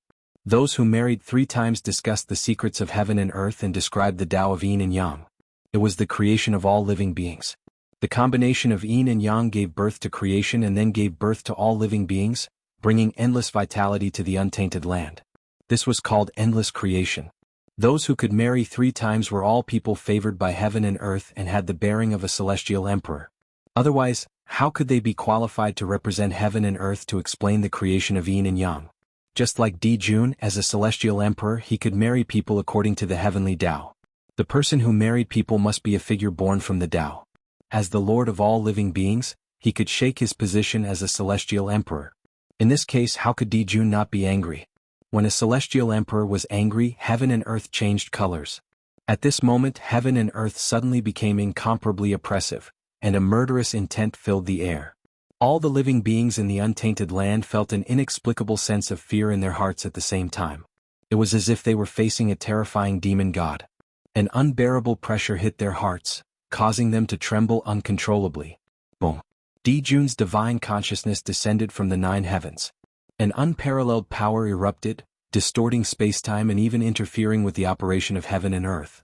Speaker 1: Those who married 3 times discussed the secrets of heaven and earth and described the Tao of yin and yang. It was the creation of all living beings. The combination of yin and yang gave birth to creation and then gave birth to all living beings, bringing endless vitality to the untainted land. This was called endless creation. Those who could marry 3 times were all people favored by heaven and earth and had the bearing of a celestial emperor. Otherwise, how could they be qualified to represent heaven and earth to explain the creation of yin and yang? Just like Di Jun, as a celestial emperor, he could marry people according to the heavenly Tao. The person who married people must be a figure born from the Tao. As the lord of all living beings, he could shake his position as a celestial emperor. In this case, how could Di Jun not be angry? When a celestial emperor was angry, heaven and earth changed colors. At this moment, heaven and earth suddenly became incomparably oppressive, and a murderous intent filled the air. All the living beings in the untainted land felt an inexplicable sense of fear in their hearts at the same time. It was as if they were facing a terrifying demon god. An unbearable pressure hit their hearts, causing them to tremble uncontrollably. Boom! Di Jun's divine consciousness descended from the 9 heavens. An unparalleled power erupted, distorting space-time and even interfering with the operation of heaven and earth.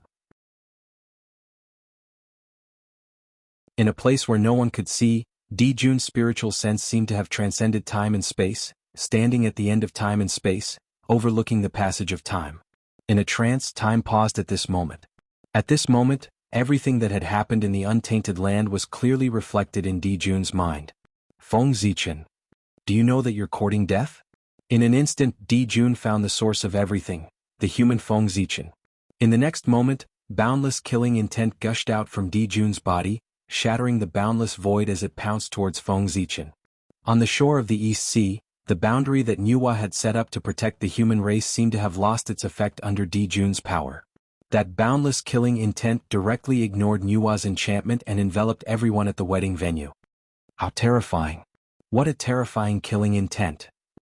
Speaker 1: In a place where no one could see, Di Jun's spiritual sense seemed to have transcended time and space, standing at the end of time and space, overlooking the passage of time. In a trance, time paused at this moment. At this moment, everything that had happened in the untainted land was clearly reflected in Di Jun's mind. Feng Zichen. Do you know that you're courting death? In an instant, Di Jun found the source of everything, the human Feng Zichen. In the next moment, boundless killing intent gushed out from Di Jun's body, shattering the boundless void as it pounced towards Feng Zichen. On the shore of the East Sea, the boundary that Nuwa had set up to protect the human race seemed to have lost its effect under Di Jun's power. That boundless killing intent directly ignored Nuwa's enchantment and enveloped everyone at the wedding venue. How terrifying! What a terrifying killing intent!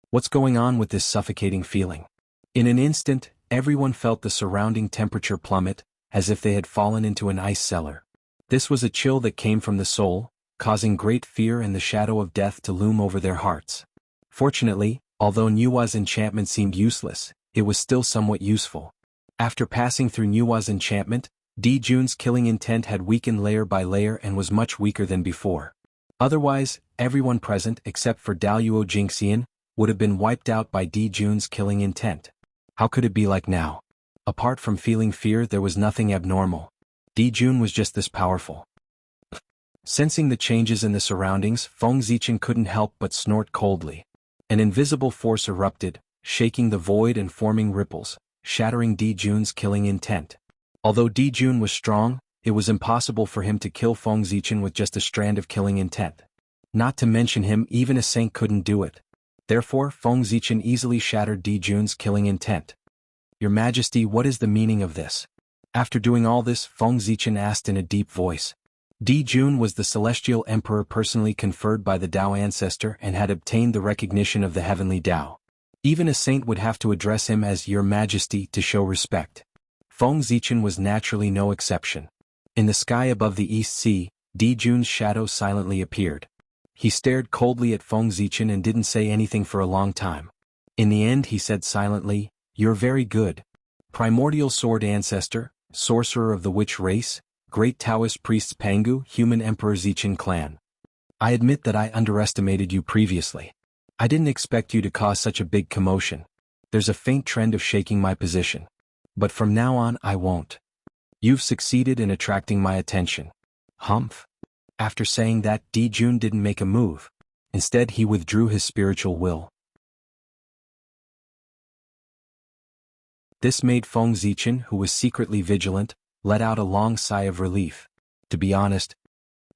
Speaker 1: What's going on with this suffocating feeling? In an instant, everyone felt the surrounding temperature plummet, as if they had fallen into an ice cellar. This was a chill that came from the soul, causing great fear and the shadow of death to loom over their hearts. Fortunately, although Nuwa's enchantment seemed useless, it was still somewhat useful. After passing through Nuwa's enchantment, Di Jun's killing intent had weakened layer by layer and was much weaker than before. Otherwise, everyone present, except for Daluo Jingxian, would have been wiped out by Di Jun's killing intent. How could it be like now? Apart from feeling fear, there was nothing abnormal. Di Jun was just this powerful. Sensing the changes in the surroundings, Feng Zichen couldn't help but snort coldly. An invisible force erupted, shaking the void and forming ripples, shattering Di Jun's killing intent. Although Di Jun was strong, it was impossible for him to kill Feng Zichen with just a strand of killing intent. Not to mention him, even a saint couldn't do it. Therefore, Feng Zichen easily shattered Di Jun's killing intent. Your Majesty, what is the meaning of this? After doing all this, Feng Zichen asked in a deep voice. Di Jun was the celestial emperor personally conferred by the Tao ancestor and had obtained the recognition of the heavenly Tao. Even a saint would have to address him as Your Majesty to show respect. Feng Zichen was naturally no exception. In the sky above the East Sea, Di Jun's shadow silently appeared. He stared coldly at Feng Zichen and didn't say anything for a long time. In the end, he said silently, "You're very good. Primordial sword ancestor, sorcerer of the witch race, great Taoist priests Pangu, human emperor Zichen clan. I admit that I underestimated you previously. I didn't expect you to cause such a big commotion. There's a faint trend of shaking my position. But from now on, I won't. You've succeeded in attracting my attention." Humph. After saying that, Di Jun didn't make a move. Instead, he withdrew his spiritual will. This made Feng Zichen, who was secretly vigilant, let out a long sigh of relief. To be honest,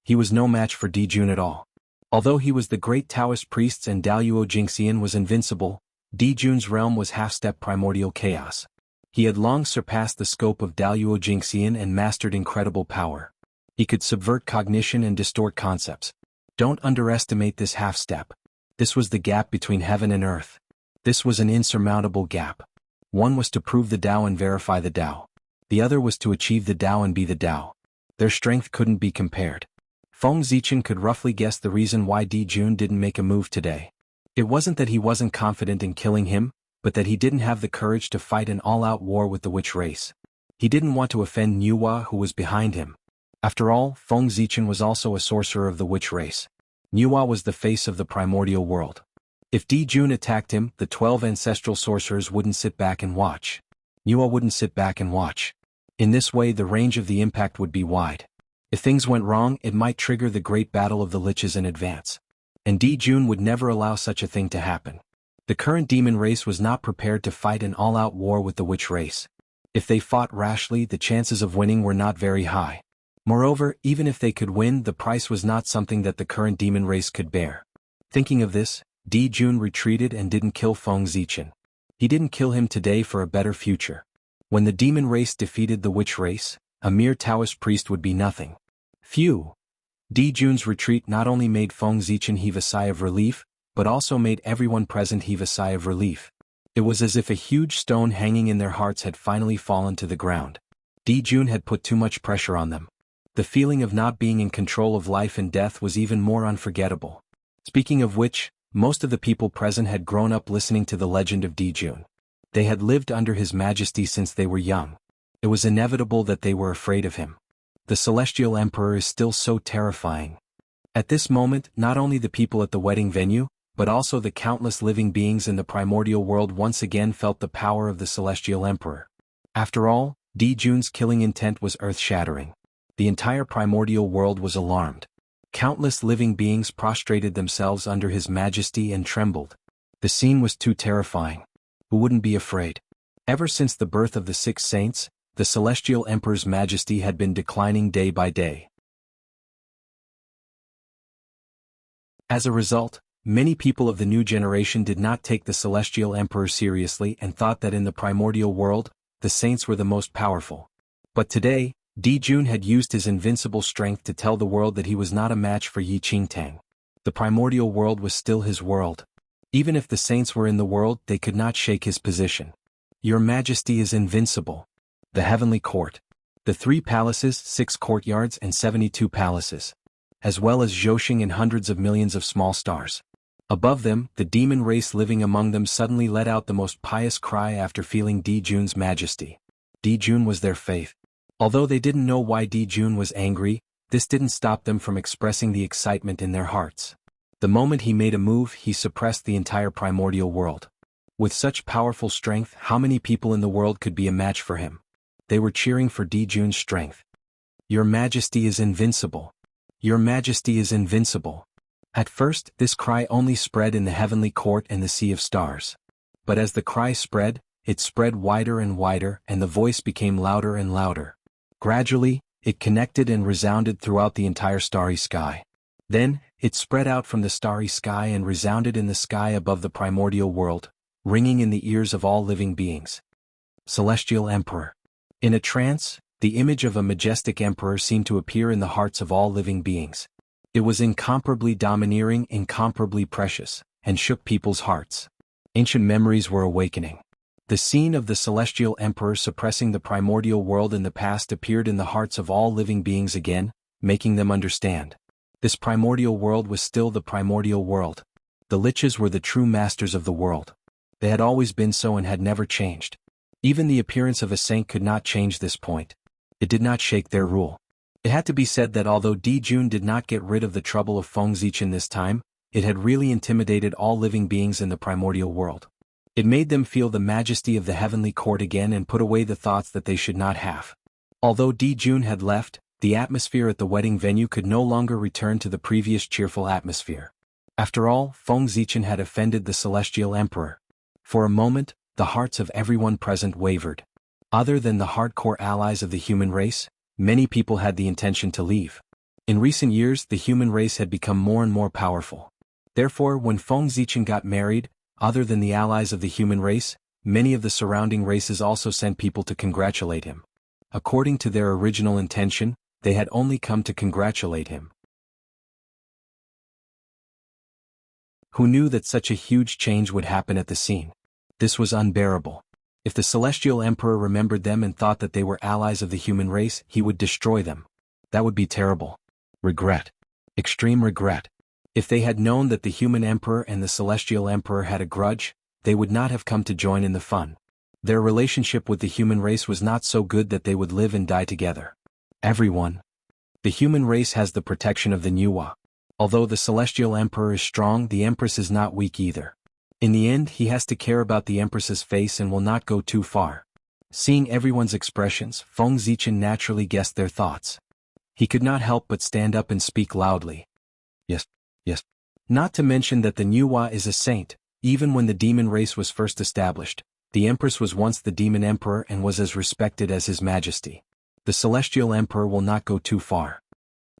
Speaker 1: he was no match for Di Jun at all. Although he was the great Taoist priest and Daluo Jingxian was invincible, Di Jun's realm was half-step primordial chaos. He had long surpassed the scope of Daluo Jingxian and mastered incredible power. He could subvert cognition and distort concepts. Don't underestimate this half-step. This was the gap between heaven and earth. This was an insurmountable gap. One was to prove the Tao and verify the Tao. The other was to achieve the Tao and be the Tao. Their strength couldn't be compared. Feng Zichen could roughly guess the reason why Di Jun didn't make a move today. It wasn't that he wasn't confident in killing him, but that he didn't have the courage to fight an all-out war with the witch race. He didn't want to offend Nuwa, who was behind him. After all, Feng Zichen was also a sorcerer of the witch race. Nuwa was the face of the primordial world. If Di Jun attacked him, the 12 ancestral sorcerers wouldn't sit back and watch. Nuwa wouldn't sit back and watch. In this way, the range of the impact would be wide. If things went wrong, it might trigger the great battle of the liches in advance. And Di Jun would never allow such a thing to happen. The current demon race was not prepared to fight an all-out war with the witch race. If they fought rashly, the chances of winning were not very high. Moreover, even if they could win, the price was not something that the current demon race could bear. Thinking of this, Di Jun retreated and didn't kill Feng Zichen. He didn't kill him today for a better future. When the demon race defeated the witch race, a mere Taoist priest would be nothing. Phew! Di Jun's retreat not only made Feng Zichen heave a sigh of relief, but also made everyone present heave a sigh of relief. It was as if a huge stone hanging in their hearts had finally fallen to the ground. Di Jun had put too much pressure on them. The feeling of not being in control of life and death was even more unforgettable. Speaking of which, most of the people present had grown up listening to the legend of Di Jun. They had lived under his majesty since they were young. It was inevitable that they were afraid of him. The Celestial Emperor is still so terrifying. At this moment, not only the people at the wedding venue, but also the countless living beings in the primordial world once again felt the power of the Celestial Emperor. After all, Di Jun's killing intent was earth-shattering. The entire primordial world was alarmed. Countless living beings prostrated themselves under his majesty and trembled. The scene was too terrifying. Who wouldn't be afraid? Ever since the birth of the 6 saints, the Celestial Emperor's majesty had been declining day by day. As a result, many people of the new generation did not take the Celestial Emperor seriously and thought that in the primordial world, the saints were the most powerful. But today, Di Jun had used his invincible strength to tell the world that he was not a match for Yi Qingtang. The primordial world was still his world. Even if the saints were in the world, they could not shake his position. Your Majesty is invincible. The Heavenly Court. The 3 palaces, 6 courtyards and 72 palaces. As well as Zhoxing and hundreds of millions of small stars. Above them, the demon race living among them suddenly let out the most pious cry after feeling Di Jun's majesty. Di Jun was their faith. Although they didn't know why Di Jun was angry, this didn't stop them from expressing the excitement in their hearts. The moment he made a move, he suppressed the entire primordial world. With such powerful strength, how many people in the world could be a match for him? They were cheering for Di Jun's strength. Your Majesty is invincible. Your Majesty is invincible. At first, this cry only spread in the heavenly court and the sea of stars. But as the cry spread, it spread wider and wider, and the voice became louder and louder. Gradually, it connected and resounded throughout the entire starry sky. Then, it spread out from the starry sky and resounded in the sky above the primordial world, ringing in the ears of all living beings. Celestial Emperor. In a trance, the image of a majestic emperor seemed to appear in the hearts of all living beings. It was incomparably domineering, incomparably precious, and shook people's hearts. Ancient memories were awakening. The scene of the Celestial Emperor suppressing the primordial world in the past appeared in the hearts of all living beings again, making them understand. This primordial world was still the primordial world. The liches were the true masters of the world. They had always been so and had never changed. Even the appearance of a saint could not change this point. It did not shake their rule. It had to be said that although Di Jun did not get rid of the trouble of Feng Zichen this time, it had really intimidated all living beings in the primordial world. It made them feel the majesty of the heavenly court again and put away the thoughts that they should not have. Although Di Jun had left, the atmosphere at the wedding venue could no longer return to the previous cheerful atmosphere. After all, Feng Zichen had offended the Celestial Emperor. For a moment, the hearts of everyone present wavered. Other than the hardcore allies of the human race, many people had the intention to leave. In recent years, the human race had become more and more powerful. Therefore, when Feng Zichen got married, other than the allies of the human race, many of the surrounding races also sent people to congratulate him. According to their original intention, they had only come to congratulate him. who knew that such a huge change would happen at the scene. This was unbearable. If the Celestial Emperor remembered them and thought that they were allies of the human race, he would destroy them. That would be terrible. Regret. Extreme regret. If they had known that the human emperor and the Celestial Emperor had a grudge, they would not have come to join in the fun. Their relationship with the human race was not so good that they would live and die together. Everyone. The human race has the protection of the Nuwa. Although the Celestial Emperor is strong, the Empress is not weak either. In the end, he has to care about the Empress's face and will not go too far. Seeing everyone's expressions, Feng Zichen naturally guessed their thoughts. He could not help but stand up and speak loudly. Yes, yes. Not to mention that the Nuwa is a saint. Even when the demon race was first established, the Empress was once the demon emperor and was as respected as His Majesty. The Celestial Emperor will not go too far.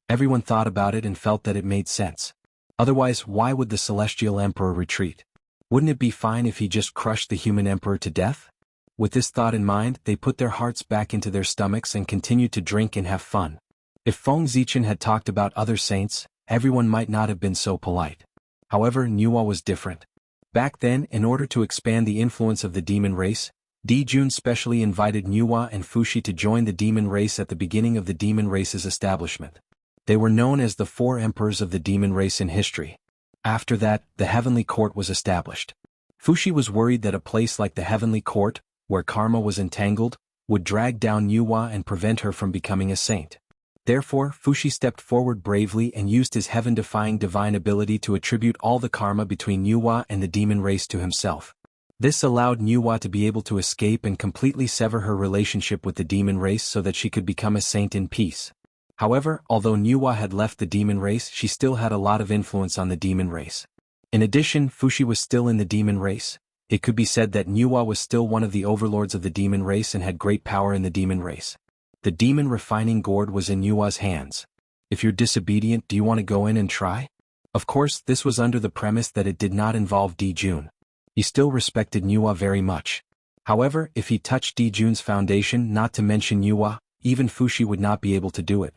Speaker 1: Everyone thought about it and felt that it made sense. Otherwise, why would the Celestial Emperor retreat? Wouldn't it be fine if he just crushed the human emperor to death? With this thought in mind, they put their hearts back into their stomachs and continued to drink and have fun. If Feng Zichen had talked about other saints, everyone might not have been so polite. However, Nuwa was different. Back then, in order to expand the influence of the demon race, Di Jun specially invited Nuwa and Fushi to join the demon race at the beginning of the demon race's establishment. They were known as the 4 emperors of the demon race in history. After that, the Heavenly Court was established. Fushi was worried that a place like the Heavenly Court, where karma was entangled, would drag down Nuwa and prevent her from becoming a saint. Therefore, Fushi stepped forward bravely and used his heaven-defying divine ability to attribute all the karma between Nuwa and the demon race to himself. This allowed Nuwa to be able to escape and completely sever her relationship with the demon race so that she could become a saint in peace. However, although Nuwa had left the demon race, she still had a lot of influence on the demon race. In addition, Fushi was still in the demon race. It could be said that Nuwa was still one of the overlords of the demon race and had great power in the demon race. The demon refining gourd was in Nuwa's hands. If you're disobedient, do you want to go in and try? Of course, this was under the premise that it did not involve Di Jun. He still respected Nuwa very much. However, if he touched Di Jun's foundation, not to mention Nuwa, even Fushi would not be able to do it.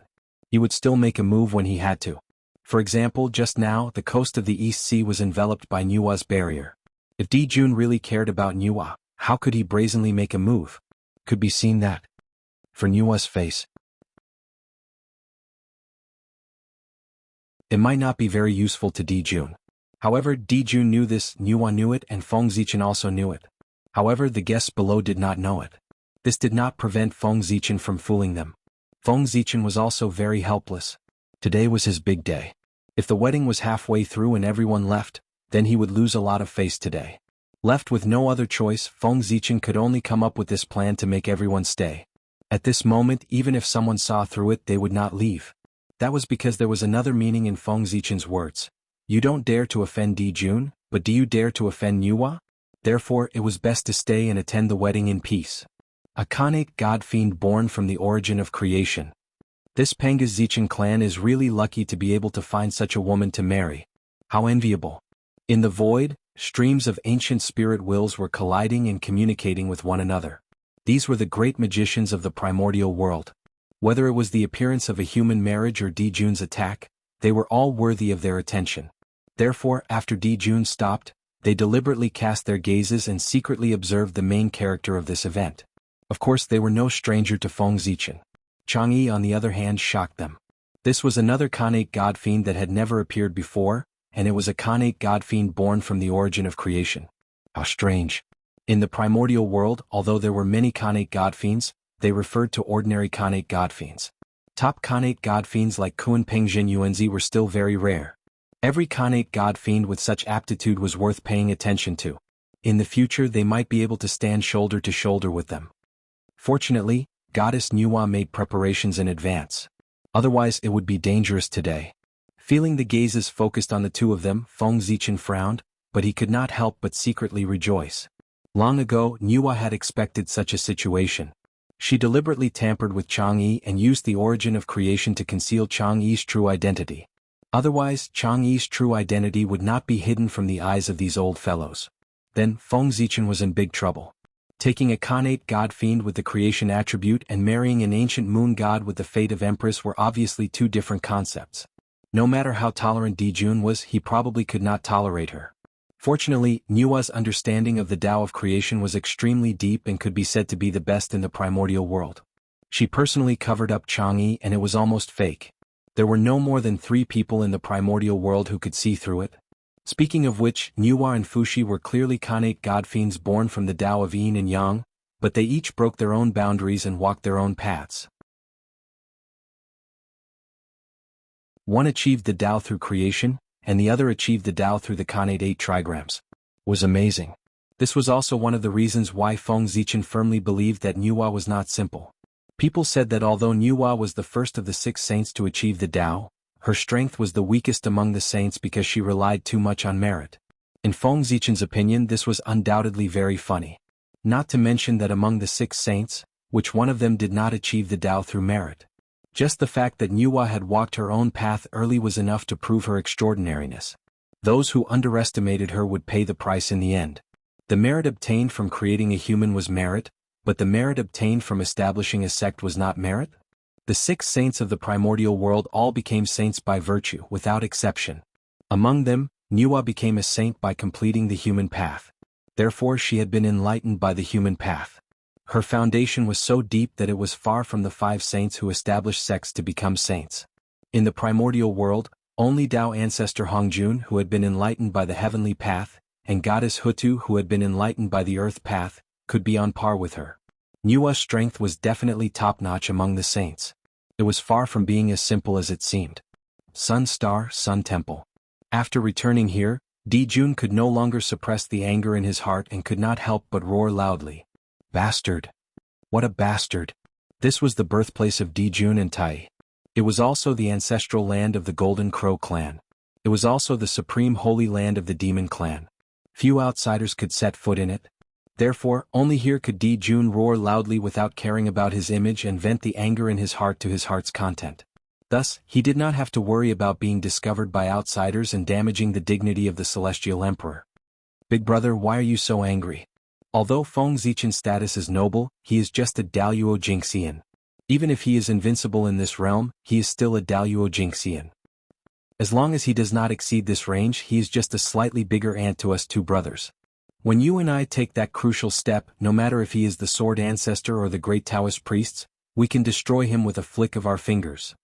Speaker 1: He would still make a move when he had to. For example, just now, the coast of the East Sea was enveloped by Nuwa's barrier. If Di Jun really cared about Nuwa, how could he brazenly make a move? Could be seen that. For Nuwa's face, it might not be very useful to Di Jun. However, Di Jun knew this, Nuwa knew it, and Feng Zichen also knew it. However, the guests below did not know it. This did not prevent Feng Zichen from fooling them. Feng Zichen was also very helpless. Today was his big day. If the wedding was halfway through and everyone left, then he would lose a lot of face today. Left with no other choice, Feng Zichen could only come up with this plan to make everyone stay. At this moment, even if someone saw through it, they would not leave. That was because there was another meaning in Feng Zichen's words. You don't dare to offend Di Jun, but do you dare to offend Nuwa? Therefore, it was best to stay and attend the wedding in peace. A Khanate god-fiend born from the origin of creation. This Penghas Zichen clan is really lucky to be able to find such a woman to marry. How enviable. In the void, streams of ancient spirit wills were colliding and communicating with one another. These were the great magicians of the primordial world. Whether it was the appearance of a human marriage or Di Jun's attack, they were all worthy of their attention. Therefore, after Di Jun stopped, they deliberately cast their gazes and secretly observed the main character of this event. Of course, they were no stranger to Feng Zichen. Chang'e, on the other hand, shocked them. This was another Khanate god-fiend that had never appeared before, and it was a Khanate god-fiend born from the origin of creation. How strange. In the primordial world, although there were many Khanate god-fiends, they referred to ordinary Khanate god-fiends. Top Khanate god-fiends like Kuan Pengjin Yuanzi were still very rare. Every Khanate god-fiend with such aptitude was worth paying attention to. In the future they might be able to stand shoulder to shoulder with them. Fortunately, Goddess Nuwa made preparations in advance. Otherwise it would be dangerous today. Feeling the gazes focused on the two of them, Feng Zichen frowned, but he could not help but secretly rejoice. Long ago, Nuwa had expected such a situation. She deliberately tampered with Chang'e and used the origin of creation to conceal Chang'e's true identity. Otherwise, Chang'e's true identity would not be hidden from the eyes of these old fellows. Then, Feng Zichen was in big trouble. Taking a Khanate god-fiend with the creation attribute and marrying an ancient moon god with the fate of empress were obviously two different concepts. No matter how tolerant Dijun was, he probably could not tolerate her. Fortunately, Nua's understanding of the Tao of creation was extremely deep and could be said to be the best in the primordial world. She personally covered up Chang'e and it was almost fake. There were no more than 3 people in the primordial world who could see through it. Speaking of which, Nua and Fuxi were clearly Khanate god fiends born from the Tao of Yin and Yang, but they each broke their own boundaries and walked their own paths. One achieved the Tao through creation, and the other achieved the Tao through the Khanate 8 trigrams. Was amazing. This was also one of the reasons why Feng Zichen firmly believed that Nua was not simple. People said that although Nua was the first of the 6 saints to achieve the Tao, her strength was the weakest among the saints because she relied too much on merit. In Feng Zichen's opinion, this was undoubtedly very funny. Not to mention that among the 6 saints, which one of them did not achieve the Tao through merit? Just the fact that Nua had walked her own path early was enough to prove her extraordinariness. Those who underestimated her would pay the price in the end. The merit obtained from creating a human was merit, but the merit obtained from establishing a sect was not merit? The 6 saints of the primordial world all became saints by virtue, without exception. Among them, Nua became a saint by completing the human path. Therefore she had been enlightened by the human path. Her foundation was so deep that it was far from the 5 saints who established sects to become saints. In the primordial world, only Tao ancestor Hongjun, who had been enlightened by the heavenly path, and goddess Hutu, who had been enlightened by the earth path, could be on par with her. Nua's strength was definitely top-notch among the saints. It was far from being as simple as it seemed. Sun Star, Sun Temple. After returning here, Dijun could no longer suppress the anger in his heart and could not help but roar loudly. Bastard! What a bastard! This was the birthplace of Dijun and Tai. It was also the ancestral land of the Golden Crow clan. It was also the supreme holy land of the Demon clan. Few outsiders could set foot in it. Therefore, only here could Dijun roar loudly without caring about his image and vent the anger in his heart to his heart's content. Thus, he did not have to worry about being discovered by outsiders and damaging the dignity of the Celestial Emperor. Big brother, why are you so angry? Although Feng Zichen's status is noble, he is just a Daluo Jingxian. Even if he is invincible in this realm, he is still a Daluo Jingxian. As long as he does not exceed this range, he is just a slightly bigger ant to us 2 brothers. When you and I take that crucial step, no matter if he is the Sword Ancestor or the great Taoist priests, we can destroy him with a flick of our fingers.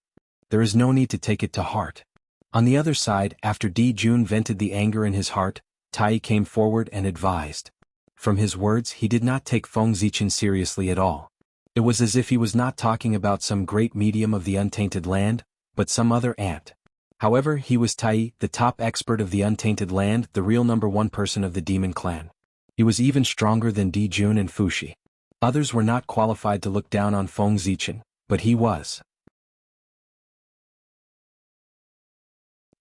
Speaker 1: There is no need to take it to heart. On the other side, after Dijun vented the anger in his heart, Tai came forward and advised. From his words, he did not take Feng Zichen seriously at all. It was as if he was not talking about some great medium of the untainted land, but some other ant. However, he was Tai, the top expert of the untainted land, the real #1 person of the Demon clan. He was even stronger than Dijun and Fuxi. Others were not qualified to look down on Feng Zichen, but he was.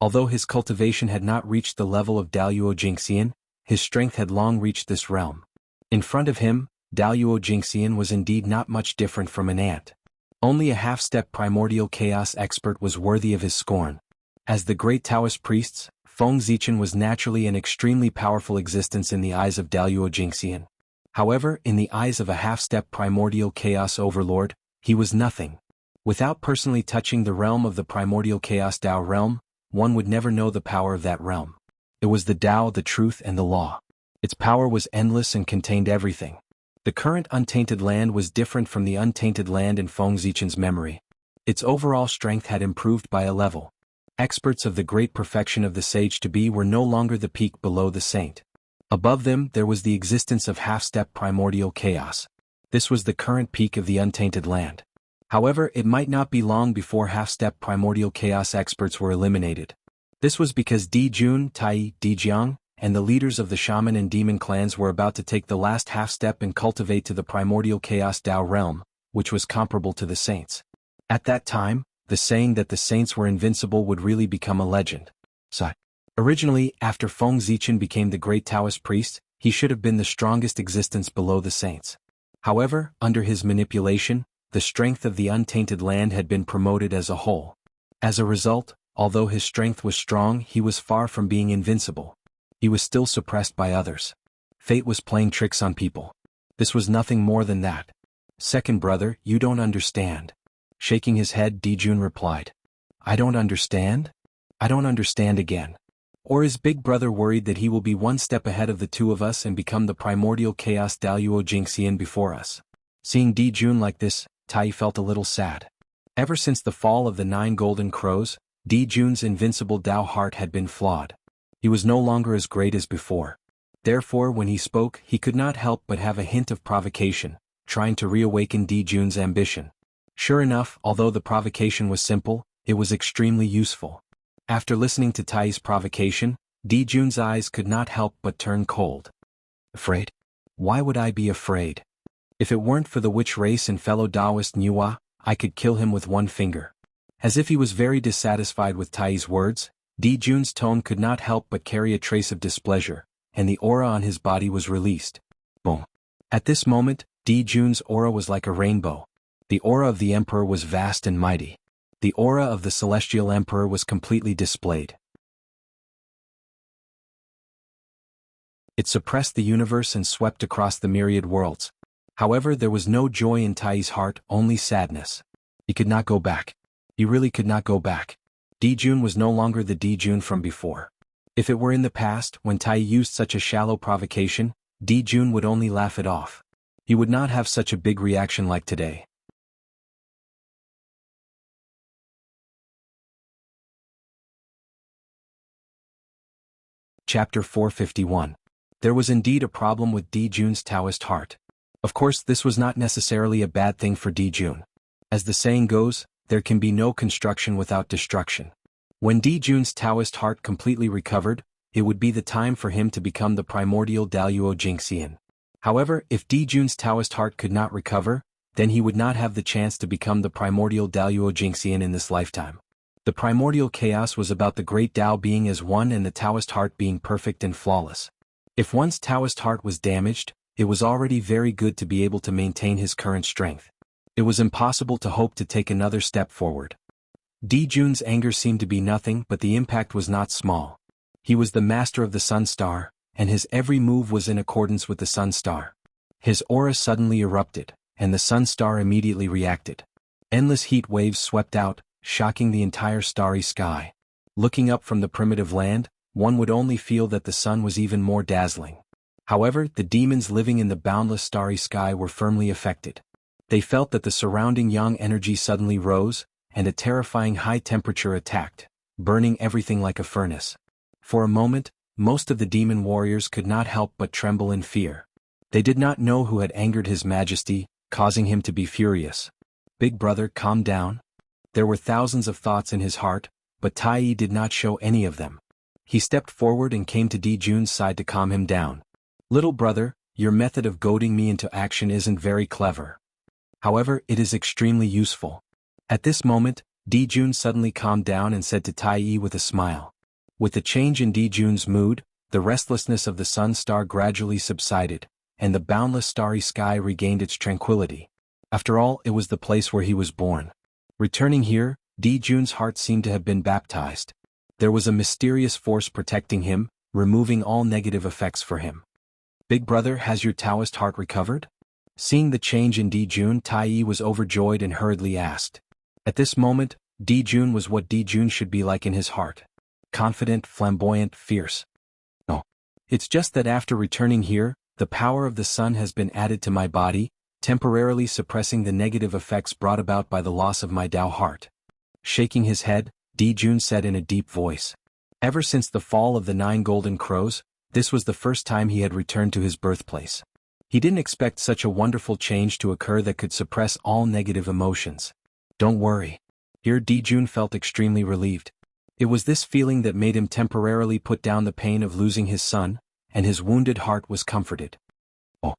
Speaker 1: Although his cultivation had not reached the level of Daluo Jingxian, his strength had long reached this realm. In front of him, Daluo Jingxian was indeed not much different from an ant. Only a half-step primordial chaos expert was worthy of his scorn. As the great Taoist priests, Feng Zichen was naturally an extremely powerful existence in the eyes of Daluo Jingxian. However, in the eyes of a half-step primordial chaos overlord, he was nothing. Without personally touching the realm of the primordial chaos Tao realm, one would never know the power of that realm. It was the Tao, the truth and the law. Its power was endless and contained everything. The current untainted land was different from the untainted land in Feng Zichen's memory. Its overall strength had improved by a level. Experts of the great perfection of the sage-to-be were no longer the peak below the saint. Above them there was the existence of half-step primordial chaos. This was the current peak of the untainted land. However, it might not be long before half-step primordial chaos experts were eliminated. This was because Dijun, Tai, Dijiang, and the leaders of the shaman and demon clans were about to take the last half-step and cultivate to the primordial chaos Tao realm, which was comparable to the saints. At that time, the saying that the saints were invincible would really become a legend. Originally, after Feng Zichen became the great Taoist priest, he should have been the strongest existence below the saints. However, under his manipulation, the strength of the untainted land had been promoted as a whole. As a result, although his strength was strong, he was far from being invincible. He was still suppressed by others. Fate was playing tricks on people. This was nothing more than that. Second brother, you don't understand. Shaking his head, Dijun replied. I don't understand? I don't understand again. Or is Big Brother worried that he will be one step ahead of the two of us and become the primordial chaos Daluo Jingxian before us? Seeing Di Jun like this, Tai felt a little sad. Ever since the fall of the 9 golden crows, Di Jun's invincible Dao heart had been flawed. He was no longer as great as before. Therefore when he spoke he could not help but have a hint of provocation, trying to reawaken Di Jun's ambition. Sure enough, although the provocation was simple, it was extremely useful. After listening to Tai's provocation, Di Jun's eyes could not help but turn cold. Afraid? Why would I be afraid? If it weren't for the witch race and fellow Taoist Nuwa, I could kill him with one finger. As if he was very dissatisfied with Tai's words, Di Jun's tone could not help but carry a trace of displeasure, and the aura on his body was released. Boom. At this moment, Di Jun's aura was like a rainbow. The aura of the Emperor was vast and mighty. The aura of the Celestial Emperor was completely displayed. It suppressed the universe and swept across the myriad worlds. However, there was no joy in Tai's heart, only sadness. He could not go back. He really could not go back. Di Jun was no longer the Di Jun from before. If it were in the past, when Tai used such a shallow provocation, Di Jun would only laugh it off. He would not have such a big reaction like today. Chapter 451. There was indeed a problem with Di Jun's Taoist heart. Of course, this was not necessarily a bad thing for Di Jun. As the saying goes, there can be no construction without destruction. When Di Jun's Taoist heart completely recovered, it would be the time for him to become the primordial Daluo Jingxian. However, if Di Jun's Taoist heart could not recover, then he would not have the chance to become the primordial Daluo Jingxian in this lifetime. The primordial chaos was about the great Tao being as one and the Taoist heart being perfect and flawless. If one's Taoist heart was damaged, it was already very good to be able to maintain his current strength. It was impossible to hope to take another step forward. Di Jun's anger seemed to be nothing, but the impact was not small. He was the master of the Sun Star, and his every move was in accordance with the Sun Star. His aura suddenly erupted, and the Sun Star immediately reacted. Endless heat waves swept out, shocking the entire starry sky. Looking up from the primitive land, one would only feel that the sun was even more dazzling. However, the demons living in the boundless starry sky were firmly affected. They felt that the surrounding yang energy suddenly rose, and a terrifying high temperature attacked, burning everything like a furnace. For a moment, most of the demon warriors could not help but tremble in fear. They did not know who had angered His Majesty, causing him to be furious. Big Brother, calm down. There were thousands of thoughts in his heart, but Tai did not show any of them. He stepped forward and came to Di Jun's side to calm him down. Little brother, your method of goading me into action isn't very clever. However, it is extremely useful. At this moment, Di Jun suddenly calmed down and said to Tai with a smile. With the change in Di Jun's mood, the restlessness of the Sun Star gradually subsided, and the boundless starry sky regained its tranquility. After all, it was the place where he was born. Returning here, Di Jun's heart seemed to have been baptized. There was a mysterious force protecting him, removing all negative effects for him. Big Brother, has your Taoist heart recovered? Seeing the change in Di Jun, Tai was overjoyed and hurriedly asked. At this moment, Di Jun was what Di Jun should be like in his heart. Confident, flamboyant, fierce. No. It's just that after returning here, the power of the sun has been added to my body, temporarily suppressing the negative effects brought about by the loss of my Tao heart. Shaking his head, Di Jun said in a deep voice. Ever since the fall of the 9 golden crows, this was the first time he had returned to his birthplace. He didn't expect such a wonderful change to occur that could suppress all negative emotions. Don't worry. Here Di Jun felt extremely relieved. It was this feeling that made him temporarily put down the pain of losing his son, and his wounded heart was comforted. Oh.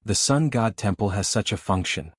Speaker 1: The Sun God Temple has such a function.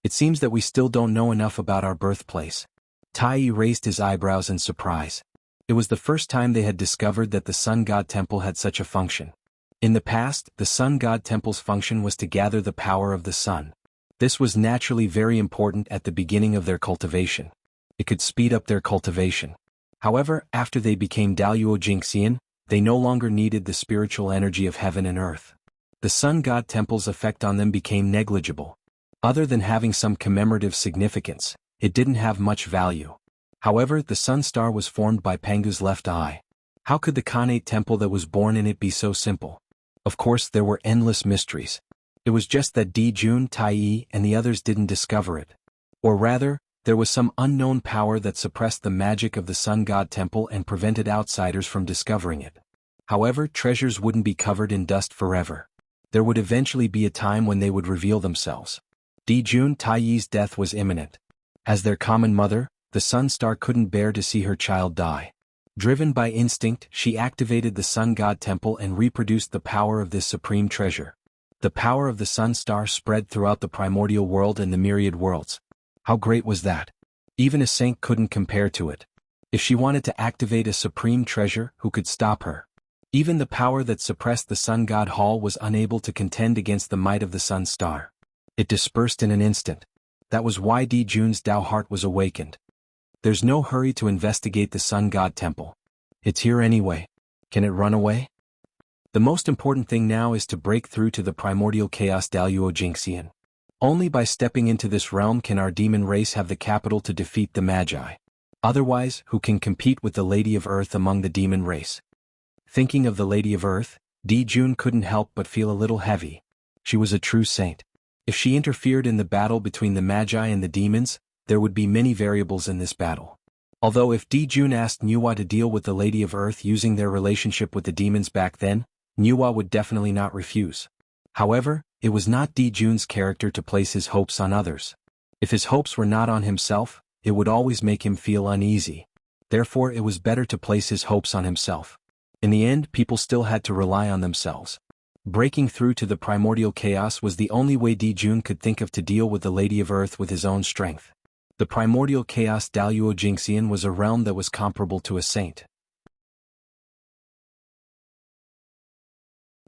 Speaker 1: It seems that we still don't know enough about our birthplace. Tai raised his eyebrows in surprise. It was the first time they had discovered that the Sun God Temple had such a function. In the past, the Sun God Temple's function was to gather the power of the sun. This was naturally very important at the beginning of their cultivation. It could speed up their cultivation. However, after they became Daluo Jingxian, they no longer needed the spiritual energy of heaven and earth. The Sun God Temple's effect on them became negligible. Other than having some commemorative significance, it didn't have much value. However, the sun star was formed by Pangu's left eye. How could the Khanate temple that was born in it be so simple? Of course, there were endless mysteries. It was just that Dijun, Tai and the others didn't discover it. Or rather, there was some unknown power that suppressed the magic of the sun god temple and prevented outsiders from discovering it. However, treasures wouldn't be covered in dust forever. There would eventually be a time when they would reveal themselves. Dijun Taiyi's death was imminent. As their common mother, the sun star couldn't bear to see her child die. Driven by instinct, she activated the sun god temple and reproduced the power of this supreme treasure. The power of the sun star spread throughout the primordial world and the myriad worlds. How great was that? Even a saint couldn't compare to it. If she wanted to activate a supreme treasure, who could stop her? Even the power that suppressed the sun god hall was unable to contend against the might of the sun star. It dispersed in an instant. That was why Dijun's Tao heart was awakened. There's no hurry to investigate the sun god temple. It's here anyway. Can it run away? The most important thing now is to break through to the primordial chaos Daluo Jingxian. Only by stepping into this realm can our demon race have the capital to defeat the Magi. Otherwise, who can compete with the Lady of Earth among the demon race? Thinking of the Lady of Earth, Dijun couldn't help but feel a little heavy. She was a true saint. If she interfered in the battle between the Magi and the demons, there would be many variables in this battle. Although if Dijun asked Nuwa to deal with the Lady of Earth using their relationship with the demons back then, Nuwa would definitely not refuse. However, it was not Dijun's character to place his hopes on others. If his hopes were not on himself, it would always make him feel uneasy. Therefore, it was better to place his hopes on himself. In the end, people still had to rely on themselves. Breaking through to the primordial chaos was the only way Dijun could think of to deal with the Lady of Earth with his own strength. The primordial chaos Daluo Jingxian was a realm that was comparable to a saint.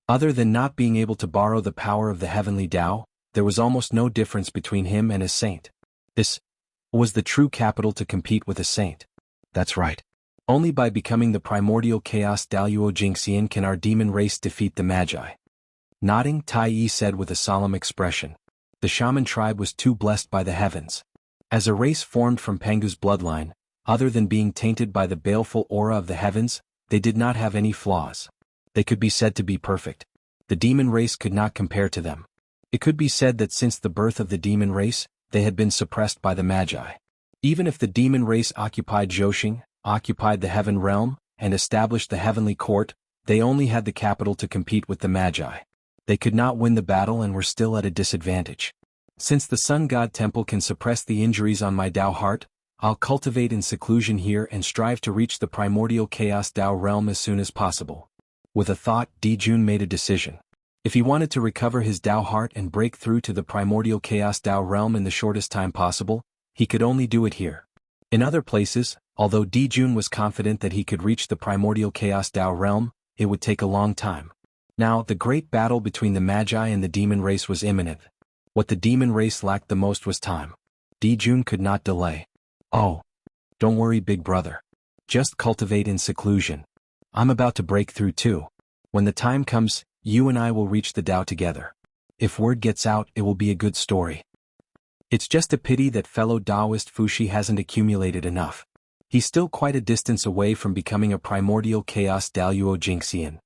Speaker 1: Other than not being able to borrow the power of the heavenly Tao, there was almost no difference between him and a saint. This was the true capital to compete with a saint. That's right. Only by becoming the primordial chaos Daluo Jingxian can our demon race defeat the Magi. Nodding, Tai Yi said with a solemn expression. The shaman tribe was too blessed by the heavens. As a race formed from Pangu's bloodline, other than being tainted by the baleful aura of the heavens, they did not have any flaws. They could be said to be perfect. The demon race could not compare to them. It could be said that since the birth of the demon race, they had been suppressed by the Magi. Even if the demon race occupied Zhousing, occupied the heaven realm, and established the heavenly court, they only had the capital to compete with the Magi. They could not win the battle and were still at a disadvantage. Since the sun god temple can suppress the injuries on my Tao heart, I'll cultivate in seclusion here and strive to reach the primordial chaos Tao realm as soon as possible. With a thought, Dijun made a decision. If he wanted to recover his Tao heart and break through to the primordial chaos Tao realm in the shortest time possible, he could only do it here. In other places, although Dijun was confident that he could reach the primordial chaos Tao realm, it would take a long time. Now, the great battle between the Magi and the demon race was imminent. What the demon race lacked the most was time. Dijun could not delay. Oh, don't worry, big brother. Just cultivate in seclusion. I'm about to break through too. When the time comes, you and I will reach the Tao together. If word gets out, it will be a good story. It's just a pity that fellow Taoist Fuxi hasn't accumulated enough. He's still quite a distance away from becoming a primordial chaos Daluo Jingxian.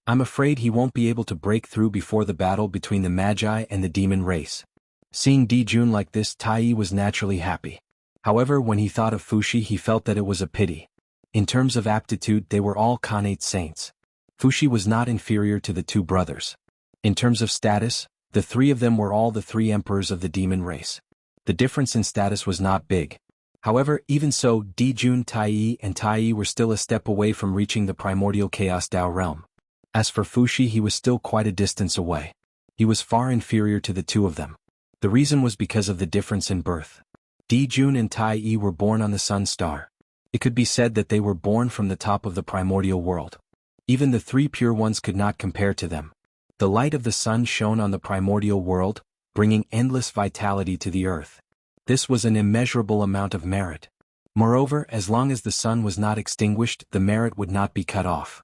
Speaker 1: I'm afraid he won't be able to break through before the battle between the Magi and the demon race. Seeing Dijun like this, Tai Yi was naturally happy. However, when he thought of Fuxi, he felt that it was a pity. In terms of aptitude, they were all Khanate saints. Fuxi was not inferior to the two brothers. In terms of status, the three of them were all the three emperors of the demon race. The difference in status was not big. However, even so, Dijun, and Tai Yi were still a step away from reaching the primordial chaos Tao realm. As for Fuxi, he was still quite a distance away. He was far inferior to the two of them. The reason was because of the difference in birth. Dijun and Tai Yi were born on the sun star. It could be said that they were born from the top of the primordial world. Even the three pure ones could not compare to them. The light of the sun shone on the primordial world, bringing endless vitality to the earth. This was an immeasurable amount of merit. Moreover, as long as the sun was not extinguished, the merit would not be cut off.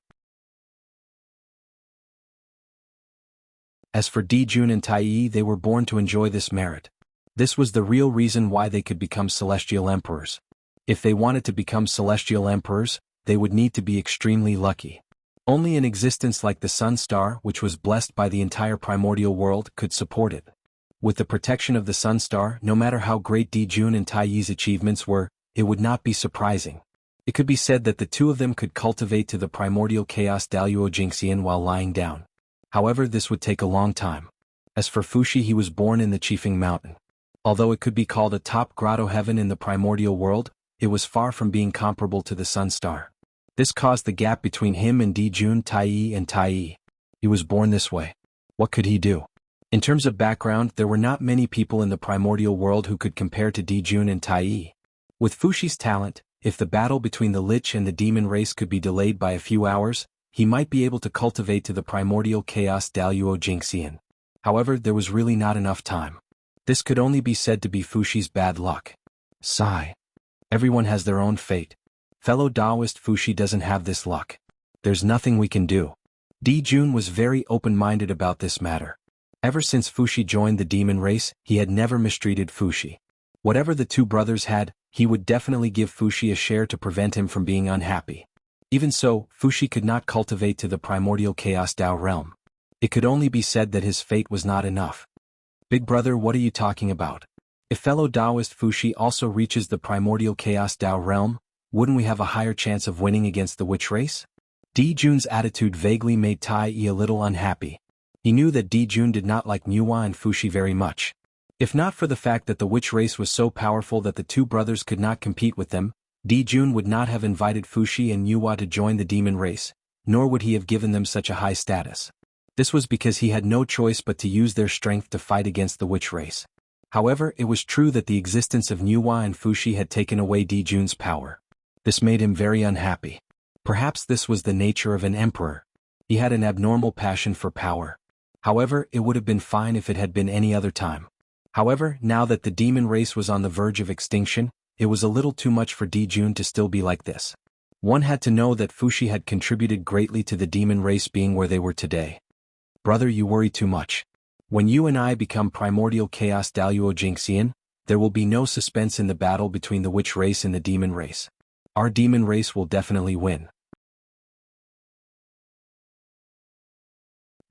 Speaker 1: As for Dijun and Tai Yi, they were born to enjoy this merit. This was the real reason why they could become celestial emperors. If they wanted to become celestial emperors, they would need to be extremely lucky. Only an existence like the sun star, which was blessed by the entire primordial world, could support it. With the protection of the sun star, no matter how great Dijun and Taiyi's achievements were, it would not be surprising. It could be said that the two of them could cultivate to the primordial chaos Daluo Jingxian while lying down. However, this would take a long time. As for Fuxi, he was born in the Qifeng Mountain. Although it could be called a top grotto heaven in the primordial world, it was far from being comparable to the sun star. This caused the gap between him and Dijun, Taiyi and Taiyi. He was born this way. What could he do? In terms of background, there were not many people in the primordial world who could compare to Dijun and Taiyi. With Fuxi's talent, if the battle between the Lich and the demon race could be delayed by a few hours, he might be able to cultivate to the primordial chaos Daluo Jingxian. However, there was really not enough time. This could only be said to be Fuxi's bad luck. Sigh. Everyone has their own fate. Fellow Taoist, Fuxi doesn't have this luck. There's nothing we can do. Dijun was very open-minded about this matter. Ever since Fuxi joined the demon race, he had never mistreated Fuxi. Whatever the two brothers had, he would definitely give Fuxi a share to prevent him from being unhappy. Even so, Fuxi could not cultivate to the primordial chaos Dao realm. It could only be said that his fate was not enough. Big brother, what are you talking about? If fellow Taoist Fuxi also reaches the primordial chaos Dao realm, wouldn't we have a higher chance of winning against the witch race? Dijun's attitude vaguely made Taiyi a little unhappy. He knew that Dijun did not like Nuwa and Fuxi very much. If not for the fact that the witch race was so powerful that the two brothers could not compete with them, Dijun would not have invited Fuxi and Nuwa to join the demon race, nor would he have given them such a high status. This was because he had no choice but to use their strength to fight against the witch race. However, it was true that the existence of Nuwa and Fuxi had taken away Dijun's power. This made him very unhappy. Perhaps this was the nature of an emperor. He had an abnormal passion for power. However, it would have been fine if it had been any other time. However, now that the demon race was on the verge of extinction, it was a little too much for Dijun to still be like this. One had to know that Fuxi had contributed greatly to the demon race being where they were today. Brother, you worry too much. When you and I become primordial chaos Daluo Jingxian, there will be no suspense in the battle between the witch race and the demon race. Our demon race will definitely win.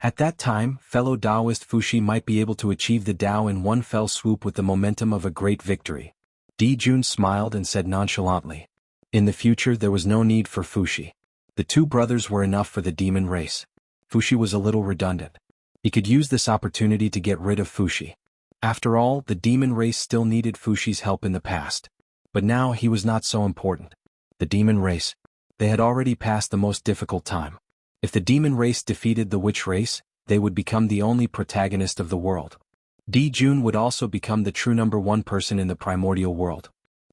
Speaker 1: At that time, fellow Taoist Fuxi might be able to achieve the Tao in one fell swoop with the momentum of a great victory. Dijun smiled and said nonchalantly. In the future there was no need for Fuxi. The two brothers were enough for the demon race. Fuxi was a little redundant. He could use this opportunity to get rid of Fuxi. After all, the demon race still needed Fuxi's help in the past. But now he was not so important. The demon race. They had already passed the most difficult time. If the demon race defeated the witch race, they would become the only protagonist of the world. Dijun would also become the true number one person in the primordial world.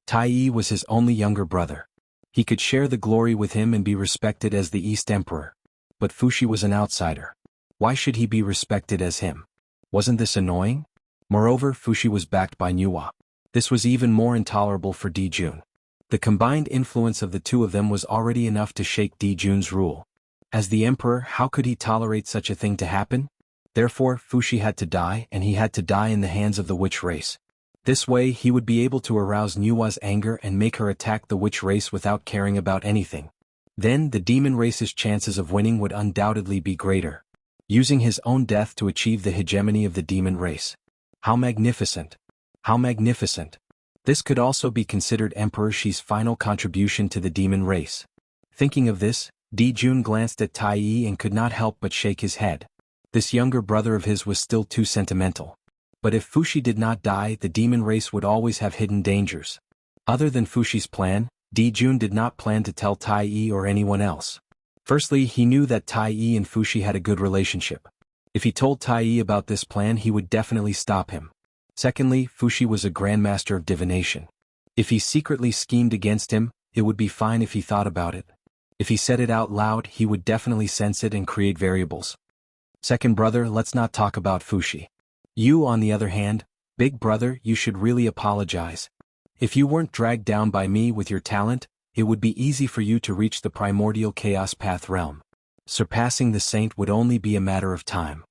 Speaker 1: Taiyi was his only younger brother. He could share the glory with him and be respected as the East Emperor. But Fuxi was an outsider. Why should he be respected as him? Wasn't this annoying? Moreover, Fuxi was backed by Nuwa. This was even more intolerable for Dijun. The combined influence of the two of them was already enough to shake Dijun's rule. As the emperor, how could he tolerate such a thing to happen? Therefore, Fuxi had to die, and he had to die in the hands of the witch race. This way, he would be able to arouse Nuwa's anger and make her attack the witch race without caring about anything. Then, the demon race's chances of winning would undoubtedly be greater. Using his own death to achieve the hegemony of the demon race. How magnificent! How magnificent! This could also be considered Emperor Shi's final contribution to the demon race. Thinking of this, Dijun glanced at Taiyi and could not help but shake his head. This younger brother of his was still too sentimental. But if Fuxi did not die, the demon race would always have hidden dangers. Other than Fuxi's plan, Dijun did not plan to tell Taiyi or anyone else. Firstly, he knew that Taiyi and Fuxi had a good relationship. If he told Taiyi about this plan, he would definitely stop him. Secondly, Fuxi was a grandmaster of divination. If he secretly schemed against him, it would be fine if he thought about it. If he said it out loud, he would definitely sense it and create variables. Second brother, let's not talk about Fuxi. You, on the other hand, big brother, you should really apologize. If you weren't dragged down by me with your talent, it would be easy for you to reach the primordial chaos path realm. Surpassing the saint would only be a matter of time.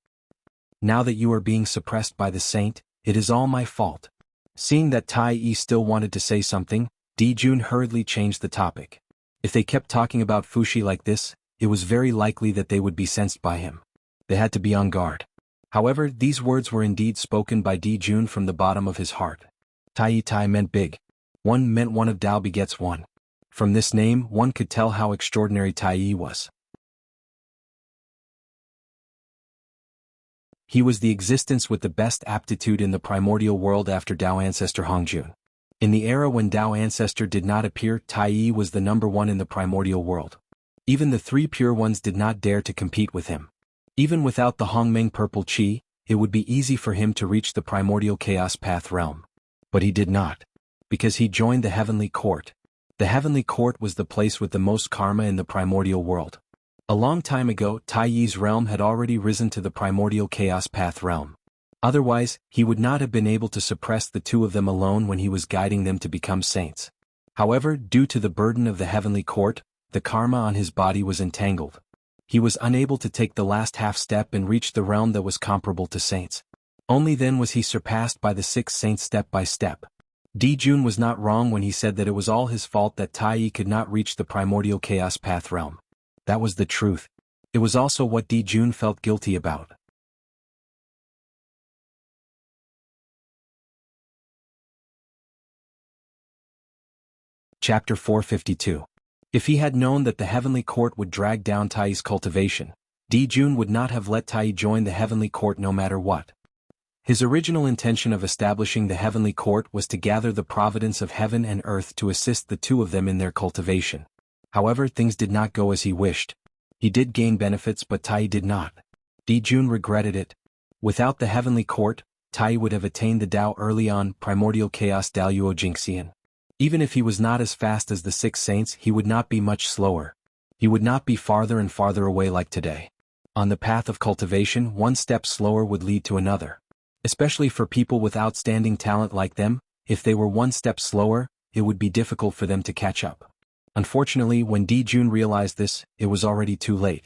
Speaker 1: Now that you are being suppressed by the saint, it is all my fault. Seeing that Tai Yi still wanted to say something, Di Jun hurriedly changed the topic. If they kept talking about Fuxi like this, it was very likely that they would be sensed by him. They had to be on guard. However, these words were indeed spoken by Di Jun from the bottom of his heart. Tai meant big. One meant one of Dao begets one. From this name, one could tell how extraordinary Tai Yi was. He was the existence with the best aptitude in the primordial world after Dao ancestor Hongjun. In the era when Dao ancestor did not appear, Tai Yi was the number one in the primordial world. Even the three pure ones did not dare to compete with him. Even without the Hongmeng purple qi, it would be easy for him to reach the primordial chaos path realm. But he did not. Because he joined the heavenly court. The heavenly court was the place with the most karma in the primordial world. A long time ago, Tai Yi's realm had already risen to the primordial chaos path realm. Otherwise, he would not have been able to suppress the two of them alone when he was guiding them to become saints. However, due to the burden of the heavenly court, the karma on his body was entangled. He was unable to take the last half step and reach the realm that was comparable to saints. Only then was he surpassed by the six saints step by step. Di Jun was not wrong when he said that it was all his fault that Tai Yi could not reach the primordial chaos path realm. That was the truth. It was also what Di Jun felt guilty about. Chapter 452. If he had known that the heavenly court would drag down Tai Yi's cultivation, Di Jun would not have let Tai Yi join the heavenly court no matter what. His original intention of establishing the heavenly court was to gather the providence of heaven and earth to assist the two of them in their cultivation. However, things did not go as he wished. He did gain benefits but Tai Yi did not. Di Jun regretted it. Without the heavenly court, Tai Yi would have attained the Tao early on, primordial chaos Daoyuo Jingxian. Even if he was not as fast as the six saints, he would not be much slower. He would not be farther and farther away like today. On the path of cultivation, one step slower would lead to another. Especially for people with outstanding talent like them, if they were one step slower, it would be difficult for them to catch up. Unfortunately, when Di Jun realized this, it was already too late.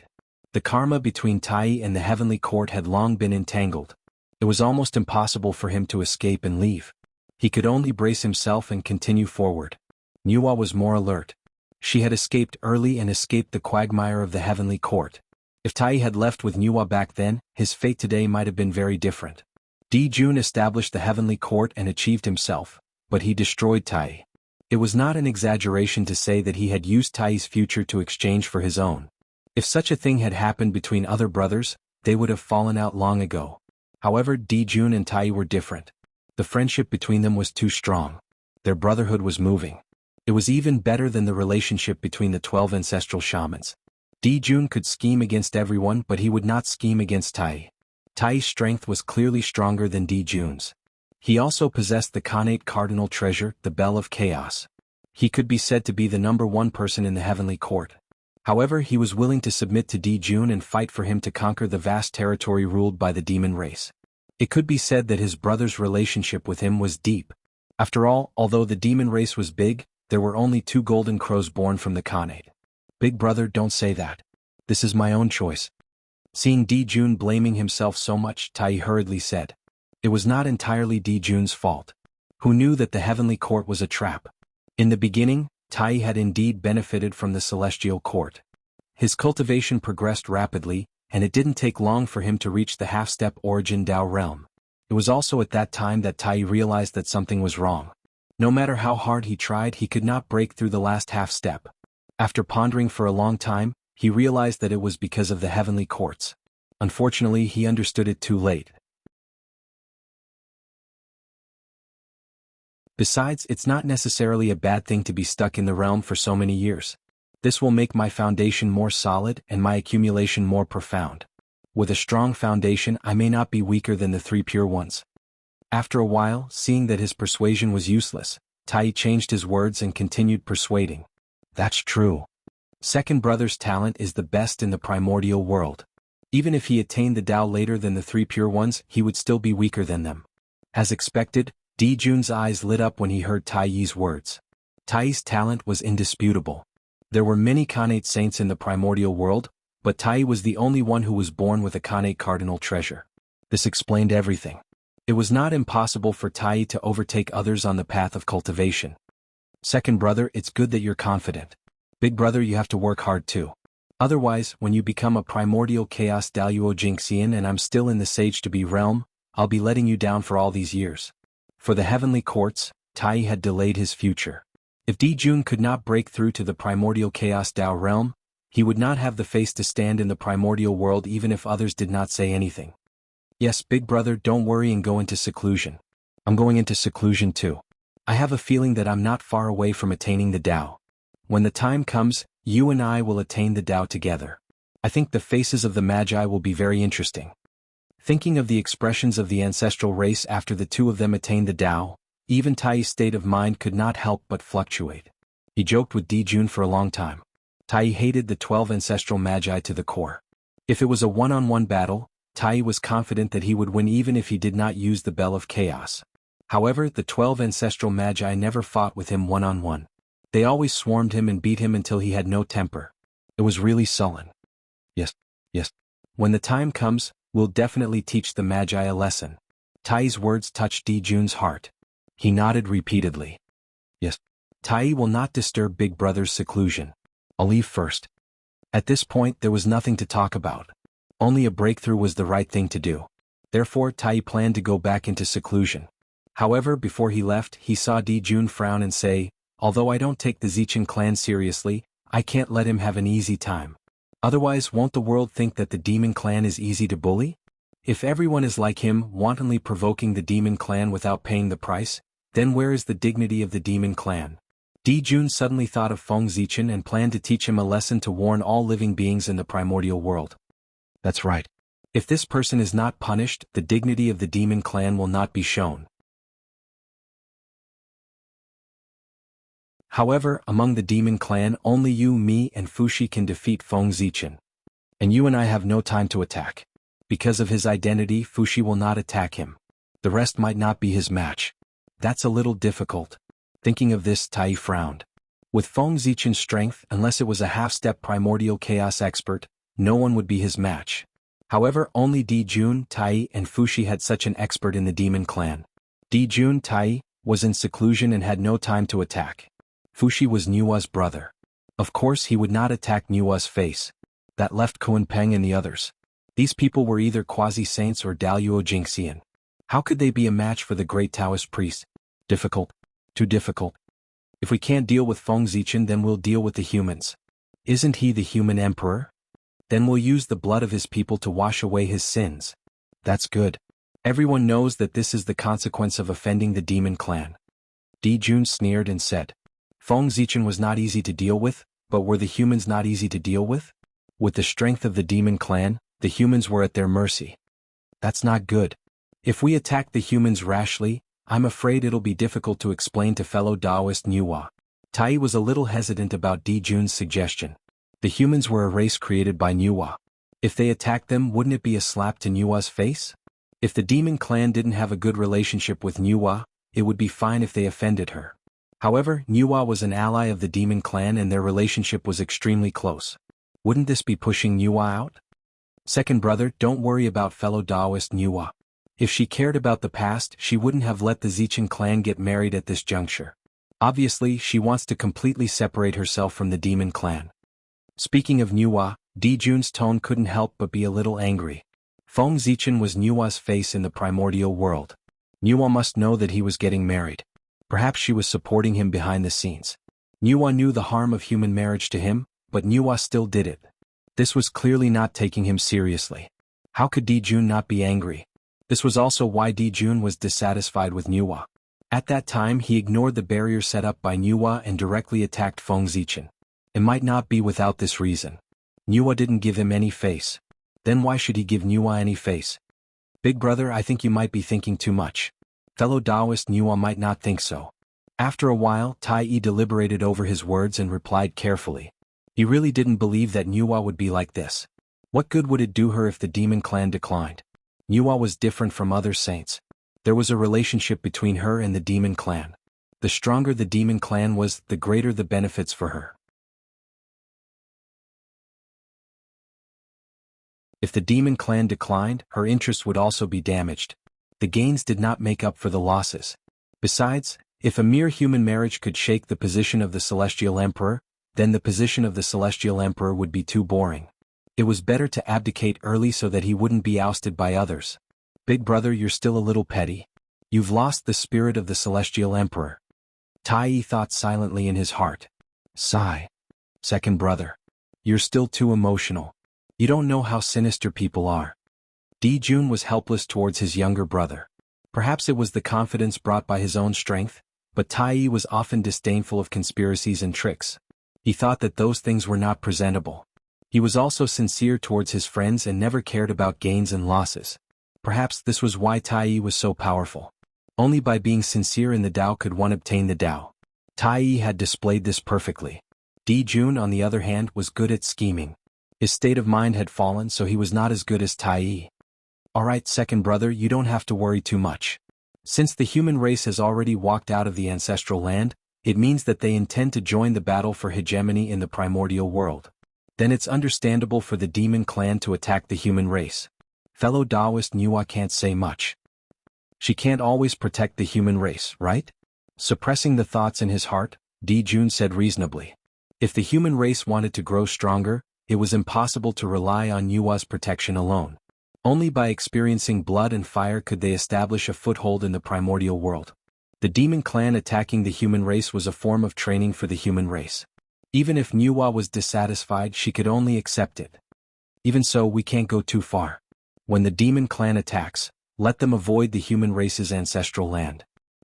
Speaker 1: The karma between Tai Yi and the heavenly court had long been entangled. It was almost impossible for him to escape and leave. He could only brace himself and continue forward. Nuwa was more alert. She had escaped early and escaped the quagmire of the heavenly court. If Tai Yi had left with Nuwa back then, his fate today might have been very different. Di Jun established the heavenly court and achieved himself, but he destroyed Tai Yi. It was not an exaggeration to say that he had used Tai Yi's future to exchange for his own. If such a thing had happened between other brothers, they would have fallen out long ago. However, Di Jun and Tai Yi were different. The friendship between them was too strong. Their brotherhood was moving. It was even better than the relationship between the 12 ancestral shamans. Di Jun could scheme against everyone, but he would not scheme against Tai Yi. Tai Yi's strength was clearly stronger than Di Jun's. He also possessed the Khanate cardinal treasure, the Bell of Chaos. He could be said to be the number one person in the heavenly court. However, he was willing to submit to Di Jun and fight for him to conquer the vast territory ruled by the demon race. It could be said that his brother's relationship with him was deep. After all, although the demon race was big, there were only 2 golden crows born from the Khanate. Big brother, don't say that. This is my own choice. Seeing Di Jun blaming himself so much, Tai Yi hurriedly said. It was not entirely Di Jun's fault. Who knew that the heavenly court was a trap? In the beginning, Tai Yi had indeed benefited from the celestial court. His cultivation progressed rapidly, and it didn't take long for him to reach the half-step origin Dao realm. It was also at that time that Tai Yi realized that something was wrong. No matter how hard he tried, he could not break through the last half-step. After pondering for a long time, he realized that it was because of the heavenly courts. Unfortunately, he understood it too late. Besides, it's not necessarily a bad thing to be stuck in the realm for so many years. This will make my foundation more solid and my accumulation more profound. With a strong foundation, I may not be weaker than the 3 pure ones. After a while, seeing that his persuasion was useless, Tai Yi changed his words and continued persuading. That's true. Second brother's talent is the best in the primordial world. Even if he attained the Tao later than the 3 pure ones, he would still be weaker than them. As expected, Di Jun's eyes lit up when he heard Tai Yi's words. Tai Yi's talent was indisputable. There were many Khanate saints in the primordial world, but Tai Yi was the only one who was born with a Khanate cardinal treasure. This explained everything. It was not impossible for Tai to overtake others on the path of cultivation. Second brother, it's good that you're confident. Big brother, you have to work hard too. Otherwise, when you become a primordial chaos Daluo Jinxian and I'm still in the Sage-to-be realm, I'll be letting you down for all these years. For the heavenly courts, Tai had delayed his future. If Dijun could not break through to the primordial chaos Dao realm, he would not have the face to stand in the primordial world even if others did not say anything. Yes, big brother, don't worry and go into seclusion. I'm going into seclusion too. I have a feeling that I'm not far away from attaining the Dao. When the time comes, you and I will attain the Dao together. I think the faces of the Magi will be very interesting. Thinking of the expressions of the ancestral race after the two of them attained the Dao, even Tai's state of mind could not help but fluctuate. He joked with Dijun for a long time. Tai hated the 12 ancestral Magi to the core. If it was a one-on-one battle, Tai was confident that he would win even if he did not use the Bell of Chaos. However, the 12 ancestral Magi never fought with him one-on-one. They always swarmed him and beat him until he had no temper. It was really sullen. Yes. When the time comes, we'll definitely teach the Magi a lesson. Tai's words touched Dijun's heart. He nodded repeatedly. Yes. Tai will not disturb Big Brother's seclusion. I'll leave first. At this point there was nothing to talk about. Only a breakthrough was the right thing to do. Therefore Tai planned to go back into seclusion. However, before he left, he saw Dijun frown and say, although I don't take the Zichen clan seriously, I can't let him have an easy time. Otherwise, won't the world think that the demon clan is easy to bully? If everyone is like him, wantonly provoking the demon clan without paying the price, then where is the dignity of the demon clan? Dijun suddenly thought of Feng Zichen and planned to teach him a lesson to warn all living beings in the primordial world. That's right. If this person is not punished, the dignity of the demon clan will not be shown. However, among the demon clan only you, me and Fushi can defeat Feng Zichen. And you and I have no time to attack. Because of his identity, Fushi will not attack him. The rest might not be his match. That's a little difficult. Thinking of this, Tai frowned. With Feng Zichen's strength, unless it was a half-step primordial chaos expert, no one would be his match. However, only Dijun, Tai and Fushi had such an expert in the demon clan. Dijun, Tai, was in seclusion and had no time to attack. Fushi was Nua's brother. Of course he would not attack Nua's face. That left Kuan Peng and the others. These people were either quasi-saints or Daluo Jinxian. How could they be a match for the great Taoist priest? Difficult. Too difficult. If we can't deal with Feng Zichen, then we'll deal with the humans. Isn't he the human emperor? Then we'll use the blood of his people to wash away his sins. That's good. Everyone knows that this is the consequence of offending the demon clan. Dijun sneered and said, Feng Zichen was not easy to deal with, but were the humans not easy to deal with? With the strength of the demon clan, the humans were at their mercy. That's not good. If we attack the humans rashly, I'm afraid it'll be difficult to explain to fellow Taoist Nuwa. Tai was a little hesitant about Dijun's suggestion. The humans were a race created by Nuwa. If they attacked them, wouldn't it be a slap to Nuwa's face? If the demon clan didn't have a good relationship with Nuwa, it would be fine if they offended her. However, Nuwa was an ally of the demon clan and their relationship was extremely close. Wouldn't this be pushing Nuwa out? Second brother, don't worry about fellow Taoist Nuwa. If she cared about the past, she wouldn't have let the Zichen clan get married at this juncture. Obviously, she wants to completely separate herself from the demon clan. Speaking of Nuwa, Dijun's tone couldn't help but be a little angry. Feng Zichen was Nuwa's face in the primordial world. Nuwa must know that he was getting married. Perhaps she was supporting him behind the scenes. Nuwa knew the harm of human marriage to him, but Nuwa still did it. This was clearly not taking him seriously. How could Dijun not be angry? This was also why Dijun was dissatisfied with Nuwa. At that time he ignored the barrier set up by Nuwa and directly attacked Feng Zichen. It might not be without this reason. Nuwa didn't give him any face. Then why should he give Nuwa any face? Big brother, I think you might be thinking too much. Fellow Taoist Nuwa might not think so. After a while, Tai deliberated over his words and replied carefully. He really didn't believe that Nuwa would be like this. What good would it do her if the demon clan declined? Nuwa was different from other saints. There was a relationship between her and the demon clan. The stronger the demon clan was, the greater the benefits for her. If the demon clan declined, her interests would also be damaged. The gains did not make up for the losses. Besides, if a mere human marriage could shake the position of the Celestial Emperor, then the position of the Celestial Emperor would be too boring. It was better to abdicate early so that he wouldn't be ousted by others. Big brother, you're still a little petty. You've lost the spirit of the Celestial Emperor. Tai thought silently in his heart. Sigh. Second brother. You're still too emotional. You don't know how sinister people are. Jun was helpless towards his younger brother. Perhaps it was the confidence brought by his own strength, but Tai was often disdainful of conspiracies and tricks. He thought that those things were not presentable. He was also sincere towards his friends and never cared about gains and losses. Perhaps this was why Tai was so powerful. Only by being sincere in the Tao could one obtain the Tao. Tai had displayed this perfectly. Jun, on the other hand, was good at scheming. His state of mind had fallen, so he was not as good as Tai. Alright, second brother, you don't have to worry too much. Since the human race has already walked out of the ancestral land, it means that they intend to join the battle for hegemony in the primordial world. Then it's understandable for the demon clan to attack the human race. Fellow Taoist Nuwa can't say much. She can't always protect the human race, right? Suppressing the thoughts in his heart, Jun said reasonably. If the human race wanted to grow stronger, it was impossible to rely on Nuwa's protection alone. Only by experiencing blood and fire could they establish a foothold in the primordial world. The demon clan attacking the human race was a form of training for the human race. Even if Nuwa was dissatisfied, she could only accept it. Even so, we can't go too far. When the demon clan attacks, let them avoid the human race's ancestral land.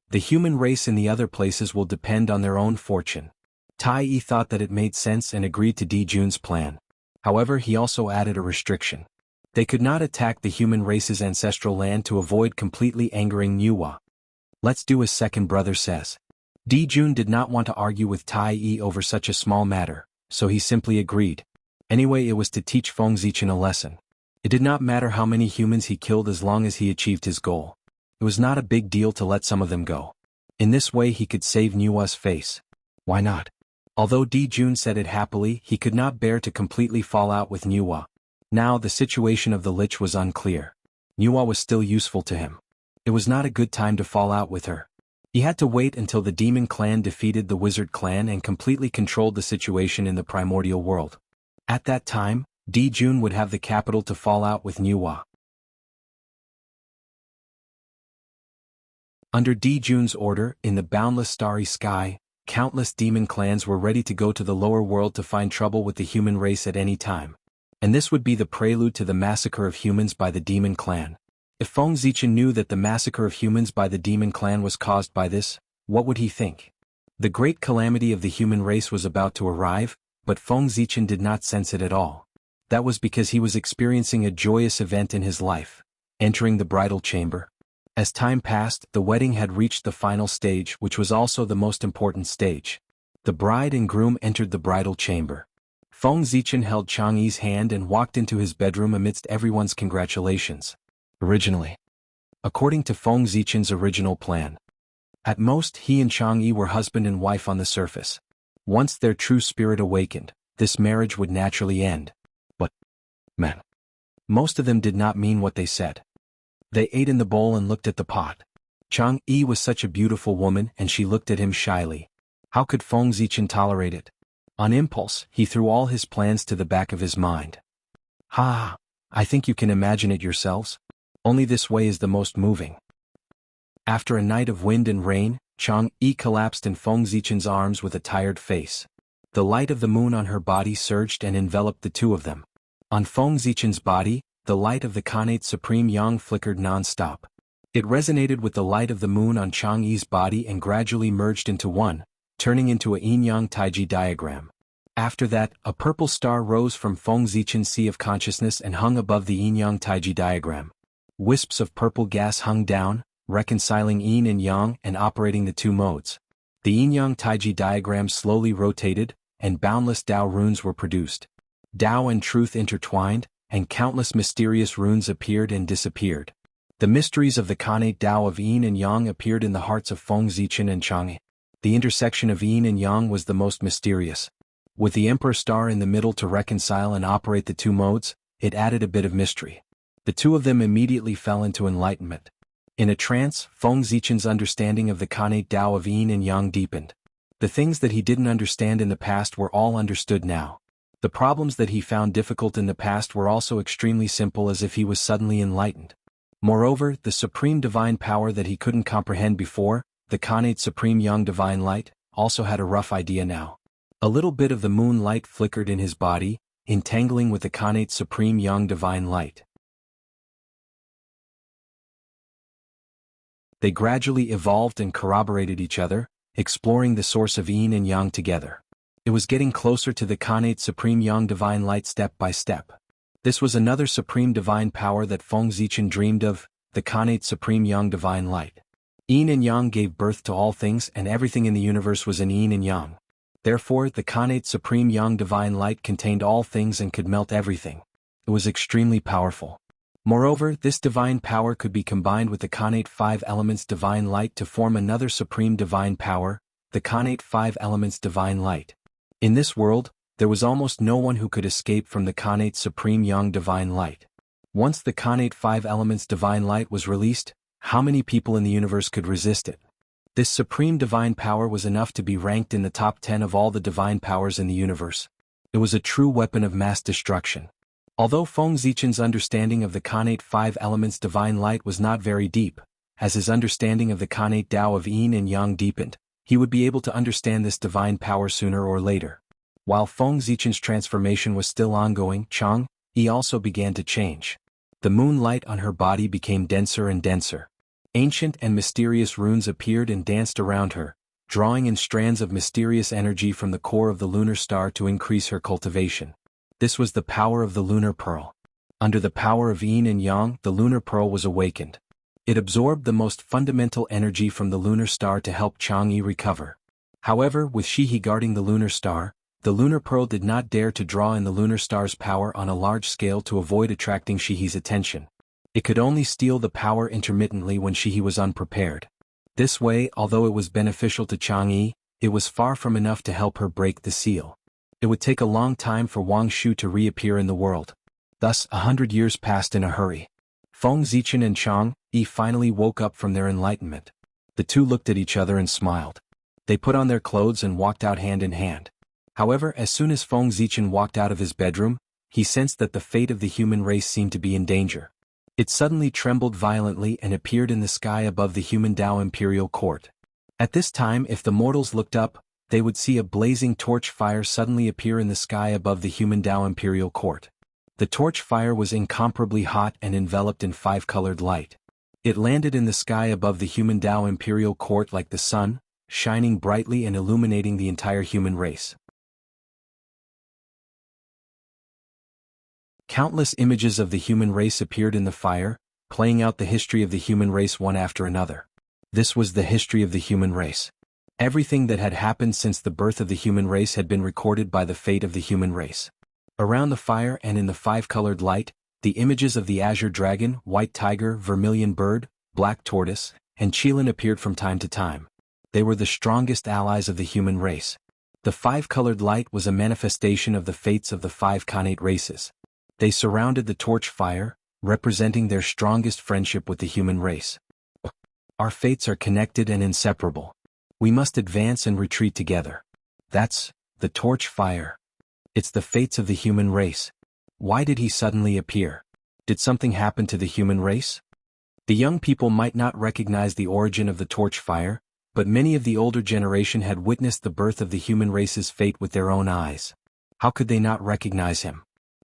Speaker 1: The human race in the other places will depend on their own fortune. Tai thought that it made sense and agreed to Jun's plan. However, he also added a restriction. They could not attack the human race's ancestral land to avoid completely angering Nuwa. Let's do as second brother says. Jun did not want to argue with Tai over such a small matter, so he simply agreed. Anyway, it was to teach Feng Zichen a lesson. It did not matter how many humans he killed as long as he achieved his goal. It was not a big deal to let some of them go. In this way he could save Nuwa's face. Why not? Although Jun said it happily, he could not bear to completely fall out with Nuwa. Now the situation of the Lich was unclear. Nuwa was still useful to him. It was not a good time to fall out with her. He had to wait until the demon clan defeated the wizard clan and completely controlled the situation in the primordial world. At that time, Jun would have the capital to fall out with Nuwa. Under Jun's order, in the boundless starry sky, countless demon clans were ready to go to the lower world to find trouble with the human race at any time. And this would be the prelude to the massacre of humans by the demon clan. If Feng Zichen knew that the massacre of humans by the demon clan was caused by this, what would he think? The great calamity of the human race was about to arrive, but Feng Zichen did not sense it at all. That was because he was experiencing a joyous event in his life, entering the bridal chamber. As time passed, the wedding had reached the final stage, which was also the most important stage. The bride and groom entered the bridal chamber. Feng Zichen held Chang'e's hand and walked into his bedroom amidst everyone's congratulations. Originally, according to Feng Zichen's original plan, at most he and Chang'e were husband and wife on the surface. Once their true spirit awakened, this marriage would naturally end. But, man, most of them did not mean what they said. They ate in the bowl and looked at the pot. Chang'e was such a beautiful woman and she looked at him shyly. How could Feng Zichen tolerate it? On impulse, he threw all his plans to the back of his mind. Ha! I think you can imagine it yourselves. Only this way is the most moving. After a night of wind and rain, Chang'e collapsed in Feng Zichen's arms with a tired face. The light of the moon on her body surged and enveloped the two of them. On Feng Zichen's body, the light of the Khanate Supreme Yang flickered non-stop. It resonated with the light of the moon on Chang'e's body and gradually merged into one, turning into a yin-yang taiji diagram. After that, a purple star rose from Feng Zichen's sea of consciousness and hung above the yin-yang taiji diagram. Wisps of purple gas hung down, reconciling yin and yang and operating the two modes. The yin-yang taiji diagram slowly rotated, and boundless Tao runes were produced. Tao and truth intertwined, and countless mysterious runes appeared and disappeared. The mysteries of the Khanate Tao of yin and yang appeared in the hearts of Feng Zichen and Chang'e. The intersection of yin and yang was the most mysterious. With the Emperor Star in the middle to reconcile and operate the two modes, it added a bit of mystery. The two of them immediately fell into enlightenment. In a trance, Feng Zichen's understanding of the Khanate Tao of Yin and Yang deepened. The things that he didn't understand in the past were all understood now. The problems that he found difficult in the past were also extremely simple, as if he was suddenly enlightened. Moreover, the supreme divine power that he couldn't comprehend before, the Khanate Supreme Yang Divine Light, also had a rough idea now. A little bit of the moon light flickered in his body, entangling with the Khanate Supreme Yang Divine Light. They gradually evolved and corroborated each other, exploring the source of Yin and Yang together. It was getting closer to the Khanate Supreme Yang Divine Light step by step. This was another supreme divine power that Feng Zichen dreamed of, the Khanate Supreme Yang Divine Light. Yin and Yang gave birth to all things, and everything in the universe was in Yin and Yang. Therefore, the Khanate Supreme Yang Divine Light contained all things and could melt everything. It was extremely powerful. Moreover, this divine power could be combined with the Khanate Five Elements Divine Light to form another supreme divine power, the Khanate Five Elements Divine Light. In this world, there was almost no one who could escape from the Khanate Supreme Yang Divine Light. Once the Khanate Five Elements Divine Light was released, how many people in the universe could resist it? This supreme divine power was enough to be ranked in the top 10 of all the divine powers in the universe. It was a true weapon of mass destruction. Although Feng Zichen's understanding of the Khanate Five Elements Divine Light was not very deep, as his understanding of the Khanate Tao of Yin and Yang deepened, he would be able to understand this divine power sooner or later. While Feng Zichen's transformation was still ongoing, Chang Yi also began to change. The moonlight on her body became denser and denser. Ancient and mysterious runes appeared and danced around her, drawing in strands of mysterious energy from the core of the lunar star to increase her cultivation. This was the power of the lunar pearl. Under the power of Yin and Yang, the lunar pearl was awakened. It absorbed the most fundamental energy from the lunar star to help Chang Yi recover. However, with Shihe guarding the lunar star, the lunar pearl did not dare to draw in the lunar star's power on a large scale to avoid attracting Shihe's attention. It could only steal the power intermittently when Shihe was unprepared. This way, although it was beneficial to Chang Yi, it was far from enough to help her break the seal. It would take a long time for Wang Shu to reappear in the world. Thus, 100 years passed in a hurry. Feng Zichen and Chang Yi finally woke up from their enlightenment. The two looked at each other and smiled. They put on their clothes and walked out hand in hand. However, as soon as Feng Zichen walked out of his bedroom, he sensed that the fate of the human race seemed to be in danger. It suddenly trembled violently and appeared in the sky above the human Tao Imperial Court. At this time, if the mortals looked up, they would see a blazing torch fire suddenly appear in the sky above the human Tao Imperial Court. The torch fire was incomparably hot and enveloped in five-colored light. It landed in the sky above the human Tao Imperial Court like the sun, shining brightly and illuminating the entire human race. Countless images of the human race appeared in the fire, playing out the history of the human race one after another. This was the history of the human race. Everything that had happened since the birth of the human race had been recorded by the fate of the human race. Around the fire and in the five-colored light, the images of the azure dragon, white tiger, vermilion bird, black tortoise, and Qilin appeared from time to time. They were the strongest allies of the human race. The five-colored light was a manifestation of the fates of the five Khanate races. They surrounded the torch fire, representing their strongest friendship with the human race. Our fates are connected and inseparable. We must advance and retreat together. That's the torch fire. It's the fates of the human race. Why did he suddenly appear? Did something happen to the human race? The young people might not recognize the origin of the torch fire, but many of the older generation had witnessed the birth of the human race's fate with their own eyes. How could they not recognize him?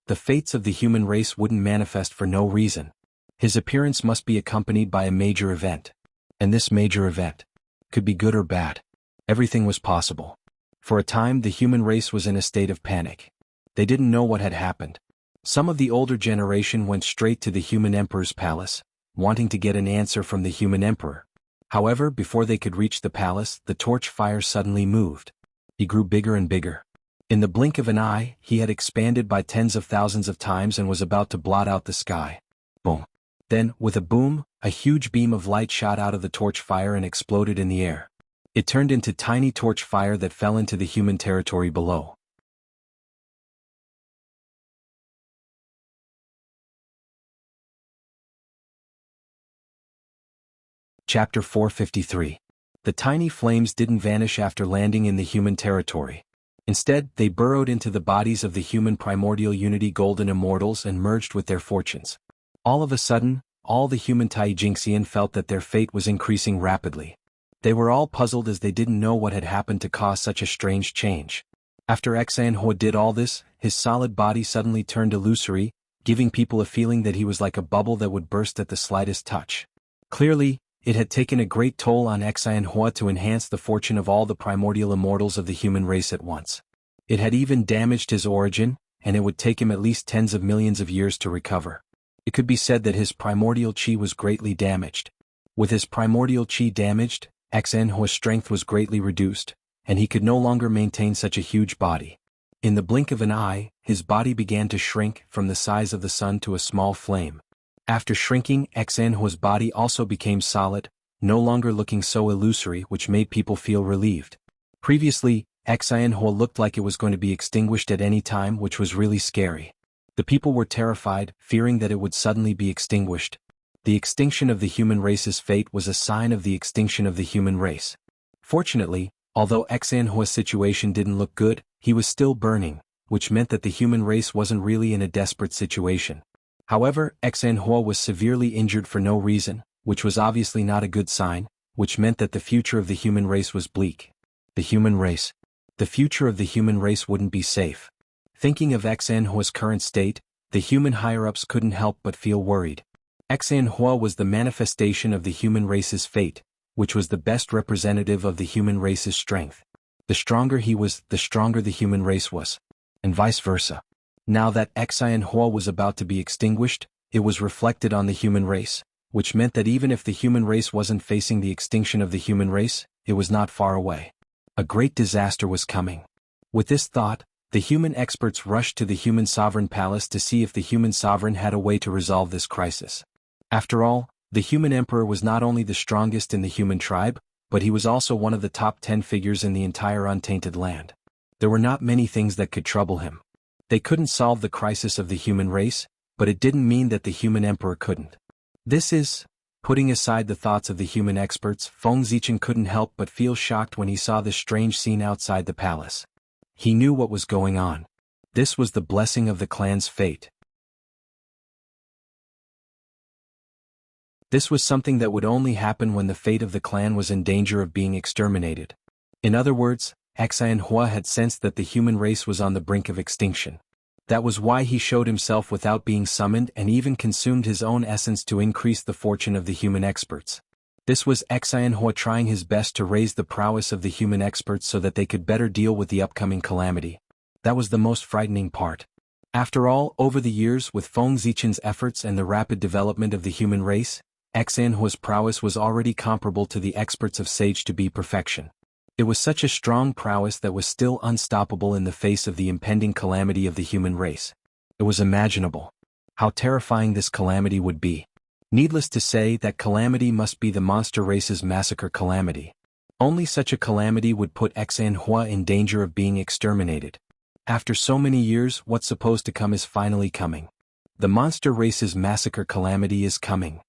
Speaker 1: The fates of the human race wouldn't manifest for no reason. His appearance must be accompanied by a major event. And this major event could be good or bad. Everything was possible. For a time, the human race was in a state of panic. They didn't know what had happened. Some of the older generation went straight to the human emperor's palace, wanting to get an answer from the human emperor. However, before they could reach the palace, the torch fire suddenly moved. He grew bigger and bigger. In the blink of an eye, he had expanded by tens of thousands of times and was about to blot out the sky. Boom. Then, with a boom, a huge beam of light shot out of the torch fire and exploded in the air. It turned into tiny torch fire that fell into the human territory below. Chapter 453. The tiny flames didn't vanish after landing in the human territory. Instead, they burrowed into the bodies of the human primordial unity golden immortals and merged with their fortunes. All of a sudden, all the human Taijingxian felt that their fate was increasing rapidly. They were all puzzled as they didn't know what had happened to cause such a strange change. After Xanhua did all this, his solid body suddenly turned illusory, giving people a feeling that he was like a bubble that would burst at the slightest touch. Clearly, it had taken a great toll on Xanhua to enhance the fortune of all the primordial immortals of the human race at once. It had even damaged his origin, and it would take him at least tens of millions of years to recover. It could be said that his primordial chi was greatly damaged. With his primordial chi damaged, Xanhua's strength was greatly reduced, and he could no longer maintain such a huge body. In the blink of an eye, his body began to shrink from the size of the sun to a small flame. After shrinking, Xanhua's body also became solid, no longer looking so illusory, which made people feel relieved. Previously, Xanhua looked like it was going to be extinguished at any time, which was really scary. The people were terrified, fearing that it would suddenly be extinguished. The extinction of the human race's fate was a sign of the extinction of the human race. Fortunately, although Xanhua's situation didn't look good, he was still burning, which meant that the human race wasn't really in a desperate situation. However, Xanhua was severely injured for no reason, which was obviously not a good sign, which meant that the future of the human race was bleak. The human race. The future of the human race wouldn't be safe. Thinking of Xanhua's current state, the human higher-ups couldn't help but feel worried. Xanhua was the manifestation of the human race's fate, which was the best representative of the human race's strength. The stronger he was, the stronger the human race was. And vice versa. Now that Xanhua was about to be extinguished, it was reflected on the human race, which meant that even if the human race wasn't facing the extinction of the human race, it was not far away. A great disaster was coming. With this thought, the human experts rushed to the human sovereign palace to see if the human sovereign had a way to resolve this crisis. After all, the human emperor was not only the strongest in the human tribe, but he was also one of the top 10 figures in the entire untainted land. There were not many things that could trouble him. They couldn't solve the crisis of the human race, but it didn't mean that the human emperor couldn't. This is, putting aside the thoughts of the human experts, Feng Zichen couldn't help but feel shocked when he saw this strange scene outside the palace. He knew what was going on. This was the blessing of the clan's fate. This was something that would only happen when the fate of the clan was in danger of being exterminated. In other words, Xanhua had sensed that the human race was on the brink of extinction. That was why he showed himself without being summoned and even consumed his own essence to increase the fortune of the human experts. This was Xanhua trying his best to raise the prowess of the human experts so that they could better deal with the upcoming calamity. That was the most frightening part. After all, over the years, with Feng Zichen's efforts and the rapid development of the human race, Xanhua's prowess was already comparable to the experts of Sage to be perfection. It was such a strong prowess that was still unstoppable in the face of the impending calamity of the human race. It was imaginable. How terrifying this calamity would be. Needless to say, that calamity must be the monster race's massacre calamity. Only such a calamity would put Xanhua in danger of being exterminated. After so many years, what's supposed to come is finally coming. The monster race's massacre calamity is coming.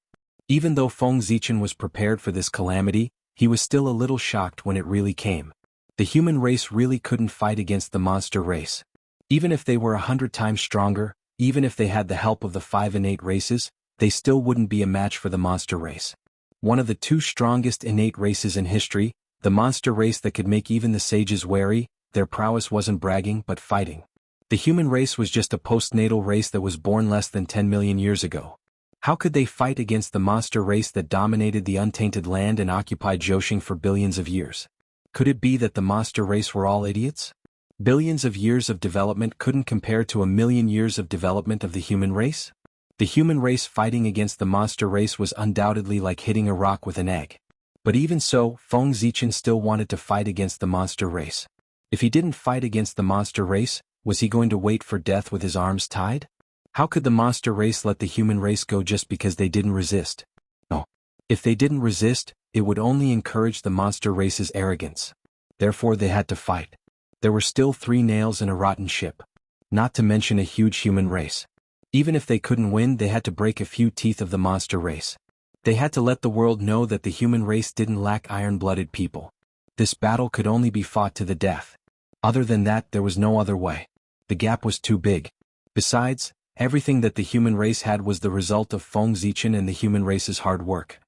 Speaker 1: Even though Feng Zichen was prepared for this calamity, he was still a little shocked when it really came. The human race really couldn't fight against the monster race. Even if they were 100 times stronger, even if they had the help of the 5 innate races, they still wouldn't be a match for the monster race. One of the 2 strongest innate races in history, the monster race that could make even the sages wary, their prowess wasn't bragging but fighting. The human race was just a postnatal race that was born less than 10 million years ago. How could they fight against the monster race that dominated the untainted land and occupied Zhousing for billions of years? Could it be that the monster race were all idiots? Billions of years of development couldn't compare to 1,000,000 years of development of the human race? The human race fighting against the monster race was undoubtedly like hitting a rock with an egg. But even so, Feng Zichen still wanted to fight against the monster race. If he didn't fight against the monster race, was he going to wait for death with his arms tied? How could the monster race let the human race go just because they didn't resist? No. If they didn't resist, it would only encourage the monster race's arrogance. Therefore they had to fight. There were still 3 nails in a rotten ship. Not to mention a huge human race. Even if they couldn't win, they had to break a few teeth of the monster race. They had to let the world know that the human race didn't lack iron-blooded people. This battle could only be fought to the death. Other than that, there was no other way. The gap was too big. Besides, everything that the human race had was the result of Feng Zichen and the human race's hard work.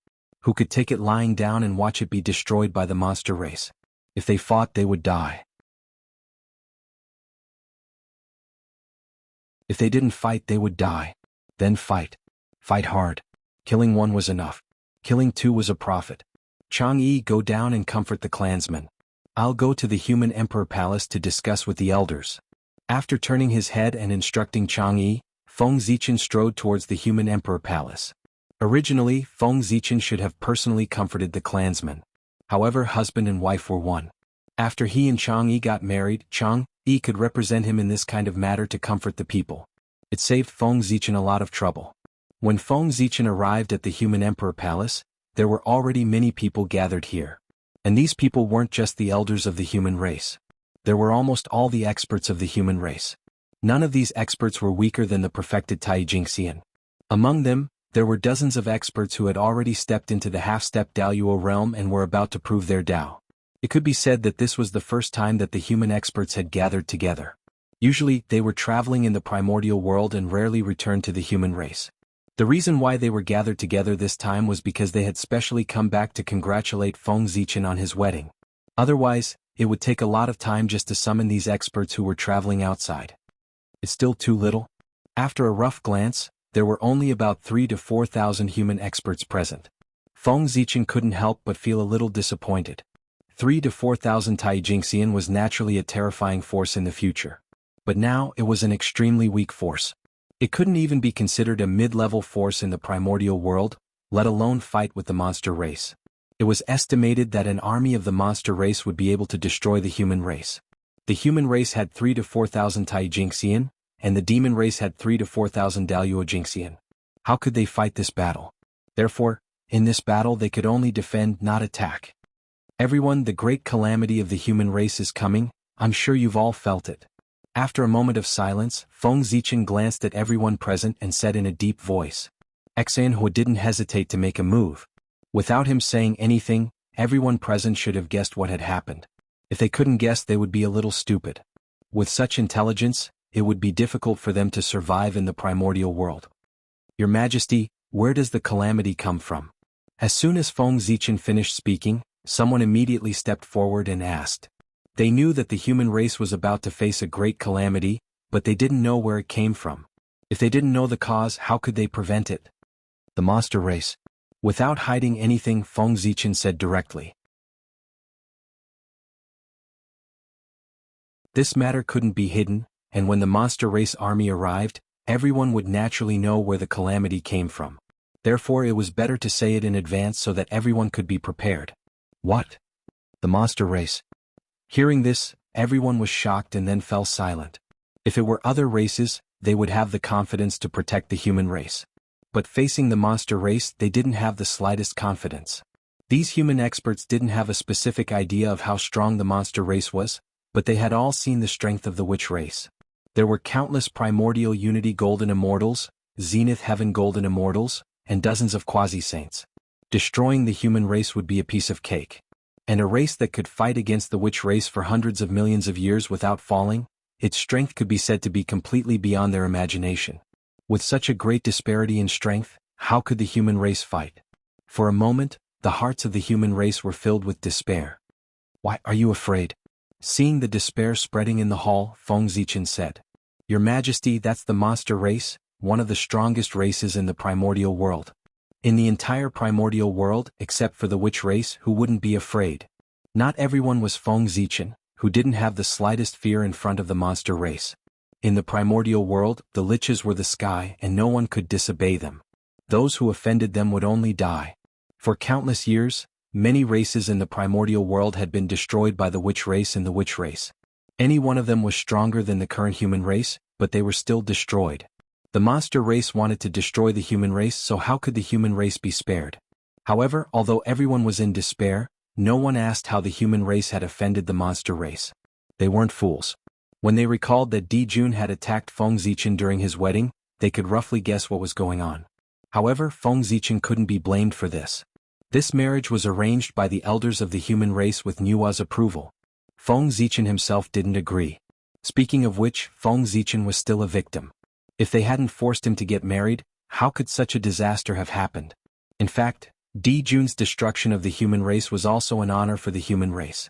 Speaker 1: Who could take it lying down and watch it be destroyed by the monster race? If they fought, they would die. If they didn't fight, they would die. Then fight. Fight hard. Killing one was enough. Killing two was a profit. Chang'e, go down and comfort the clansmen. I'll go to the human emperor palace to discuss with the elders. After turning his head and instructing Chang'e, Feng Zichen strode towards the human emperor palace. Originally, Feng Zichen should have personally comforted the clansmen. However, husband and wife were one. After he and Chang'e got married, Chang'e could represent him in this kind of matter to comfort the people. It saved Feng Zichen a lot of trouble. When Feng Zichen arrived at the human emperor palace, there were already many people gathered here. And these people weren't just the elders of the human race. There were almost all the experts of the human race. None of these experts were weaker than the perfected Taijingxian. Among them, there were dozens of experts who had already stepped into the half-step Daoyuo realm and were about to prove their Dao. It could be said that this was the first time that the human experts had gathered together. Usually, they were traveling in the primordial world and rarely returned to the human race. The reason why they were gathered together this time was because they had specially come back to congratulate Feng Zichen on his wedding. Otherwise, it would take a lot of time just to summon these experts who were traveling outside. It's still too little? After a rough glance, there were only about 3,000 to 4,000 human experts present. Feng Zichen couldn't help but feel a little disappointed. 3,000 to 4,000 Taijingxian was naturally a terrifying force in the future. But now it was an extremely weak force. It couldn't even be considered a mid-level force in the primordial world, let alone fight with the monster race. It was estimated that an army of the monster race would be able to destroy the human race. The human race had 3,000 to 4,000 Taijingxian, and the demon race had 3,000 to 4,000 Daoyuo Jingxian. How could they fight this battle? Therefore, in this battle they could only defend, not attack. Everyone, the great calamity of the human race is coming, I'm sure you've all felt it. After a moment of silence, Feng Zichen glanced at everyone present and said in a deep voice. Xanhua didn't hesitate to make a move. Without him saying anything, everyone present should have guessed what had happened. If they couldn't guess, they would be a little stupid. With such intelligence, it would be difficult for them to survive in the primordial world. Your Majesty, where does the calamity come from? As soon as Feng Zichen finished speaking, someone immediately stepped forward and asked. They knew that the human race was about to face a great calamity, but they didn't know where it came from. If they didn't know the cause, how could they prevent it? The monster race. Without hiding anything, Feng Zichen said directly. This matter couldn't be hidden, and when the monster race army arrived, everyone would naturally know where the calamity came from. Therefore, it was better to say it in advance so that everyone could be prepared. What? The monster race. Hearing this, everyone was shocked and then fell silent. If it were other races, they would have the confidence to protect the human race. But facing the monster race, they didn't have the slightest confidence. These human experts didn't have a specific idea of how strong the monster race was, but they had all seen the strength of the witch race. There were countless primordial unity golden immortals, zenith heaven golden immortals, and dozens of quasi-saints. Destroying the human race would be a piece of cake. And a race that could fight against the witch race for hundreds of millions of years without falling, its strength could be said to be completely beyond their imagination. With such a great disparity in strength, how could the human race fight? For a moment, the hearts of the human race were filled with despair. Why are you afraid? Seeing the despair spreading in the hall, Feng Zichen said. Your Majesty, that's the monster race, one of the strongest races in the primordial world. In the entire primordial world, except for the witch race, who wouldn't be afraid. Not everyone was Feng Zichen, who didn't have the slightest fear in front of the monster race. In the primordial world, the liches were the sky and no one could disobey them. Those who offended them would only die. For countless years, many races in the primordial world had been destroyed by the witch race and the witch race. Any one of them was stronger than the current human race, but they were still destroyed. The monster race wanted to destroy the human race, so how could the human race be spared? However, although everyone was in despair, no one asked how the human race had offended the monster race. They weren't fools. When they recalled that Di Jun had attacked Feng Zichen during his wedding, they could roughly guess what was going on. However, Feng Zichen couldn't be blamed for this. This marriage was arranged by the elders of the human race with Nua's approval. Feng Zichen himself didn't agree. Speaking of which, Feng Zichen was still a victim. If they hadn't forced him to get married, how could such a disaster have happened? In fact, Di Jun's destruction of the human race was also an honor for the human race.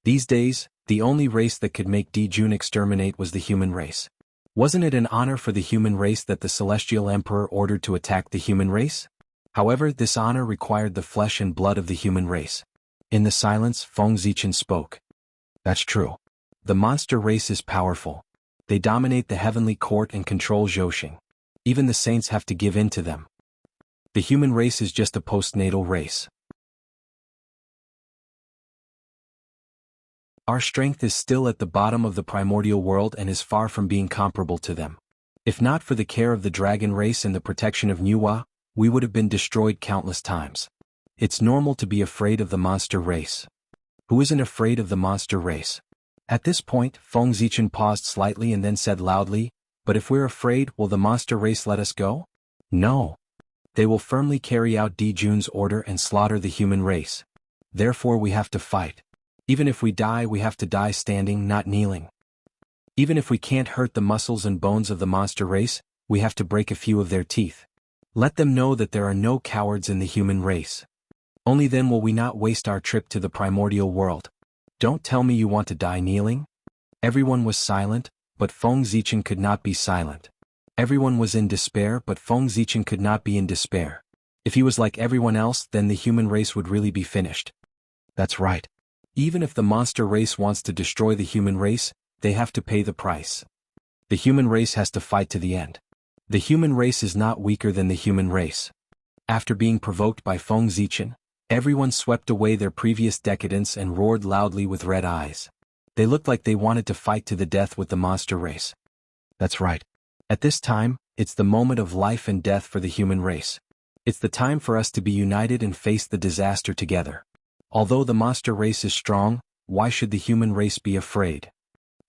Speaker 1: These days, the only race that could make Di Jun exterminate was the human race. Wasn't it an honor for the human race that the Celestial Emperor ordered to attack the human race? However, this honor required the flesh and blood of the human race. In the silence, Feng Zichen spoke. That's true. The monster race is powerful. They dominate the heavenly court and control Zhouxing. Even the saints have to give in to them. The human race is just a postnatal race. Our strength is still at the bottom of the primordial world and is far from being comparable to them. If not for the care of the dragon race and the protection of Nuwa, we would have been destroyed countless times. It's normal to be afraid of the monster race. Who isn't afraid of the monster race? At this point, Feng Zichen paused slightly and then said loudly, but if we're afraid, will the monster race let us go? No. They will firmly carry out Di Jun's order and slaughter the human race. Therefore we have to fight. Even if we die, we have to die standing, not kneeling. Even if we can't hurt the muscles and bones of the monster race, we have to break a few of their teeth. Let them know that there are no cowards in the human race. Only then will we not waste our trip to the primordial world. Don't tell me you want to die kneeling? Everyone was silent, but Feng Zichen could not be silent. Everyone was in despair, but Feng Zichen could not be in despair. If he was like everyone else, then the human race would really be finished. That's right. Even if the monster race wants to destroy the human race, they have to pay the price. The human race has to fight to the end. The human race is not weaker than the human race. After being provoked by Feng Zichen, everyone swept away their previous decadence and roared loudly with red eyes. They looked like they wanted to fight to the death with the monster race. That's right. At this time, it's the moment of life and death for the human race. It's the time for us to be united and face the disaster together. Although the monster race is strong, why should the human race be afraid?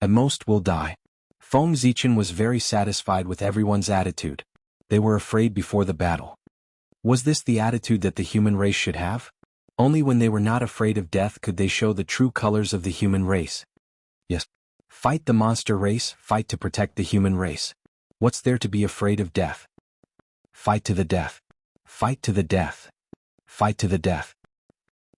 Speaker 1: At most we'll die. Feng Zichen was very satisfied with everyone's attitude. They were afraid before the battle. Was this the attitude that the human race should have? Only when they were not afraid of death could they show the true colors of the human race. Yes. Fight the monster race, fight to protect the human race. What's there to be afraid of death? Fight to the death. Fight to the death. Fight to the death.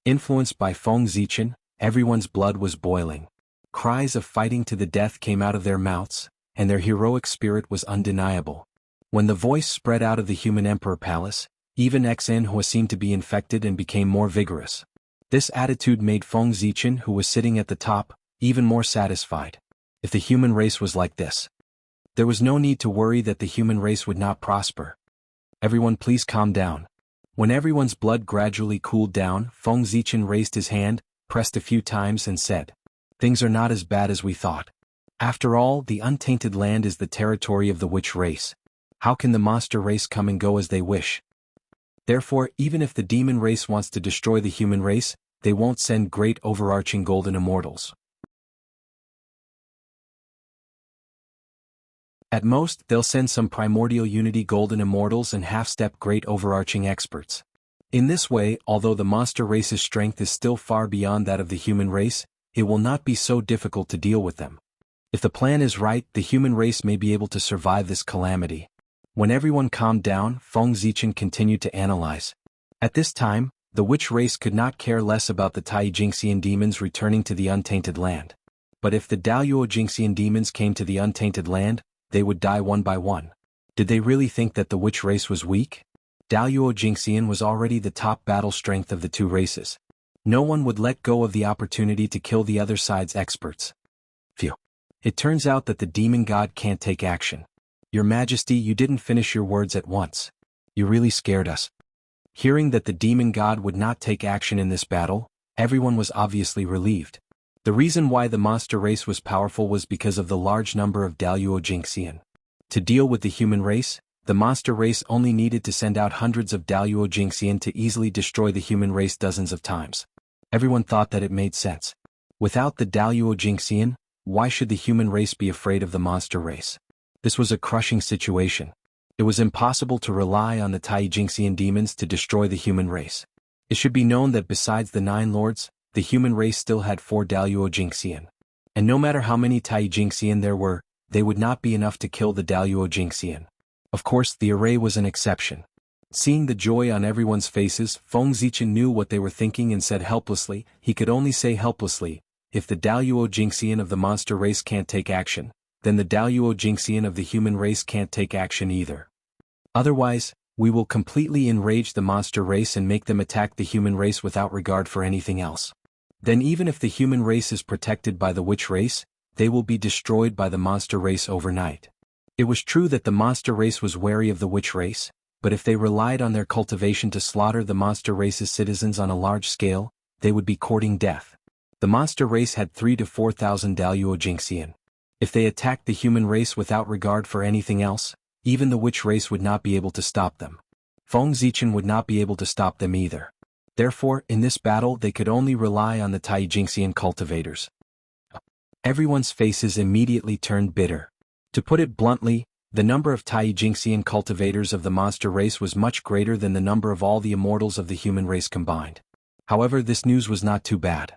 Speaker 1: Influenced by Feng Zichen, everyone's blood was boiling. Cries of fighting to the death came out of their mouths, and their heroic spirit was undeniable. When the voice spread out of the human emperor palace, even Xinhua seemed to be infected and became more vigorous. This attitude made Feng Zichen, who was sitting at the top, even more satisfied. If the human race was like this, there was no need to worry that the human race would not prosper. Everyone please calm down. When everyone's blood gradually cooled down, Feng Zichen raised his hand, pressed a few times and said, "Things are not as bad as we thought. After all, the untainted land is the territory of the witch race. How can the monster race come and go as they wish? Therefore, even if the demon race wants to destroy the human race, they won't send great overarching golden immortals. At most, they'll send some primordial unity golden immortals and half-step great overarching experts. In this way, although the monster race's strength is still far beyond that of the human race, it will not be so difficult to deal with them. If the plan is right, the human race may be able to survive this calamity." When everyone calmed down, Feng Zichen continued to analyze. At this time, the witch race could not care less about the Tai Jingxian demons returning to the untainted land. But if the Daluo Jingxian demons came to the untainted land, they would die one by one. Did they really think that the witch race was weak? Daluo Jingxian was already the top battle strength of the two races. No one would let go of the opportunity to kill the other side's experts. Phew. It turns out that the demon god can't take action. Your Majesty, you didn't finish your words at once. You really scared us. Hearing that the demon god would not take action in this battle, everyone was obviously relieved. The reason why the monster race was powerful was because of the large number of Daluo Jingxian. To deal with the human race, the monster race only needed to send out hundreds of Daluo Jingxian to easily destroy the human race dozens of times. Everyone thought that it made sense. Without the Daluo Jingxian, why should the human race be afraid of the monster race? This was a crushing situation. It was impossible to rely on the Taijingxian demons to destroy the human race. It should be known that besides the 9 lords, the human race still had 4 Daluo Jingxian. And no matter how many Taijingxian there were, they would not be enough to kill the Daluo Jingxian. Of course, the array was an exception. Seeing the joy on everyone's faces, Feng Zichen knew what they were thinking and said helplessly, he could only say helplessly, if the Daluo Jingxian of the monster race can't take action, then the Daluo Jingxian of the human race can't take action either. Otherwise, we will completely enrage the monster race and make them attack the human race without regard for anything else. Then even if the human race is protected by the witch race, they will be destroyed by the monster race overnight. It was true that the monster race was wary of the witch race, but if they relied on their cultivation to slaughter the monster race's citizens on a large scale, they would be courting death. The monster race had 3,000 to 4,000 Daluo Jingxian. If they attacked the human race without regard for anything else, even the witch race would not be able to stop them. Feng Zichen would not be able to stop them either. Therefore, in this battle they could only rely on the Taijingxian cultivators. Everyone's faces immediately turned bitter. To put it bluntly, the number of Taijingxian cultivators of the monster race was much greater than the number of all the immortals of the human race combined. However, this news was not too bad.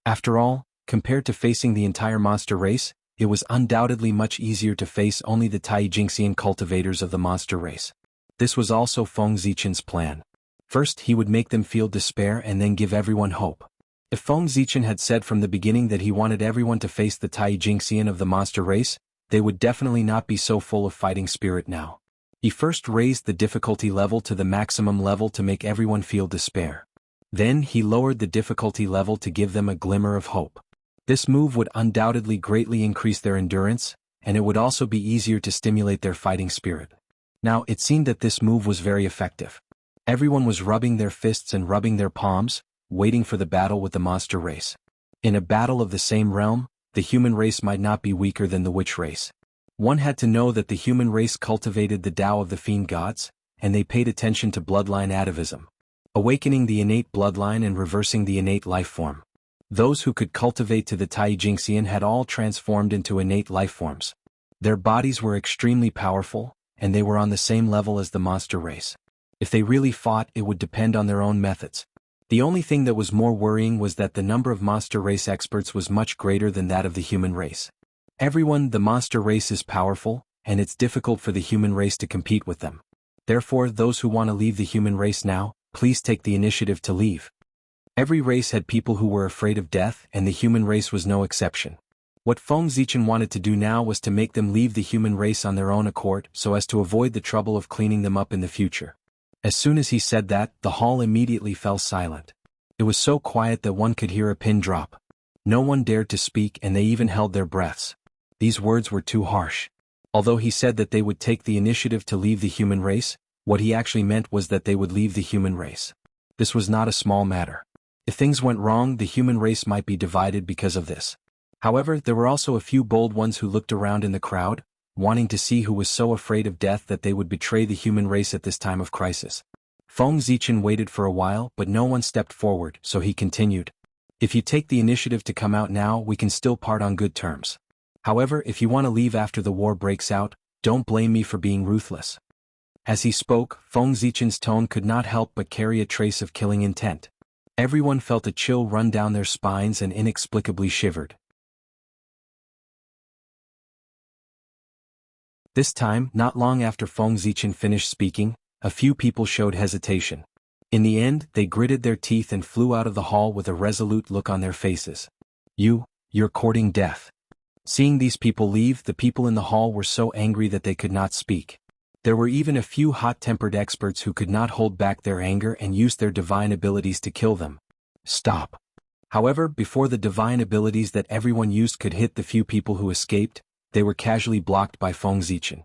Speaker 1: After all, compared to facing the entire monster race, it was undoubtedly much easier to face only the Taijingxian cultivators of the monster race. This was also Feng Zichen's plan. First he would make them feel despair and then give everyone hope. If Feng Zichen had said from the beginning that he wanted everyone to face the Taijingxian of the monster race, they would definitely not be so full of fighting spirit now. He first raised the difficulty level to the maximum level to make everyone feel despair. Then he lowered the difficulty level to give them a glimmer of hope. This move would undoubtedly greatly increase their endurance, and it would also be easier to stimulate their fighting spirit. Now it seemed that this move was very effective. Everyone was rubbing their fists and rubbing their palms, waiting for the battle with the monster race. In a battle of the same realm, the human race might not be weaker than the witch race. One had to know that the human race cultivated the Tao of the fiend gods, and they paid attention to bloodline atavism, awakening the innate bloodline and reversing the innate life form. Those who could cultivate to the Taijingxian had all transformed into innate life forms. Their bodies were extremely powerful, and they were on the same level as the monster race. If they really fought, it would depend on their own methods. The only thing that was more worrying was that the number of monster race experts was much greater than that of the human race. The monster race is powerful, and it's difficult for the human race to compete with them. Therefore, those who want to leave the human race now, please take the initiative to leave. Every race had people who were afraid of death, and the human race was no exception. What Feng Zichen wanted to do now was to make them leave the human race on their own accord so as to avoid the trouble of cleaning them up in the future. As soon as he said that, the hall immediately fell silent. It was so quiet that one could hear a pin drop. No one dared to speak, and they even held their breaths. These words were too harsh. Although he said that they would take the initiative to leave the human race, what he actually meant was that they would leave the human race. This was not a small matter. If things went wrong, the human race might be divided because of this. However, there were also a few bold ones who looked around in the crowd, wanting to see who was so afraid of death that they would betray the human race at this time of crisis. Feng Zichen waited for a while, but no one stepped forward, so he continued. If you take the initiative to come out now, we can still part on good terms. However, if you want to leave after the war breaks out, don't blame me for being ruthless. As he spoke, Feng Zichen's tone could not help but carry a trace of killing intent. Everyone felt a chill run down their spines and inexplicably shivered. This time, not long after Feng Zichen finished speaking, a few people showed hesitation. In the end, they gritted their teeth and flew out of the hall with a resolute look on their faces. You're courting death. Seeing these people leave, the people in the hall were so angry that they could not speak. There were even a few hot-tempered experts who could not hold back their anger and used their divine abilities to kill them. Stop. However, before the divine abilities that everyone used could hit the few people who escaped, they were casually blocked by Feng Zichen.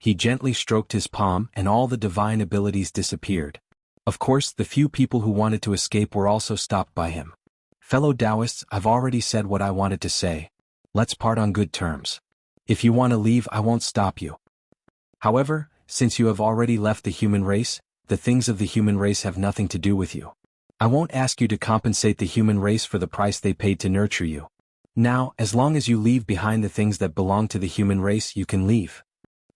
Speaker 1: He gently stroked his palm and all the divine abilities disappeared. Of course, the few people who wanted to escape were also stopped by him. Fellow Taoists, I've already said what I wanted to say. Let's part on good terms. If you want to leave, I won't stop you. However, since you have already left the human race, the things of the human race have nothing to do with you. I won't ask you to compensate the human race for the price they paid to nurture you. Now, as long as you leave behind the things that belong to the human race, you can leave.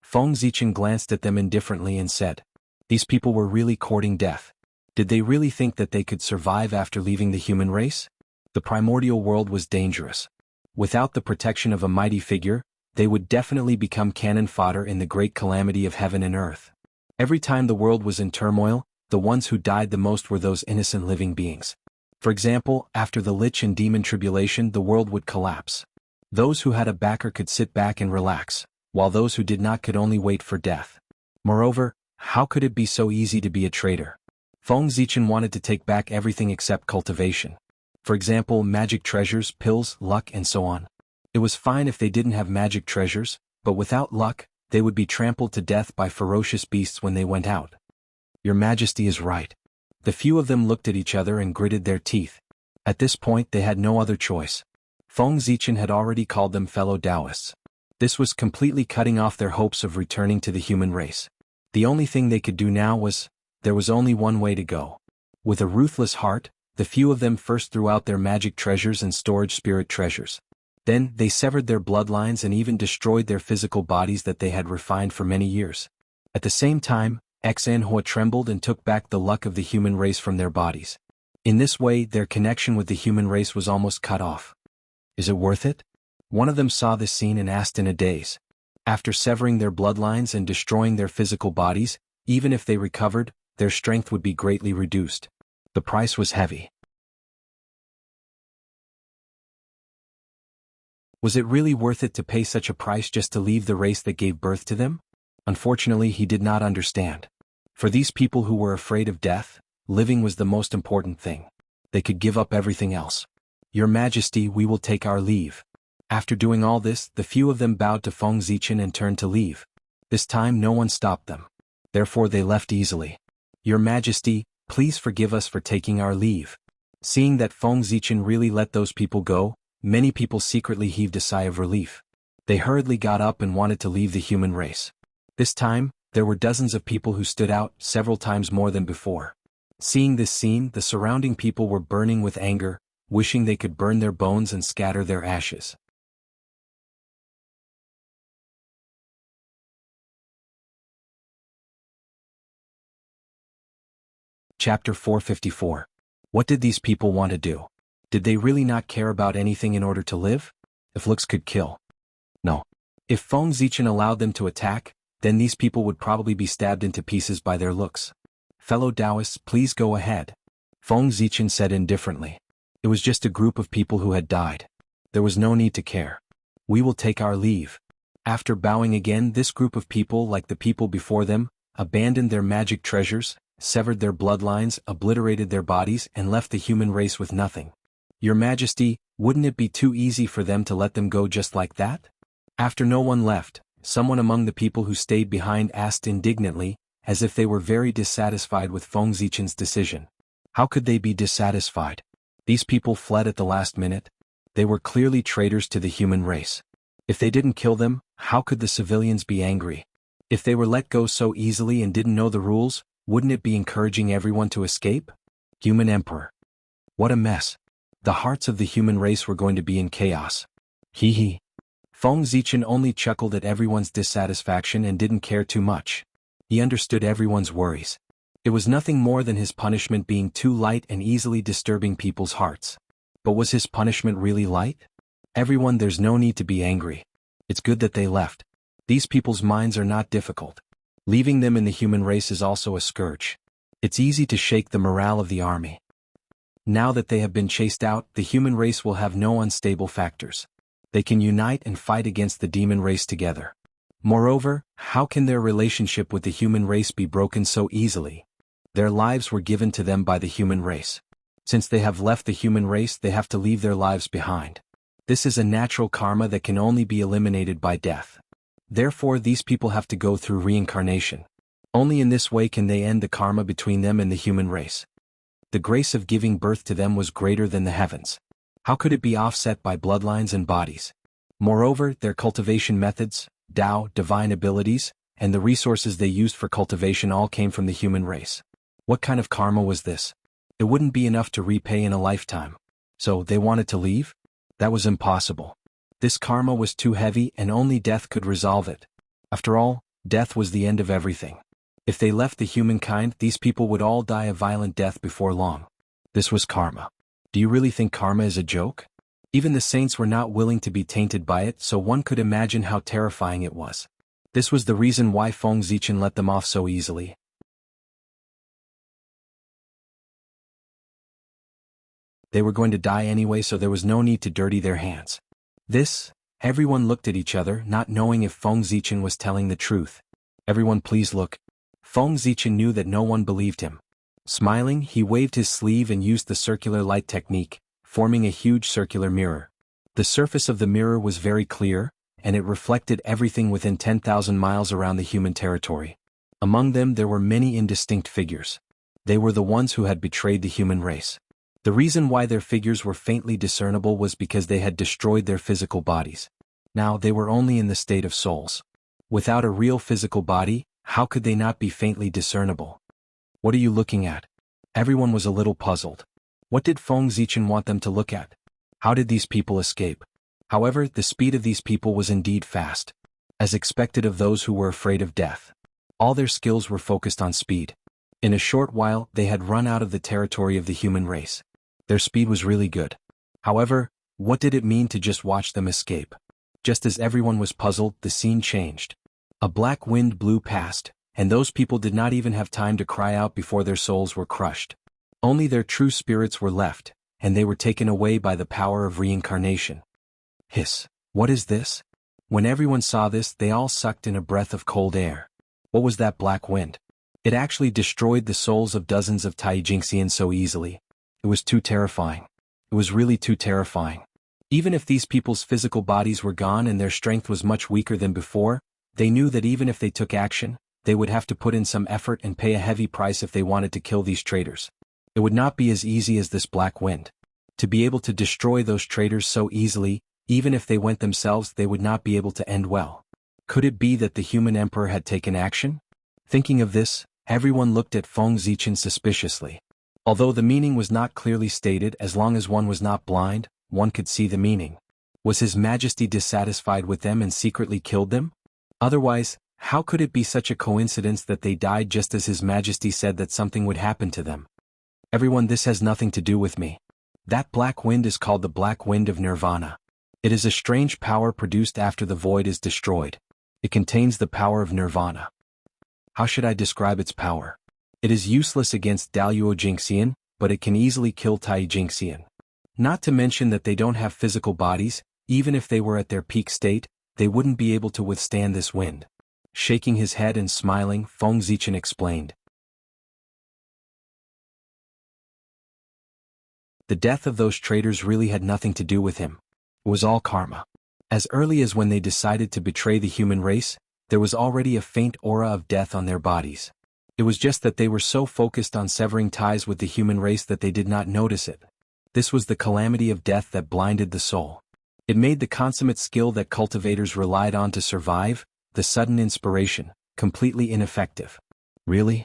Speaker 1: Feng Zichen glanced at them indifferently and said, "These people were really courting death. Did they really think that they could survive after leaving the human race? The primordial world was dangerous. Without the protection of a mighty figure, they would definitely become cannon fodder in the great calamity of heaven and earth. Every time the world was in turmoil, the ones who died the most were those innocent living beings. For example, after the Lich and Demon tribulation, the world would collapse. Those who had a backer could sit back and relax, while those who did not could only wait for death. Moreover, how could it be so easy to be a traitor? Feng Zichen wanted to take back everything except cultivation. For example, magic treasures, pills, luck, and so on. It was fine if they didn't have magic treasures, but without luck, they would be trampled to death by ferocious beasts when they went out. Your Majesty is right. The few of them looked at each other and gritted their teeth. At this point they had no other choice. Feng Zichen had already called them fellow Taoists. This was completely cutting off their hopes of returning to the human race. The only thing they could do now was, there was only one way to go. With a ruthless heart, the few of them first threw out their magic treasures and storage spirit treasures. Then, they severed their bloodlines and even destroyed their physical bodies that they had refined for many years. At the same time, Xanhua trembled and took back the luck of the human race from their bodies. In this way, their connection with the human race was almost cut off. Is it worth it? One of them saw this scene and asked in a daze. After severing their bloodlines and destroying their physical bodies, even if they recovered, their strength would be greatly reduced. The price was heavy. Was it really worth it to pay such a price just to leave the race that gave birth to them? Unfortunately, he did not understand. For these people who were afraid of death, living was the most important thing. They could give up everything else. Your Majesty, we will take our leave. After doing all this, the few of them bowed to Feng Zichen and turned to leave. This time no one stopped them. Therefore they left easily. Your Majesty, please forgive us for taking our leave. Seeing that Feng Zichen really let those people go, many people secretly heaved a sigh of relief. They hurriedly got up and wanted to leave the human race. This time, there were dozens of people who stood out, several times more than before. Seeing this scene, the surrounding people were burning with anger, wishing they could burn their bones and scatter their ashes. Chapter 454. What did these people want to do? Did they really not care about anything in order to live? If looks could kill. No. If Feng Zichen allowed them to attack, then these people would probably be stabbed into pieces by their looks. Fellow Taoists, please go ahead. Feng Zichen said indifferently. It was just a group of people who had died. There was no need to care. We will take our leave. After bowing again, this group of people, like the people before them, abandoned their magic treasures, severed their bloodlines, obliterated their bodies, and left the human race with nothing. Your Majesty, wouldn't it be too easy for them to let them go just like that? After no one left, someone among the people who stayed behind asked indignantly, as if they were very dissatisfied with Feng Zichen's decision. How could they be dissatisfied? These people fled at the last minute. They were clearly traitors to the human race. If they didn't kill them, how could the civilians be angry? If they were let go so easily and didn't know the rules, wouldn't it be encouraging everyone to escape? Human Emperor. What a mess. The hearts of the human race were going to be in chaos. Hee hee. Feng Zichen only chuckled at everyone's dissatisfaction and didn't care too much. He understood everyone's worries. It was nothing more than his punishment being too light and easily disturbing people's hearts. But was his punishment really light? Everyone, there's no need to be angry. It's good that they left. These people's minds are not difficult. Leaving them in the human race is also a scourge. It's easy to shake the morale of the army. Now that they have been chased out, the human race will have no unstable factors. They can unite and fight against the demon race together. Moreover, how can their relationship with the human race be broken so easily? Their lives were given to them by the human race. Since they have left the human race, they have to leave their lives behind. This is a natural karma that can only be eliminated by death. Therefore, these people have to go through reincarnation. Only in this way can they end the karma between them and the human race. The grace of giving birth to them was greater than the heavens. How could it be offset by bloodlines and bodies? Moreover, their cultivation methods, Tao, divine abilities, and the resources they used for cultivation all came from the human race. What kind of karma was this? It wouldn't be enough to repay in a lifetime. So, they wanted to leave? That was impossible. This karma was too heavy and only death could resolve it. After all, death was the end of everything. If they left the humankind, these people would all die a violent death before long. This was karma. Do you really think karma is a joke? Even the saints were not willing to be tainted by it, so one could imagine how terrifying it was. This was the reason why Feng Zichen let them off so easily. They were going to die anyway, so there was no need to dirty their hands. Everyone looked at each other, not knowing if Feng Zichen was telling the truth. Everyone, please look. Feng Zichen knew that no one believed him. Smiling, he waved his sleeve and used the circular light technique, forming a huge circular mirror. The surface of the mirror was very clear, and it reflected everything within 10,000 miles around the human territory. Among them there were many indistinct figures. They were the ones who had betrayed the human race. The reason why their figures were faintly discernible was because they had destroyed their physical bodies. Now they were only in the state of souls. Without a real physical body, how could they not be faintly discernible? What are you looking at? Everyone was a little puzzled. What did Feng Zichen want them to look at? How did these people escape? However, the speed of these people was indeed fast. As expected of those who were afraid of death. All their skills were focused on speed. In a short while, they had run out of the territory of the human race. Their speed was really good. However, what did it mean to just watch them escape? Just as everyone was puzzled, the scene changed. A black wind blew past, and those people did not even have time to cry out before their souls were crushed. Only their true spirits were left, and they were taken away by the power of reincarnation. Hiss! What is this? When everyone saw this, they all sucked in a breath of cold air. What was that black wind? It actually destroyed the souls of dozens of Taijingxians so easily. It was too terrifying. It was really too terrifying. Even if these people's physical bodies were gone and their strength was much weaker than before, they knew that even if they took action, they would have to put in some effort and pay a heavy price if they wanted to kill these traitors. It would not be as easy as this black wind. To be able to destroy those traitors so easily, even if they went themselves, they would not be able to end well. Could it be that the human emperor had taken action? Thinking of this, everyone looked at Feng Zichen suspiciously. Although the meaning was not clearly stated, as long as one was not blind, one could see the meaning. Was His Majesty dissatisfied with them and secretly killed them? Otherwise, how could it be such a coincidence that they died just as His Majesty said that something would happen to them? Everyone, this has nothing to do with me. That black wind is called the black wind of nirvana. It is a strange power produced after the void is destroyed. It contains the power of nirvana. How should I describe its power? It is useless against Daluo Jingxian, but it can easily kill Tai Jingxian. Not to mention that they don't have physical bodies. Even if they were at their peak state, they wouldn't be able to withstand this wind. Shaking his head and smiling, Feng Zichen explained. The death of those traitors really had nothing to do with him. It was all karma. As early as when they decided to betray the human race, there was already a faint aura of death on their bodies. It was just that they were so focused on severing ties with the human race that they did not notice it. This was the calamity of death that blinded the soul. It made the consummate skill that cultivators relied on to survive, the sudden inspiration, completely ineffective. Really?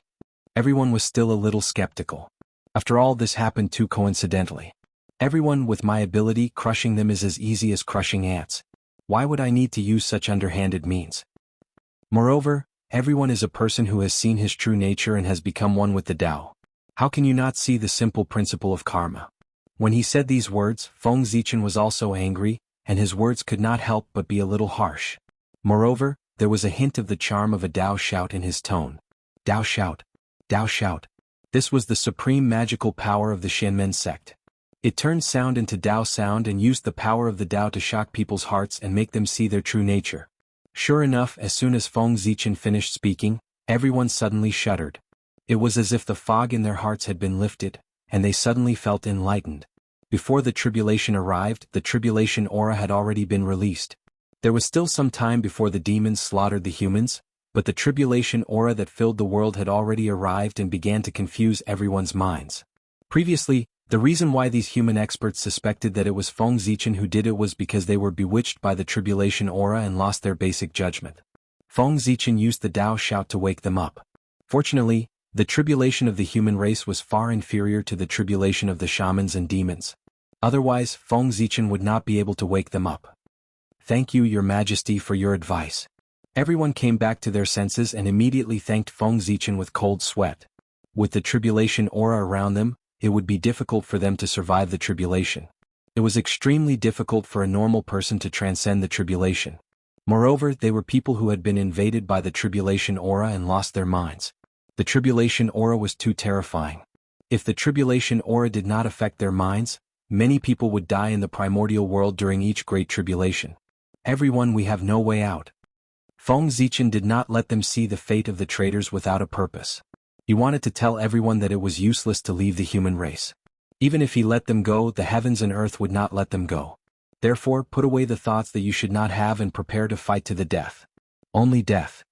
Speaker 1: Everyone was still a little skeptical. After all, this happened too coincidentally. Everyone with my ability, crushing them is as easy as crushing ants. Why would I need to use such underhanded means? Moreover, everyone is a person who has seen his true nature and has become one with the Tao. How can you not see the simple principle of karma? When he said these words, Feng Zichen was also angry, and his words could not help but be a little harsh. Moreover, there was a hint of the charm of a Tao shout in his tone. Tao shout. Tao shout. This was the supreme magical power of the Xianmen sect. It turned sound into Tao sound and used the power of the Tao to shock people's hearts and make them see their true nature. Sure enough, as soon as Feng Zichen finished speaking, everyone suddenly shuddered. It was as if the fog in their hearts had been lifted, and they suddenly felt enlightened. Before the tribulation arrived, the tribulation aura had already been released. There was still some time before the demons slaughtered the humans, but the tribulation aura that filled the world had already arrived and began to confuse everyone's minds. Previously, the reason why these human experts suspected that it was Feng Zichen who did it was because they were bewitched by the tribulation aura and lost their basic judgment. Feng Zichen used the Tao shout to wake them up. Fortunately, the tribulation of the human race was far inferior to the tribulation of the shamans and demons. Otherwise, Feng Zichen would not be able to wake them up. Thank you, Your Majesty, for your advice. Everyone came back to their senses and immediately thanked Feng Zichen with cold sweat. With the tribulation aura around them, it would be difficult for them to survive the tribulation. It was extremely difficult for a normal person to transcend the tribulation. Moreover, they were people who had been invaded by the tribulation aura and lost their minds. The tribulation aura was too terrifying. If the tribulation aura did not affect their minds, many people would die in the primordial world during each great tribulation. Everyone, we have no way out. Feng Zichen did not let them see the fate of the traitors without a purpose. He wanted to tell everyone that it was useless to leave the human race. Even if he let them go, the heavens and earth would not let them go. Therefore, put away the thoughts that you should not have and prepare to fight to the death. Only death.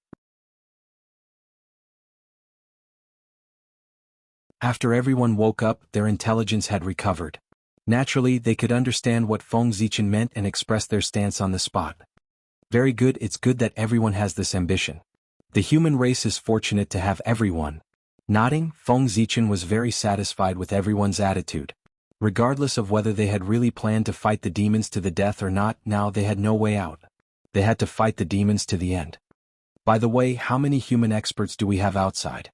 Speaker 1: After everyone woke up, their intelligence had recovered. Naturally, they could understand what Feng Zichen meant and express their stance on the spot. Very good, it's good that everyone has this ambition. The human race is fortunate to have everyone. Nodding, Feng Zichen was very satisfied with everyone's attitude. Regardless of whether they had really planned to fight the demons to the death or not, now they had no way out. They had to fight the demons to the end. By the way, how many human experts do we have outside?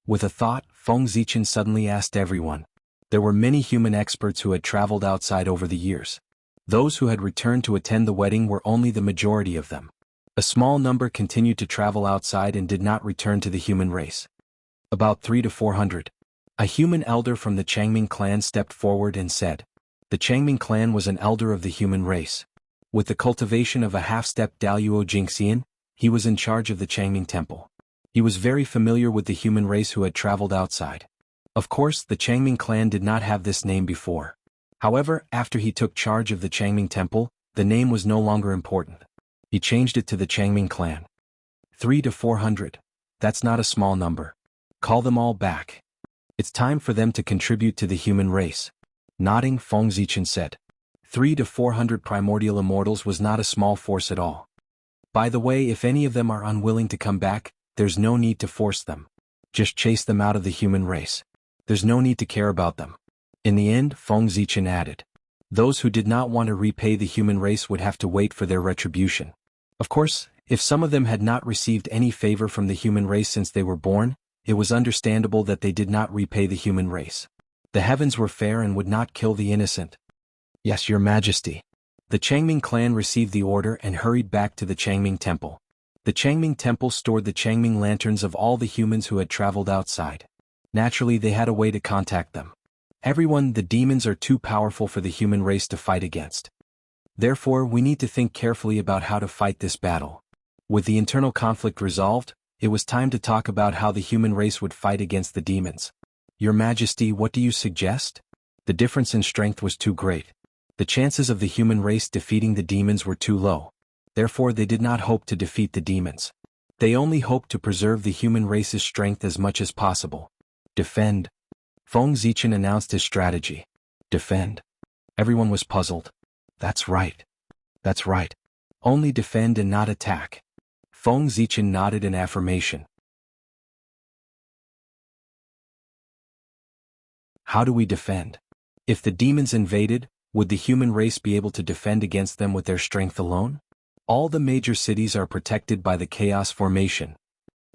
Speaker 1: With a thought, Feng Zichen suddenly asked everyone. There were many human experts who had traveled outside over the years. Those who had returned to attend the wedding were only the majority of them. A small number continued to travel outside and did not return to the human race. About 300 to 400. A human elder from the Changming clan stepped forward and said. The Changming clan was an elder of the human race. With the cultivation of a half-step Daluo Jingxian, he was in charge of the Changming temple. He was very familiar with the human race who had traveled outside. Of course, the Changming clan did not have this name before. However, after he took charge of the Changming temple, the name was no longer important. He changed it to the Changming clan. 300 to 400. That's not a small number. Call them all back. It's time for them to contribute to the human race. Nodding, Feng Zichen said. 300 to 400 primordial immortals was not a small force at all. By the way, if any of them are unwilling to come back, there's no need to force them. Just chase them out of the human race. There's no need to care about them. In the end, Feng Zichen added. Those who did not want to repay the human race would have to wait for their retribution. Of course, if some of them had not received any favor from the human race since they were born, it was understandable that they did not repay the human race. The heavens were fair and would not kill the innocent. Yes, Your Majesty. The Changming clan received the order and hurried back to the Changming temple. The Changming temple stored the Changming lanterns of all the humans who had traveled outside. Naturally, they had a way to contact them. Everyone, the demons are too powerful for the human race to fight against. Therefore, we need to think carefully about how to fight this battle. With the internal conflict resolved, it was time to talk about how the human race would fight against the demons. Your Majesty, what do you suggest? The difference in strength was too great. The chances of the human race defeating the demons were too low. Therefore, they did not hope to defeat the demons. They only hoped to preserve the human race's strength as much as possible. Defend. Feng Zichen announced his strategy. Defend. Everyone was puzzled. That's right. That's right. Only defend and not attack. Feng Zichen nodded in affirmation. How do we defend? If the demons invaded, would the human race be able to defend against them with their strength alone? All the major cities are protected by the Chaos Formation.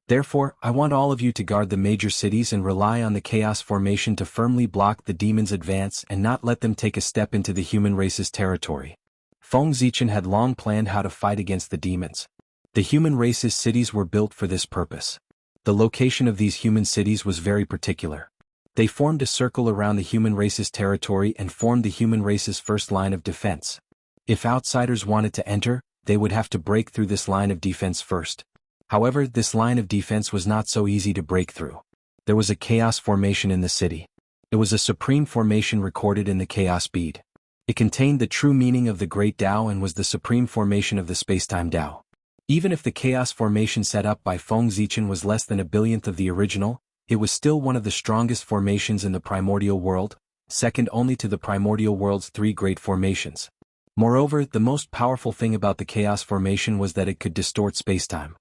Speaker 1: Therefore, I want all of you to guard the major cities and rely on the Chaos Formation to firmly block the demons' advance and not let them take a step into the human race's territory. Feng Zichen had long planned how to fight against the demons. The human race's cities were built for this purpose. The location of these human cities was very particular. They formed a circle around the human race's territory and formed the human race's first line of defense. If outsiders wanted to enter, they would have to break through this line of defense first. However, this line of defense was not so easy to break through. There was a chaos formation in the city. It was a supreme formation recorded in the chaos bead. It contained the true meaning of the Great Tao and was the supreme formation of the spacetime Tao. Even if the chaos formation set up by Feng Zichen was less than a billionth of the original, it was still one of the strongest formations in the primordial world, second only to the primordial world's three great formations. Moreover, the most powerful thing about the chaos formation was that it could distort spacetime.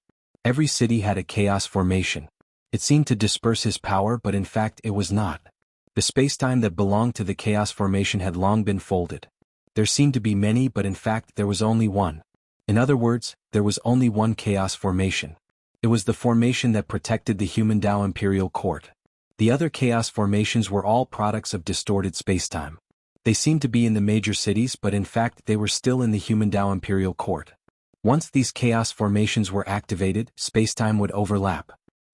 Speaker 1: Every city had a chaos formation. It seemed to disperse his power, but in fact it was not. The spacetime that belonged to the chaos formation had long been folded. There seemed to be many, but in fact there was only one. In other words, there was only one chaos formation. It was the formation that protected the human Tao Imperial Court. The other chaos formations were all products of distorted spacetime. They seemed to be in the major cities, but in fact they were still in the human Tao Imperial Court. Once these chaos formations were activated, spacetime would overlap.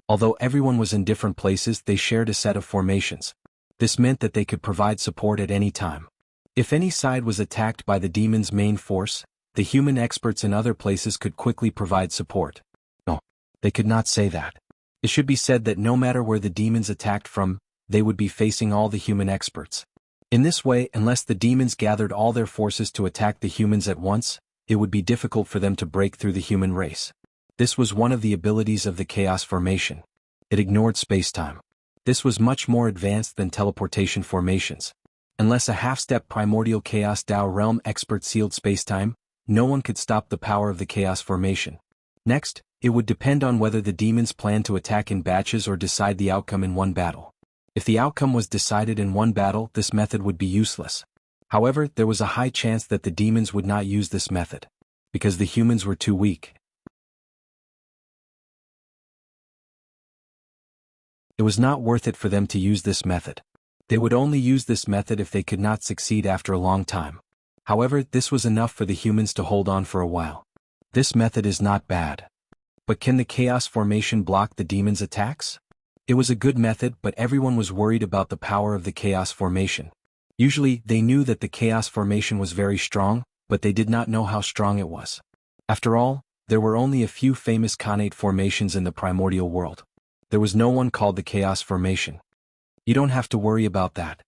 Speaker 1: Although everyone was in different places, they shared a set of formations. This meant that they could provide support at any time. If any side was attacked by the demon's main force, the human experts in other places could quickly provide support. No, they could not say that. It should be said that no matter where the demons attacked from, they would be facing all the human experts. In this way, unless the demons gathered all their forces to attack the humans at once, it would be difficult for them to break through the human race. This was one of the abilities of the chaos formation. It ignored spacetime. This was much more advanced than teleportation formations. Unless a half-step primordial chaos Tao realm expert sealed spacetime, no one could stop the power of the chaos formation. Next, it would depend on whether the demons planned to attack in batches or decide the outcome in one battle. If the outcome was decided in one battle, this method would be useless. However, there was a high chance that the demons would not use this method, because the humans were too weak. It was not worth it for them to use this method. They would only use this method if they could not succeed after a long time. However, this was enough for the humans to hold on for a while. This method is not bad. But can the chaos formation block the demons' attacks? It was a good method, but everyone was worried about the power of the chaos formation. Usually, they knew that the chaos formation was very strong, but they did not know how strong it was. After all, there were only a few famous Khanate formations in the primordial world. There was no one called the chaos formation. You don't have to worry about that.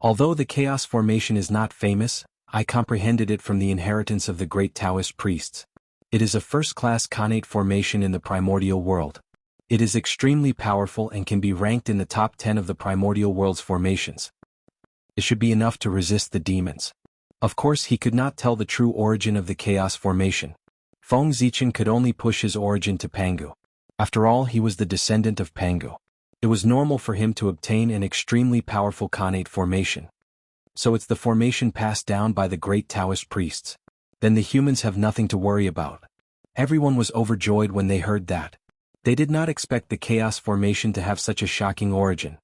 Speaker 1: Although the chaos formation is not famous, I comprehended it from the inheritance of the great Taoist priests. It is a first-class Khanate formation in the primordial world. It is extremely powerful and can be ranked in the top 10 of the primordial world's formations. It should be enough to resist the demons. Of course, he could not tell the true origin of the chaos formation. Feng Zichen could only push his origin to Pangu. After all, he was the descendant of Pangu. It was normal for him to obtain an extremely powerful Khanate formation. So it's the formation passed down by the great Taoist priests. Then the humans have nothing to worry about. Everyone was overjoyed when they heard that. They did not expect the chaos formation to have such a shocking origin.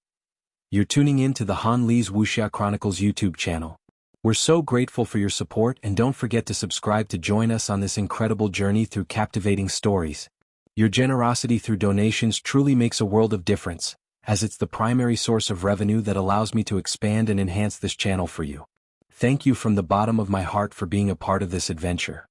Speaker 1: You're tuning in to the Han Li's Wuxia Chronicles YouTube channel. We're so grateful for your support, and don't forget to subscribe to join us on this incredible journey through captivating stories. Your generosity through donations truly makes a world of difference, as it's the primary source of revenue that allows me to expand and enhance this channel for you. Thank you from the bottom of my heart for being a part of this adventure.